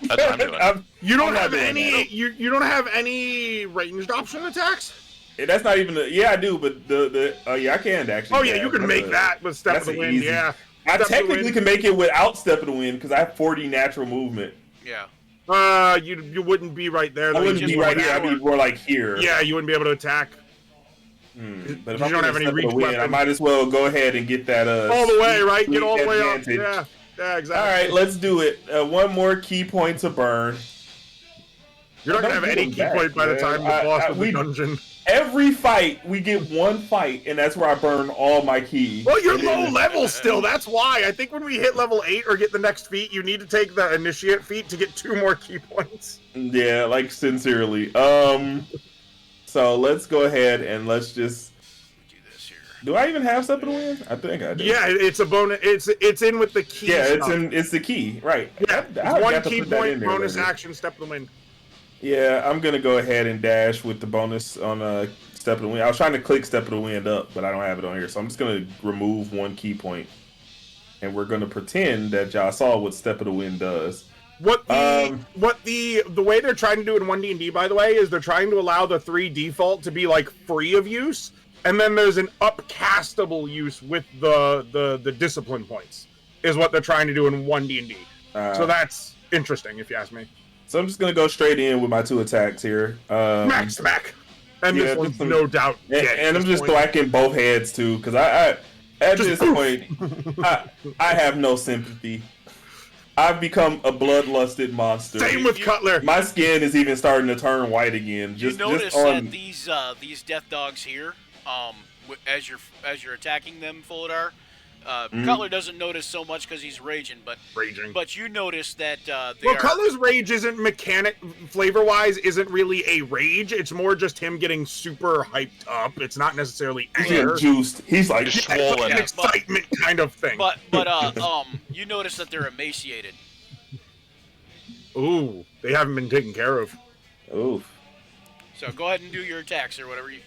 Speaker 4: That's what I'm doing.
Speaker 2: You don't
Speaker 3: I'm not
Speaker 2: have
Speaker 3: doing
Speaker 2: any.
Speaker 3: that.
Speaker 2: You don't have any ranged option attacks.
Speaker 3: That's not even. Yeah, I do, but yeah, I can actually.
Speaker 2: Oh yeah,
Speaker 3: dash.
Speaker 2: you can
Speaker 3: That's
Speaker 2: make
Speaker 3: a-
Speaker 2: that with Step of
Speaker 3: that's
Speaker 2: the
Speaker 3: a
Speaker 2: Wind.
Speaker 3: easy-
Speaker 2: Yeah.
Speaker 3: I
Speaker 2: Step of the
Speaker 3: technically
Speaker 2: Wind.
Speaker 3: can make it without Step of the Wind because I have 40 natural movement.
Speaker 1: yeah.
Speaker 2: You wouldn't be right there.
Speaker 3: I
Speaker 2: though. You
Speaker 3: wouldn't
Speaker 2: just
Speaker 3: be right
Speaker 2: wouldn't
Speaker 3: here. I'd
Speaker 2: have-
Speaker 3: be more like here.
Speaker 2: Yeah, you wouldn't be able to attack.
Speaker 3: But if
Speaker 2: You
Speaker 3: I'm
Speaker 2: don't
Speaker 3: gonna
Speaker 2: have any
Speaker 3: Step of the
Speaker 2: reach
Speaker 3: Wind, I
Speaker 2: weapon.
Speaker 3: might as well go ahead and get that.
Speaker 2: All the way, right? Get
Speaker 3: sweet
Speaker 2: all the way up.
Speaker 3: advantage.
Speaker 2: Yeah. Yeah, exactly.
Speaker 3: All right, let's do it. One more key point to burn.
Speaker 2: You're not gonna
Speaker 3: Don't
Speaker 2: have
Speaker 3: give
Speaker 2: any
Speaker 3: them
Speaker 2: key
Speaker 3: back,
Speaker 2: point by the
Speaker 3: man.
Speaker 2: time the boss of the
Speaker 3: we-
Speaker 2: dungeon.
Speaker 3: Every fight, we get one fight, and that's where I burn all my keys.
Speaker 2: Well, you're
Speaker 3: And then-
Speaker 2: low level still. That's why. I think when we hit level 8 or get the next feat, you need to take the initiate feat to get 2 more key points.
Speaker 3: Yeah, like sincerely. So let's go ahead and let's just.
Speaker 1: Do this here.
Speaker 3: Do I even have Step of the Wind? I think I do.
Speaker 2: Yeah, it's a bonus. It's in with the key.
Speaker 3: Yeah, it's
Speaker 2: stuff.
Speaker 3: in. It's the key, right?
Speaker 2: Yeah,
Speaker 3: I
Speaker 2: one
Speaker 3: got to
Speaker 2: key
Speaker 3: put that
Speaker 2: point
Speaker 3: in there
Speaker 2: bonus
Speaker 3: later.
Speaker 2: action. Step of the Wind.
Speaker 3: Yeah, I'm gonna go ahead and dash with the bonus on Step of the Wind. I was trying to click Step of the Wind up, but I don't have it on here, so I'm just gonna remove one key point, and we're gonna pretend that y'all saw what Step of the Wind does.
Speaker 2: What the way they're trying to do in 1D&D, by the way, is they're trying to allow the 3 default to be like free of use, and then there's an upcastable use with the discipline points. Is what they're trying to do in 1D&D. So that's interesting, if you ask me.
Speaker 3: So I'm just gonna go straight in with my 2 attacks here.
Speaker 2: Max smack, and
Speaker 3: yeah,
Speaker 2: this
Speaker 3: just
Speaker 2: one's
Speaker 3: some-
Speaker 2: no doubt dead
Speaker 3: And
Speaker 2: at
Speaker 3: I'm
Speaker 2: this
Speaker 3: just
Speaker 2: point.
Speaker 3: thwacking both heads too, because I at
Speaker 2: Just
Speaker 3: this
Speaker 2: poof.
Speaker 3: point, I have no sympathy. I've become a bloodlusted monster.
Speaker 2: Same with Cutler.
Speaker 3: My skin is even starting to turn white again.
Speaker 1: You
Speaker 3: Just
Speaker 1: notice
Speaker 3: on.
Speaker 1: that these death dogs here, as you're attacking them, Foladar, Cutler doesn't notice so much because he's raging,
Speaker 2: Raging.
Speaker 1: but you notice that they
Speaker 2: Well,
Speaker 1: are.
Speaker 2: Cutler's rage isn't flavor-wise, isn't really a rage. It's more just him getting super hyped up. It's not necessarily
Speaker 3: He's
Speaker 2: anger.
Speaker 3: getting juiced. He's like,
Speaker 4: Just
Speaker 2: Yeah, it's like
Speaker 4: swollen.
Speaker 2: an excitement kind of thing.
Speaker 1: But you notice that they're emaciated.
Speaker 2: Ooh, they haven't been taken care of.
Speaker 3: oof.
Speaker 1: So go ahead and do your attacks or whatever you.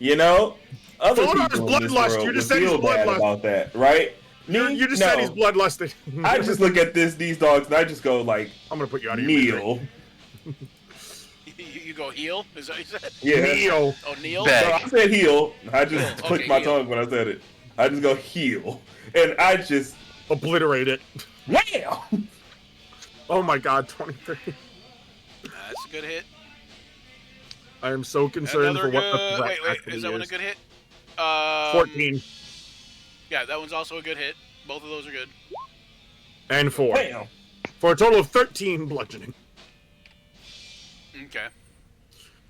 Speaker 3: You know, other
Speaker 2: Foladar's
Speaker 3: people in this
Speaker 2: bloodlust.
Speaker 3: world
Speaker 2: You just
Speaker 3: would
Speaker 2: said he's
Speaker 3: feel bad
Speaker 2: bloodlust.
Speaker 3: about that, right? Me?
Speaker 2: You just
Speaker 3: No.
Speaker 2: said he's bloodlusted.
Speaker 3: I just look at these dogs and I just go like,
Speaker 2: I'm gonna put you out of your misery.
Speaker 3: kneel.
Speaker 1: You go heal? Is that what you said?
Speaker 3: Yeah.
Speaker 2: Kneel.
Speaker 1: Oh, kneel?
Speaker 4: Beg.
Speaker 3: No, I said heel. I just
Speaker 1: Okay,
Speaker 3: clicked my
Speaker 1: heel.
Speaker 3: tongue when I said it. I just go heel, and I just
Speaker 2: Obliterate it.
Speaker 3: Wham!
Speaker 2: Oh my god, 23.
Speaker 1: That's a good hit.
Speaker 2: I am so concerned
Speaker 1: Another
Speaker 2: for what the
Speaker 1: good.
Speaker 2: threat
Speaker 1: Wait,
Speaker 2: actually
Speaker 1: is that one a good hit?
Speaker 2: 14
Speaker 1: Yeah, that one's also a good hit. Both of those are good.
Speaker 2: and 4.
Speaker 3: Bam!
Speaker 2: For a total of 13 bludgeoning.
Speaker 1: Okay.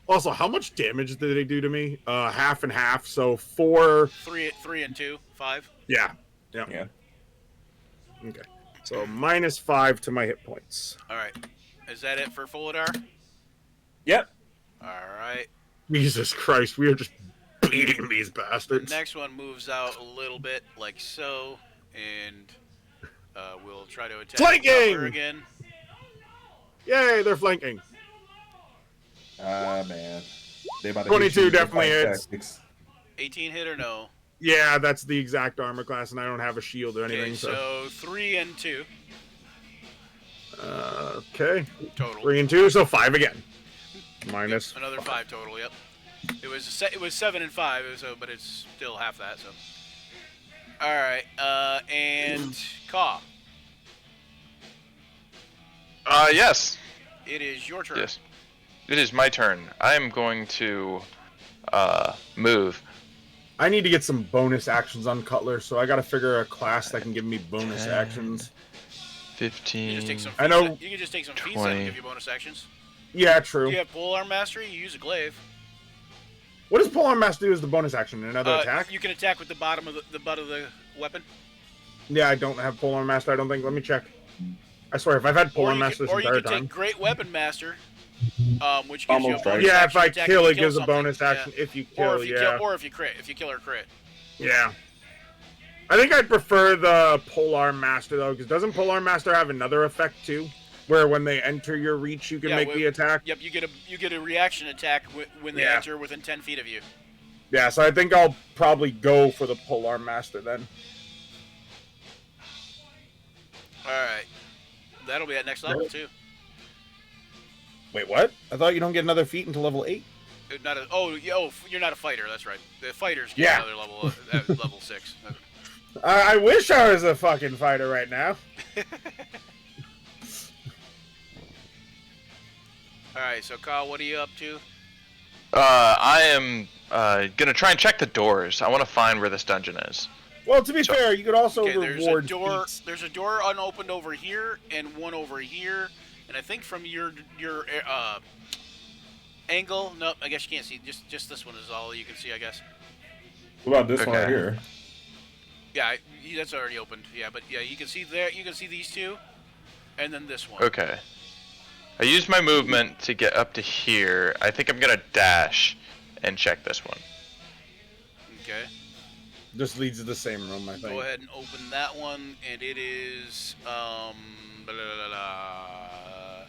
Speaker 2: Also, how much damage did they do to me? Half and half, so 4.
Speaker 1: 3 and 2, 5.
Speaker 2: Yeah.
Speaker 3: Yeah.
Speaker 2: Okay. So -5 to my hit points.
Speaker 1: All right. Is that it for Fuladar?
Speaker 3: Yep.
Speaker 1: All right.
Speaker 2: Jesus Christ, we are just beating these
Speaker 1: The
Speaker 2: bastards.
Speaker 1: next one moves out a little bit, like so, and we'll try to attack
Speaker 2: Flanking!
Speaker 1: Cutler again.
Speaker 2: Yay, they're flanking.
Speaker 3: Ah, man. They about to
Speaker 2: 22
Speaker 3: hit you with the
Speaker 2: definitely
Speaker 3: fight
Speaker 2: hits.
Speaker 3: tactics.
Speaker 1: 18 hit or no?
Speaker 2: Yeah, that's the exact armor class, and I don't have a shield or anything,
Speaker 1: Okay, so 3 and 2
Speaker 2: okay.
Speaker 1: total.
Speaker 2: 3 and 2, so 5 again. Minus.
Speaker 1: Another 5 total. Yep. It was 7 and 5, so but it's still half that. So. All right. And Caw,
Speaker 4: Yes.
Speaker 1: it is your turn.
Speaker 4: Yes. It is my turn. I am going to move.
Speaker 2: I need to get some bonus actions on Cutler, so I gotta figure a class that can give me bonus
Speaker 4: 10.
Speaker 2: actions.
Speaker 4: 15.
Speaker 1: You just take some.
Speaker 2: I know-
Speaker 1: You can just take some feats
Speaker 4: 20.
Speaker 1: and give you bonus actions.
Speaker 2: Yeah, true.
Speaker 1: You have polearm mastery. You use a glaive.
Speaker 2: What does Polearm Master do as the bonus action? Another attack?
Speaker 1: You can attack with the bottom of the butt of the weapon.
Speaker 2: Yeah, I don't have Polearm Master, I don't think. Let me check. I swear, if I've had Polearm Master this
Speaker 1: or you
Speaker 2: entire
Speaker 1: can
Speaker 2: time.
Speaker 1: take Great Weapon Master, which gives
Speaker 3: Almost
Speaker 1: you a
Speaker 3: right.
Speaker 1: bonus
Speaker 2: Yeah, if
Speaker 1: action
Speaker 2: I
Speaker 1: attack
Speaker 2: kill,
Speaker 1: if
Speaker 2: it
Speaker 1: you
Speaker 2: gives a
Speaker 1: something.
Speaker 2: bonus action
Speaker 1: Yeah.
Speaker 2: if you kill, yeah.
Speaker 1: Or if you crit, if you kill or crit.
Speaker 2: Yeah. I think I'd prefer the Polearm Master, though, because doesn't Polearm Master have another effect, too? Where when they enter your reach, you can
Speaker 1: Yeah,
Speaker 2: make the attack?
Speaker 1: Yep, you get a reaction attack when they
Speaker 2: Yeah.
Speaker 1: enter within 10 feet of you.
Speaker 2: Yeah, so I think I'll probably go for the Polearm Master, then.
Speaker 1: All right, that'll be at next level too.
Speaker 2: Wait, what? I thought you don't get another feat until level 8?
Speaker 1: Not a, you're not a fighter. That's right. The fighters get
Speaker 2: Yeah.
Speaker 1: another level at level 6.
Speaker 2: I wish I was a fucking fighter right now.
Speaker 1: All right, so Kyle, what are you up to?
Speaker 4: I am gonna try and check the doors. I want to find where this dungeon is.
Speaker 2: Well, to be fair, you could also
Speaker 1: Okay, there's a
Speaker 2: reward
Speaker 1: door.
Speaker 2: feats.
Speaker 1: There's a door unopened over here and one over here, and I think from your angle. Nope, I guess you can't see. Just this one is all you can see, I guess.
Speaker 3: What about this one right
Speaker 4: Okay.
Speaker 3: here?
Speaker 1: Yeah, that's already opened. Yeah, but yeah, you can see there. You can see these two, and then this one.
Speaker 4: Okay. I used my movement to get up to here. I think I'm gonna dash and check this one.
Speaker 1: Okay.
Speaker 2: Just leads to the same room, I think.
Speaker 1: Go ahead and open that one, and it is blah, blah, blah, blah.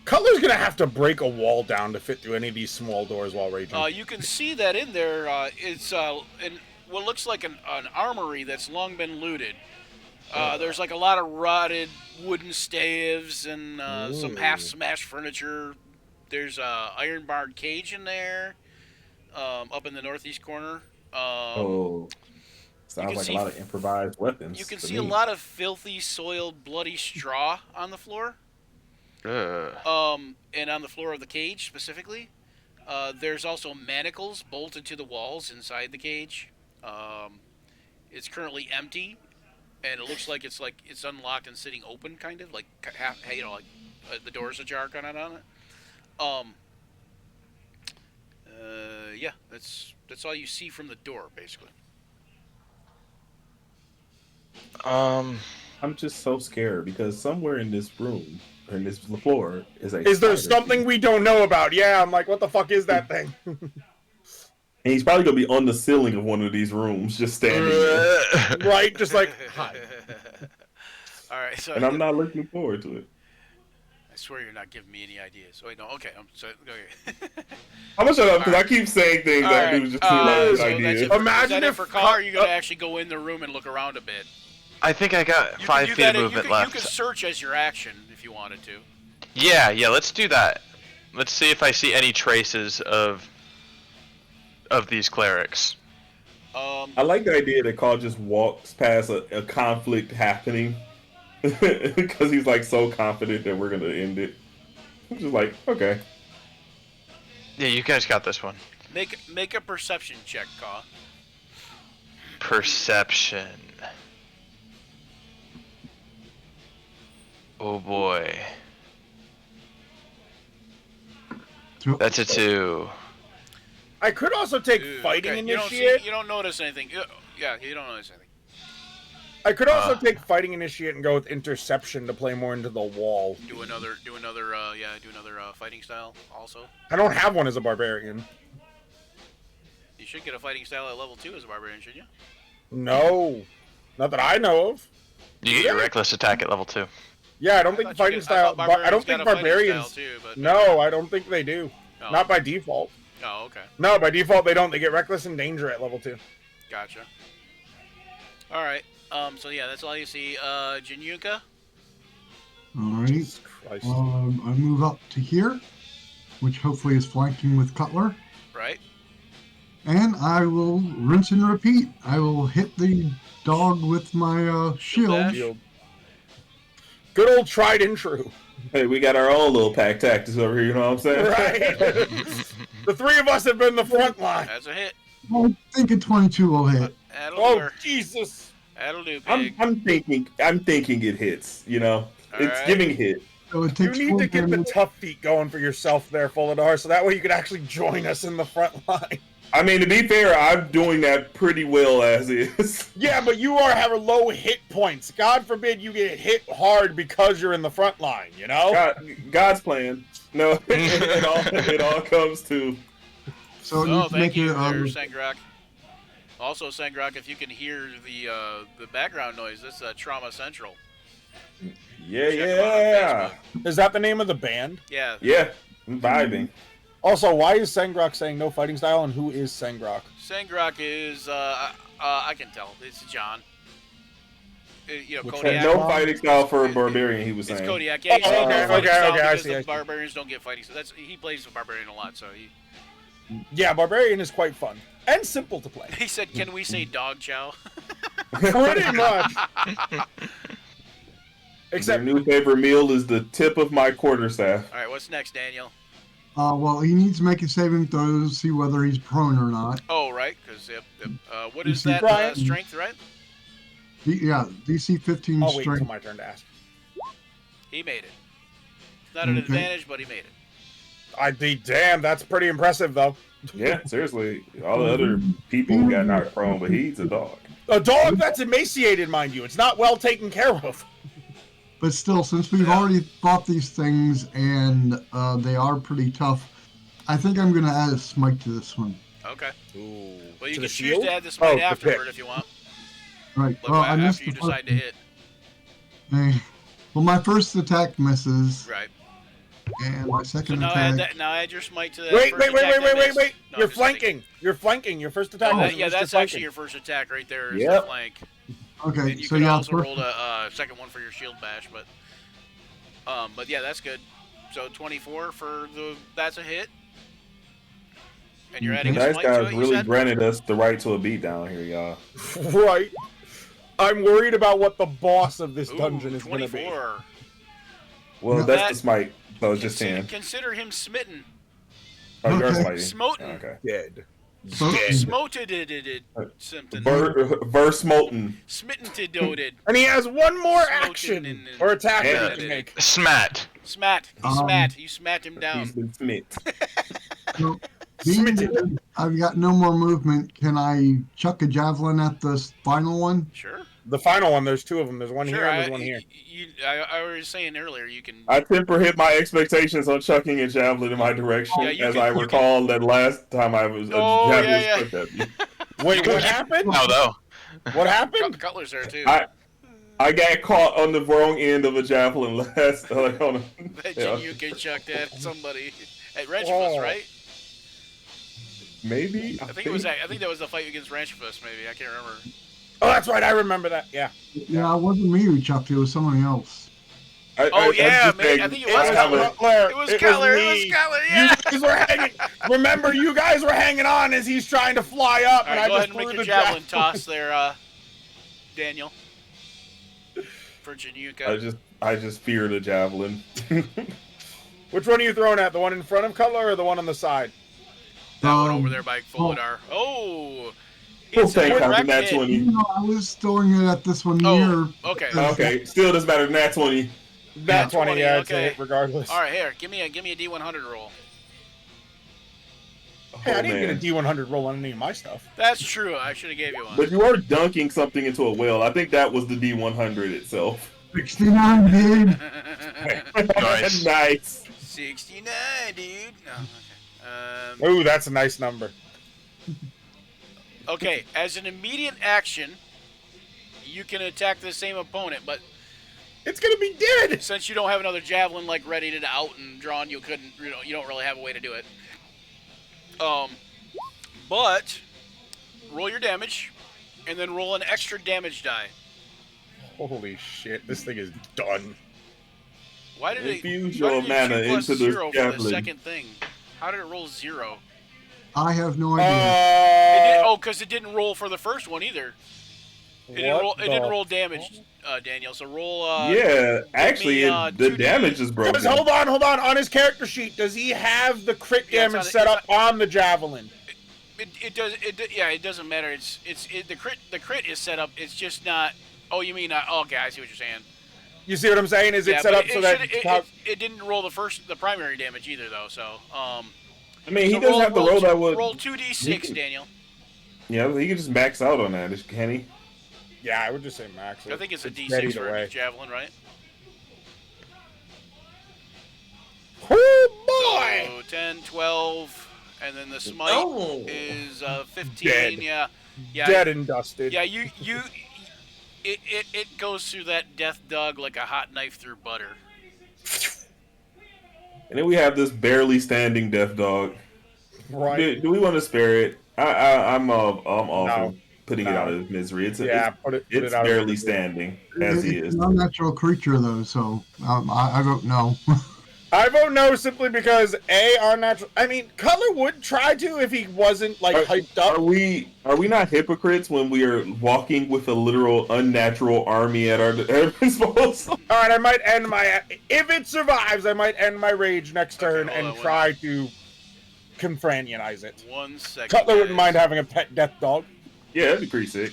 Speaker 2: Cutler's gonna have to break a wall down to fit through any of these small doors while raging.
Speaker 1: You can see that in there. It's in what looks like an armory that's long been looted. There's like a lot of rotted wooden staves and some
Speaker 2: Ooh.
Speaker 1: half-smashed furniture. There's a iron-barred cage in there, up in the northeast corner.
Speaker 3: Oh, sounds
Speaker 1: can
Speaker 3: like
Speaker 1: see-
Speaker 3: a lot of improvised weapons.
Speaker 1: You can
Speaker 3: to
Speaker 1: see a
Speaker 3: me.
Speaker 1: lot of filthy, soiled, bloody straw on the floor.
Speaker 4: Ugh.
Speaker 1: And on the floor of the cage specifically. There's also manacles bolted to the walls inside the cage. It's currently empty, and it looks like it's unlocked and sitting open, kind of like half, the door's ajar kind of on it. Yeah, that's all you see from the door, basically.
Speaker 3: I'm just so scared because somewhere in this room, or in this floor, is a.
Speaker 2: Is there
Speaker 3: spider.
Speaker 2: something we don't know about? Yeah, I'm like, what the fuck is that thing?
Speaker 3: And he's probably gonna be on the ceiling of one of these rooms, just standing there.
Speaker 2: Right? Just like, hi.
Speaker 1: All right, so
Speaker 3: And I'm not looking forward to it.
Speaker 1: I swear you're not giving me any ideas. Wait, no, okay. Okay.
Speaker 3: I'm gonna shut up because I keep saying things
Speaker 1: All
Speaker 3: that
Speaker 1: right,
Speaker 3: do just seem like
Speaker 1: so
Speaker 3: good
Speaker 1: that's
Speaker 3: ideas.
Speaker 1: it for,
Speaker 2: Imagine
Speaker 1: is that it
Speaker 2: if
Speaker 1: for car, or are you gonna
Speaker 2: Cut-
Speaker 1: actually go in the room and look around a bit?
Speaker 4: I think I got
Speaker 1: You
Speaker 4: 5
Speaker 1: can do
Speaker 4: feet
Speaker 1: that.
Speaker 4: of movement
Speaker 1: you
Speaker 4: left.
Speaker 1: can search as your action if you wanted to.
Speaker 4: Yeah, let's do that. Let's see if I see any traces of these clerics.
Speaker 3: I like the idea that Carl just walks past a conflict happening because he's like so confident that we're gonna end it. I'm just like, okay.
Speaker 4: Yeah, you guys got this one.
Speaker 1: Make a perception check, Caw.
Speaker 4: Perception. Oh boy. That's a 2.
Speaker 2: I could also take
Speaker 1: Ooh,
Speaker 2: fighting
Speaker 1: okay.
Speaker 2: initiate.
Speaker 1: You don't notice anything. Yeah, you don't notice anything.
Speaker 2: I could also take fighting initiate and go with interception to play more into the wall.
Speaker 1: Do another fighting style also.
Speaker 2: I don't have one as a barbarian.
Speaker 1: You should get a fighting style at level 2 as a barbarian, shouldn't you?
Speaker 2: No, not that I know of.
Speaker 4: You get your reckless attack at level 2.
Speaker 2: Yeah, I don't think fighting style. I don't think barbarians.
Speaker 1: Too, but
Speaker 2: No, I don't think they do.
Speaker 1: Oh.
Speaker 2: Not by default.
Speaker 1: Oh, okay.
Speaker 2: No, by default they don't. They get reckless and danger at level 2.
Speaker 1: Gotcha. All right. So yeah, that's all you see. Jinyuka.
Speaker 6: Alright.
Speaker 2: Jesus Christ.
Speaker 6: I move up to here, which hopefully is flanking with Cutler.
Speaker 1: Right.
Speaker 6: And I will rinse and repeat. I will hit the dog with my shield.
Speaker 1: dash.
Speaker 2: Shield. Good old tried and true.
Speaker 3: Hey, we got our own little pack tactics over here. You know what I'm saying?
Speaker 2: Right. The three of us have been the front line.
Speaker 1: That's a hit.
Speaker 6: I think a 22 will hit.
Speaker 1: That'll
Speaker 2: Oh
Speaker 1: do her.
Speaker 2: Jesus!
Speaker 1: That'll do, pig.
Speaker 3: I'm thinking it hits. You know, it's
Speaker 1: Alright.
Speaker 3: giving hit.
Speaker 6: So it
Speaker 2: You
Speaker 6: takes
Speaker 2: need
Speaker 6: 4
Speaker 2: to get the
Speaker 6: damage.
Speaker 2: tough feet going for yourself there, Fuladar, so that way you can actually join us in the front line.
Speaker 3: I mean, to be fair, I'm doing that pretty well as is.
Speaker 2: Yeah, but you are having low hit points. God forbid you get hit hard because you're in the front line, you know?
Speaker 3: God's plan. No, it all comes to.
Speaker 6: So it
Speaker 1: Oh,
Speaker 6: needs to
Speaker 1: thank
Speaker 6: make
Speaker 1: you,
Speaker 6: it,
Speaker 1: there, Sangrak. Also, Sangrak, if you can hear the background noise, this is Trauma Central.
Speaker 3: Yeah,
Speaker 1: Check 'em out on
Speaker 3: yeah,
Speaker 1: Facebook.
Speaker 2: Is that the name of the band?
Speaker 1: Yeah.
Speaker 3: yeah. I'm vibing.
Speaker 2: Also, why is Sangrok saying no fighting style, and who is Sangrok?
Speaker 1: Sangrak is I can tell. It's John. You know,
Speaker 2: Which
Speaker 1: Kodiak.
Speaker 3: No fighting style for a barbarian. He was
Speaker 1: It's
Speaker 3: saying.
Speaker 1: Kodiak. Yeah, he's
Speaker 2: Oh,
Speaker 1: saying no
Speaker 2: okay,
Speaker 1: fighting
Speaker 2: okay,
Speaker 1: style
Speaker 2: okay, I
Speaker 1: because
Speaker 2: see, I
Speaker 1: the
Speaker 2: see.
Speaker 1: barbarians don't get fighting. So he plays the barbarian a lot. So
Speaker 2: Yeah, Barbarian is quite fun. And simple to play.
Speaker 1: he said, "Can we say dog chow?"
Speaker 2: Pretty much.
Speaker 3: Their
Speaker 2: Except,
Speaker 3: new favorite meal is the tip of my quarterstaff.
Speaker 1: All right, what's next, Daniel?
Speaker 6: well, he needs to make a saving throw to see whether he's prone or not.
Speaker 1: Oh, right, because what
Speaker 6: You
Speaker 1: is
Speaker 6: see
Speaker 1: that
Speaker 2: Brian?
Speaker 1: strength, right?
Speaker 6: Yeah, DC 15
Speaker 2: I'll wait till
Speaker 6: strength.
Speaker 2: my turn to ask.
Speaker 1: He made it. Not an
Speaker 6: Okay.
Speaker 1: advantage, but he made it.
Speaker 2: I'd be damned. That's pretty impressive, though.
Speaker 3: Yeah, seriously. All the other people got knocked prone, but he's a dog.
Speaker 2: A dog that's emaciated, mind you. It's not well taken care of.
Speaker 6: But still, since we've already fought these things and they are pretty tough, I think I'm going to add a smite to this one.
Speaker 1: Okay.
Speaker 2: Ooh.
Speaker 1: Well, you
Speaker 2: To
Speaker 1: can
Speaker 2: the
Speaker 1: choose
Speaker 2: shield?
Speaker 1: to add the smite
Speaker 2: the
Speaker 1: afterward
Speaker 2: pick.
Speaker 1: if you want.
Speaker 6: Right.
Speaker 1: Like,
Speaker 6: Well, I missed
Speaker 1: after you
Speaker 6: the
Speaker 1: decide
Speaker 6: first
Speaker 1: to hit.
Speaker 6: Well, my first attack misses,
Speaker 1: Right.
Speaker 6: and my
Speaker 1: So
Speaker 6: second
Speaker 1: now
Speaker 6: attack.
Speaker 1: add your smite to that.
Speaker 2: Wait,
Speaker 1: first
Speaker 2: wait, wait,
Speaker 1: attack
Speaker 2: wait,
Speaker 1: that
Speaker 2: wait, wait,
Speaker 1: missed.
Speaker 2: wait.
Speaker 1: No,
Speaker 2: You're
Speaker 1: I'm just kidding.
Speaker 2: flanking. You're flanking. Your first attack.
Speaker 1: Oh,
Speaker 2: was
Speaker 1: yeah,
Speaker 2: just
Speaker 1: that's
Speaker 2: flanking.
Speaker 1: actually your first attack right there. Is
Speaker 3: Yep.
Speaker 1: the flank.
Speaker 6: Okay,
Speaker 1: And you
Speaker 6: so
Speaker 1: could
Speaker 6: yeah,
Speaker 1: also
Speaker 6: first,
Speaker 1: roll a second one for your shield bash, but yeah, that's good. So 24 for that's a hit. And you're adding
Speaker 3: You
Speaker 1: a
Speaker 3: guys
Speaker 1: smite to
Speaker 3: guys
Speaker 1: it, you
Speaker 3: really
Speaker 1: said?
Speaker 3: granted us the right to a beat down here, y'all.
Speaker 2: Right. I'm worried about what the boss of this
Speaker 1: Ooh,
Speaker 2: dungeon is going to be.
Speaker 1: 24.
Speaker 3: Well,
Speaker 6: Yeah.
Speaker 3: that's
Speaker 1: That-
Speaker 3: the smite, so it's just 10.
Speaker 1: Consider him smitten.
Speaker 3: Oh, you're
Speaker 6: Okay.
Speaker 3: smiting.
Speaker 1: Smoten.
Speaker 3: Okay.
Speaker 2: Dead.
Speaker 6: so-
Speaker 1: Smoted something.
Speaker 3: Verse molten.
Speaker 1: Smitten to doted.
Speaker 2: And he has one more
Speaker 1: Smoking
Speaker 2: action
Speaker 1: and-
Speaker 2: or attack
Speaker 3: Yeah.
Speaker 2: that he can make.
Speaker 4: Smat.
Speaker 1: Smat. He smat. You smat him
Speaker 3: He's
Speaker 1: down.
Speaker 3: been smit.
Speaker 6: so being that I've got no more movement. Can I chuck a javelin at this final one?
Speaker 1: Sure.
Speaker 2: The final one, there's two of them. There's one
Speaker 1: Sure.
Speaker 2: here and there's one here.
Speaker 1: I was saying earlier, you can.
Speaker 3: I temper hit my expectations on chucking a javelin in my direction,
Speaker 1: Yeah, you
Speaker 3: as
Speaker 1: can-
Speaker 3: I
Speaker 1: you
Speaker 3: recall that last time I was
Speaker 1: Oh,
Speaker 3: a javelin
Speaker 1: yeah,
Speaker 3: was chucked at me.
Speaker 2: Wait, what happened?
Speaker 4: How though?
Speaker 2: What happened?
Speaker 1: Cutler's there too.
Speaker 3: I got caught on the wrong end of a javelin last. Like, on
Speaker 1: Bet
Speaker 3: yeah.
Speaker 1: you can chuck that at somebody at Ranchifus,
Speaker 2: Oh.
Speaker 1: right?
Speaker 3: Maybe.
Speaker 1: I think it was. I think that was the fight against Ranchifus. Maybe I can't remember.
Speaker 2: Oh, that's right. I remember that. Yeah.
Speaker 6: Yeah, it wasn't me who chucked it. It was somebody else.
Speaker 1: Oh, yeah,
Speaker 3: just
Speaker 1: man,
Speaker 3: saying,
Speaker 1: I think it
Speaker 2: It
Speaker 1: was
Speaker 2: was
Speaker 1: Cutler.
Speaker 2: Cutler.
Speaker 1: It was Cutler. It was
Speaker 2: me.
Speaker 1: Cutler.
Speaker 2: You
Speaker 1: Yeah.
Speaker 2: guys were hanging. Remember, you guys were hanging on as he's trying to fly up,
Speaker 1: All
Speaker 2: and
Speaker 1: right,
Speaker 2: I
Speaker 1: go
Speaker 2: just
Speaker 1: ahead and
Speaker 2: threw
Speaker 1: make
Speaker 2: the
Speaker 1: your javelin toss there, Daniel. For Januka.
Speaker 3: I just fear the javelin.
Speaker 2: Which one are you throwing at? The one in front of Cutler or the one on the side?
Speaker 1: That one over there by Folidar.
Speaker 3: Oh,
Speaker 1: It's a
Speaker 3: thank God,
Speaker 1: direct
Speaker 3: nat
Speaker 1: hit.
Speaker 3: 20.
Speaker 6: No, I was throwing it at this one
Speaker 1: Oh,
Speaker 6: here.
Speaker 1: okay.
Speaker 3: Okay, still doesn't matter. Nat 20.
Speaker 2: That 20, yeah, it's a
Speaker 1: okay.
Speaker 2: hit regardless.
Speaker 1: All right, here, give me a D100 roll.
Speaker 2: Hey, I
Speaker 3: Oh,
Speaker 2: didn't
Speaker 3: man.
Speaker 2: get a D100 roll on any of my stuff.
Speaker 1: That's true. I should have gave you one.
Speaker 3: But you are dunking something into a well. I think that was the D100 itself.
Speaker 6: 69, dude.
Speaker 4: Nice.
Speaker 3: Nice.
Speaker 1: 69, dude. No, okay.
Speaker 2: Ooh, that's a nice number.
Speaker 1: Okay, as an immediate action, you can attack the same opponent, but
Speaker 2: It's gonna be dead!
Speaker 1: since you don't have another javelin like ready to out and drawn, you don't really have a way to do it. But roll your damage, and then roll an extra damage die.
Speaker 2: Holy shit, this thing is done.
Speaker 1: Why did
Speaker 3: Infuse
Speaker 1: it? Why
Speaker 3: your
Speaker 1: did it
Speaker 3: mana
Speaker 1: do plus
Speaker 3: into the
Speaker 1: 0 for the
Speaker 3: javelin.
Speaker 1: second thing? How did it roll 0?
Speaker 6: I have no idea.
Speaker 1: Because it didn't roll for the first one either. It didn't roll damage, Daniel. So roll.
Speaker 3: Yeah, actually,
Speaker 1: me,
Speaker 3: the
Speaker 1: 2D.
Speaker 3: damage is broken.
Speaker 2: Because hold on. On his character sheet, does he have the crit
Speaker 1: Yeah, it's
Speaker 2: damage
Speaker 1: on-
Speaker 2: set
Speaker 1: it's
Speaker 2: up on the javelin?
Speaker 1: It doesn't matter. The crit is set up. It's just not. Oh, you mean? Okay, I see what you're saying.
Speaker 2: You see what I'm saying? Is it set
Speaker 1: but
Speaker 2: up so that
Speaker 1: it didn't roll the primary damage either, though. So
Speaker 3: I mean, he
Speaker 1: so
Speaker 3: doesn't have to roll that would.
Speaker 1: Roll 2d6, Daniel.
Speaker 3: Yeah, he can just max out on that, can he?
Speaker 2: Yeah, I would just say max.
Speaker 1: I think it's a
Speaker 2: dead
Speaker 1: d6
Speaker 2: either
Speaker 1: for
Speaker 2: way.
Speaker 1: a javelin, right?
Speaker 2: Oh boy!
Speaker 1: So 10, 12, and then the smite
Speaker 3: Oh.
Speaker 1: is 15.
Speaker 2: Dead.
Speaker 1: Yeah.
Speaker 2: Dead and dusted.
Speaker 1: Yeah, it goes through that death dog like a hot knife through butter.
Speaker 3: And then we have this barely standing death dog.
Speaker 2: Right.
Speaker 3: Do we want to spare it? I'm all
Speaker 2: No.
Speaker 3: for putting it out of its misery. It's
Speaker 2: Put it out of
Speaker 3: barely
Speaker 2: his misery.
Speaker 3: standing as he
Speaker 6: It's
Speaker 3: is.
Speaker 6: an unnatural creature, though, so I don't know.
Speaker 2: I vote no simply because unnatural. I mean, Cutler would try to if he wasn't like hyped up.
Speaker 3: Are we not hypocrites when we are walking with a literal unnatural army at our disposal?
Speaker 2: All right, I might end my. If it survives, I might end my rage next turn
Speaker 1: hold
Speaker 2: and
Speaker 1: on,
Speaker 2: try to confranionize it.
Speaker 1: 1 second.
Speaker 2: Cutler wouldn't
Speaker 1: guys.
Speaker 2: mind having a pet death dog.
Speaker 3: Yeah, that'd be pretty sick.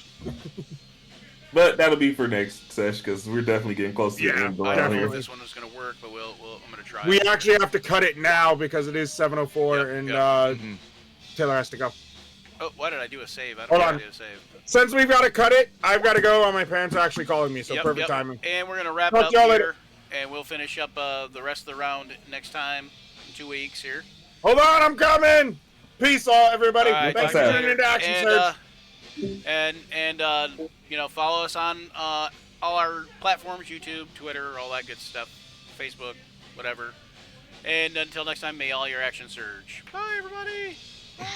Speaker 3: But that'll be for next sesh because we're definitely getting close to the end
Speaker 1: I
Speaker 3: around
Speaker 1: don't know
Speaker 3: here.
Speaker 1: if this one was going to work, but I'm going to try.
Speaker 2: We
Speaker 1: it.
Speaker 2: actually have to cut it now because it is 7:04
Speaker 1: Yep,
Speaker 2: and
Speaker 1: yep.
Speaker 2: Taylor has to go.
Speaker 1: Oh, why did I do a save? I don't
Speaker 2: Hold
Speaker 1: know
Speaker 2: on.
Speaker 1: how to do a save.
Speaker 2: Since we've got to cut it, I've got to go. My parents are actually calling me, so
Speaker 1: Yep,
Speaker 2: perfect
Speaker 1: yep.
Speaker 2: timing.
Speaker 1: And we're going to wrap
Speaker 2: Talk
Speaker 1: it up
Speaker 2: to y'all
Speaker 1: here,
Speaker 2: later.
Speaker 1: and we'll finish up the rest of the round next time in 2 weeks here.
Speaker 2: Hold on, I'm coming. Peace, all everybody.
Speaker 1: All right,
Speaker 2: Thanks
Speaker 1: talk
Speaker 2: for
Speaker 1: to you
Speaker 2: tuning into
Speaker 1: later.
Speaker 2: Action
Speaker 1: And,
Speaker 2: Surge.
Speaker 1: and follow us on all our platforms: YouTube, Twitter, all that good stuff, Facebook, whatever. And until next time, may all your actions surge. Bye, everybody. Bye.